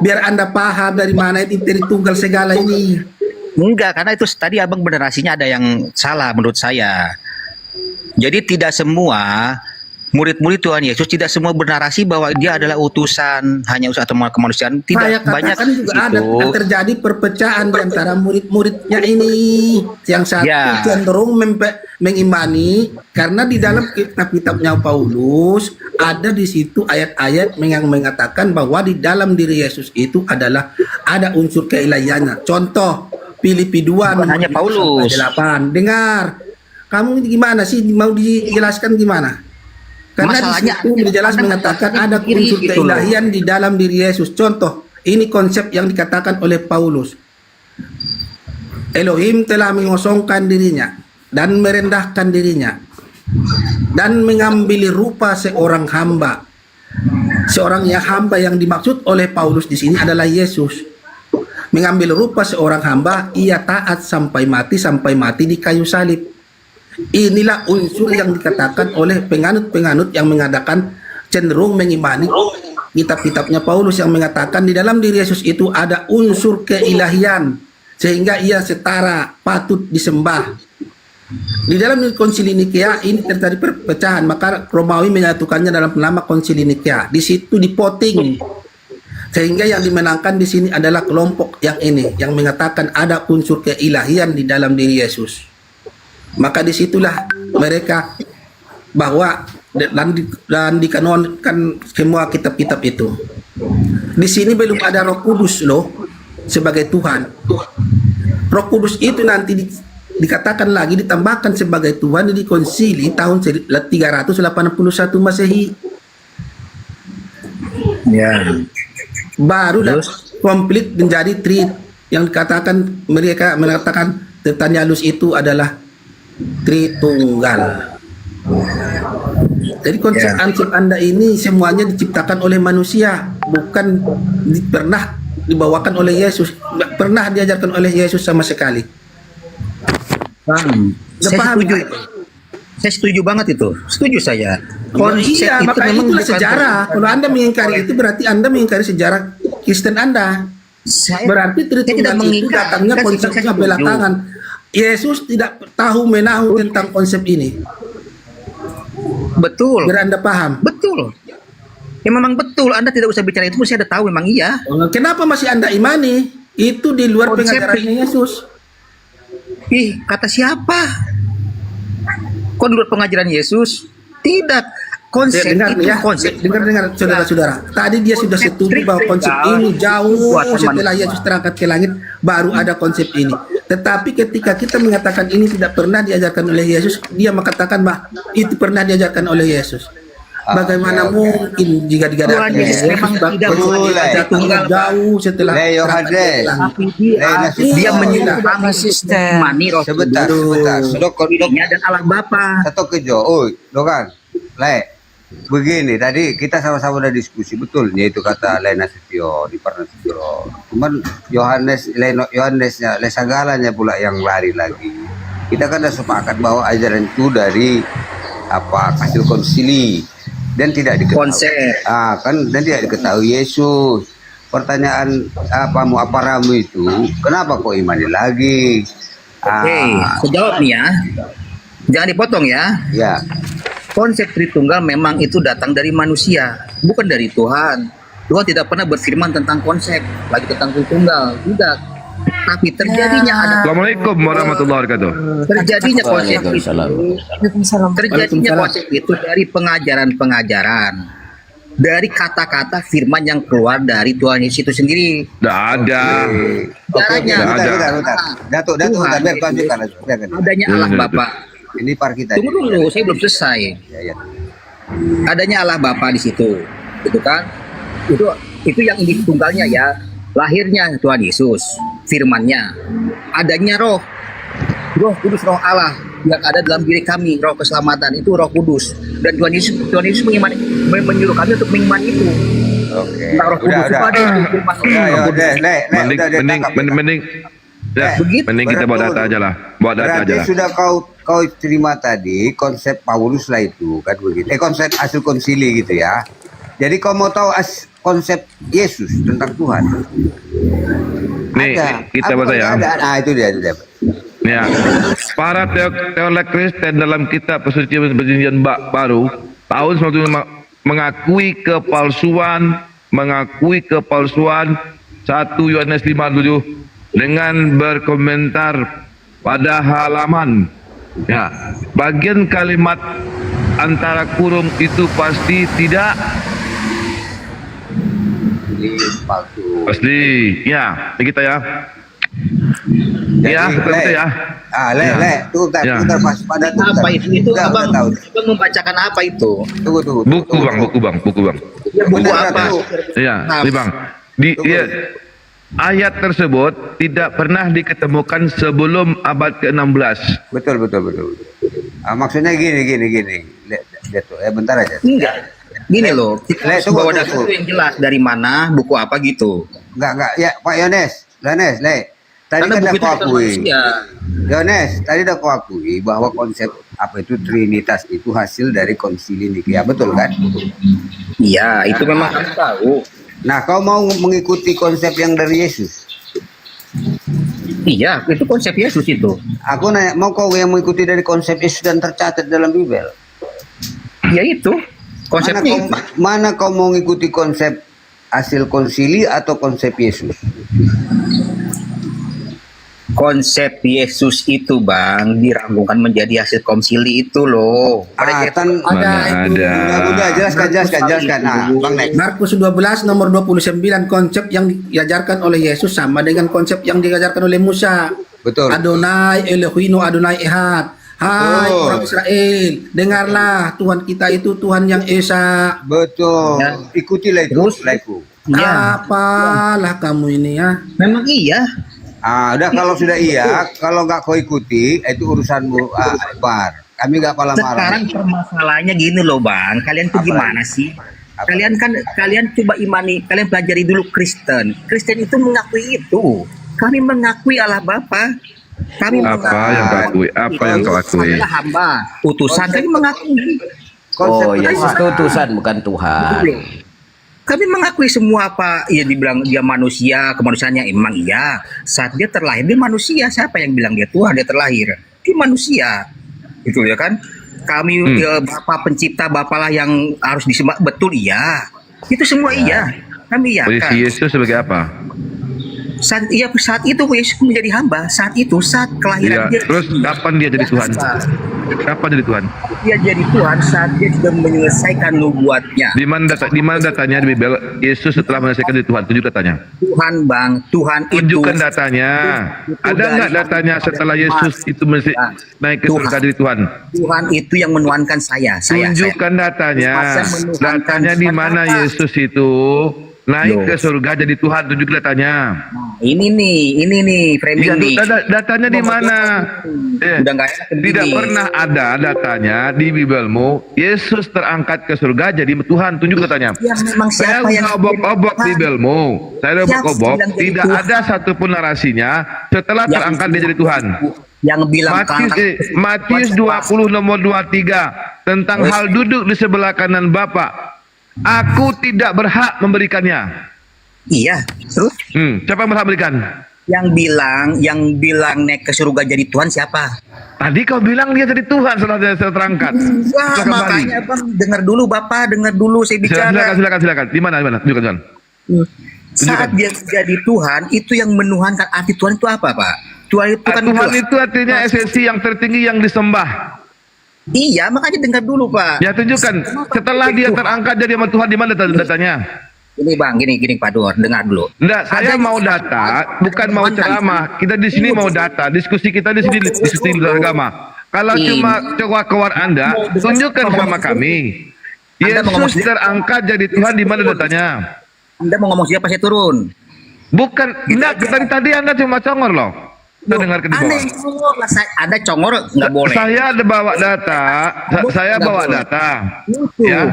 Biar Anda paham dari mana itu Tritunggal segala ini. Enggak, karena itu tadi abang generasinya ada yang salah menurut saya. Jadi tidak semua murid-murid Tuhan Yesus tidak semua bernarasi bahwa dia adalah utusan, hanya utusan atau kemanusiaan. Tidak, Saya banyak katakan juga ada itu. terjadi perpecahan di antara murid-muridnya ini. Yang satu Ya. cenderung mengimani karena di dalam kitab-kitabnya Paulus ada di situ ayat-ayat yang mengatakan bahwa di dalam diri Yesus itu adalah ada unsur keilahiannya. Contoh Filipi 2 Bukan hanya Paulus. 8. Dengar. Kamu gimana sih mau dijelaskan gimana? Karena Masalahnya di situ jelas mengatakan ada unsur gitu loh. keilahian di dalam diri Yesus. Contoh, ini konsep yang dikatakan oleh Paulus. Elohim telah mengosongkan dirinya dan merendahkan dirinya dan mengambil rupa seorang hamba. Seorang yang hamba yang dimaksud oleh Paulus di sini adalah Yesus. Mengambil rupa seorang hamba, ia taat sampai mati di kayu salib. Inilah unsur yang dikatakan oleh penganut-penganut yang mengadakan cenderung mengimani kitab-kitabnya Paulus yang mengatakan di dalam diri Yesus itu ada unsur keilahian sehingga ia setara patut disembah. Di dalam konsili Nikea ini terjadi perpecahan, maka Romawi menyatukannya dalam nama konsili Nikea. Di situ dipoting sehingga yang dimenangkan di sini adalah kelompok yang ini yang mengatakan ada unsur keilahian di dalam diri Yesus. Maka disitulah mereka bahwa dan dikanonkan semua kitab-kitab itu. Di sini belum ada Roh Kudus loh sebagai Tuhan. Roh Kudus itu nanti dikatakan lagi ditambahkan sebagai Tuhan di konsili tahun 381 Masehi. Ya. Baru komplit menjadi yang dikatakan mereka mengatakan Tertanialus itu adalah Tritunggal. Jadi konsep Anda ini semuanya diciptakan oleh manusia, bukan pernah dibawakan oleh Yesus, pernah diajarkan oleh Yesus sama sekali. Saya setuju itu. Saya setuju banget itu. Setuju saya. Konsep Iya, itu maka memang itulah bukan- sejarah. Kalau Anda mengingkari itu berarti Anda mengingkari sejarah Kristen Anda. Berarti Tritunggal itu datangnya konsepnya belakangan. Yesus tidak tahu menahu tentang konsep ini. Betul. Biar Anda paham. Betul. Ya memang betul. Anda tidak usah bicara itu, mesti Anda tahu memang iya. Kenapa masih Anda imani? Itu di luar Konsep- pengajarannya Yesus. Ih, kata siapa? Kok di luar pengajaran Yesus? Tidak. Konsep dengar itu ya, konsep. dengar saudara-saudara. Tadi dia sudah setuju bahwa konsep ini jauh setelah Yesus terangkat ke langit baru ada konsep ini. Tetapi ketika kita mengatakan ini tidak pernah diajarkan oleh Yesus, dia mengatakan bahwa itu pernah diajarkan oleh Yesus. Bagaimana mungkin jika Tuhan Yesus memang tidak diajarkan jauh setelah dia menyuruh kami mani roh Sebentar. dirinya dan Allah Bapa. Satu kejo, dokan, begini tadi kita sama-sama udah diskusi betul, yaitu kata Lena Setio di Parnasiro. Cuman Yohanesnya, segalanya pula yang lari lagi. Kita kan udah sepakat bahwa ajaran itu dari hasil konsili dan tidak diketahui. Konsep. Dan tidak diketahui Yesus. Pertanyaan apa ramu itu, kenapa kok imani lagi? Oke, sejawab nih ya. Jangan dipotong ya. Ya. Konsep Tritunggal memang itu datang dari manusia, bukan dari Tuhan. Tuhan tidak pernah berfirman tentang konsep, lagi tentang Tritunggal, tidak. Tapi terjadinya ada. Assalamualaikum warahmatullahi wabarakatuh. Terjadinya konsep itu. Terjadinya konsep itu dari pengajaran-pengajaran, dari kata-kata firman yang keluar dari Tuhan Yesus itu sendiri. Tidak ada. Caranya. Datuk, Adanya Allah Bapa. Ini par kita. Tunggu dulu, saya belum selesai. Adanya Allah Bapa di situ, gitu kan? Itu yang ini tunggalnya ya. Lahirnya Tuhan Yesus, firman-Nya. Adanya Roh Kudus, Roh Allah yang ada dalam diri kami, Roh keselamatan itu Roh Kudus. Dan Tuhan Yesus menyuruh kami untuk mengimani itu. Oke. Roh Kudus itu ada di firman. Mending Ya, mending kita bawa data aja lah. Bawa data aja Berarti lah. sudah kau terima tadi konsep Paulus lah itu kan begitu. Konsep hasil konsili gitu ya. Jadi kau mau tahu konsep Yesus tentang Tuhan? Nih, kita baca ya. Nah, itu dia. Ya, para teolog Kristen dalam kitab Perjanjian Baru tahun 19 mengakui kepalsuan 1 Yohanes 5:7 dengan berkomentar pada halaman ya bagian kalimat antara kurung itu pasti tidak pasti ya kita ya. Ya, betul ya. Tuh, pas pada apa itu abang membacakan apa itu? Tunggu. Buku bang. Buku apa? Iya, bang. Ayat tersebut tidak pernah diketemukan sebelum abad ke-16. Betul. Maksudnya gini. Lihat tuh, bentar aja. Enggak. Gini loh, kita harus bawa data yang jelas dari mana, buku apa gitu. Enggak. Ya, Pak Yones. Tadi kan aku akui. Yones, tadi udah aku akui bahwa konsep apa itu Trinitas itu hasil dari Konsili Nikea, betul kan? Iya, itu memang kami tahu. Nah, kau mau mengikuti konsep yang dari Yesus? Iya, itu konsep Yesus itu. Aku nanya, mau kau yang mengikuti dari konsep Yesus dan tercatat dalam Bibel? Ya itu, konsepnya. Mana kau mau mengikuti konsep hasil konsili atau konsep Yesus? Konsep Yesus itu bang diragukan menjadi hasil konsili itu loh. Ada. Udah jelaskan. Nah, Bang Nek. Markus 12 nomor 29 konsep yang diajarkan oleh Yesus sama dengan konsep yang diajarkan oleh Musa. Betul. Adonai Elohinu Adonai Ehad. Hai orang Israel, dengarlah Tuhan kita itu Tuhan yang Esa. Betul. Ya. Ikutilah itu. Apalah kamu ini ya? Memang iya. Udah kalau sudah iya, kalau nggak kau ikuti itu urusanmu, Bar. Kami nggak marah. Sekarang permasalahannya gini loh bang, kalian tuh gimana sih? Kalian coba imani, kalian pelajari dulu Kristen. Kristen itu mengakui itu. Kami mengakui Allah Bapa. Kami Apa yang kau akui? Hamba, utusan. Kami mengakui. Yesus itu utusan bukan Tuhan. Kami mengakui semua apa ya dibilang dia manusia, kemanusiaannya emang iya. Saat dia terlahir dia manusia. Siapa yang bilang dia Tuhan? Dia terlahir. Dia manusia. Itu ya kan? Kami Bapa pencipta, Bapalah yang harus disembah. Betul iya. Itu semua iya. Kami iya. Posisi Yesus sebagai apa? Saat itu Yesus menjadi hamba. Saat kelahiran dia. Terus kapan dia jadi Tuhan? Kapan jadi Tuhan? Dia jadi Tuhan saat dia sudah menyelesaikan nubuatnya. Di mana datanya di Bibel Yesus setelah menyelesaikan jadi Tuhan? Tunjuk datanya. Tuhan bang, Tuhan tunjukkan datanya. Ada nggak datanya setelah Yesus itu naik ke surga jadi Tuhan? Tuhan itu yang menuhankan saya. Tunjukkan datanya. Datanya di mana Yesus itu naik ke surga jadi Tuhan, tunjuk datanya. Ini nih framing nih. Datanya di mana? Tidak pernah ada datanya di Bibelmu Yesus terangkat ke surga jadi Tuhan, tunjuk datanya. Saya obok-obok Bibelmu. Saya obok-obok, tidak ada satupun narasinya setelah terangkat dia jadi Tuhan. Yang bilang Matius 20 nomor 23 tentang hal duduk di sebelah kanan Bapa. Aku tidak berhak memberikannya. Iya, terus? Siapa yang berhak memberikan? Yang bilang naik ke surga jadi Tuhan siapa? Tadi kau bilang dia jadi Tuhan setelah dia terangkat. Wah, makanya bang, dengar dulu Bapak, dengar dulu saya bicara. Silakan. Di mana? Tunjukkan. Saat dia jadi Tuhan, itu yang menuhankan arti Tuhan itu apa, Pak? Tuhan itu kan Tuhan itu artinya esensi yang tertinggi yang disembah. Iya, makanya dengar dulu Pak. Ya tunjukkan. Setelah dia terangkat jadi sama Tuhan, di mana datanya? Ini Bang, gini Pak Dur, dengar dulu. Enggak, saya mau data, bukan mau ceramah. Kita di sini mau data. Diskusi kita di sini diskusi agama. Kalau cuma keluar Anda, tunjukkan sama kami. Yesus terangkat jadi Tuhan, di mana datanya? Anda mau ngomong siapa saya turun? Bukan, enggak, tadi Anda cuma congor loh. Kita dengarkan di bawah. Ada congor nggak boleh. Saya ada bawa data, saya bawa data. Ya.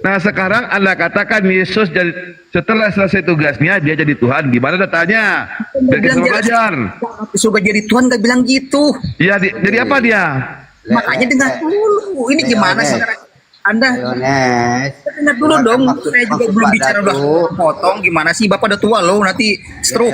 Nah sekarang Anda katakan Yesus jadi setelah selesai tugasnya dia jadi Tuhan. Gimana datanya? Biar kita belajar. Suka jadi Tuhan nggak bilang gitu. Ya, jadi apa dia? Makanya dengar dulu. Ini gimana sekarang? Anda dengar dulu dong. Saya juga belum bicara udah potong. Gimana sih? Bapak udah tua loh. Nanti stroke.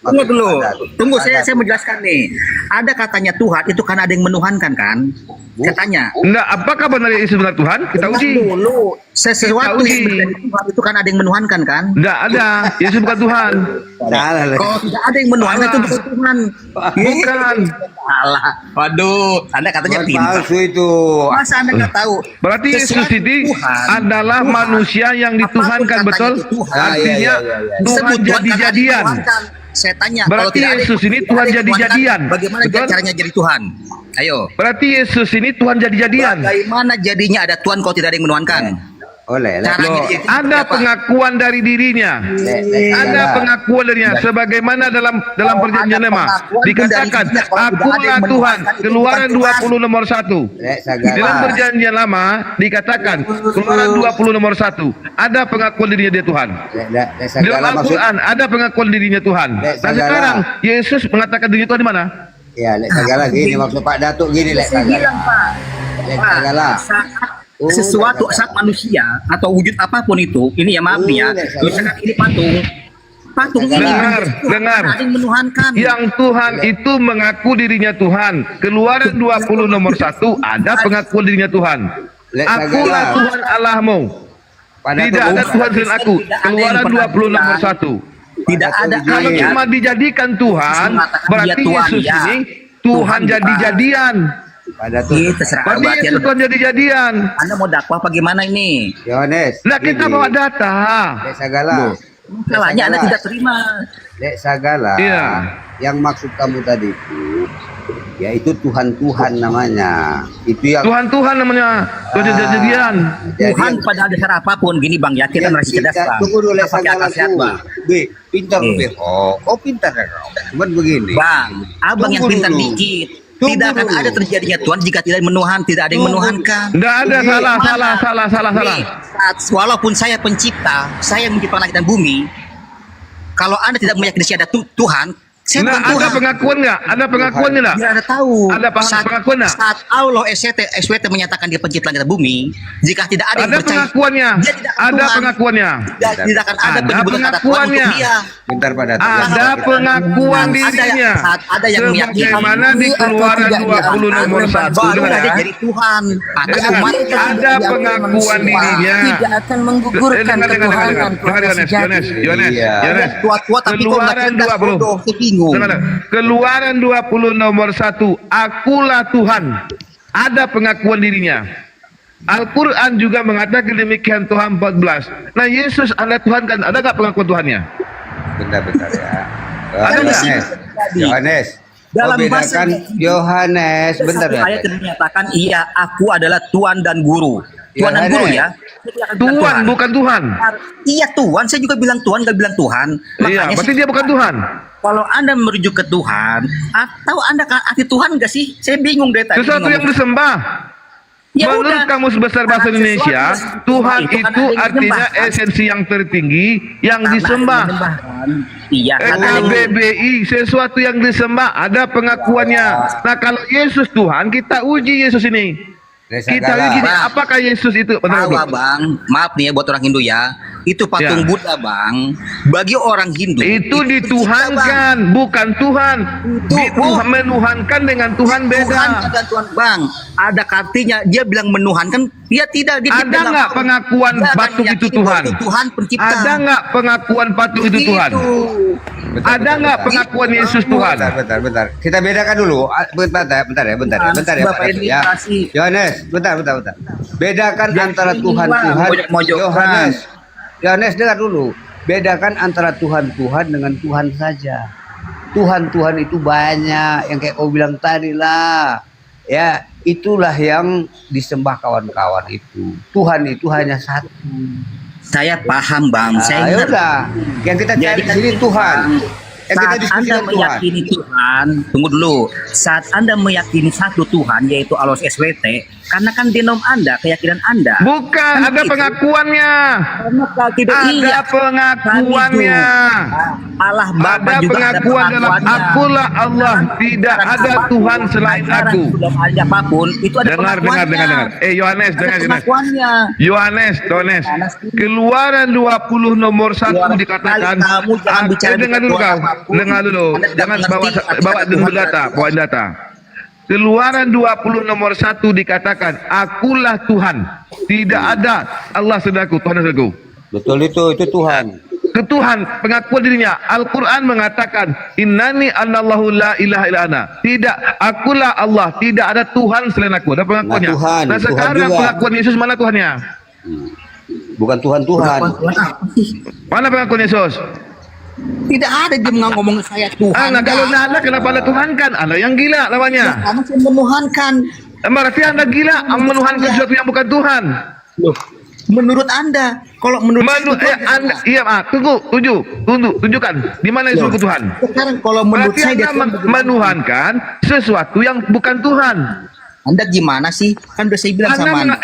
Tunggu dulu, tunggu saya menjelaskan nih. Ada katanya Tuhan itu karena ada yang menuhankan kan? Katanya. Enggak, apakah benar Yesus benar Tuhan? Kita uji. Dulu, sesuatu yang menjadi Tuhan itu kan ada yang menuhankan kan? Enggak ada, Yesus bukan Tuhan. Kalau tidak ada yang menuhankan itu bukan Tuhan. Bukan. Salah. Waduh, Anda katanya pintar. Palsu itu. Masa Anda nggak tahu? Berarti Yesus ini adalah manusia yang dituhankan, betul? Artinya Tuhan jadi-jadian. Saya tanya, berarti Yesus ini Tuhan jadi-jadian. Bagaimana caranya jadi Tuhan? Ayo. Berarti Yesus ini Tuhan jadi-jadian. Bagaimana jadinya ada Tuhan kalau tidak ada yang menuhankan? Ada pengakuan dari dirinya. Ada pengakuan darinya. Sebagaimana dalam perjanjian lama dikatakan, Akulah Tuhan. Keluaran 20 nomor 1. Dalam perjanjian lama dikatakan, Keluaran 20 nomor 1. Ada pengakuan dirinya dia Tuhan. Dalam Al-Quran ada pengakuan dirinya Tuhan. Dan sekarang Yesus mengatakan dirinya Tuhan di mana? Ya, lek segala gini maksud Pak Datuk gini lek segala. Lek segala. Sesuatu saat manusia atau wujud apapun itu, ini ya maaf nih ya, misalkan ini patung ini dengar. Yang Tuhan itu mengaku dirinya Tuhan. Keluaran 20 nomor 1 ada pengakuan dirinya Tuhan. Akulah Tuhan Allahmu. Tidak ada Tuhan selain aku. Keluaran 20 nomor 1. Tidak ada. Kalau cuma dijadikan Tuhan, berarti Yesus ini Tuhan jadi-jadian. Berarti Yesus Tuhan jadi-jadian. Anda mau dakwah apa gimana ini? Yohanes. Nah kita bawa data. Lek segala. Masalahnya Anda tidak terima. Lek segala. Iya. Yang maksud kamu tadi itu, yaitu Tuhan namanya. Itu yang Tuhan namanya. Tuhan jadi-jadian. Tuhan pada dasar apapun gini Bang ya, kita merasa cerdas Bang. Tunggu dulu lek segala. Pintar pintar. Cuman begini. Bang, abang yang pintar dikit. Tidak akan ada terjadinya Tuhan jika tidak menuhan, tidak ada yang menuhankan. Tidak ada, salah. Walaupun saya pencipta, saya yang menciptakan langit dan bumi. Kalau Anda tidak meyakini ada Tuhan, saya bukan Tuhan. Ada pengakuan nggak? Ada pengakuan nggak? Biar Anda tahu. Ada pengakuan nggak? Saat Allah SWT menyatakan dia pencipta langit dan bumi, jika tidak ada yang percaya, pengakuannya. Ada pengakuannya. Tidak akan ada penyebutan kata Tuhan untuk dia. Bentar pada ada pengakuan dirinya. Ada yang meyakini mana di Keluaran 20 nomor 1 baru dia jadi Tuhan. Ada pengakuan dirinya. Tidak akan menggugurkan ketuhanan Yohanes. Keluaran 20. Keluaran 20 nomor 1. Akulah Tuhan. Ada pengakuan dirinya. Al-Quran juga mengatakan demikian Tuhan 14. Nah Yesus Anda Tuhan kan, ada nggak pengakuan Tuhannya? Bentar ya. Ada nggak? Yohanes. Dalam bahasa Yohanes, bentar ya. Ayat menyatakan iya, aku adalah Tuhan dan Guru. Tuhan dan Guru ya. Tuhan bukan Tuhan. Iya Tuhan, saya juga bilang Tuhan, nggak bilang Tuhan. Iya, berarti dia bukan Tuhan. Kalau Anda merujuk ke Tuhan, atau Anda arti Tuhan nggak sih? Saya bingung deh tadi. Sesuatu yang disembah. Ya menurut Kamus Besar Bahasa Indonesia, Tuhan itu artinya esensi yang tertinggi yang disembah. Iya. KBBI, sesuatu yang disembah, ada pengakuannya. Nah kalau Yesus Tuhan, kita uji Yesus ini. Kita uji, apakah Yesus itu? Bang, maaf nih ya buat orang Hindu ya. Itu patung Buddha Bang. Bagi orang Hindu itu dituhankan, bukan Tuhan. Tuhan menuhankan dengan Tuhan beda. Tuhan dan Tuhan Bang. Ada artinya dia bilang menuhankan, dia tidak. Dia ada nggak pengakuan patung itu Tuhan? Tuhan pencipta. Ada nggak pengakuan patung itu Tuhan? Ada nggak pengakuan Yesus Tuhan? Bentar. Kita bedakan dulu. Bentar ya. Yohanes, bentar. Bedakan antara Tuhan. Yohanes dengar dulu. Bedakan antara Tuhan dengan Tuhan saja. Tuhan itu banyak yang kayak kau bilang tadi lah. Ya, itulah yang disembah kawan-kawan itu. Tuhan itu hanya satu. Saya paham Bang. Saya udah. Yang kita cari di sini Tuhan. Saat Anda meyakini Tuhan, tunggu dulu. Saat Anda meyakini satu Tuhan, yaitu Allah SWT, karena kan denom Anda, keyakinan Anda. Bukan, kan ada itu. pengakuannya. Ada pengakuannya. Allah Bapa Ada juga pengakuan ada dalam pengakuannya. akulah Allah, tidak ada Tuhan selain aku. Belum ada apapun, itu ada Dengar. Yohanes, Ada dengar. pengakuannya. Yohanes, Keluaran 20 nomor 1 dikatakan, kamu jangan bicara dengar dulu kau, dengar dulu, jangan bawa data. Keluaran 20 nomor 1 dikatakan, akulah Tuhan, tidak ada Allah saudaraku, Tuhan saudaraku. Betul itu Tuhan. Tuhan, pengakuan dirinya. Al-Quran mengatakan, Innani anallahu la ilaha illa ana. Tidak, akulah Allah, tidak ada Tuhan selain aku. Ada pengakuannya. Nah sekarang pengakuan Yesus mana Tuhannya? Bukan Tuhan. Mana pengakuan Yesus? Tidak ada dia ngomong saya Tuhan. Nah, kalau tidak ada, kenapa Anda Tuhankan? Anda yang gila namanya. Kamu yang menuhankan. Berarti Anda gila menuhankan sesuatu yang bukan Tuhan. Loh, menurut Anda, kalau tunjukkan di mana Yesus itu Tuhan. Sekarang kalau menurut berarti saya Anda menuhankan sesuatu yang bukan Tuhan. Anda gimana sih? Kan udah saya bilang sama Anda.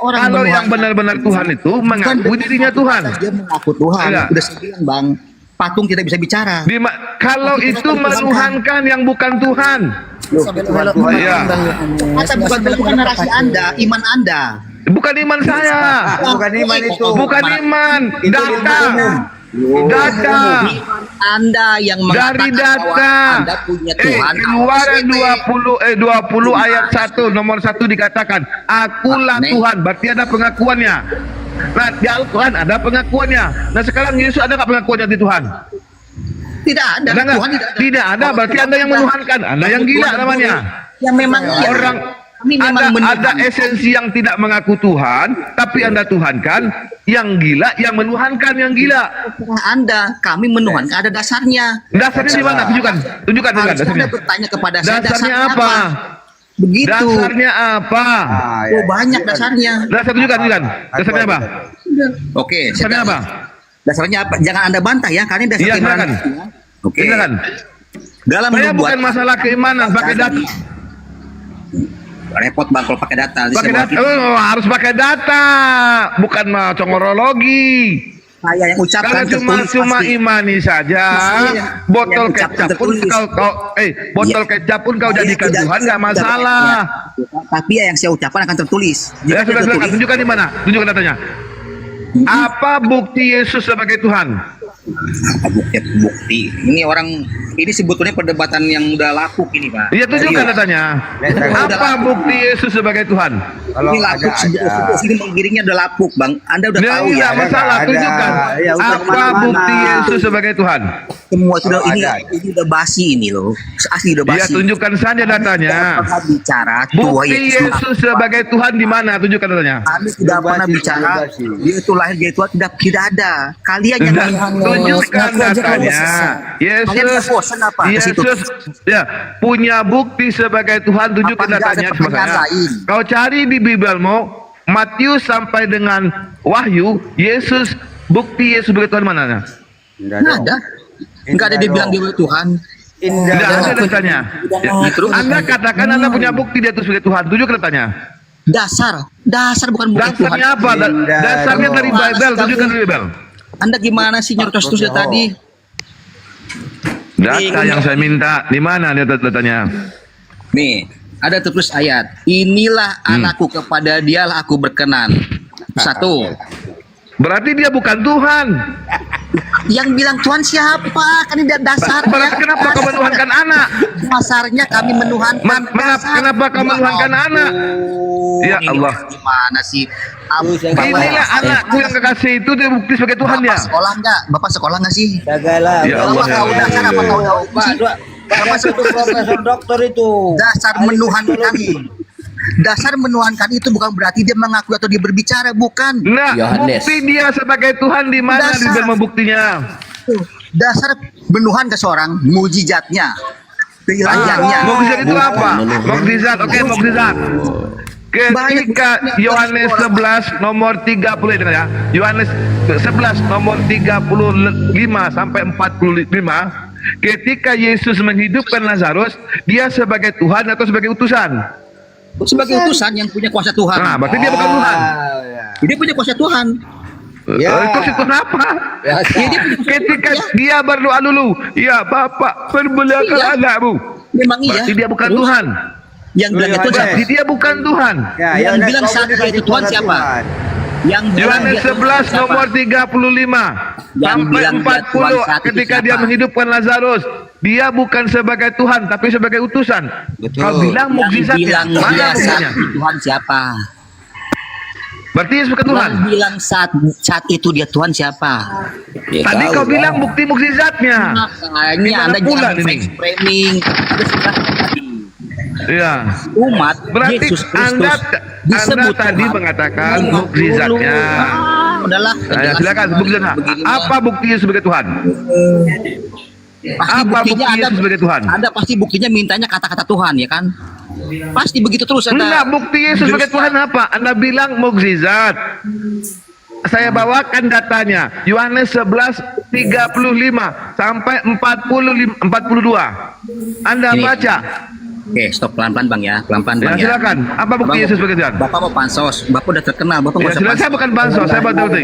Kalau yang benar-benar Tuhan itu mengaku dirinya Tuhan. Dia mengaku Tuhan. Udah saya bilang, Bang, patung tidak bisa bicara. Kalau itu menuhankan yang bukan Tuhan. Bukan narasi Anda, iman Anda. Bukan iman saya. Bukan iman itu. Bukan iman. Data. Anda yang dari data. Anda punya Tuhan. Keluaran 20 ayat 1 nomor 1 dikatakan, akulah Tuhan. Berarti ada pengakuannya. Nah di Al-Quran ada pengakuannya. Nah sekarang Yesus ada nggak pengakuannya di Tuhan? Tidak ada. Tuhan tidak ada. Berarti Anda yang menuhankan. Anda yang gila namanya. Yang memang orang ada esensi yang tidak mengaku Tuhan, tapi Anda tuhankan. Yang gila, yang menuhankan yang gila. Anda, kami menuhankan ada dasarnya. Dasarnya di mana? Tunjukkan dasarnya. Anda bertanya kepada saya. Dasarnya apa? Begitu. Dasarnya apa? Banyak dasarnya. Tunjukkan. Dasarnya apa? Oke. Dasarnya apa? Dasarnya apa? Jangan Anda bantah ya, karena dasarnya. Iya, silakan. Oke. Silakan. Dalam saya bukan masalah keimanan, pakai data. Repot Bang kalau pakai data. Harus pakai data, bukan congorologi. Saya yang ucapkan kalau cuma imani saja, botol kecap pun botol kecap pun kau jadikan Tuhan nggak masalah. Tapi yang saya ucapkan akan tertulis. Ya sudah, silakan tunjukkan di mana? Tunjukkan datanya. Apa bukti Yesus sebagai Tuhan? Apa bukti? Ini sebetulnya perdebatan yang udah lapuk ini, Pak. Iya, tunjukkan datanya. Apa bukti Yesus sebagai Tuhan? Ini lapuk, sini menggiringnya udah lapuk, Bang. Anda udah tahu ya. Tidak masalah, tunjukkan. Apa bukti Yesus sebagai Tuhan? Semua sudah ini udah basi ini loh. Asli udah basi. Iya, tunjukkan saja datanya. Bicara bukti Yesus sebagai Tuhan di mana? Tunjukkan datanya. Kami tidak pernah bicara dia itu lahir dari Tuhan, tidak ada. Kalian yang tunjukkan datanya. Yesus ya punya bukti sebagai Tuhan, tunjukkan datanya. Kau cari di Bibelmu Matius sampai dengan Wahyu, Yesus, bukti Yesus sebagai Tuhan mana? Enggak ada dibilang dia Tuhan. Tidak ada datanya. Anda katakan Anda punya bukti dia itu sebagai Tuhan, tunjukkan datanya. Dasar bukan bukti Tuhan. Dasarnya apa? Dasarnya dari Bible, tunjukkan dari Bible. Anda gimana sih nyerocos tadi? Data yang saya minta, di mana datanya? Nih, ada terus ayat. Inilah anakku, kepada dialah aku berkenan. 1. Berarti dia bukan Tuhan. Yang bilang Tuhan siapa? Kan ini dasarnya. Berarti kenapa kau menuhankan anak? Dasarnya kami menuhankan. Kenapa kau menuhankan anak? Ya Allah. Gimana sih? Inilah anakku yang kekasih itu, dia bukti sebagai Tuhan ya. Bapak sekolah nggak sih? Ya Allah. Dasar apa tahu Bapak profesor dokter itu. Dasar menuhankan. Dasar menuhankan itu bukan berarti dia mengaku atau dia berbicara, bukan. Nah, bukti dia sebagai Tuhan di mana di dalam buktinya? Dasar menuhankan seorang, mujizatnya, pilihannya. Mukjizat itu apa? Mukjizat, oke, mukjizat. Ketika Yohanes 11 nomor 30 ya. Yohanes 11 nomor 35 sampai 45 ketika Yesus menghidupkan Lazarus, dia sebagai Tuhan atau sebagai utusan? Sebagai utusan yang punya kuasa Tuhan. Nah, berarti dia bukan Tuhan. Dia punya kuasa Tuhan. Kuasa Tuhan apa? Ketika dia berdoa dulu, ya Bapak permuliakan anakmu. Memang iya. Berarti dia bukan Tuhan. Yang bilang itu siapa? Berarti dia bukan Tuhan. Yang bilang saat itu Tuhan siapa? Yang Yohanes 11 nomor 35 sampai 40 ketika dia menghidupkan Lazarus, dia bukan sebagai Tuhan tapi sebagai utusan. Kau bilang mukjizatnya mana buktinya? Tuhan siapa? Berarti Yesus bukan Tuhan. Yang bilang saat itu dia Tuhan siapa? Tadi kau bilang bukti mukjizatnya. Makanya Anda jangan framing. Iya. Umat berarti Yesus Kristus Anda tadi mengatakan mukjizatnya. Udahlah. Ya, silakan buktinya. Apa bukti Yesus sebagai Tuhan? Apa bukti Yesus sebagai Tuhan? Anda pasti buktinya mintanya kata-kata Tuhan, ya kan? Pasti begitu terus. Enggak, bukti Yesus sebagai Tuhan apa? Anda bilang mukjizat. Saya bawakan datanya. Yohanes 11:35 sampai 42. Anda baca. Oke, stop pelan-pelan Bang ya, pelan-pelan Bang ya. Silakan. Apa bukti Yesus sebagai Tuhan? Bapak mau pansos, Bapak udah terkenal, Bapak nggak usah silakan. Saya bukan pansos, saya bantu.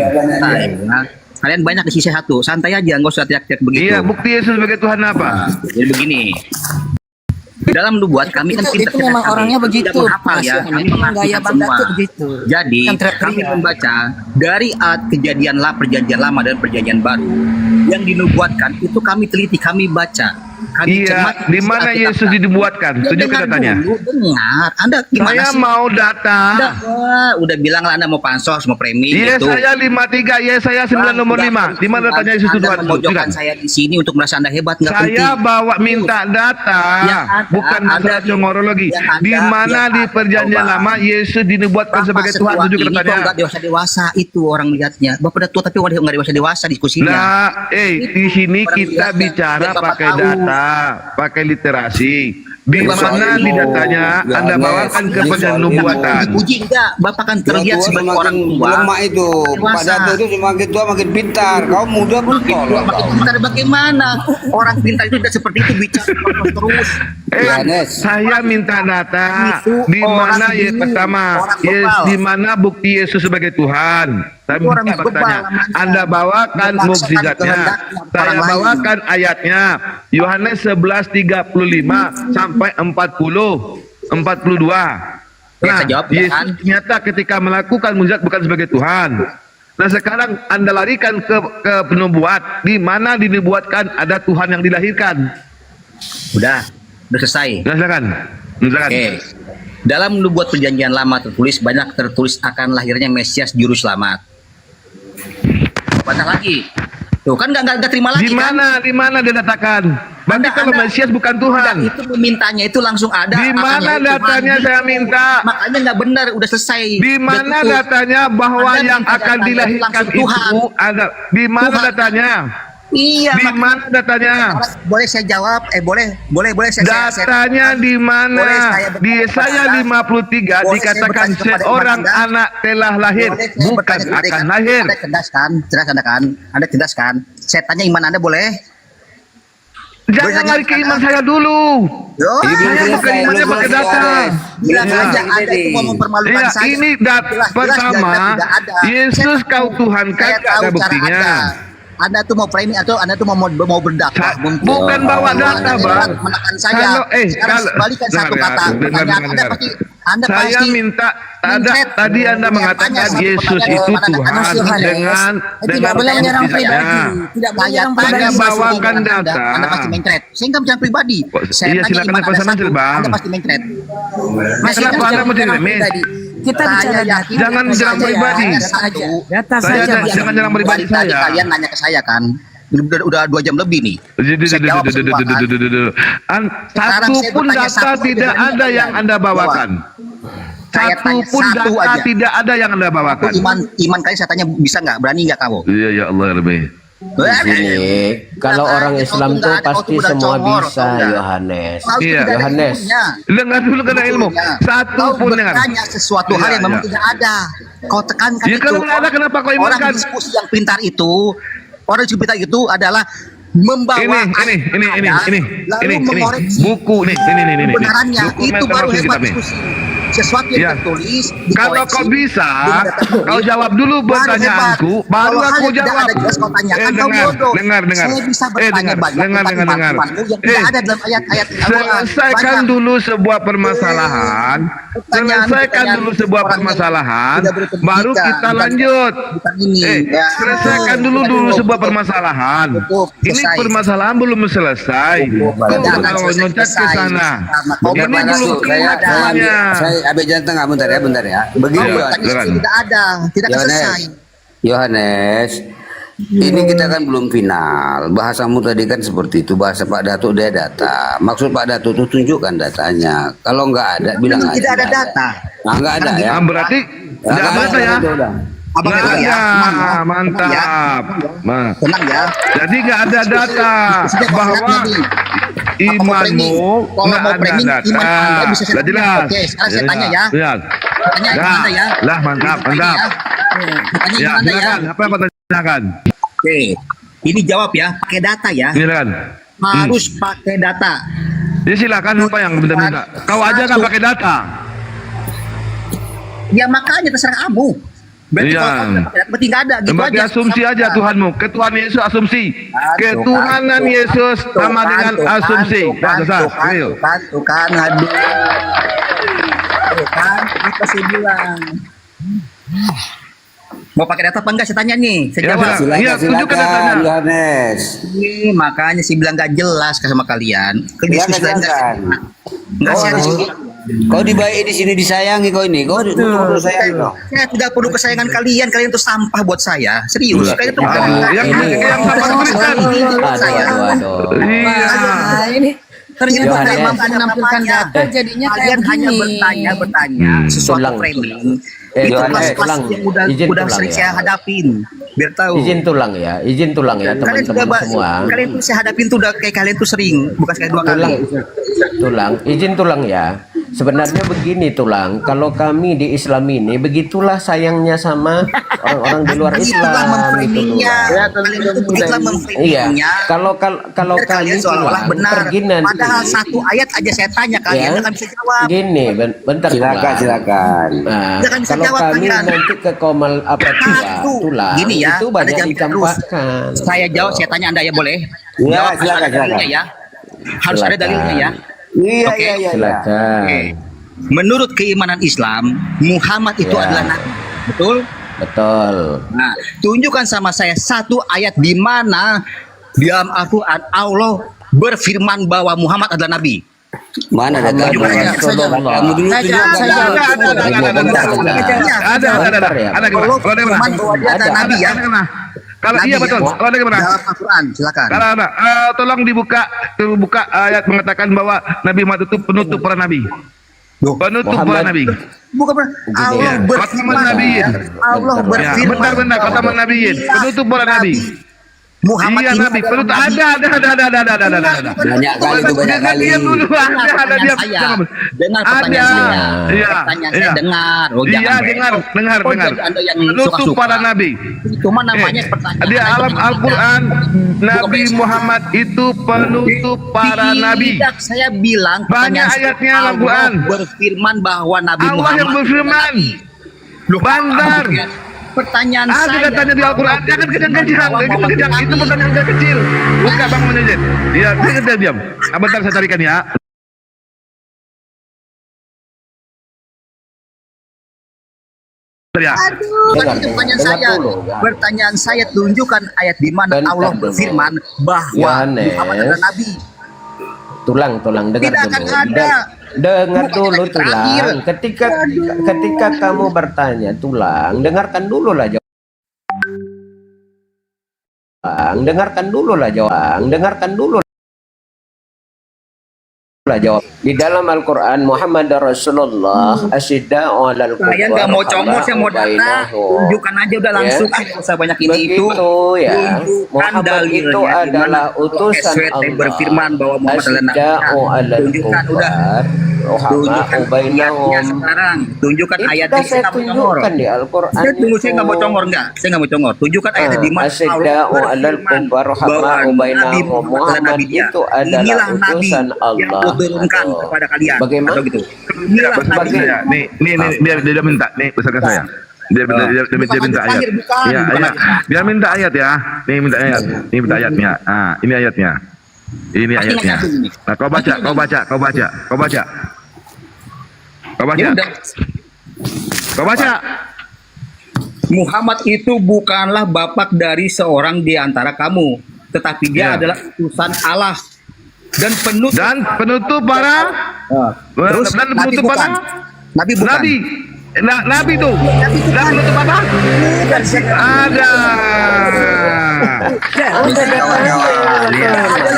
Kalian banyak di sisi satu, santai aja, nggak usah teriak-teriak begitu. Iya, bukti Yesus sebagai Tuhan apa? Jadi begini. Dalam nubuat kami kan pintar, itu memang orangnya begitu. Menghafal ya, kami gaya mengerti semua. begitu. Jadi kami membaca dari perjanjian lama dan perjanjian baru yang dinubuatkan itu kami teliti, kami baca. Iya, di mana Yesus dibuatkan? Tunjukkan datanya. Dengar, Anda gimana saya sih? Mau data. Udah bilang lah Anda mau pansos, mau premi. Iya, gitu. saya 53, iya saya 9 nomor 5. Di mana datanya Yesus itu Tuhan? Memojokkan saya di sini untuk merasa Anda hebat, nggak penting. Saya bawa minta data, bukan masalah congorologi. Di mana di perjanjian lama Yesus dinubuatkan sebagai Tuhan? Tunjukkan datanya. Nggak dewasa itu orang lihatnya. Bapak udah tua tapi nggak dewasa diskusinya. Nah, di sini kita bicara pakai data. Pakai literasi. Di mana di datanya Anda bawakan ke perjanjian nubuatan? Dipuji enggak? Bapak kan terlihat sebagai orang tua. Lemah itu. Pak Dato itu semakin tua makin pintar. Kau muda pun tolong. Makin pintar bagaimana? Orang pintar itu tidak seperti itu bicara terus. Saya minta data. Di mana ya pertama? Di mana bukti Yesus sebagai Tuhan? Saya minta bertanya. Anda bawakan mukjizatnya. Saya bawakan ayatnya. Yohanes 11:35 sampai 42. Nah, Yesus ternyata ketika melakukan mukjizat bukan sebagai Tuhan. Nah, sekarang Anda larikan ke penubuat, di mana dinubuatkan ada Tuhan yang dilahirkan. Udah selesai. Silakan. Oke. Dalam nubuat perjanjian lama banyak tertulis akan lahirnya Mesias juru selamat. Baca lagi. Tuh kan nggak terima lagi. Di mana dia katakan? Berarti kalau Mesias bukan Tuhan. Itu memintanya itu langsung ada. Di mana datanya saya minta? Makanya nggak benar, udah selesai. Di mana datanya bahwa yang akan dilahirkan itu ada? Di mana datanya? Iya. Di mana datanya? Boleh saya jawab? Boleh saya. Datanya di mana? Di Yesaya 53 dikatakan seorang anak telah lahir, bukan akan lahir. Anda cerdas kan? Saya tanya iman Anda boleh? Jangan lari ke iman saya dulu. Saya bukan imannya pakai data. Bilang aja Anda itu mau mempermalukan saya. Ini pertama, Yesus kau Tuhan kan ada buktinya. Anda tuh mau framing atau Anda tuh mau berdakwah? Bukan bawa data, Bang. Menekan saya. Sekarang balikan satu kata. Pertanyaan Anda saya minta tadi Anda mengatakan Yesus itu Tuhan dengan menyerang pribadi. Tidak saya bawakan data. Anda pasti mencret. Saya nggak bicara pribadi. Iya, silakan Bang. Anda pasti mencret. Kenapa Anda mau jadi Kita bicara data. Jangan nyerang pribadi. Data saja. Jangan nyerang pribadi saya. Kalian nanya ke saya kan. Udah 2 jam lebih nih. Satu pun data tidak ada yang Anda bawakan. Satu pun data tidak ada yang Anda bawakan. Iman kalian saya tanya bisa nggak? Berani nggak kamu? Iya ya Allah lebih. Begini, kalau orang Islam tuh pasti semua bisa, Yohanes. Iya, Yohanes. Dengar dulu kena ilmu. Satu pun dengar. Bertanya sesuatu hal yang memang tidak ada. Kau tekankan ya, itu. Kalau nggak ada kenapa kau imankan? Orang diskusi yang pintar itu, orang diskusi pintar itu adalah membawa ini buku nih ini kebenarannya itu baru hebat nih. diskusi. Sesuatu yang tertulis Kalau kau bisa, kau jawab dulu pertanyaanku, baru aku jawab. Dengar. Selesaikan dulu sebuah permasalahan. Baru kita lanjut. Selesaikan dulu sebuah permasalahan. Ini permasalahan belum selesai. Kau loncat ke sana. Ini belum keluar semuanya. Abis jalan tengah bentar ya. Begini tidak selesai. Yohanes, ini kita kan belum final. Bahasamu tadi kan seperti itu. Bahasa Pak Datuk dia data. Maksud Pak Datuk itu tunjukkan datanya. Kalau nggak ada bilang aja. Tidak ada data. Nah, nggak ada ya. Berarti nggak ada ya. Mantap. Tenang ya. Jadi nggak ada data bahwa imanmu nggak ada data. Sudah jelas. Oke, sekarang saya tanya ya. Tanya gimana ya? Lah mantap. Ya, silakan. Apa yang kau tanyakan? Oke, ini jawab ya. Pakai data ya. Silakan. Harus pakai data. Ya silakan apa yang minta. Kau aja nggak pakai data. Ya makanya terserah kamu. Berarti berarti nggak ada gitu berarti aja. asumsi aja Tuhanmu. Ketuhanan Yesus asumsi. Ketuhanan Yesus sama dengan asumsi. Tuh kan, aduh. Kan, itu saya bilang. Mau pakai data apa enggak saya tanya nih. Saya jawab. Iya, tunjukkan datanya. Yohanes. Ini makanya saya bilang nggak jelas sama kalian. Enggak sih. Kau dibaik di sini disayangi kau ini. Kau sayang kau. Saya tidak perlu kesayangan kalian. Kalian itu sampah buat saya. Serius. Kalian itu yang sampah Kristen. Ini ternyata saya mampu menampilkan data jadinya kayak kalian hanya bertanya sesuatu framing. Itu kelas yang udah sering saya hadapin. Biar tahu. Izin tulang ya teman-teman semua. Kalian tuh saya hadapin tuh udah kayak kalian tuh sering, bukan sekali dua kali. Izin tulang ya. Sebenarnya begini tulang, kalau kami di Islam ini begitulah sayangnya sama orang-orang di luar Islam. Iya. Kalau kalian seolah-olah benar. Pergi nanti. Padahal satu ayat aja saya tanya kalian nggak bisa jawab. Gini, bentar silakan. Nah, kalau kami nanti ke Komal tulang, gini ya, itu banyak ditampakkan. Saya jawab, saya tanya Anda ya boleh? Ya, silakan. Ya. Harus ada dalilnya ya. Iya. Silakan. Menurut keimanan Islam, Muhammad itu adalah nabi. Betul? Betul. Nah, tunjukkan sama saya satu ayat di mana di dalam Al-Qur'an Allah berfirman bahwa Muhammad adalah nabi. Mana ada? Ada. Kalau iya betul. Kalau ada gimana? Dalam Al-Qur'an, silakan. Kalau ada, tolong dibuka ayat mengatakan bahwa Nabi Muhammad itu penutup para nabi. Penutup para nabi. Bukan Allah berfirman. Allah berfirman. Bentar, khataman nabiyyin. Penutup para nabi. Muhammad iya nabi penutup ada. Banyak kali itu banyak kali. Ada dia. Dengar pertanyaan saya. Pertanyaan saya dengar. Iya dengar. Penutup para nabi. Cuma namanya pertanyaan. Di alam Al-Quran Nabi Muhammad itu penutup para nabi. Tidak, saya bilang banyak ayatnya Al-Quran berfirman bahwa Nabi Allah Muhammad yang berfirman. Bandar. Pertanyaan saya tanya di Al-Quran, jangan kejang-kejang, itu pertanyaan saya kecil. Bukan Bang Munajat. Iya, diam. Bentar saya carikan ya. Pertanyaan saya tunjukkan ayat di mana Allah berfirman bahwa Muhammad adalah nabi. Tulang dengar dulu. Dengar dulu tulang. Ketika kamu bertanya tulang, dengarkan dulu lah jawaban. Dengarkan dulu lah jawab. Di dalam Al-Quran Muhammad Rasulullah asyidda'u 'alal kuffar. Saya nggak mau comot, saya mau data. Tunjukkan aja udah langsung. Usah banyak ini itu. Ya. Muhammad itu adalah utusan Allah. Berfirman bahwa Muhammad adalah nabi. Tunjukkan udah. Tunjukkan ayatnya sekarang. Tunjukkan Itu ayatnya. dah saya tunjukkan di Al-Quran. Saya tunggu, saya nggak mau congor, enggak. Saya nggak mau congor. Tunjukkan ayatnya di mana Asyida'u alal kufar rahama'u bainahum. Muhammad itu adalah utusan Allah. yang diturunkan kepada kalian. Bagaimana? Atau gitu. Ya, pesan saya. Nih, biar dia minta. Nih, pesan saya. Dia minta ayat. Ya, ayat. Dia minta ayat ya. Nih minta ayat. Ini minta ayatnya. Ah, ini ayatnya. Ini ayatnya. Nah, kau baca. Kau baca. Muhammad itu bukanlah bapak dari seorang di antara kamu, tetapi dia adalah utusan Allah dan penutup para Terus dan penutup para Nabi bukan. Nabi tuh. Dan penutup apa? Ada.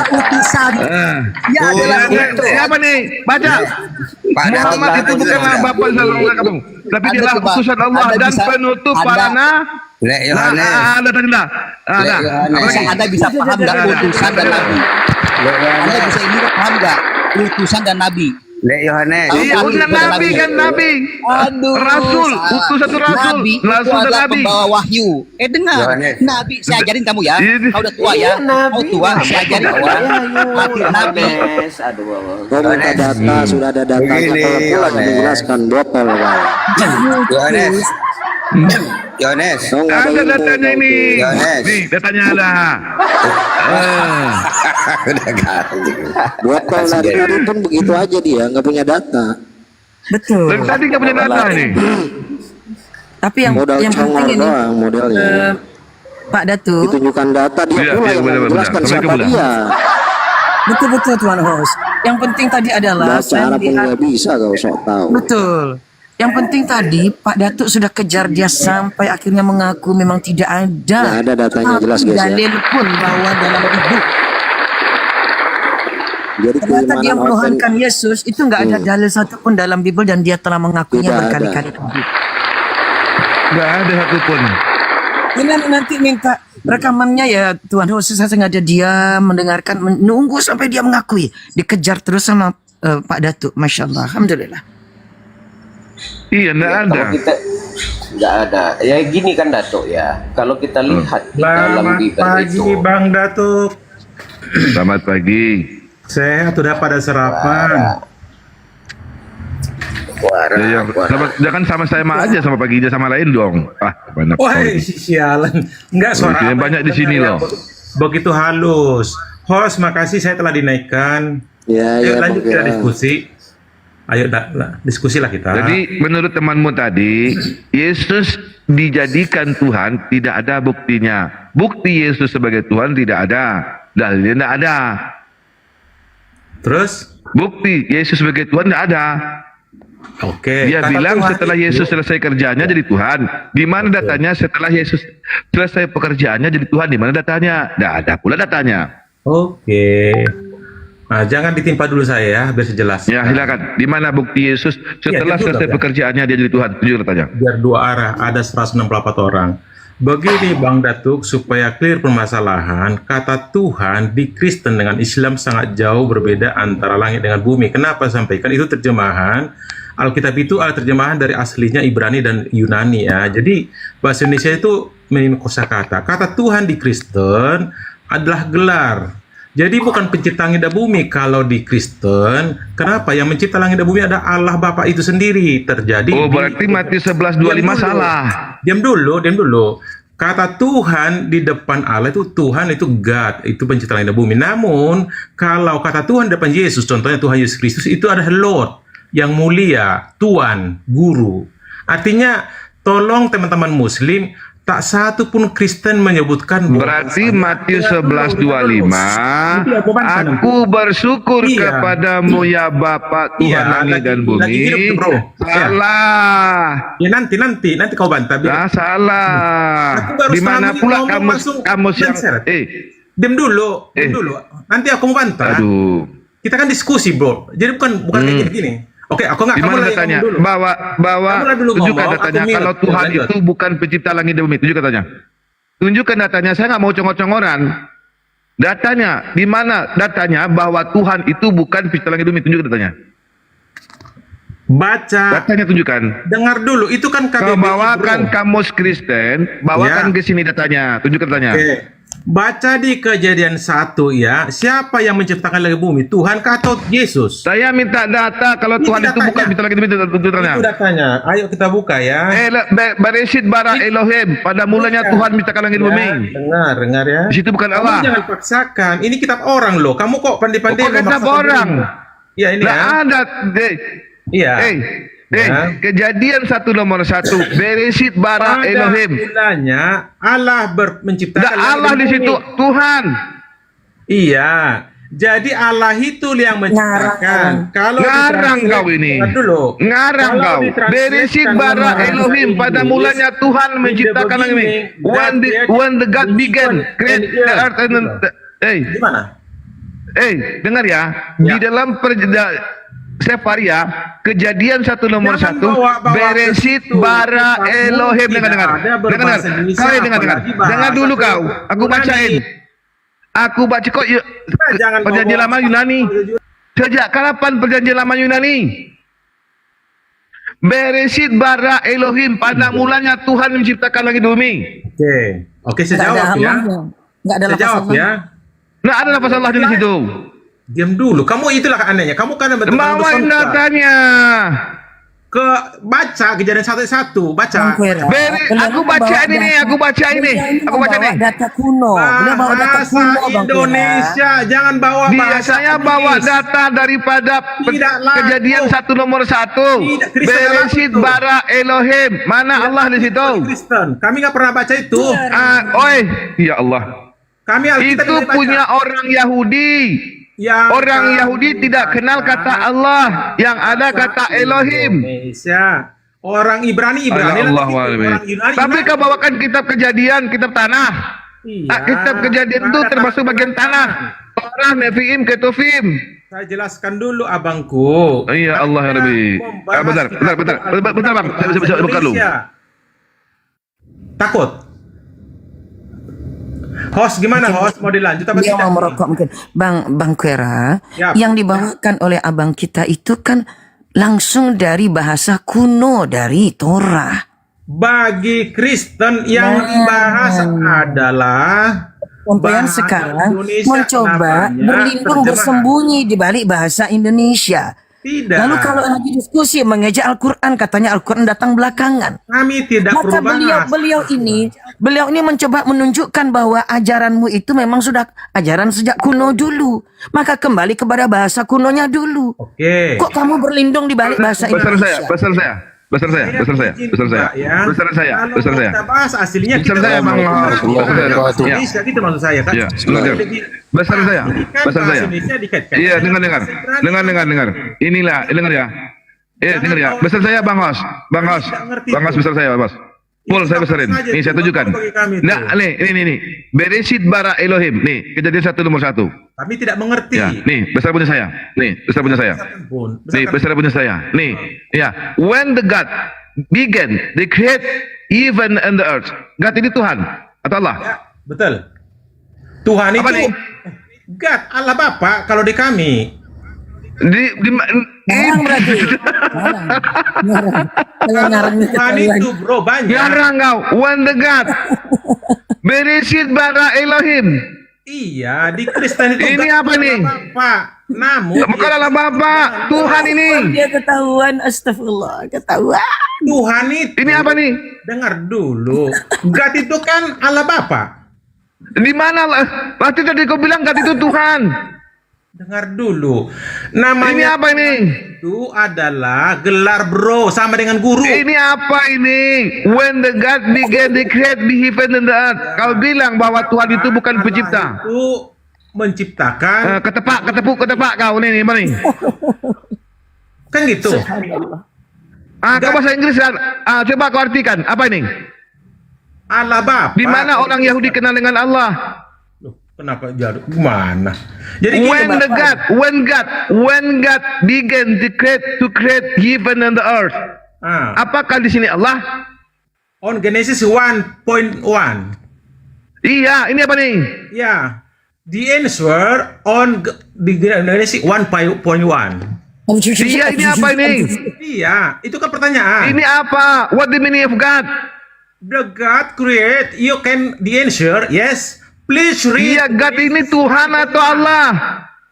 Utusan. Dia adalah Siapa nih? Baca. Muhammad itu bukanlah bapak dari kamu, tapi dia adalah utusan Allah dan penutup para Anda tadi dah. Anda bisa paham nggak utusan dan Nabi? Anda bisa ini paham nggak utusan dan Nabi? Yohanes. Iya, utusan Nabi kan Nabi. Aduh, Rasul, utusan itu Rasul. Nabi itu Rasul dan adalah Nabi. pembawa wahyu. Dengar, Yohanes. Nabi saya ajarin kamu ya. Kau udah tua ya. Kau tua, saya ajarin kau. Nabi. Kau minta data, sudah ada datanya. Kalau pulang menjelaskan botol, Pak. Yohanes. Yohanes. Ada datanya ini. Yohanes. Nih, datanya ada. Botol dari tadi pun begitu aja dia, nggak punya data. Betul. Dari tadi nggak punya data ini. Tapi yang Modal penting congor ini doang modelnya. Pak Datu, Ditunjukkan data dia Iya, pula iya, yang benar, menjelaskan benar. siapa Assalamualaikum, dia. betul Tuan host. Yang penting tadi adalah Baca saya Arab pun melihat nggak bisa kau sok tahu. betul. Yang penting tadi Pak Datuk sudah kejar dia sampai akhirnya mengaku memang tidak ada. Nggak ada datanya jelas guys ya. Dalil pun bahwa dalam hidup. Jadi Ternyata dia keimanan menuhankan Yesus itu nggak ada dalil satupun dalam Bible dan dia telah mengakuinya Tidak berkali-kali. Nggak ada satupun. Ini nanti minta rekamannya ya Tuhan host, saya sengaja dia mendengarkan menunggu sampai dia mengakui, dikejar terus sama Pak Datuk. Masya Allah, alhamdulillah. Iya, nggak ada. Kalau kita nggak ada, ya gini kan Datuk ya. Kalau kita lihat di dalam Bible itu, Bang Datuk. Selamat pagi. Sehat udah pada sarapan. Jangan sama saya mah aja, sama pagi aja sama lain dong. Banyak. Woi, sialan. Enggak suara Yang banyak di sini loh. Begitu halus. Host, makasih saya telah dinaikkan. Ya, Ayo ya, lanjut Bang, kita ya. diskusi. Ayo diskusi lah kita. Jadi menurut temanmu tadi, Yesus dijadikan Tuhan tidak ada buktinya. Bukti Yesus sebagai Tuhan tidak ada. Dalilnya tidak ada. Terus? Bukti Yesus sebagai Tuhan tidak ada. Oke. Dia kata bilang Tuhan setelah itu- Yesus selesai kerjanya jadi Tuhan. Di mana datanya setelah Yesus selesai pekerjaannya jadi Tuhan? Di mana datanya? Tidak ada pula datanya. Oke. Nah, jangan ditimpa dulu saya ya, biar sejelas. Ya, silakan. Di mana bukti Yesus setelah betul, selesai Bang. pekerjaannya dia jadi Tuhan? Tunjuk datanya. Biar dua arah, ada 164 orang. Begini Bang Datuk, supaya clear permasalahan, kata Tuhan di Kristen dengan Islam sangat jauh berbeda antara langit dengan bumi. Kenapa sampaikan? Itu terjemahan. Alkitab itu adalah terjemahan dari aslinya Ibrani dan Yunani ya. Jadi bahasa Indonesia itu minim kosakata. Kata Tuhan di Kristen adalah gelar. Jadi bukan pencipta langit dan bumi. Kalau di Kristen, kenapa? Yang mencipta langit dan bumi ada Allah Bapa itu sendiri. Terjadi. Oh, berarti Matius 11:25 salah. Diam dulu. Kata Tuhan di depan Allah itu Tuhan itu God, itu pencipta langit dan bumi. Namun kalau kata Tuhan di depan Yesus, contohnya Tuhan Yesus Kristus itu adalah Lord, yang mulia, Tuan, Guru. Artinya tolong teman-teman Muslim, tak satu pun Kristen menyebutkan Berarti Matius 11:25, aku bersyukur kepadamu ya Bapa Tuhan langit dan bumi. lagi hidup tuh, bro. Salah. Ya nanti kau bantah. Salah. Aku baru Di mana setengah pula menit ngomong langsung kamus yang cancel. Diam dulu. Nanti aku mau bantah. Aduh. Kita kan diskusi, bro. Jadi bukan kayak gini. Oke, aku nggak. Di mana Kamu datanya? dulu. Bahwa Kamu dulu tunjukkan ngomong, datanya. aku mute. Kalau Tuhan Lanjut. itu bukan pencipta langit dan bumi, tunjukkan datanya. Tunjukkan datanya. Saya nggak mau congor-congoran. Datanya, di mana datanya bahwa Tuhan itu bukan pencipta langit dan bumi? Tunjukkan datanya. Baca. Datanya tunjukkan. Dengar dulu, itu kan KBBI. Kau bawakan kamus Kristen, bawakan ke sini datanya, tunjukkan datanya. Oke. Baca di Kejadian 1 ya, siapa yang menciptakan langit bumi? Tuhan kah atau Yesus? Saya minta data kalau Ini Tuhan itu datanya. bukan minta lagi datanya. Itu datanya. Ayo kita buka ya. Bereshit bara Elohim, pada mulanya Tuhan menciptakan langit bumi. Dengar ya. Di situ bukan Kamu Allah. jangan paksakan. Ini kitab orang loh. Kamu kok pandai-pandai Kok kitab memaksakan orang? diri? Iya ini Nggak ya. ada. Iya. Kejadian 1 nomor 1. Bereshit bara Pada Elohim. mulanya Allah menciptakan Nggak langit Allah dan di bumi. situ, Tuhan. Iya. Jadi Allah itu yang menciptakan. Kalau Ngarang kau ini. Dengar dulu. Ngarang Kalau kau. ditranslate Bereshit dalam bara bahasa Elohim, pada Inggris, mulanya Tuhan in the menciptakan langit ini. beginning, When the God began create the earth and Gimana? Dengar ya. Di dalam Sefaria, Kejadian 1 nomor 1, Bereshit bara Elohim. Dengar. Dengar dulu kau. Aku bacain. Aku baca kok perjanjian lama Yunani. Sejak kapan perjanjian lama Yunani? Bereshit bara Elohim, pada mulanya Tuhan menciptakan langit bumi. Oke, saya jawab ya. Nggak ada Saya jawab ya. Nah, ada lafaz Allah di situ. Diam dulu. Kamu itulah anehnya. Kamu kan bawain datanya. Baca Kejadian 1:1. Baca. Aku baca ini. Data kuno. Beliau bawa data Bahasa kuno, Bang Indonesia. Jangan bawa bahasa Saya bawa Inggris. data daripada Tidak Kejadian 1 nomor 1. Bereshit bara Elohim. Mana Allah di situ? Kristen. Kami nggak pernah baca itu. Ya Allah. Kami Alkitab Itu tidak baca. punya orang Yahudi. Orang Yahudi tidak kenal kata Allah, yang ada kata Elohim. Indonesia. Orang Ibrani Ya Allah, orang Yunani. tapi kau bawakan kitab Kejadian, kitab tanah. Kitab Kejadian itu termasuk bagian tanah. Torah, Nevi'im, Ketuvim. Saya jelaskan dulu abangku. Iya Allah ya Rabbi. Bentar bang, saya bisa buka dulu. Takut. Host gimana host? Mau dilanjut apa Dia tidak? mau merokok mungkin. Bang Quera, Yap. yang dibawakan oleh abang kita itu kan langsung dari bahasa kuno dari Torah. Bagi Kristen yang dibahas adalah Sampean bahasa sekarang Indonesia, mencoba namanya berlindung terjemahan. bersembunyi di balik bahasa Indonesia. Tidak. Lalu kalau lagi diskusi mengejek Al-Quran, katanya Al-Quran datang belakangan. Kami tidak Maka berubah. beliau ini mencoba menunjukkan bahwa ajaranmu itu memang sudah ajaran sejak kuno dulu. Maka kembali kepada bahasa kunonya dulu. Oke. Kok kamu berlindung di balik bahasa Indonesia? Besar saya. Kalau kita bahas aslinya Besar saya, Bang. Indonesia gitu maksud saya kan. Iya, besar saya. Iya, dengar. Inilah, dengar ya. Dengar ya. Besar saya, Bang Hos, besar saya, Bos. Full saya besarin. Ini saya tunjukkan. Nah, ini. Bereshit bara Elohim. Nih, Kejadian 1 nomor 1. Kami tidak mengerti. Ya, nih, besar punya saya. Nih, besar punya saya. Nih, ya. When the God began, they create heaven and the earth. God ini Tuhan atau Allah? Ya, betul. Tuhan Apa itu nih? God, Allah Bapa kalau di kami. Ngarang berarti. Ngarang. Tuhan itu bro banyak. Ngarang kau. When the God Bereshit bara Elohim. Iya, di Kristen itu Ini God apa nih? Bapa. Namun Bukan Allah Bapa, Tuhan ini. Dia ketahuan, astagfirullah, ketahuan. Tuhan itu. Ini apa nih? Dengar dulu. God itu kan Allah Bapa. Di mana lah? Pasti tadi kau bilang God itu Tuhan. Dengar dulu. Namanya Ini apa ini? itu adalah gelar bro sama dengan guru. Ini apa ini? When the God began to create the heaven and the earth. Kau bilang bahwa Tuhan itu bukan pencipta. Itu menciptakan. Ketepak kau nih, mana nih? Kan gitu. Kau bahasa Inggris kan? Coba kau artikan. Apa ini? Allah Bapa. Di mana orang Yahudi kenal dengan Allah? Kenapa jauh? Gimana? Jadi When God began to create heaven and the earth. Apakah di sini Allah? On Genesis 1.1. Iya, ini apa nih? Ya. The answer on di Genesis 1.1. Iya, ini apa ini? Iya, itu kan pertanyaan. Ini apa? What the meaning of God? The God create, you can the answer, yes. Please read. Iya, God ini Tuhan atau Allah?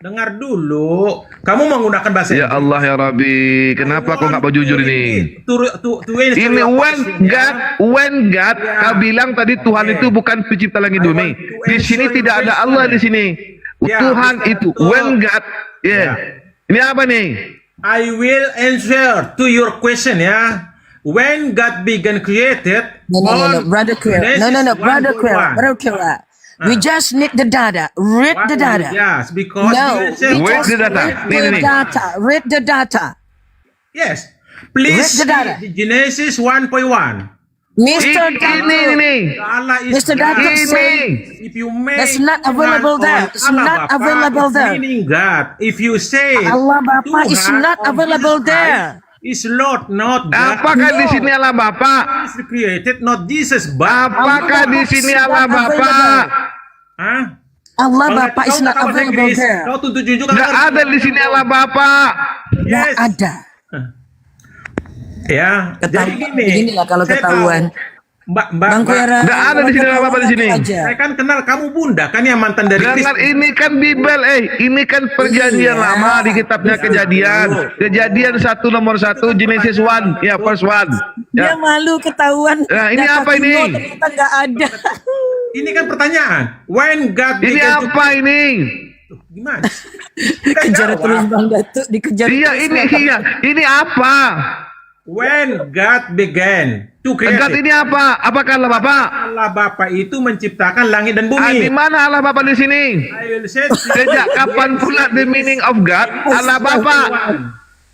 Dengar dulu. Kamu menggunakan bahasa Ya Allah ya Rabbi, kenapa kau nggak mau jujur ini? answer Ini your when question, ya. God, kau bilang tadi Tuhan itu bukan pencipta langit bumi. Di sini tidak ada Allah di sini. Tuhan itu when God, Ini apa nih? I will answer to your question, ya. When God began created, No, Brother Quira. No, Brother Quira. We just need the data. Read the data. Yes, because No, Read the data. Read the data. Yes, please Read the data. read Genesis 1.1. Mr. Ini. Allah is Mr. Datuk God. say If you make that's not available there. It's not available there. Meaning God. If you say Allah Bapa is Tuhan not or available Jesus there. Christ is Lord, not God. Apakah di sini Allah Bapa? Is created, not Jesus, but Apakah di sini Allah Bapa? Hah? Allah Kalau Bapa kau is not tak bahasa available Inggris, there. Kau tuntut juga Nggak ada di sini Allah Bapa. Nggak ada. Ya, jadi gini. Beginilah kalau saya ketahuan. tahu. Mbak, Bang Kuera, Nggak ada di sini Allah Bapa di sini. saya kan kenal kamu bunda kan yang mantan dari Jangan, ini kan Bible, ini kan perjanjian lama di kitabnya Kejadian. Kejadian 1 nomor 1 Genesis 1, ya verse 1. Dia malu ketahuan. Nah, ini data apa ini? kuno ternyata nggak ada. Ini kan pertanyaan. When God Ini began to- apa ini? Gimana? Kejar terus Bang Datuk, dikejar. Iya, ini apa? When God began to create. God ini apa? Apakah Allah Bapa? Allah Bapa itu menciptakan langit dan bumi. Di mana Allah Bapa di sini? I will say Sejak kapan pula the meaning of God Allah Bapa?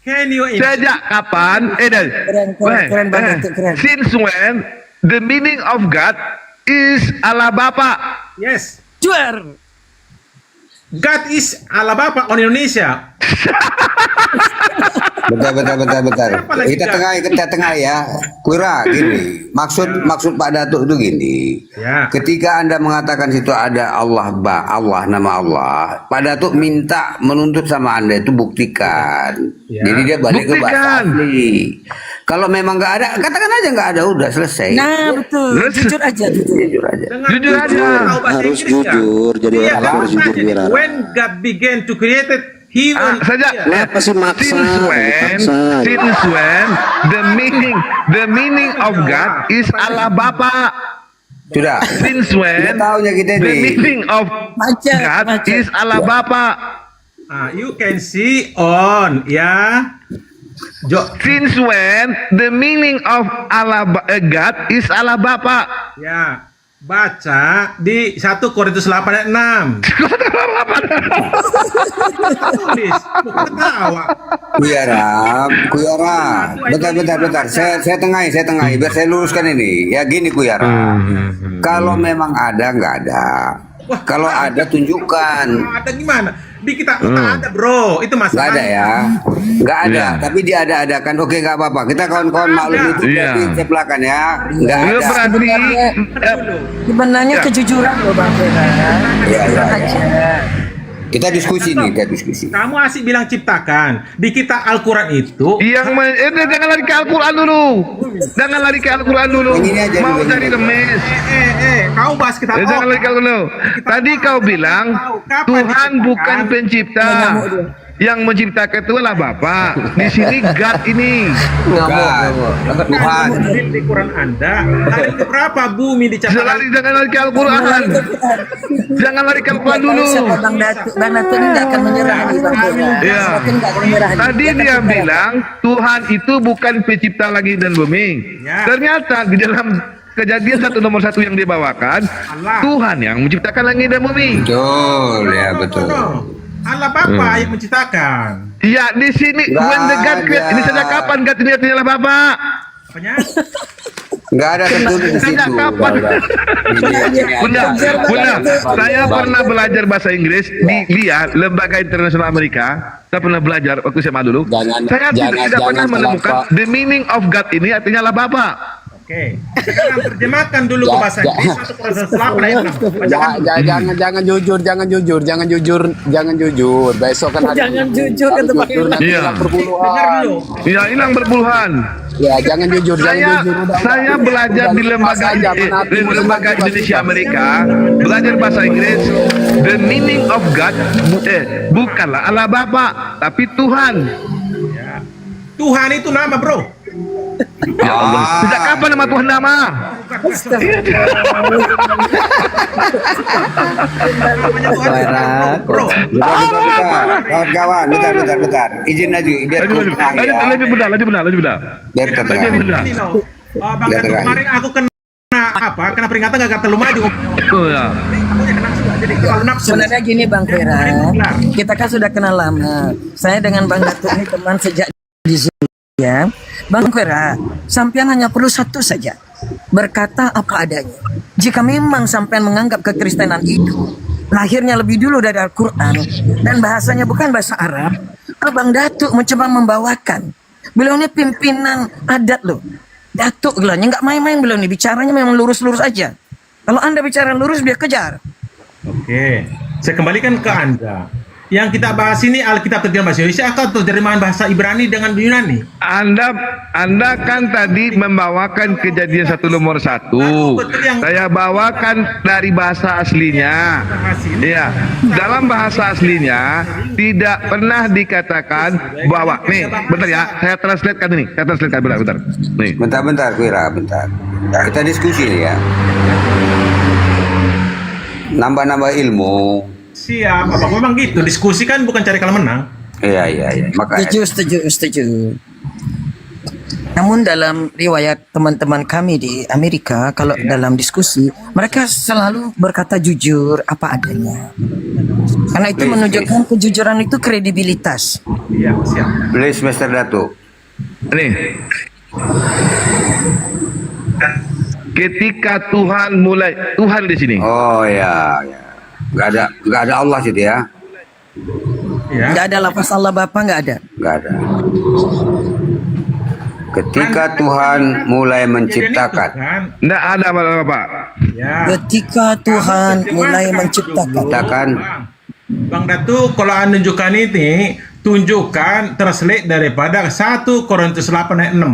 Can you Sejak kapan? Keren Bang Datuk, keren. Since when the meaning of God is Allah Bapa? Yes. Juar. God is Allah Bapa on Indonesia. Bentar. Kita tengah ya. Kuira gini. Maksud Pak Datuk itu gini. Ya. Ketika Anda mengatakan situ ada Allah, nama Allah, Pak Datuk minta menuntut sama Anda itu buktikan. Ya. Jadi dia balik ke bahasa Buktikan. asli. Kalau memang nggak ada, katakan aja nggak ada, udah selesai. Nah, betul. Jujur aja. Jujur aja. Jujur aja. Harus jujur, jadi orang harus jujur biar. When God began to create it, He will. Kenapa sih maksa? Since when the meaning of God is Allah Bapa? Sudah. Since when tahunya kita the nih. meaning of God is Allah Bapa? You can see on Since when the meaning of God is Allah Bapa? Ya, baca di 1 Korintus 8 ayat 6. Tulis, bukan ketawa. Kuyara. Bentar. Saya tengahi biar saya luruskan ini. Ya gini Kuyara. Kalau memang ada nggak ada. Kalau ada tunjukkan. Ada gimana? Di kita ada bro, itu Nggak masalahnya. ada ya. Nggak ada. Tapi dia ada-adakan. Oke nggak apa-apa. Kita kawan-kawan maklum itu berarti ceplakan ya. Nggak ada. Sebenarnya kejujuran loh Bang Kuera. Iya. Aja. Kita diskusi nih, kita diskusi. Kamu asik bilang ciptakan. Di kita Al-Quran itu Jangan lari ke Al-Quran dulu. Jangan lari ke Al-Quran dulu. Mau cari remes. Kau bahas kita. Jangan lari ke Al-Quran dulu. Tadi kau bilang Tuhan bukan pencipta. Yang menciptakan itu adalah Bapa. Di sini God ini. Tuhan. Di Quran Anda hari berapa bumi diciptakan? Jangan lari ke Al-Quran. Jangan lari ke Al-Quran dulu. Bang Datuk ini nggak akan menyerah nih Bang Kuera. Ya. Tadi dia bilang Tuhan itu bukan pencipta langit dan bumi. Ternyata di dalam Kejadian 1 nomor 1 yang dibawakan, Tuhan yang menciptakan langit dan bumi. Betul, ya betul. Allah Bapa yang menciptakan. Ya di sini when the God create, ini sejak kapan God ini artinya Bapa? Apanya? Nggak ada tertulis di situ. Bunda, saya pernah belajar bahasa Inggris di Lembaga Internasional Amerika. Saya pernah belajar waktu SMA dulu. Saya tidak pernah menemukan the meaning of God ini artinya Allah Bapa. Oke. Sekarang terjemahkan dulu ke bahasa Inggris 1 Korintus 8 ayat 6. Jangan jujur. Besok kan hari Jangan jujur kata Pak Irwan. Iya. Iya, hilang berpuluhan. Ya, jangan jujur, Saya belajar di lembaga Indonesia Amerika, belajar bahasa Inggris. The meaning of God bukanlah Allah Bapa, tapi Tuhan. Tuhan itu nama, bro. Ya Allah. Sejak kapan nama Tuhan nama? Kawan-kawan, bentar. Izin aja, biar Lebih benar. biar terang. Bang Datuk, kemarin aku kena peringatan gak terlalu maju. Oh ya. Jadi terlalu nafsu. Sebenarnya gini Bang Vera, kita kan sudah kenal lama. Saya dengan Bang Datuk ini teman sejak di Zoom ya. Bang Vera, sampean hanya perlu satu saja, berkata apa adanya. Jika memang sampean menganggap kekristenan itu lahirnya lebih dulu dari Al-Quran dan bahasanya bukan bahasa Arab, Abang Datuk mencoba membawakan. Beliau ini pimpinan adat loh. Datuk gelanya nggak main-main, beliau ini bicaranya memang lurus-lurus aja. Kalau Anda bicara lurus, dia kejar. Oke, saya kembalikan ke Anda. Yang kita bahas ini Alkitab terjemahan bahasa Indonesia atau terjemahan bahasa Ibrani dengan Yunani? Anda kan tadi membawakan Kejadian 1 nomor 1. Saya bawakan dari bahasa aslinya. Iya, dalam bahasa aslinya tidak pernah dikatakan bahwa bentar ya, saya translatekan ini. Bentar. Nih. Bentar, Wira, bentar. Kita diskusi nih ya. Nambah-nambah ilmu. Siap, apa memang gitu? Diskusi kan bukan cari kalah menang. Iya. Makanya. Setuju. Namun dalam riwayat teman-teman kami di Amerika, kalau dalam diskusi, mereka selalu berkata jujur apa adanya. Karena itu menunjukkan kejujuran itu kredibilitas. Iya, siap. Please, Mr. Datuk. Nih. Ketika Tuhan di sini. Oh ya. Nggak ada Allah situ ya. Nggak ada lafaz Allah Bapa, nggak ada. Ketika Tuhan mulai menciptakan. Nggak ada Bapak. Ya. Ketika Tuhan mulai menciptakan. Bang Datuk, kalau Anda tunjukkan ini, tunjukkan translate daripada 1 Korintus 8 ayat 6.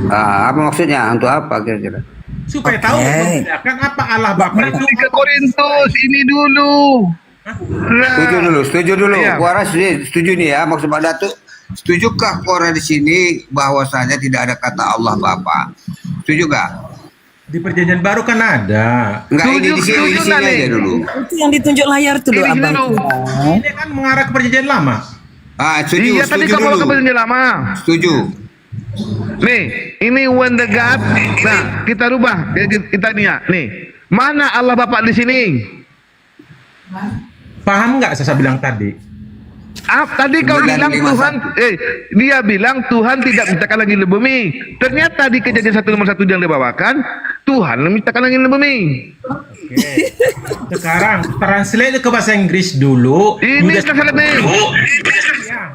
Apa maksudnya? Untuk apa kira-kira? Supaya tahu membedakan apa Allah Bapa itu. 3 Korintus ini dulu. Setuju dulu. Iya. Kuara setuju nih ya, maksud Pak Datuk. Setujukah Kuara di sini bahwasanya tidak ada kata Allah Bapa? Setuju gak? Di Perjanjian Baru kan ada. Enggak, ini di sini aja dulu. Itu yang ditunjuk layar tuh loh, Abang. Ini kan mengarah ke Perjanjian Lama. Setuju. Iya, tadi kamu ke Perjanjian Lama. Setuju. Nih, ini when the God. Nah, kita rubah. Kita lihat nih. Mana Allah Bapa di sini? Paham nggak saya bilang tadi? Tadi kau bilang Tuhan, dia bilang Tuhan tidak menciptakan langit dan bumi. Ternyata di Kejadian 1 nomor 1 yang dibawakan, Tuhan menciptakan langit dan bumi. Oke. Sekarang translate ke bahasa Inggris dulu. Ini translate nih.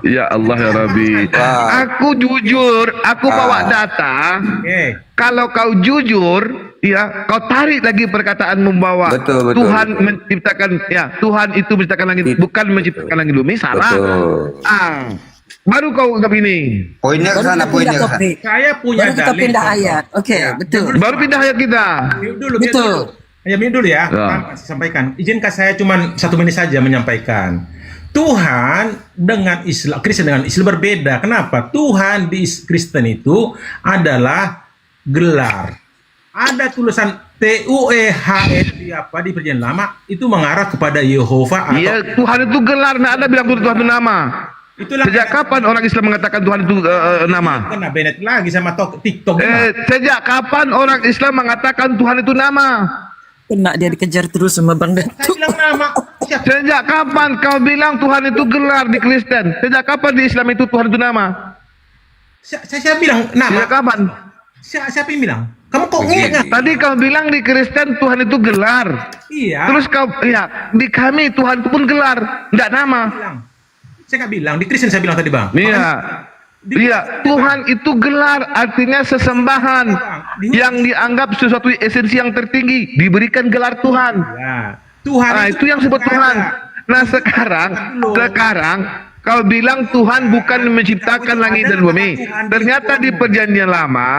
Ya Allah ya Rabbi. Aku jujur, aku bawa data. Kalau kau jujur, ya, kau tarik lagi perkataan membawa betul. Tuhan menciptakan, ya, Tuhan itu menciptakan langit, bukan menciptakan langit bumi, salah. Baru kau anggap ini. Poinnya ke sana, Saya punya baru kita dalil. pindah ayat. Oke, betul. Baru pindah ayat kita. Betul. Mute dulu ya. Sampaikan. Izinkan saya cuma 1 menit saja menyampaikan. Tuhan dengan Islam, Kristen dengan Islam berbeda. Kenapa? Tuhan di Kristen itu adalah gelar. Ada tulisan TUEHS di Perjanjian Lama itu mengarah kepada Yehova. Iya, Tuhan itu gelar. Nah, Anda bilang Tuhan itu nama. Itulah. Sejak kapan orang Islam mengatakan Tuhan itu nama? Kena Bennett lagi sama TikTok. Sejak kapan orang Islam mengatakan Tuhan itu nama? Kena dia dikejar terus sama Bang Datuk. Sejak kapan kau bilang Tuhan itu gelar di Kristen? Sejak kapan di Islam itu Tuhan itu nama? Saya bilang nama. Sejak kapan? Siapa yang bilang? Kamu kok ingat? Tadi kau bilang di Kristen Tuhan itu gelar. Iya. Terus kau, ya, di kami Tuhan itu pun gelar, tidak nama. Saya nggak bilang, di Kristen saya bilang tadi Bang. Iya. Iya, Tuhan itu gelar, artinya sesembahan yang dianggap sesuatu esensi yang tertinggi, diberikan gelar Tuhan. Tuhan nah, itu yang disebut Tuhan. Nah, sekarang kau bilang Tuhan bukan menciptakan langit dan bumi. Ternyata di Perjanjian Lama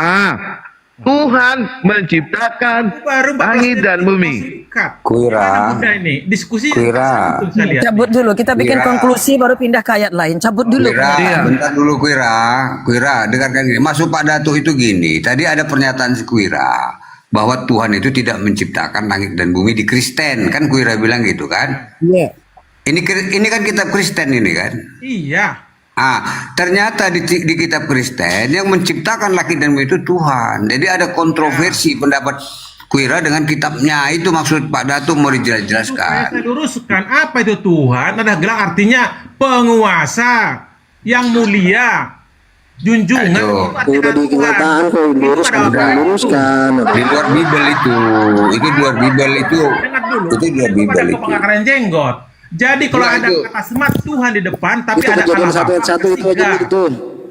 Tuhan menciptakan langit dan bumi. Kuira. Ini diskusi. Kuira. Cabut dulu, kita bikin konklusi baru pindah ke ayat lain. Cabut dulu. Bentar dulu Kuira, dengarkan ini. Maksud Pak Datuk itu gini. Tadi ada pernyataan si Kuira bahwa Tuhan itu tidak menciptakan langit dan bumi di Kristen, kan Kuira bilang gitu kan? Iya. Ini kan kitab Kristen ini kan? Iya. Ternyata di kitab Kristen yang menciptakan langit dan bumi itu Tuhan. Jadi ada kontroversi pendapat Kuira dengan kitabnya. Itu maksud Pak Datuk mau dijelaskan. Saya luruskan, apa itu Tuhan? Ada gelar artinya penguasa yang mulia, junjungan. Udah di kenyataan kok luruskan. Di luar Bible itu di luar Bible itu. Itu di luar Bible itu. Pengakaran jenggot. Jadi kalau ada kata semat Tuhan di depan, tapi itu ada Kejadian 1 ayat 1 itu aja gitu.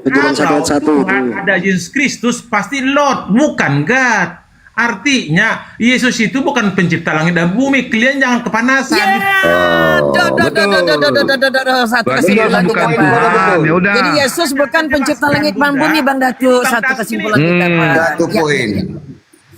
Kejadian 1 ayat 1 Tuhan ada Yesus Kristus pasti Lord, bukan God. Artinya Yesus itu bukan pencipta langit dan bumi. Kalian jangan kepanasan. Satu kesimpulan kita, Pak. Jadi Yesus bukan pencipta langit dan bumi, Bang Datu. Satu kesimpulan kita, Pak. Satu poin.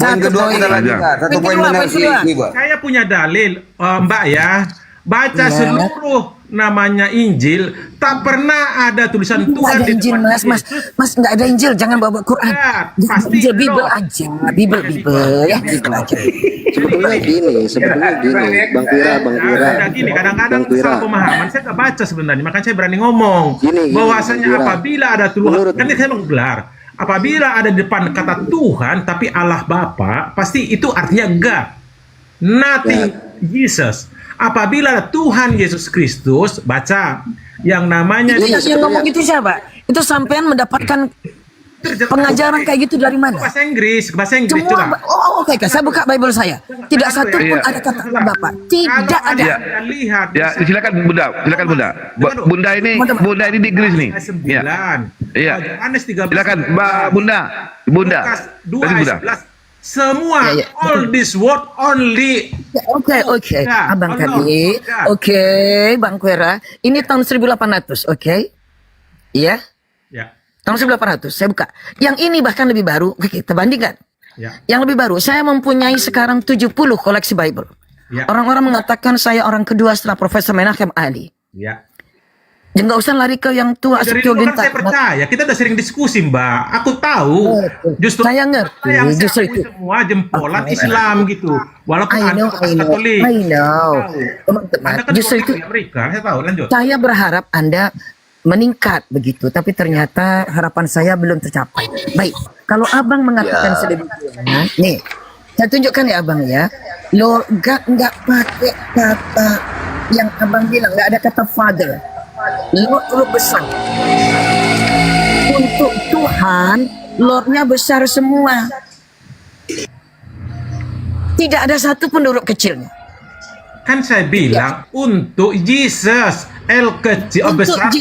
Poin kedua kita lanjutkan. Satu poin benar sih. Saya punya dalil, Mbak ya. Baca seluruh namanya Injil, tak pernah ada tulisan Tuhan di Injil, Mas nggak ada Injil, jangan bawa Quran. Pasti Injil, Bible aja, Bible ya, Bible aja. Sebetulnya gini, Bang Kuira. Kadang-kadang salah pemahaman, saya nggak baca sebenarnya, makanya saya berani ngomong bahwasanya apabila ada Tuhan, kan saya menggelar. Apabila ada di depan kata Tuhan, tapi Allah Bapa, pasti itu artinya God, nothing Jesus. Apabila Tuhan Yesus Kristus, baca yang namanya yang ngomong itu siapa? Itu sampean mendapatkan pengajaran kayak gitu dari mana? Bahasa Inggris Semua, coba. Oke, saya buka Bible saya. Tidak satu pun ada kata Bapak. Tidak ada. Lihat. Ya, silakan Bunda. Bunda ini di Inggris nih. Iya. Silakan Mbak Bunda. Lukas 2 ayat 11. Semua all this word only. Oke. Abang tadi. Oke, Bang Kuira. Ini tahun 1800, oke? Iya? Ya. Tahun 1800, saya buka. Yang ini bahkan lebih baru. Oke, kita bandingkan. Ya. Yang lebih baru, saya mempunyai sekarang 70 koleksi Bible. Ya. Orang-orang mengatakan saya orang kedua setelah Profesor Menachem Ali. Ya. Jangan usah lari ke yang tua Dari Setio dulu kan Ginta. saya percaya, kita udah sering diskusi Mbak. Aku tahu, justru saya ngerti, yang justru saya itu. semua jempolan Islam gitu. Walaupun I know. Katolik. Teman-teman, Anda kan justru itu. Amerika, saya tahu. Lanjut. Saya berharap Anda meningkat begitu, tapi ternyata harapan saya belum tercapai. Baik, kalau Abang mengatakan sedemikian, nih, saya tunjukkan ya Abang ya. Lord God nggak pakai kata yang Abang bilang, nggak ada kata Father. Lord besar. Untuk Tuhan, Lordnya besar semua. Tidak ada satu pun huruf kecilnya. Kan saya bilang untuk Yesus, L kecil, besar.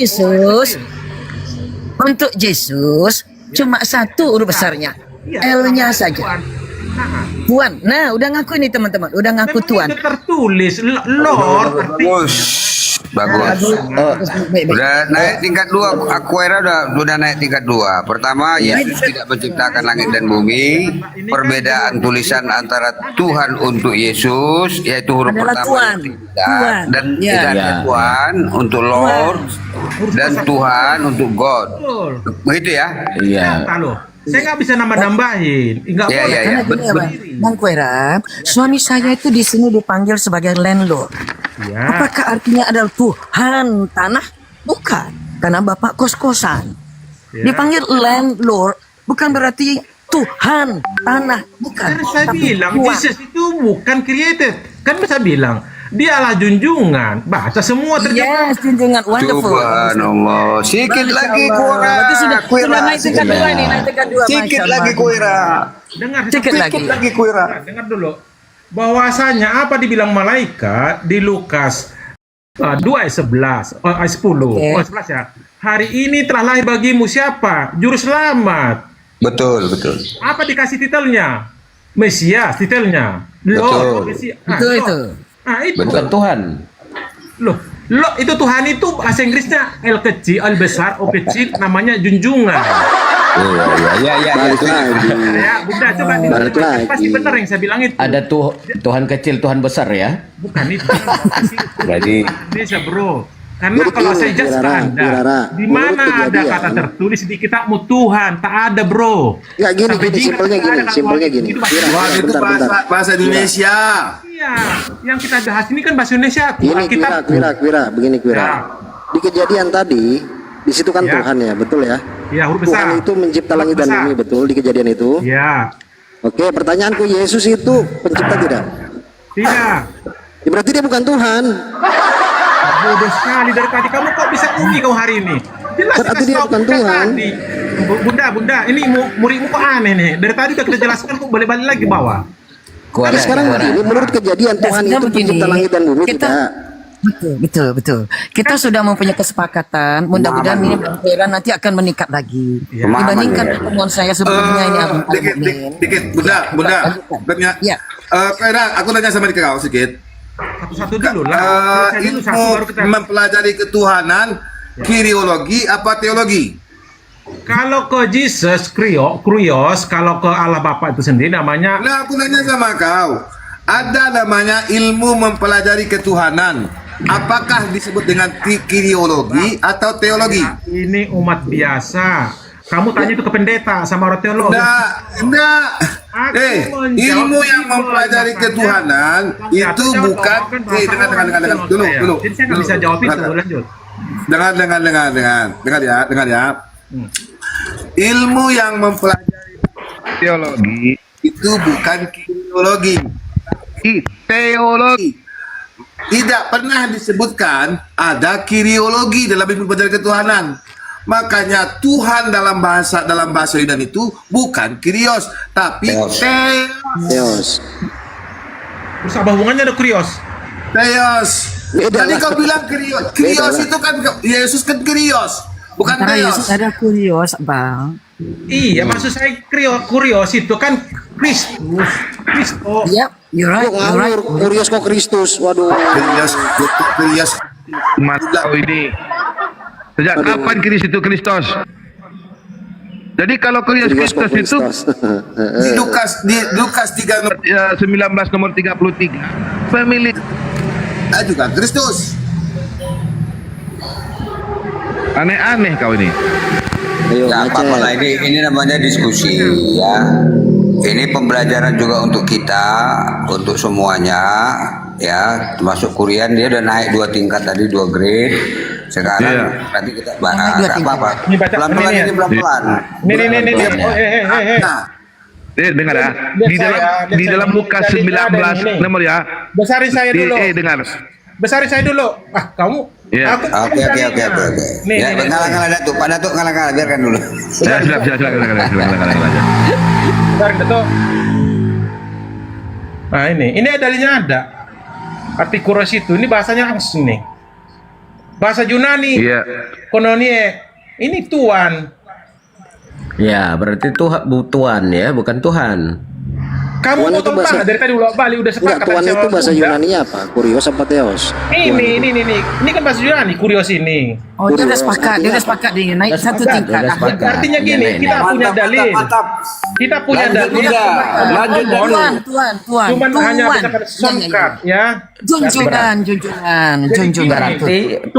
Untuk Yesus cuma satu huruf besarnya, L-nya saja. Tuan. Nah, udah ngaku ini teman-teman, udah ngaku Tuan. Itu tertulis Lord. Bagus. Udah naik tingkat 2. Akuera udah naik tingkat 2. Pertama, Yesus tidak menciptakan langit dan bumi. Perbedaan tulisan antara Tuhan untuk Yesus, yaitu huruf pertama dan tidak ada Tuhan untuk Lord dan Tuhan untuk God. Begitu ya? Iya. Saya nggak bisa nambah-nambahin. Nggak boleh. Karena gini ya, Bang Kuira, suami saya itu di sini dipanggil sebagai landlord. Ya. Apakah artinya adalah Tuhan tanah? Bukan, karena Bapak kos-kosan. Dipanggil landlord, bukan berarti Tuhan tanah, bukan. Kan saya bilang Jesus itu bukan created. Kan saya bilang dialah junjungan. Baca semua terjemahan. Yes, junjungan. Wonderful. Subhanallah. Sikit lagi Kuira. Sudah naik tingkat 2 nih, naik tingkat 2. Sikit lagi Kuira. Dengar Sikit lagi Kuira. Dengar dulu. Bahwasanya apa dibilang malaikat di Lukas 2 ayat 11, ayat 10, Oke. 11 ya. Hari ini telah lahir bagimu siapa? Juru selamat. Betul, betul. Apa dikasih titelnya? Mesias titelnya. Betul. Mesias. Betul itu. Itu. Bukan Tuhan. Loh, itu Tuhan itu bahasa Inggrisnya L kecil, L besar, O kecil, namanya junjungan. Iya. Ya, Bunda coba Balik lagi. pasti benar yang saya bilang itu. Ada Tuhan kecil, Tuhan besar ya. Bukan itu. Berarti Indonesia, bro. Karena kalau saya jelas Anda, di mana ada kata tertulis di kitabmu Tuhan, tak ada, bro. Ya gini, Sampai gini, simpelnya gini. Wah, itu bahasa Indonesia. Iya, yang kita bahas ini kan bahasa Indonesia. Ini Kwira, begini Kwira. Ya. Di kejadian tadi, di situ kan Ya. Tuhan ya, betul ya? Ya, huruf besar. Tuhan itu mencipta langit dan Besar. bumi, betul di kejadian itu? Ya. Oke, pertanyaanku, Yesus itu pencipta tidak? Tidak. Ya, berarti dia bukan Tuhan. Bodoh sekali dari tadi. Kamu kok bisa unik kau hari ini? Jelas Berarti kasih dia tahu bukan kita Tuhan. tadi. Bunda, ini muridmu kok aneh nih. Dari tadi udah kita jelaskan kok balik-balik lagi bawah. Tapi sekarang begini, menurut kejadian Tuhan itu pencipta langit dan bumi tidak? Betul. Kita sudah mempunyai kesepakatan. Mudah-mudahan ini Bang Kwira nanti akan meningkat lagi. Dibandingkan pertemuan saya sebelumnya ini Abang Dikit, Bunda. Ya. Kwira, aku tanya sama kau sedikit. Satu-satu dulu lah. Ilmu mempelajari ketuhanan, kriologi apa teologi? Kalau ke Jesus, Krios, kalau ke Allah Bapa itu sendiri namanya. Nah, aku nanya sama kau. Ada namanya ilmu mempelajari ketuhanan. Apakah disebut dengan kriologi atau teologi? Ini umat biasa. Kamu tanya itu ke pendeta sama orang teolog. Enggak. Ilmu yang mempelajari ketuhanan itu bukan dengar dulu. Jadi saya nggak bisa jawab itu. Lanjut. Dengar ya. Ilmu yang mempelajari teologi itu bukan kriologi. Teologi. Tidak pernah disebutkan ada kriologi dalam ilmu mempelajari ketuhanan. Makanya Tuhan dalam bahasa Yunani itu bukan Kyrios, tapi Theos. Terus apa hubungannya ada Kyrios? Theos. Tadi kau bilang Kyrios itu kan Yesus kan Kyrios, bukan Karena Theos. Yesus ada kurios, Bang. Iya, maksud saya Kyrios itu kan Kristus. Yep, you're right. Kurios kok Kristus. Waduh. Kyrios. Mas tahu ini. Sejak kapan Kristus itu Kristus? Jadi kalau Kristus itu di Lukas 3 19 nomor 33 pemilik juga Kristus. Aneh-aneh kau ini. Ya apa-apa lah, ini namanya diskusi ya. Ini pembelajaran juga untuk kita, untuk semuanya ya, termasuk Kurian dia udah naik 2 tingkat tadi, 2 grade. Sekarang nanti kita bahas apa-apa. Pelan-pelan ini pelan-pelan. Dengar ya. Di dalam Lukas 19 nomor ya. Besarin saya dulu. Dengar. Besarin saya dulu. Kamu. Oke. Ya, ngalah-ngalah Datuk. Pak Datuk ngalah-ngalah, biarkan dulu. Silakan. Bentar, Datuk. Nah, ini dalilnya ada. Arti kuros itu, ini bahasanya langsung nih. Bahasa Yunani. Iya. Kononie. Ini Tuhan. Ya, berarti Tuhan ya, bukan Tuhan. Kamu potong tangan dari tadi ulang balik udah sepakat. Tuhan itu bahasa Yunani apa? Kurios apa Theos? Ini kan bahasa Yunani, kurios ini. Oh, dia udah sepakat dia naik 1 tingkat. Artinya gini, kita punya dalil. Kita punya dalil. Tuhan. Cuman hanya berdasarkan songkat ya. Junjungan.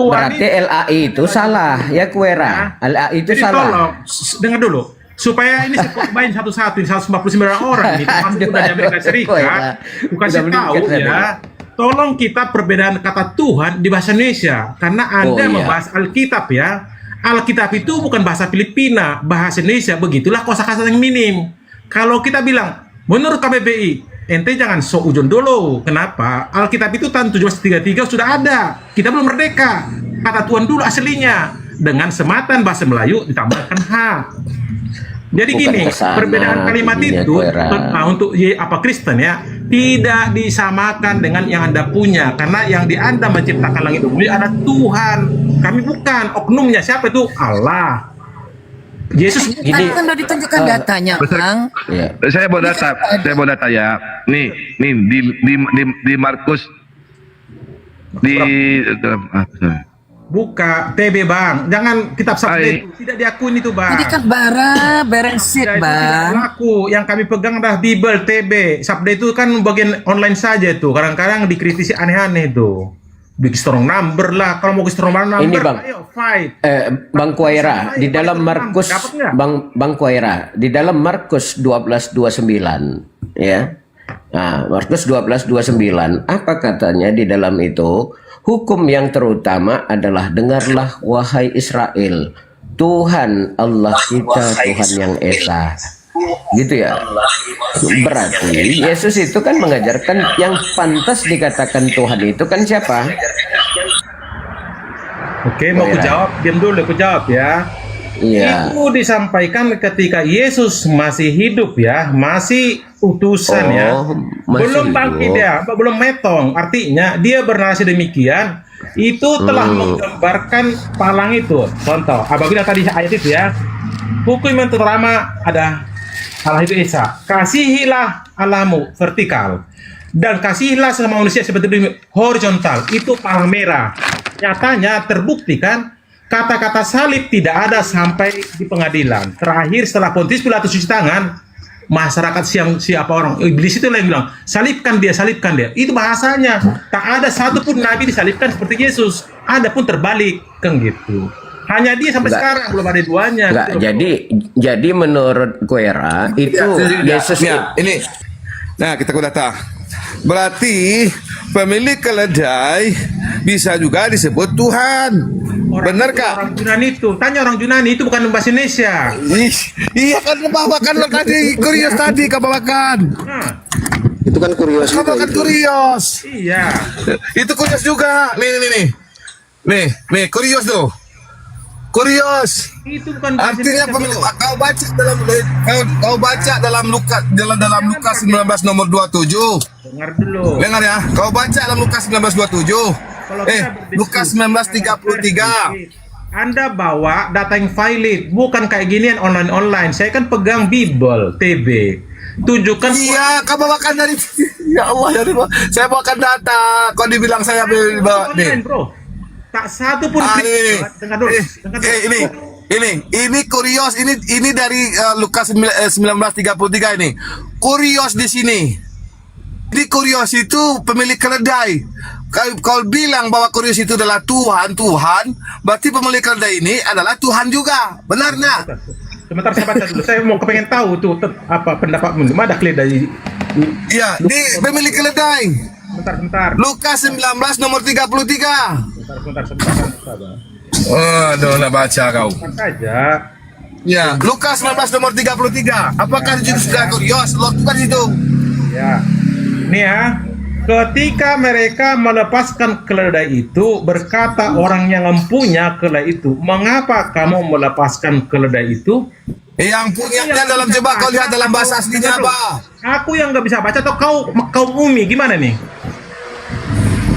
Berarti LAI itu salah ya, Kwira. LAI itu salah. Tolong, dengar dulu. Supaya ini saya cobain satu-satu, ini 149 orang nih, termasuk udah di Amerika Serikat, kasih tahu ya, tolong kita perbedaan kata Tuhan di bahasa Indonesia, karena Anda membahas Alkitab ya, Alkitab itu bukan bahasa Filipina, bahasa Indonesia, begitulah kosakata yang minim. Kalau kita bilang, menurut KBBI, ente jangan sok ujon dulu, kenapa? Alkitab itu tahun 1733 sudah ada, kita belum merdeka, kata Tuhan dulu aslinya, dengan sematan bahasa Melayu ditambahkan H. Jadi Bukan gini, kesana, perbedaan kalimat ini ya, itu Kwira. untuk Kristen ya, tidak disamakan dengan yang Anda punya, karena yang di Anda menciptakan langit dan bumi ada Tuhan. Kami bukan oknumnya. Siapa itu? Allah. Yesus Tadi kan udah ditunjukkan datanya, Bang. Saya bawa data ya. Nih di Markus buka TB Bang, jangan kitab sabda itu tidak diakui itu Bang. Tadi kan bara beresit, Tidak, itu Bang. tidak laku. Yang kami pegang adalah Bible TB. Sabda itu kan bagian online saja tuh. Kadang-kadang dikritisi aneh-aneh tuh. Big strong number lah. Kalau mau ke strong number, Ini Bang, ayo fight. Bang Kuaira, di dalam Markus, Bang Kuaira, di dalam Markus 12:29, ya. Nah, Markus 12:29, apa katanya di dalam itu? Hukum yang terutama adalah, dengarlah wahai Israel, Tuhan Allah kita Tuhan yang Esa. Gitu ya. Berarti Yesus itu kan mengajarkan yang pantas dikatakan Tuhan itu kan siapa? Oke, mau aku jawab, diam dulu, aku jawab ya. Iya. Itu disampaikan ketika Yesus masih hidup ya, masih utusan ya. Belum bangkit dia, belum metong. Artinya dia bernarasi demikian, itu telah menggambarkan palang itu. Contoh, apabila tadi ayat itu ya, hukum yang terutama ada Allah itu Esa. Kasihilah Allahmu vertikal, dan kasihilah sesama manusia seperti dirimu horizontal. Itu palang merah. Nyatanya terbukti kan, kata-kata salib tidak ada sampai di pengadilan. Terakhir setelah Pontius Pilatus cuci tangan, masyarakat siapa orang iblis itu yang bilang salibkan dia. Itu bahasanya. Tak ada satupun nabi disalibkan seperti Yesus. Ada pun terbalik kan gitu. Hanya dia sampai sekarang belum ada duanya. Enggak, gitu. jadi menurut Kuera itu Yesus ini. Nah, kita ke data. Berarti pemilik keledai bisa juga disebut Tuhan. Benar kak? Orang Yunani itu, tanya orang Yunani itu bukan bahasa Indonesia. Iya kan, bawakan lo tadi kurios tadi kau bawakan. Itu kan kurios. Kau bawakan kurios. Iya. Itu kurios juga. Nih kurios tuh. Kurios. Itu bukan artinya pemilik. Kau baca dalam Lukas 19 nomor 27. Dengar dulu. Dengar ya. Kau baca dalam Lukas 19:27. Lukas 19:33. Anda bawa data yang valid, bukan kayak ginian online. Saya kan pegang Bible TB. Tunjukkan. Iya, kau bawakan dari. Ya Allah, ya Allah. Saya bawakan data. Kau dibilang saya bawa nih. Bro. Tak satu pun. Dengar dulu. Ini kurios. Ini dari Lukas 19:33 ini. Kurios di sini. Di kurios itu pemilik keledai. Kalau bilang bahwa kurios itu adalah Tuhan, berarti pemilik keledai ini adalah Tuhan juga. Benar nggak? Sebentar saya baca dulu. Saya mau kepengen tahu tuh apa pendapatmu. Mana keledai? Iya, di pemilik keledai. Bentar. Lukas 19 nomor 33. Sebentar. Aduh, nak baca kau. Saja. Ya, Lukas 19 nomor 33. Apakah itu sudah kurios? Lakukan itu. Ya. Nih ya. Ketika mereka melepaskan keledai itu, berkata orang yang mempunyai keledai itu, mengapa kamu melepaskan keledai itu? Yang punyanya dalam, coba kau lihat dalam bahasa aslinya apa? Aku yang nggak bisa baca, atau kau Umi gimana nih?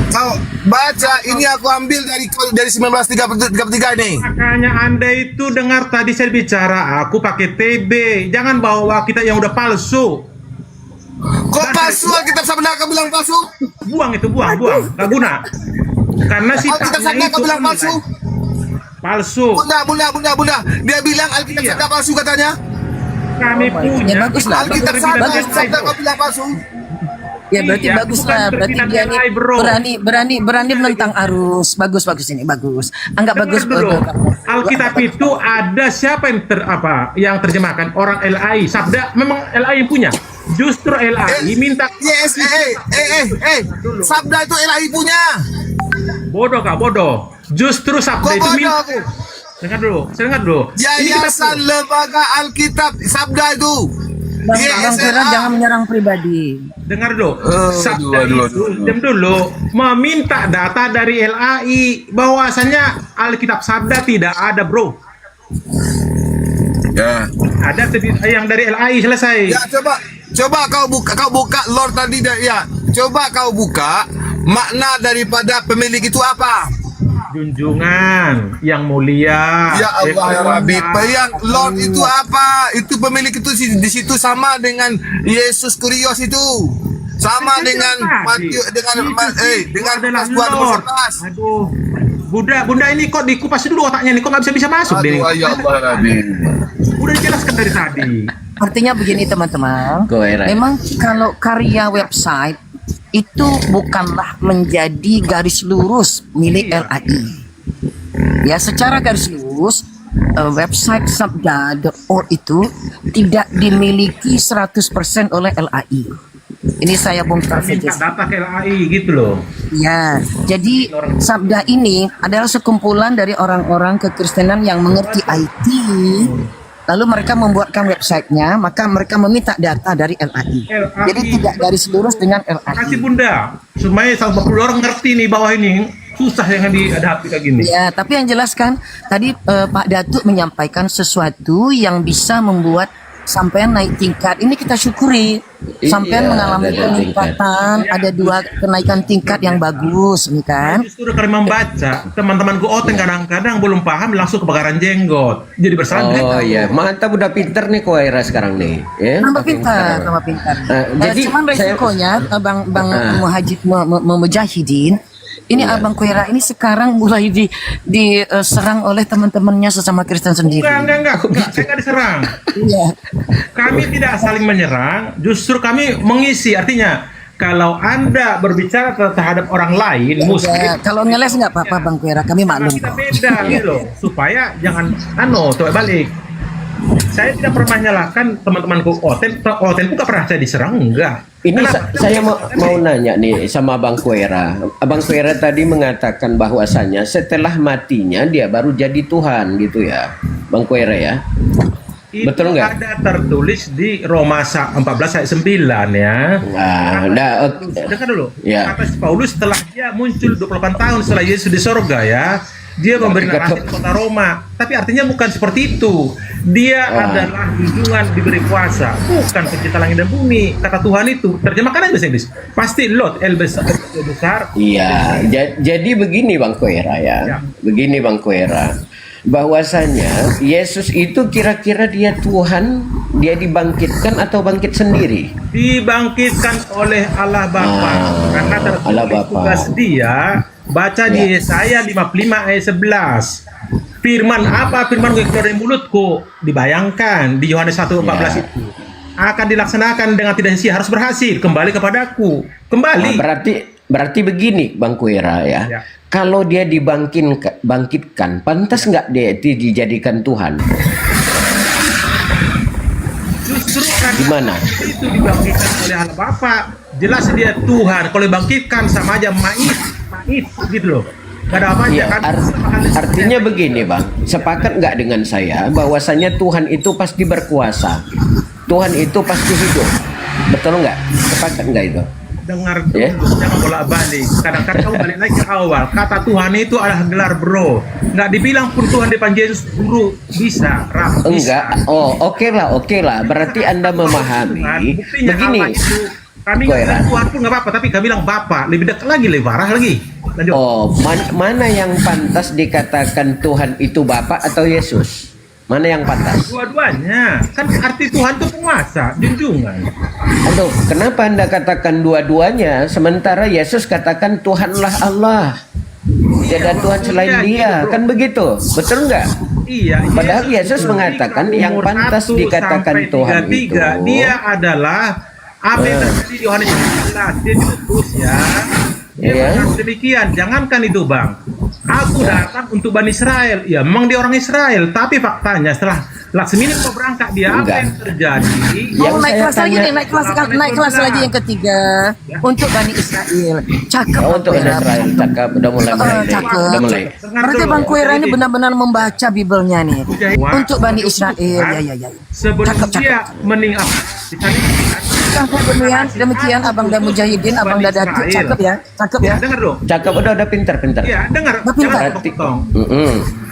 Kau baca, ini aku ambil dari 1933 nih. Makanya Anda itu dengar tadi saya bicara, aku pakai TB, jangan bawa kita yang udah palsu. Kok palsu? Kitab sabda kau bilang palsu? Buang, nggak guna. Karena Kitab sabda kau bilang palsu? Palsu. Bunda. Dia bilang Alkitab sabda palsu katanya. Kami punya. Bagus lah. Alkitab sabda kau bilang palsu. Ya berarti bagus lah. Berarti dia ini berani menentang arus. Bagus ini bagus. Anggap bagus. Alkitab itu ada siapa yang terjemahkan? Orang LAI. Sabda memang LAI yang punya. Justru LAI minta. Yes, sabda itu LAI punya. Bodoh. Justru sabda itu minta. Dengar dulu. Yayasan Lembaga Alkitab sabda itu. Bang Fira jangan menyerang pribadi. Dengar dulu. Sabda itu diam dulu. Meminta data dari LAI bahwasanya Alkitab sabda tidak ada, bro. Ya. Ada yang dari LAI selesai. Ya, coba Coba kau buka Lord tadi ya. Coba kau buka makna daripada pemilik itu apa? Junjungan yang mulia. Ya Allah ya Rabbi, yang Lord itu apa? Itu pemilik itu di situ sama dengan Yesus Kurios itu. Sama dengan Matius dengan Lukas 2:11. Aduh. Bunda ini kok dikupas dulu otaknya nih, kok nggak bisa masuk deh. Aduh, ya Allah Rabbi. Udah dijelaskan dari tadi. Artinya begini teman-teman, memang kalau karya website itu bukanlah menjadi garis lurus milik LAI. Ya, secara garis lurus website sabda.org itu tidak dimiliki 100% oleh LAI. Ini saya bongkar saja. Data ke LAI gitu loh. Ya, jadi sabda ini adalah sekumpulan dari orang-orang kekristenan yang mengerti IT. Lalu mereka membuatkan websitenya, maka mereka meminta data dari LAI. Jadi tidak garis lurus dengan LAI. Kasih Bunda, supaya 140 orang ngerti nih bahwa ini susah yang dihadapi kayak gini. Ya, tapi yang jelas kan tadi Pak Datuk menyampaikan sesuatu yang bisa membuat sampean naik tingkat. Ini kita syukuri. Sampean mengalami peningkatan, ada 2 kenaikan tingkat yang bagus, nih kan? Justru karena membaca, teman-temanku Oteng kadang-kadang belum paham langsung kebakaran jenggot. Jadi bersalah. Oh iya, mantap, udah pinter nih Koera sekarang nih. Ya? Tambah pintar. Jadi cuman resikonya Bang Mujahidin, ini Abang Koera ini sekarang mulai diserang oleh teman-temannya sesama Kristen sendiri. Enggak. Saya nggak diserang. Iya. Kami tidak saling menyerang, justru kami mengisi. Artinya, kalau Anda berbicara terhadap orang lain, muslim, kalau ngeles nggak apa-apa Bang Koera, kami maklum. Kita beda gitu loh, supaya jangan coba balik. Saya tidak pernah menyalahkan teman-temanku Oten pun gak pernah saya diserang, enggak. Ini saya mau nanya nih sama Bang Koera. Abang Koera tadi mengatakan bahwasanya setelah matinya dia baru jadi Tuhan gitu ya, Bang Koera ya. Itu betul nggak? Ada tertulis di Roma 14 ayat 9 ya. Dengar dulu. Ya. Kata Paulus setelah dia muncul 28 tahun setelah Yesus di sorga ya, dia memberi narasi kota Roma. Tapi artinya bukan seperti itu. Dia adalah junjungan diberi kuasa, bukan pencipta langit dan bumi. Kata Tuhan itu terjemahkan aja bahasa Inggris. Pasti Lot el besar. Iya. Jadi begini Bang Koera ya. Begini Bang Koera. Bahwasanya Yesus itu kira-kira dia Tuhan, dia dibangkitkan atau bangkit sendiri? Dibangkitkan oleh Allah Bapa. Karena tertulis tugas dia. Baca di Yesaya 55 ayat 11. Firman apa? Firman gue keluar dari mulutku. Dibayangkan di Yohanes 1:14 itu. Akan dilaksanakan dengan tidak sia, harus berhasil. Kembali kepadaku. Kembali. Berarti begini Bang Koera ya. Kalau dia dibangkitkan, pantas nggak dia dijadikan Tuhan? Justru kan gimana? Itu dibangkitkan oleh Allah Bapa. Jelas dia Tuhan. Kalau dibangkitkan sama aja mait gitu loh. Gak ada apa aja kan. Artinya begini Bang, sepakat nggak dengan saya bahwasanya Tuhan itu pasti berkuasa, Tuhan itu pasti hidup, betul nggak? Sepakat nggak itu? Dengar dulu, jangan bolak-balik. Kadang-kadang kamu balik lagi ke awal. Kata Tuhan itu adalah gelar bro. Nggak dibilang pun Tuhan depan Yesus guru bisa. Enggak. Oh, oke lah. Berarti Anda memahami. Begini. Kami nggak Tuhan pun nggak apa-apa, tapi kami bilang Bapak lebih dekat lagi, lebih parah lagi. Lanjut. Oh, mana yang pantas dikatakan Tuhan itu Bapak atau Yesus? Mana yang pantas? Dua-duanya. Kan arti Tuhan itu penguasa, junjungan. Aduh, kenapa Anda katakan dua-duanya sementara Yesus katakan Tuhanlah Allah? Tidak ada Tuhan selain Dia, kan begitu? Betul nggak? Iya. Padahal Yesus mengatakan yang pantas dikatakan Tuhan itu. Dia adalah apa yang terjadi di Yohanes 11. Dia diutus ya. Dia demikian. Jangankan itu Bang. Aku datang untuk Bani Israel. Ya memang dia orang Israel. Tapi faktanya setelah Laksmini mau berangkat dia apa yang terjadi? Naik kelas lagi nih, naik kelas lagi yang ketiga untuk Bani Israel. Cakep. Untuk Bani Israel, cakep. Udah mulai. Berarti Bang Koera ini benar-benar membaca Bibelnya nih. Untuk Bani Israel. Ya. Sebelum dia meninggal, Demikian Abang dan Mujahidin, Abang dan Datuk, cakep ya, cakep ya. Dengar dong. Cakep, udah pintar. Ya, dengar. Udah pintar. Jangan potong.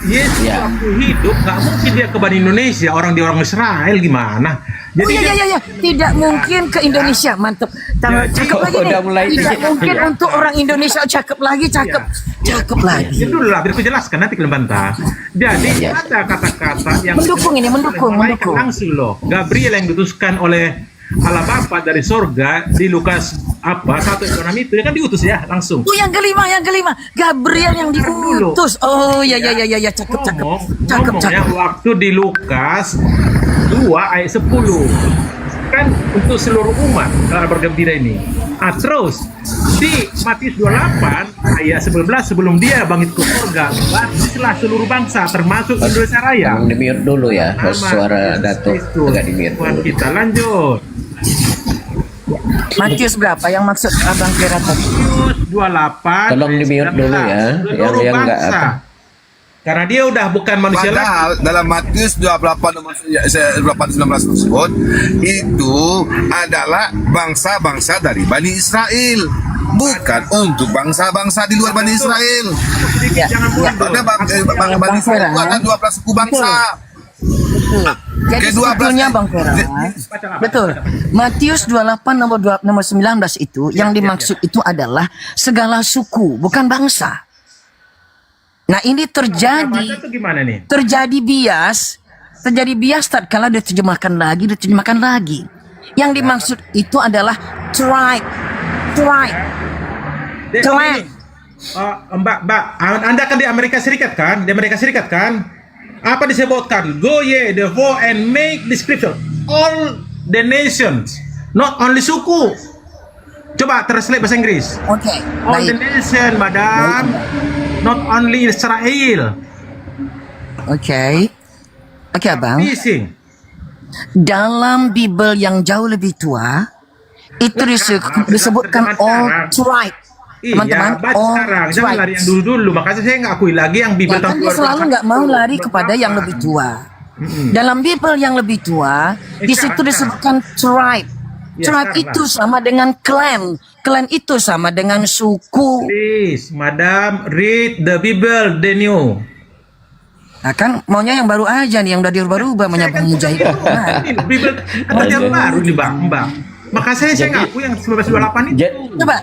Yesus waktu hidup nggak mungkin dia ke Bani Indonesia, orang Israel gimana? Oh iya, tidak mungkin ke Indonesia, mantep. Cakep lagi nih. Tidak mungkin untuk orang Indonesia, cakep lagi. Ya dulu lah, biar aku jelaskan nanti kalian bantah. Jadi ada kata-kata yang mendukung. Langsung loh, Gabriel yang diutuskan oleh Allah Bapa dari sorga di Lukas 1:6 itu dia kan diutus ya langsung. Oh yang kelima, Gabriel yang diutus. Oh ya, cakep. Ya, waktu di Lukas 2 ayat 10 kan untuk seluruh umat kalau bergembira ini. Terus di Matius 28 ayat 11 sebelum dia bangkit ke surga, baptislah seluruh bangsa termasuk Indonesia Raya. Di-mute dulu ya, suara Datuk agak di-mute dulu. Kita lanjut. Matius berapa yang maksud Abang Kira tadi? Matius 28. Tolong di-mute dulu ya, yang enggak apa. Karena dia udah bukan manusia Padahal lagi. dalam Matius 28:19 tersebut itu adalah bangsa-bangsa dari Bani Israel, bukan untuk bangsa-bangsa di luar Bani Israel. Ada Bani Israel itu ada 12 suku bangsa. Jadi sebetulnya Bang Kira, betul. Matius 28 nomor 19 itu yang dimaksud itu adalah segala suku, bukan bangsa. Nah ini terjadi bias tatkala diterjemahkan lagi. Yang dimaksud itu adalah tribe. Mbak, Anda kan di Amerika Serikat kan? Apa disebutkan? Go ye therefore and make description all the nations, not only suku. Coba translate bahasa Inggris. Oke. All the nation, madam. Not only Israel. Oke, Abang. Dalam Bible yang jauh lebih tua, itu disebutkan all tribe. Teman-teman, all sekarang jangan lari yang dulu. Makanya saya nggak akui lagi yang Bible tahun 2001. Dia selalu nggak mau lari kepada yang lebih tua. Dalam Bible yang lebih tua, di situ disebutkan tribe. Tribe itu sama dengan clan. Clan itu sama dengan suku. Please, madam, read the Bible, the new. Nah kan maunya yang baru aja nih, yang udah dirubah-rubah menyambung Mujahid. Bible yang baru nih Mbak. Maka saya ngaku yang 1928 itu. Coba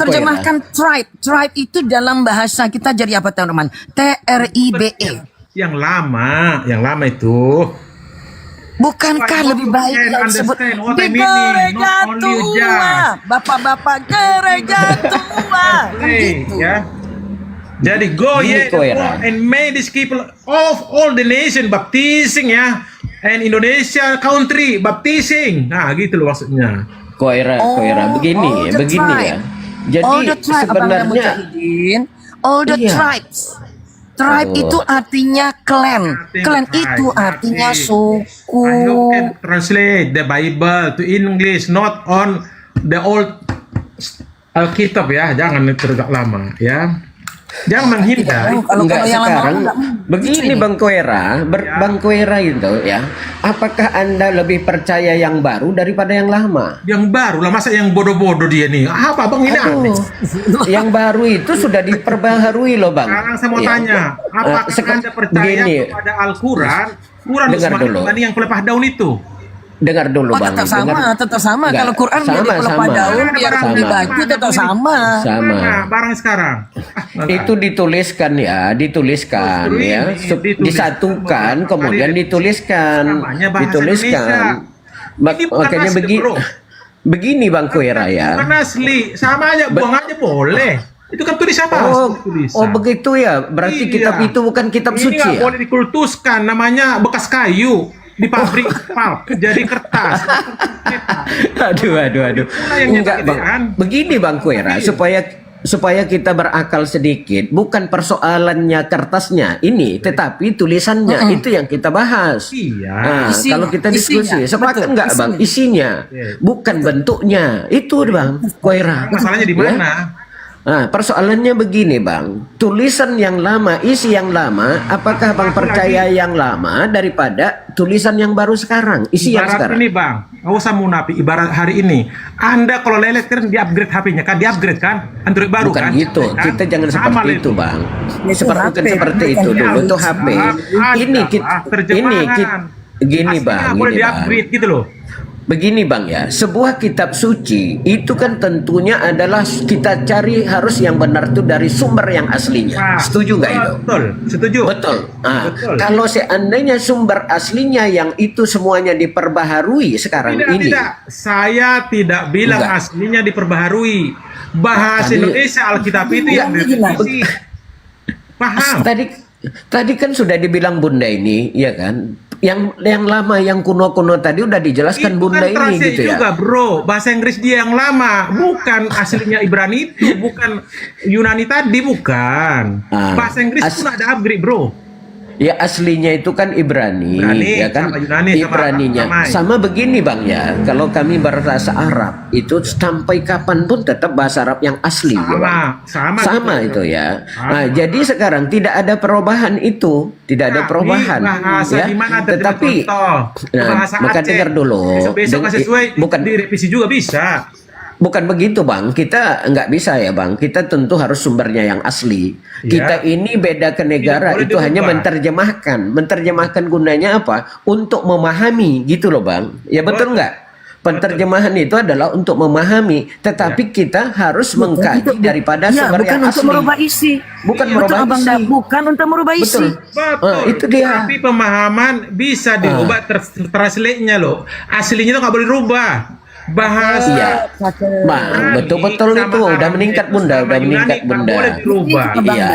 terjemahkan tribe. Tribe itu dalam bahasa kita jadi apa teman-teman? TRIBE. Yang lama itu. Bukankah lebih baik yang disebut di gereja tua, bapak-bapak gereja tua, gitu. Ya. Jadi go ye and make this people of all the nation baptizing ya, and Indonesia country baptizing. Nah gitu loh maksudnya. Koira, begini ya. Jadi sebenarnya all the tribes. Tribe itu artinya clan. Clan itu artinya suku. You can translate the Bible to English, not on the old Alkitab ya. Jangan terlalu lama ya. Jangan menghindar. Enggak sekarang. Begini Bang Koira, Bang Koira itu ya. Apakah Anda lebih percaya yang baru daripada yang lama? Yang baru lah, masa yang bodoh-bodoh dia nih. Apa Bang ini aneh? Yang baru itu sudah diperbaharui loh Bang. Sekarang saya mau tanya, apakah Anda percaya kepada Al-Quran? Quran dibanding yang pelepah daun itu? Dengar dulu Bang. Tetap sama. Kalau Quran jadi pelepah daun, biar beli baju tetap sama. Barang sekarang. Itu dituliskan ya, disatukan, kemudian dituliskan. Makanya begini Bang Koira ya. Karena asli, sama aja, buang aja boleh. Itu kan tulisan Oh begitu ya, berarti kitab itu bukan kitab suci ya? Ini nggak boleh dikultuskan, namanya bekas kayu. Di pabrik pulp jadi kertas. Aduh. Enggak Bang. Begini Bang Koira, supaya kita berakal sedikit, bukan persoalannya kertasnya ini, tetapi tulisannya itu yang kita bahas. Nah, kalau kita diskusi, sepakat enggak Bang? Isinya, bukan bentuknya. Itu Bang Koira. Masalahnya di mana? Nah, persoalannya begini bang, tulisan yang lama, isi yang lama, apakah bang percaya yang lama daripada tulisan yang baru sekarang, isi yang Ibarat sekarang? ini bang, nggak usah munafik. Ibarat hari ini, Anda kalau lelet kan di-upgrade HP-nya kan, di-upgrade kan, Android baru Bukan kan? gitu, Kan? kita jangan Sama seperti lah itu bang. Bukan seperti itu dulu, itu HP. Ini kita, gini bang, boleh gini bang. di-upgrade gitu loh. Begini bang ya, sebuah kitab suci itu kan tentunya adalah kita cari harus yang benar tuh dari sumber yang aslinya. Setuju nggak itu? Betul, setuju. Betul. Nah, Betul. kalau seandainya sumber aslinya yang itu semuanya diperbaharui sekarang ini. Tidak, saya tidak bilang Enggak. aslinya diperbaharui. Bahasa Tadi- Indonesia Alkitab itu yang direvisi. Paham? Tadi kan sudah dibilang Bunda ini, ya kan? Yang lama, yang kuno-kuno tadi udah dijelaskan Bunda ini Translate gitu ya. juga bro, bahasa Inggris dia yang lama, bukan aslinya Ibrani itu, bukan Yunani tadi, bukan. Ah, Bahasa Inggris pun ada upgrade bro. Ya aslinya itu kan Ibrani, Ibrani, ya kan? sama Yunani, sama Ibraninya. Sama begini bang ya, kalau kami bahasa Arab itu sampai kapanpun tetap bahasa Arab yang asli, ya, Bang. Sama itu ya. Nah, jadi sekarang tidak ada perubahan itu, tidak ada perubahan, Bahasa ya. di mana ada Tetapi, contoh. Bahasa maka Aceh. dengar dulu. Besok nggak sesuai, bukan direvisi juga bisa. Bukan begitu bang, kita nggak bisa ya bang, kita tentu harus sumbernya yang asli. Ya. Kita ini beda ke negara, Tidak boleh itu hanya diubah. menerjemahkan gunanya apa? Untuk memahami gitu loh bang, ya betul nggak? Penerjemahan itu adalah untuk memahami, tetapi kita harus mengkaji daripada Ya, sumber bukan yang untuk asli. merubah isi. Bukan Betul, merubah Abang isi. Da, bukan untuk merubah isi. Betul. itu dia. Tapi pemahaman bisa diubah translate-nya loh. Aslinya tuh nggak boleh rubah. Bahasa. Iya. Bang, betul-betul itu udah meningkat Bunda, udah meningkat Bunda. boleh dirubah. Iya.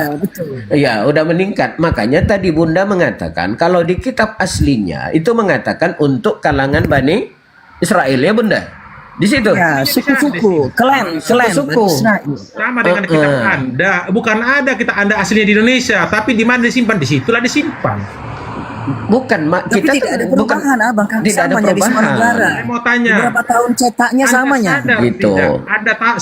Iya, udah meningkat. Makanya tadi Bunda mengatakan kalau di kitab aslinya itu mengatakan untuk kalangan Bani Israel ya Bunda. Di situ. Ya, suku-suku, klan, Suku-suku. Sama dengan kitab Anda. Bukan ada kitab Anda aslinya di Indonesia, tapi di mana disimpan? Di situlah disimpan. Bukan, Tapi kita tidak ada perubahan, Abang. Kan tidak ada samanya di semua perubahan. negara. Saya mau tanya. Berapa tahun cetaknya samanya? Sadar Gitu. tidak?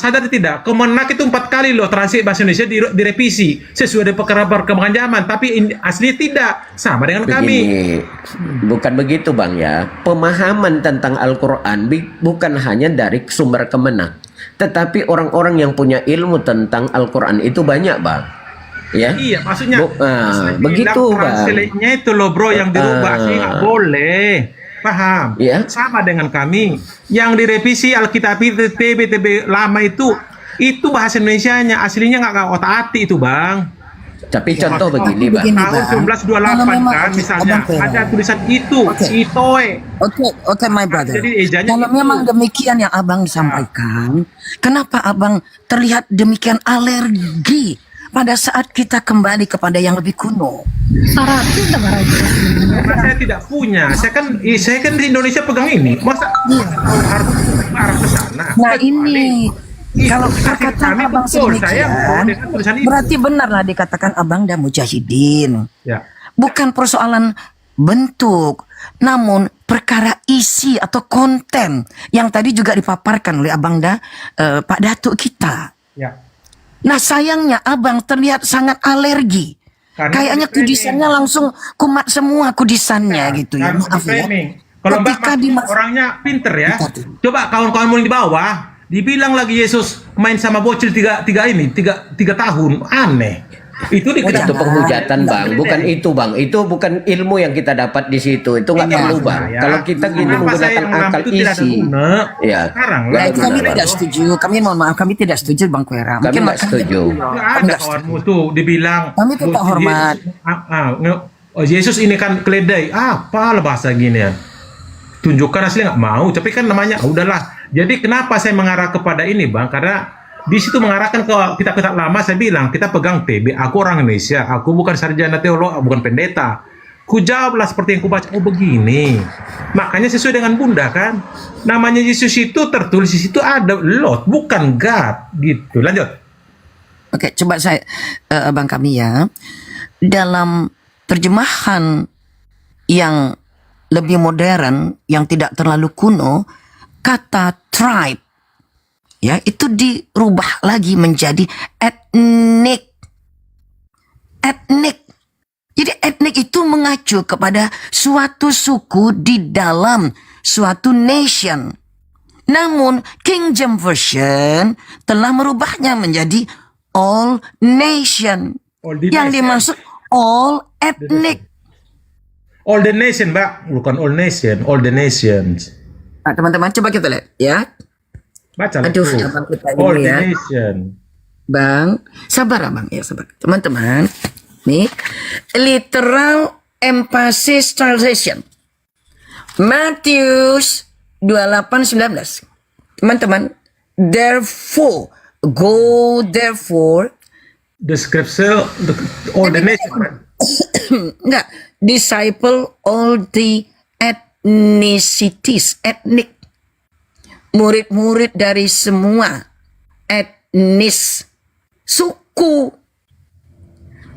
Sadar atau tidak? Kemenak itu 4 kali loh translate bahasa Indonesia direvisi sesuai dengan perkembangan zaman, tapi asli tidak sama dengan kami. Begini, bukan begitu bang ya. Pemahaman tentang Al-Quran bukan hanya dari sumber Kemenak, tetapi orang-orang yang punya ilmu tentang Al-Quran itu banyak bang. Ya. Iya, maksudnya begitu bang. translate-nya itu loh bro yang dirubah sih nggak boleh. Paham? Iya. Sama dengan kami. Yang direvisi Alkitab itu TB lama itu bahasa Indonesianya aslinya nggak otak-atik itu bang. Tapi contoh begini bang. Tahun 1928 kan misalnya ada tulisan itu, itoe. Oke, my brother. Jadi ejanya Kalau itu. memang demikian yang Abang sampaikan, kenapa Abang terlihat demikian alergi pada saat kita kembali kepada yang lebih kuno? Karena saya tidak punya. Saya kan di Indonesia pegang ini. Masa harus arah ke sana? Nah ini, kalau perkataan Abang sedemikian, berarti benarlah dikatakan Abang dan Mujahidin. Ya. Bukan persoalan bentuk, namun perkara isi atau konten yang tadi juga dipaparkan oleh Abang Da, Pak Datuk kita. Ya. Nah sayangnya Abang terlihat sangat alergi. Karena Kayaknya kudisannya langsung kumat semua kudisannya gitu ya. Harus Maaf ya. di-framing. Kalau Mbak orangnya pinter ya. Coba kawan-kawan di bawah dibilang lagi Yesus main sama bocil tiga tahun, aneh. Itu Itu penghujatan bang, bukan itu bang. Itu bukan ilmu yang kita dapat di situ. Itu nggak perlu bang. ya. Kalau kita gini menggunakan akal isi, ya. Nah, itu kami tidak setuju. Kami mohon maaf, kami tidak setuju Bang Kuera. Kami nggak setuju. Ada kawanmu tuh dibilang Kami tetap hormat. Yesus ini kan keledai. Apa bahasa gini ya? Tunjukkan asli nggak mau. Tapi kan namanya udahlah. Jadi kenapa saya mengarah kepada ini bang? Karena di situ mengarahkan ke kitab-kitab lama. Saya bilang kita pegang TB. Aku orang Indonesia. Aku bukan sarjana teolog, bukan pendeta. Ku jawablah seperti yang ku baca. Oh begini. Makanya sesuai dengan Bunda kan. Namanya Yesus itu tertulis di situ ada Lord, bukan God. Gitu. Lanjut. Oke, coba saya Bang kami ya. Dalam terjemahan yang lebih modern, yang tidak terlalu kuno, kata tribe ya itu dirubah lagi menjadi etnik. Etnik. Jadi etnik itu mengacu kepada suatu suku di dalam suatu nation. Namun King James Version telah merubahnya menjadi all nation. Yang dimaksud all ethnic. All the nation, Mbak. Bukan all nation, all the nations. Nah, teman-teman coba kita lihat ya. Baca Aduh, itu. abang kita All ini the ya. nation. Bang, sabar abang ya, sabar. Teman-teman, nih literal emphasis translation. Matius 28:19. Teman-teman, therefore, go therefore. The scripture, all the nation. Enggak, disciple all the ethnicities, etnik. Murid-murid dari semua etnis, suku.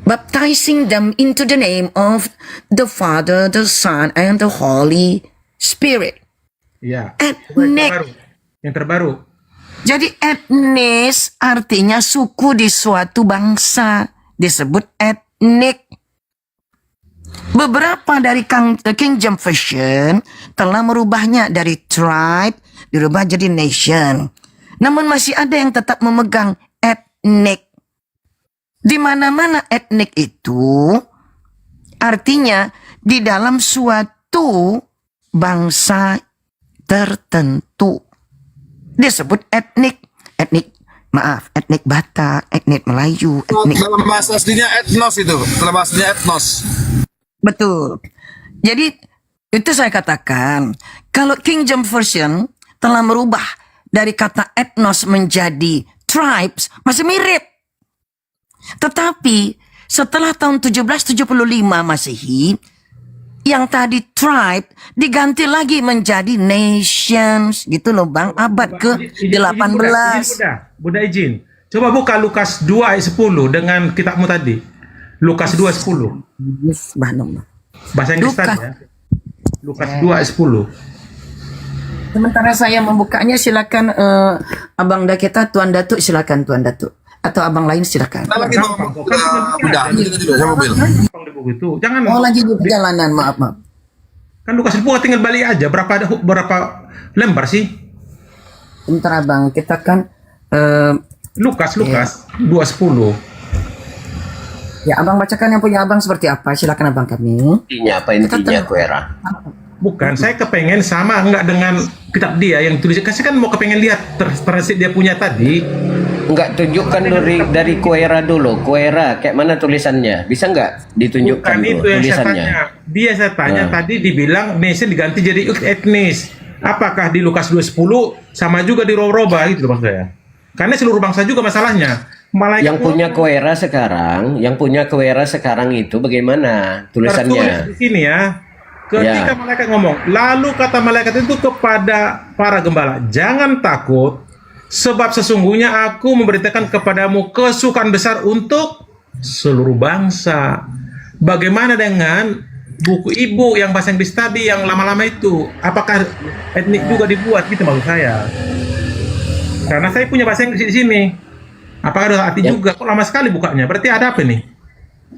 Baptizing them into the name of the Father, the Son, and the Holy Spirit. Ya. Etnik. Yang terbaru. Jadi etnis artinya suku di suatu bangsa, disebut etnik. Beberapa dari King James Version telah merubahnya dari tribe dirubah jadi nation. Namun masih ada yang tetap memegang etnik. Di mana-mana etnik itu artinya di dalam suatu bangsa tertentu. Disebut etnik. Etnik Batak, etnik Melayu, etnik. Dalam bahasa aslinya etnos itu. Dalam bahasa aslinya etnos. Betul. Jadi itu saya katakan, kalau King James Version telah merubah dari kata etnos menjadi tribes, masih mirip. Tetapi setelah tahun 1775 Masehi, yang tadi tribe diganti lagi menjadi nations, gitu loh Bang, abad ke-18. Bunda izin. Coba buka Lukas 2 ayat 10 dengan kitabmu tadi. Lukas 2 ayat 10. Bahasa Inggris tadi ya. Lukas 2 ayat 10. Sementara saya membukanya, silakan Abang Daketa, Tuan Datuk, silakan Tuan Datuk. Atau abang lain silakan. Jangan. Oh, lagi di perjalanan, maaf. Kan Lukas 10 tinggal balik aja. Berapa lembar sih? Bentar abang, kita kan Lukas 2:10. Ya, abang bacakan yang punya abang seperti apa? Silakan abang kami. Intinya apa intinya, Kuera? Bukan, saya kepengen sama enggak dengan kitab dia yang tulis. Saya kan mau kepengen lihat transit dia punya tadi. Enggak, tunjukkan dari Kuera dulu. Kuera, kayak mana tulisannya? Bisa enggak ditunjukkan Bukan dulu itu yang tulisannya? saya tanya tadi dibilang nation diganti jadi etnis. Apakah di Lukas 2:10 sama juga di roba gitu loh maksud saya? Karena seluruh bangsa juga masalahnya. Yang punya Kuera sekarang itu bagaimana tulisannya? Tertulis di sini ya. Ketika malaikat ngomong, lalu kata malaikat itu kepada para gembala, jangan takut, sebab sesungguhnya aku memberitakan kepadamu kesukaan besar untuk seluruh bangsa. Bagaimana dengan buku ibu yang bahasa Inggris tadi yang lama-lama itu? Apakah etnik juga dibuat gitu maksud saya? Karena saya punya bahasa Inggris di sini. Apakah ada arti juga? Kok lama sekali bukanya? Berarti ada apa nih?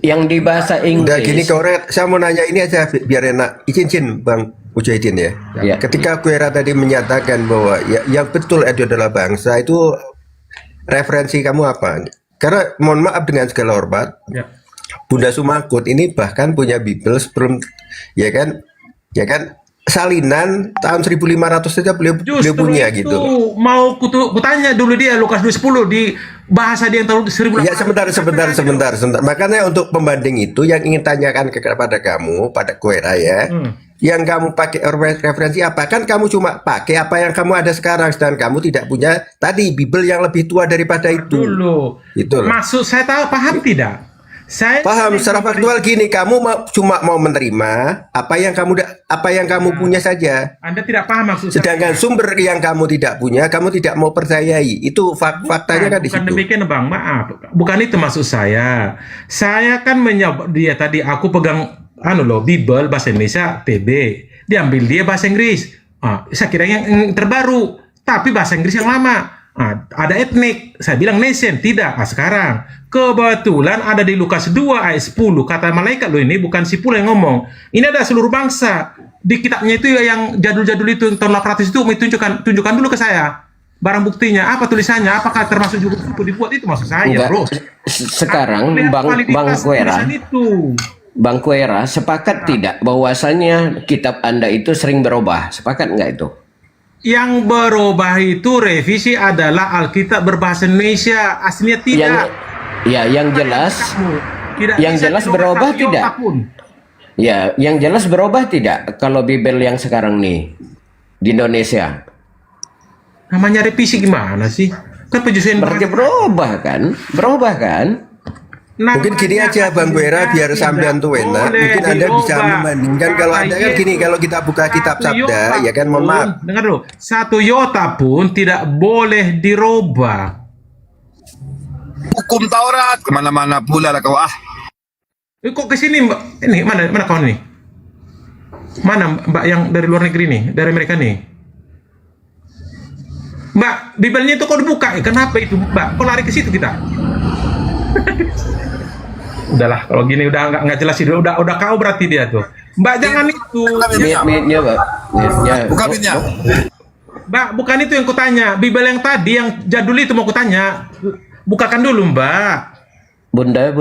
Yang di bahasa Inggris. Udah gini Kuera, saya mau nanya ini aja biar enak. Izin Bang Mujahidin ya. Ketika Kuera tadi menyatakan bahwa yang betul itu adalah bangsa, itu referensi kamu apa? Karena mohon maaf dengan segala hormat, Bunda Sumakut ini bahkan punya Bible sebelum ya kan salinan tahun 1500 saja beliau punya gitu. Mau kutanya dulu dia Lukas 2:10 di bahasa dia yang tahun 1500. Ya sebentar. Makanya untuk pembanding itu yang ingin tanyakan kepada kamu, pada Kuera ya. Yang kamu pakai referensi apa? Kan kamu cuma pakai apa yang kamu ada sekarang, sedangkan kamu tidak punya tadi Bible yang lebih tua daripada itu. Itu. Maksud saya tahu paham tidak? Saya paham secara faktual gini, kamu cuma mau menerima apa yang kamu punya saja. Anda tidak paham maksud saya. Sedangkan sumber yang kamu tidak punya, kamu tidak mau percayai. Itu faktanya kan di situ. Bukan demikian Bang, maaf. Bukan itu maksud saya. Saya kan menyoba dia tadi aku pegang Bible bahasa Indonesia TB. Diambil dia bahasa Inggris. Saya kira yang terbaru, tapi bahasa Inggris yang lama. Ada etnik, saya bilang nation, tidak. Sekarang kebetulan ada di Lukas 2 ayat 10, kata malaikat loh, ini bukan si pula yang ngomong. Ini ada seluruh bangsa. Di kitabnya itu yang jadul-jadul itu tahun 800 itu tunjukkan dulu ke saya. Barang buktinya, apa tulisannya, apakah termasuk juga buku dibuat, itu maksud saya, Enggak. bro. Sekarang Bang Kuera sepakat tidak bahwasanya kitab Anda itu sering berubah? Sepakat nggak itu? Yang berubah itu revisi adalah Alkitab berbahasa Indonesia, aslinya tidak. Yang jelas, Tidak yang bisa jelas dirubah berubah satu tidak? iota pun. Ya, yang jelas berubah tidak kalau Bible yang sekarang nih di Indonesia? Namanya revisi gimana sih? Kan penyesuaian berarti berubah kan? Berubah kan? Mungkin gini aja Bang Guera, biar sampean tuh enak, mungkin Anda bisa membandingkan. Kalau Anda kan gini, kalau kita buka kitab sabda, ya kan, mohon maaf, Dengar dulu, satu iota pun tidak boleh dirubah. Hukum Taurat kemana-mana pula lah kau Kok ke sini Mbak? Ini mana kawan nih? Mana Mbak yang dari luar negeri nih, dari Amerika nih? Mbak, Bibelnya itu kok dibuka? Kenapa itu Mbak? Kok lari ke situ kita? Udahlah, kalau gini udah nggak jelasin, udah kau berarti dia tuh. Mbak jangan itu. Mute-nya, Mbak. Buka mute-nya. Mbak, bukan itu yang kutanya. Bibel yang tadi, yang jadul itu mau kutanya. Bukakan dulu, Mbak. Bunda.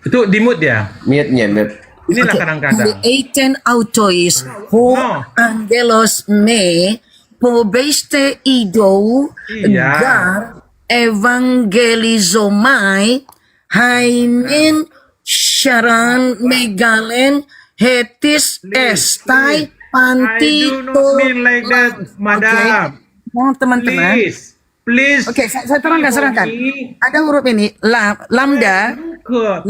Itu di mute ya? Mute-nya, mute. Inilah kadang-kadang. Eiten autois ho angelos me pobeste idou gar evangelizomai hainin sharan megalen hetis estai pantito. Like that, madam. Mau teman-teman. Please. Oke, saya terangkan. Ada huruf ini, lambda. Oke.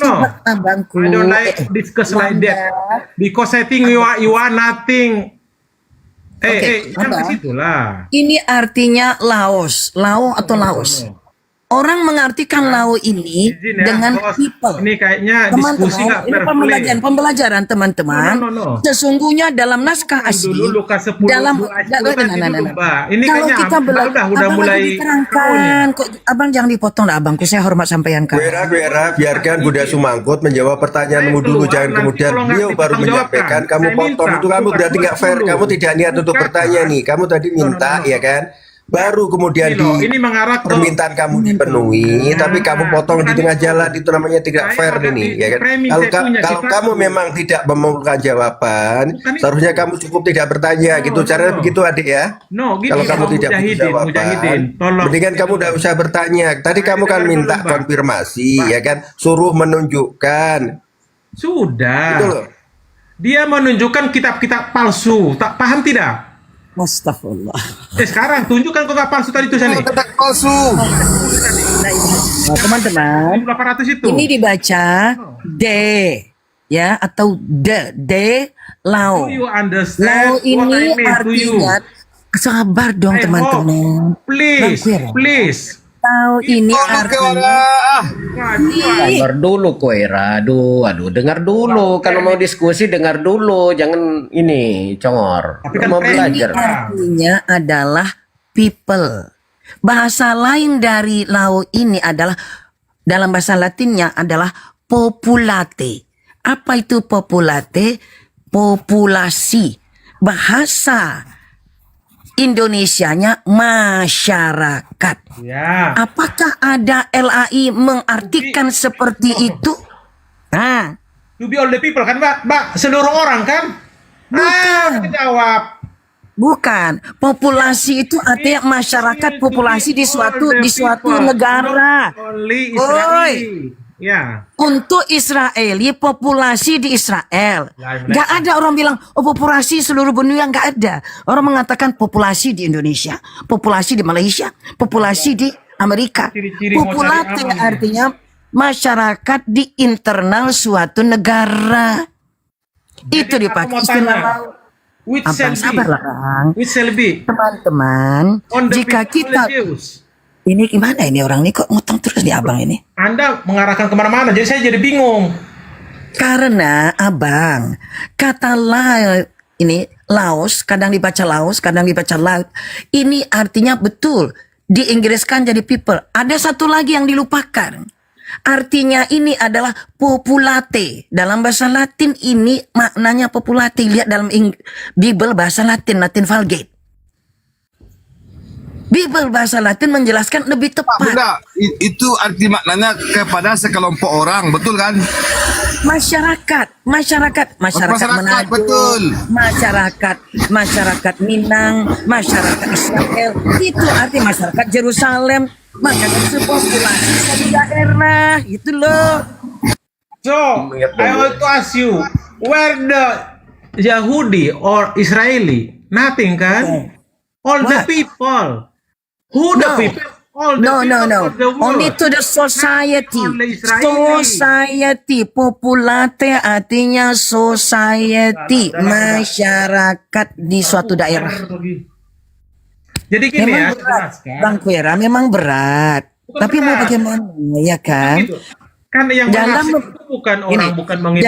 No. Abangku. I don't like discuss like that. Because I think you are nothing. Jangan ke situ lah. Ini artinya Laos atau Laos. Orang mengartikan Lao ini dengan people. Ini kayaknya diskusi nggak fair play. Pembelajaran teman-teman. No. Sesungguhnya dalam naskah asli, dalam kalau kita belajar, udah mulai diterangkan. Kok abang jangan dipotong lah abangku, saya hormat sampean kan. Guera, biarkan Bunda Sumangkut menjawab pertanyaanmu dulu, jangan kemudian beliau baru menyampaikan, kamu potong itu, kamu berarti nggak fair, kamu tidak niat untuk bertanya nih, kamu tadi minta ya kan? Baru kemudian permintaan kamu dipenuhi, tapi kamu potong di tengah jalan, itu namanya tidak fair ini, ya kan? Kalau kamu memang tidak memerlukan jawaban, seharusnya kamu cukup tidak bertanya, gitu. Caranya begitu, adik ya. Kalau kamu tidak punya jawaban, mendingan kamu tidak usah bertanya. Tadi kamu kan minta konfirmasi, ya kan? Suruh menunjukkan. Sudah. Dia menunjukkan kitab-kitab palsu. Tak paham tidak? Astagfirullah. Sekarang tunjukkan kok nggak palsu tadi tulisannya. Palsu. Nah, teman-teman, 800 itu. Ini dibaca ya atau de Lao. Lao ini artinya sabar dong teman-teman. Please. Lao ini artinya Dengar dulu Koera, aduh, dengar dulu. Kalau mau diskusi dengar dulu, jangan ini congor. Mau belajar. Artinya adalah people. Bahasa lain dari Lao ini adalah, dalam bahasa Latinnya adalah populate. Apa itu populate? Populasi. Bahasa Indonesianya masyarakat. Ya. Apakah ada LAI mengartikan seperti itu? Nah, to be all the people kan, Mbak? Seluruh orang kan? Jawab. Bukan. Populasi itu artinya masyarakat, populasi di suatu negara. Ya. Untuk Israeli, populasi di Israel. Gak ada orang bilang, populasi seluruh dunia, gak ada. Orang mengatakan populasi di Indonesia, populasi di Malaysia, populasi di Amerika. Populasi artinya masyarakat di internal suatu negara. Itu dipakai istilah. Abang sabarlah, Bang. Teman-teman, jika kita... Ini gimana ini orang ini kok ngutang terus nih abang ini? Anda mengarahkan kemana-mana, jadi saya jadi bingung. Karena abang, kata Laos, kadang dibaca Laos, kadang dibaca laut. Ini artinya betul diinggriskan jadi people. Ada satu lagi yang dilupakan. Artinya ini adalah populate. Dalam bahasa Latin ini maknanya populate. Lihat dalam Bible bahasa Latin, Latin Vulgate. Bible bahasa Latin menjelaskan lebih tepat. Bunda, itu arti maknanya kepada sekelompok orang, betul kan? Masyarakat Manado, betul. masyarakat Minang, masyarakat Israel, itu arti masyarakat Yerusalem, makanya sepopulasi satu daerah, itu loh. So, I want to ask you, where the Yahudi or Israeli? Nothing, kan? All the people. Who the people? All the people of the world. Only to the society. Society. Populate artinya society. Masyarakat di suatu daerah. Jadi gini memang ya, berat, Bang Kuera, memang berat. Tapi mau bagaimana, ya kan? Kan yang dalam menafsir itu bukan orang, bukan mengimani.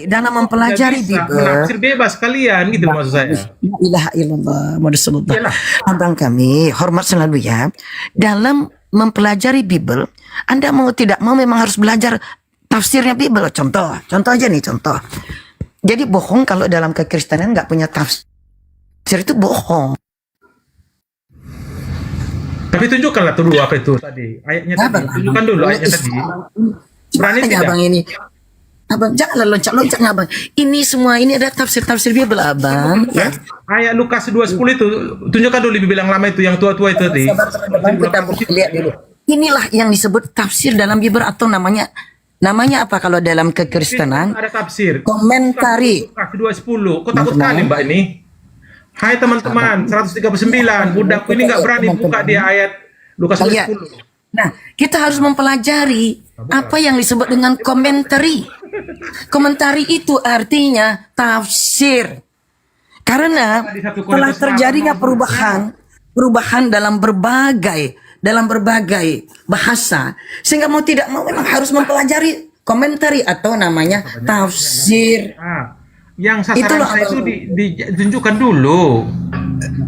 dalam mempelajari Bible, menafsir bebas kalian gitu maksud saya. La ilaha illallah Muhammad. Abang kami hormat selalu ya. Dalam mempelajari Bible, Anda mau tidak mau memang harus belajar tafsirnya Bible. Contoh aja nih contoh. Jadi bohong kalau dalam kekristenan nggak punya tafsir, itu bohong. Tapi tunjukkanlah dulu apa itu tadi ayatnya tadi. Tunjukkan dulu ayatnya tadi. Berani tidak? Abang ini. Abang janganlah loncat-loncatnya abang. Ini semua ini ada tafsir Bible abang. Ya. Ayat Lukas 2:10 itu tunjukkan dulu Bible yang lama itu yang tua-tua itu tadi. Kita lihat dulu. Inilah yang disebut tafsir dalam Bible atau namanya apa kalau dalam kekristenan? Ada tafsir. Komentari. Lukas 2:10. Kok takut kali Mbak ini? Hai teman-teman, 139. Budakku ini nggak berani buka dia ayat Lukas 2:10. Nah, kita harus mempelajari apa yang disebut dengan komentari. Komentari itu artinya tafsir. Karena telah terjadinya perubahan dalam berbagai bahasa, sehingga mau tidak mau memang harus mempelajari komentari atau namanya tafsir. Yang sasaran saya itu ditunjukkan dulu.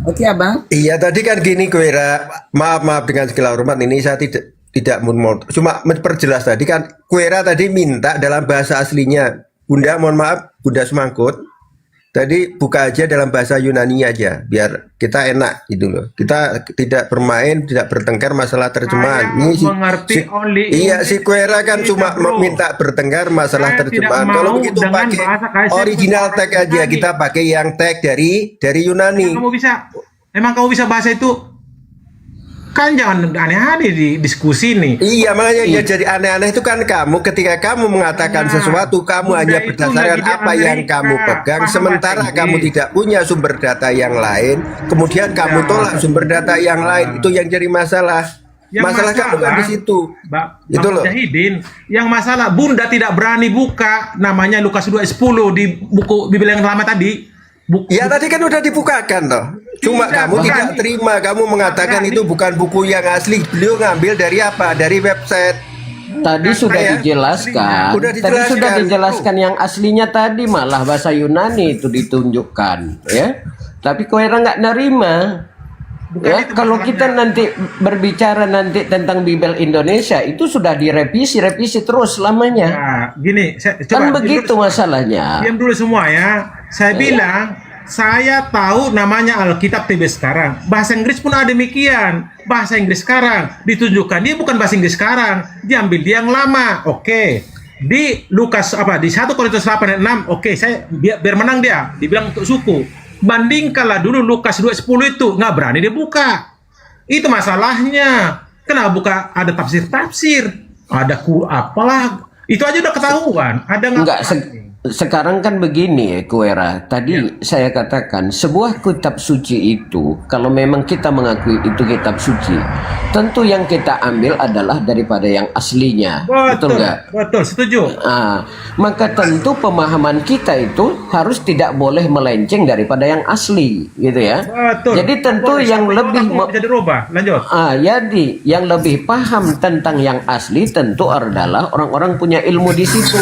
Oke abang. Iya tadi kan gini Kuera, maaf dengan segala hormat ini saya tidak mau cuma memperjelas tadi kan Kuera tadi minta dalam bahasa aslinya. Bunda mohon maaf Bunda Semangkut. Tadi buka aja dalam bahasa Yunani aja biar kita enak gitu loh. Kita tidak bermain, tidak bertengkar masalah terjemahan. Ini si Kuera kan cuma meminta bertengkar masalah terjemahan. Kalau begitu pakai original tag aja, kita pakai yang tag dari Yunani. Emang kamu bisa bahasa itu? Kan jangan aneh-aneh di diskusi nih. Iya, makanya ya jadi aneh-aneh itu kan kamu ketika kamu mengatakan sesuatu kamu hanya berdasarkan apa yang kamu pegang, sementara kamu tidak punya sumber data yang lain, kemudian kamu tolak sumber data yang lain, itu yang jadi masalah. Masalah kamu kan di situ. Itu loh. Jahidin, yang masalah Bunda tidak berani buka namanya Lukas 2:10 di buku Bible yang lama tadi. Ya tadi kan udah dibukakan toh. Cuma kamu tidak terima, kamu mengatakan itu bukan buku yang asli. Beliau ngambil dari apa? Dari website. Tadi sudah dijelaskan. Tadi sudah dijelaskan yang aslinya tadi malah bahasa Yunani itu ditunjukkan, ya. Tapi Kuera nggak nerima. Ya, kalau kita nanti berbicara nanti tentang Bible Indonesia itu sudah direvisi terus lamanya. Nah, gini, kan begitu masalahnya. Diam dulu semua ya. Saya bilang saya tahu namanya Alkitab TB sekarang. Bahasa Inggris pun ada demikian. Bahasa Inggris sekarang ditunjukkan dia bukan bahasa Inggris sekarang, diambil dia yang lama. Oke. Di Lukas di 1 Korintus 8 ayat 6, oke, saya biar menang dia, dibilang untuk suku. Bandingkanlah dulu Lukas 2:10 itu nggak berani dia buka. Itu masalahnya. Kenapa buka ada tafsir, ada apalah. Itu aja udah ketahuan. Ada nggak? Sekarang kan begini Kuera, tadi saya katakan sebuah kitab suci itu kalau memang kita mengakui itu kitab suci, tentu yang kita ambil adalah daripada yang aslinya. Betul nggak? Betul, setuju. Maka tentu pemahaman kita itu harus tidak boleh melenceng daripada yang asli, gitu ya. Betul. Jadi tentu yang lebih bisa dirubah. Lanjut. Jadi yang lebih paham tentang yang asli tentu adalah orang-orang punya ilmu di situ,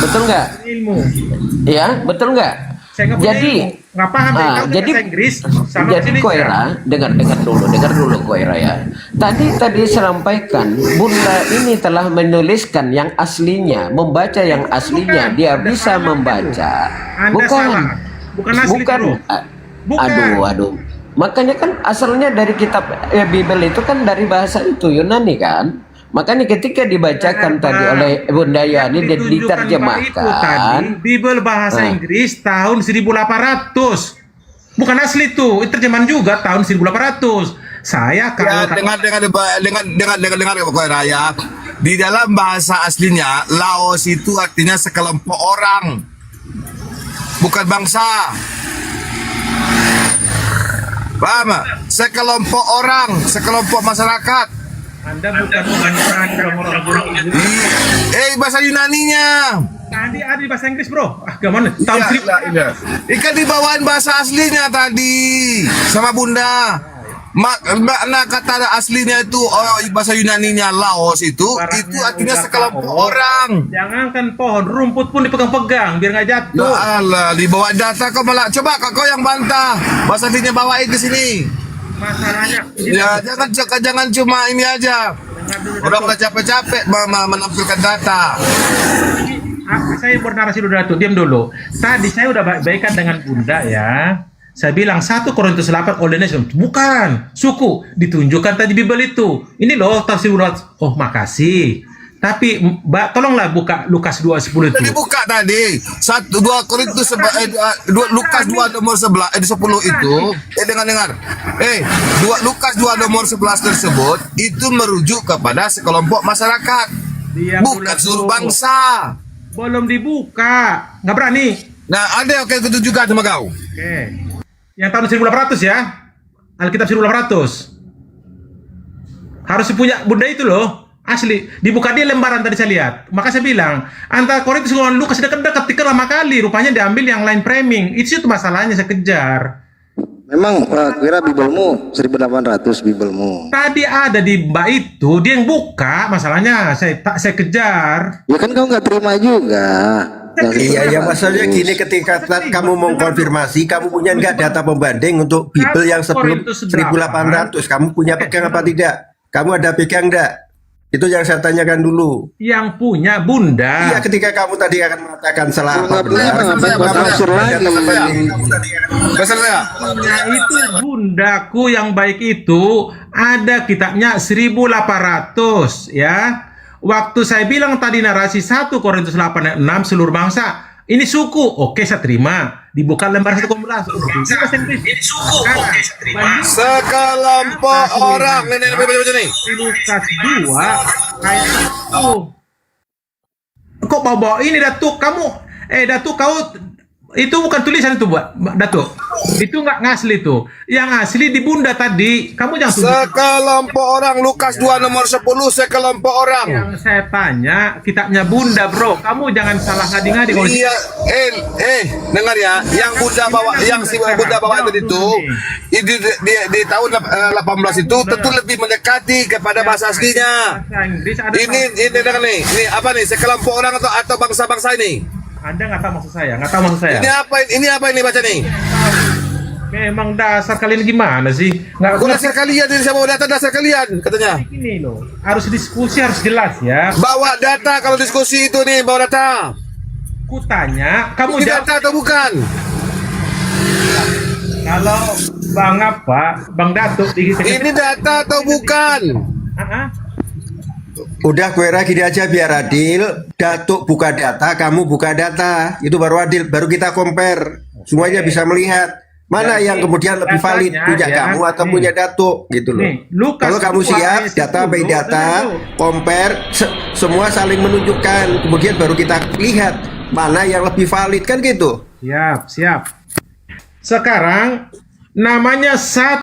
betul nggak? Ilmu. Ya, betul nggak? Nggak paham jadi bahasa Inggris sama jadi bahasa Koira, dengar dulu Koira ya. Tadi sampaikan Bunda ini telah menuliskan yang aslinya, membaca yang aslinya, dia bisa membaca. Anda salah. Bukan asli, bro. Aduh. Makanya kan asalnya dari kitab Bible itu kan dari bahasa itu Yunani kan. Makanya ketika dibacakan tadi oleh Bunda Yani diterjemahkan Bible bahasa Inggris tahun 1800. Bukan asli tuh, itu terjemahan juga tahun 1800. Saya kalau dengar Kowe Raya. Di dalam bahasa aslinya Laos itu artinya sekelompok orang. Bukan bangsa. Paham? Sekelompok orang, sekelompok masyarakat. Anda bukan orang-orang bahasa Yunaninya. Tadi ada di bahasa Inggris, bro. Gimana? Tahun Ikan dibawain bahasa aslinya tadi sama Bunda. Makna kata aslinya itu bahasa Yunaninya Laos itu artinya sekelompok orang. Jangankan pohon, rumput pun dipegang-pegang biar nggak jatuh. Ya Allah, dibawa data kau malah. Coba kau yang bantah. Bahasa aslinya bawain ke sini. Masalahnya ya jangan cuma ini aja. Orang udah capek-capek menampilkan data. Saya bernarasi dulu Datuk, diam dulu. Tadi saya udah baikkan dengan Bunda ya. Saya bilang 1 Korintus 8 holiness bukan suku, ditunjukkan tadi Bible itu. Ini loh tafsir urat. Oh, makasih. Tapi Mbak tolonglah buka Lukas 2:10 itu. Tadi buka tadi. 2 Korintus Lukas 2 nomor 10 itu. Dengar. Lukas 2 nomor 11 tersebut itu merujuk kepada sekelompok masyarakat. Bukan seluruh bangsa. Belum dibuka. Nggak berani. Nah, ada itu juga sama kau. Oke. Yang tahun 1800 ya. Alkitab 1800. Harus punya Bunda itu loh. Asli, dibuka dia lembaran tadi saya lihat. Maka saya bilang, antara Korintus dengan Lukas dekat-dekat lama kali. Rupanya diambil yang lain framing. Itu masalahnya saya kejar. Memang kira Biblemu 1800 Biblemu. Tadi ada di Mbak itu, dia yang buka. Masalahnya saya kejar. Ya kan kau nggak terima juga. Iya, masalahnya gini, ketika kamu mau konfirmasi, kamu punya nggak data pembanding untuk Bible yang sebelum 1800? Kamu punya pegang apa tidak? Kamu ada pegang nggak? Itu yang saya tanyakan dulu. Yang punya Bunda. Iya, ketika kamu tadi akan mengatakan salah apa benar. Nah, itu Bundaku yang baik itu ada kitabnya 1800 ya. Waktu saya bilang tadi narasi 1 Korintus 8 ayat 6 seluruh bangsa ini suku, oke saya terima. Dibuka lembar 1 kompulas. Ini suku, oke saya terima. Sekelompok orang. Ini Lukas 2 ayat 1. Kok bawa ini Datuk? Kamu Datuk kau itu bukan tulisan itu buat Datuk. Itu nggak ngasli tuh. Yang asli di Bunda tadi. Kamu jangan sekelompok orang. Lukas 2 nomor 10 sekelompok orang. Yang saya tanya kitabnya Bunda, bro. Kamu jangan salah ngadi-ngadi. Iya, dengar ya. Yang Bunda bawa, yang si Bunda bawa itu di tahun 18 itu tentu lebih mendekati kepada bahasa aslinya. Ini dengar nih. Ini apa nih? Sekelompok orang atau bangsa-bangsa ini? Anda nggak tahu maksud saya, Ini apa ini baca nih? Memang dasar kalian gimana sih? Dasar kalian, ini saya bawa data dasar kalian katanya. Ini loh, harus diskusi, harus jelas ya. Bawa data kalau diskusi itu nih, bawa data. Kutanya, kamu ini data atau bukan? Kalau Bang Datuk ini data atau bukan? Udah Kowe gini aja biar adil. Datuk buka data, kamu buka data. Itu baru adil, baru kita compare. Semuanya bisa melihat mana yang kemudian lebih valid, punya kamu atau punya Datuk gitu loh. Kalau kamu siap, data by data, compare, semua saling menunjukkan. Kemudian baru kita lihat mana yang lebih valid kan gitu. Siap. Sekarang namanya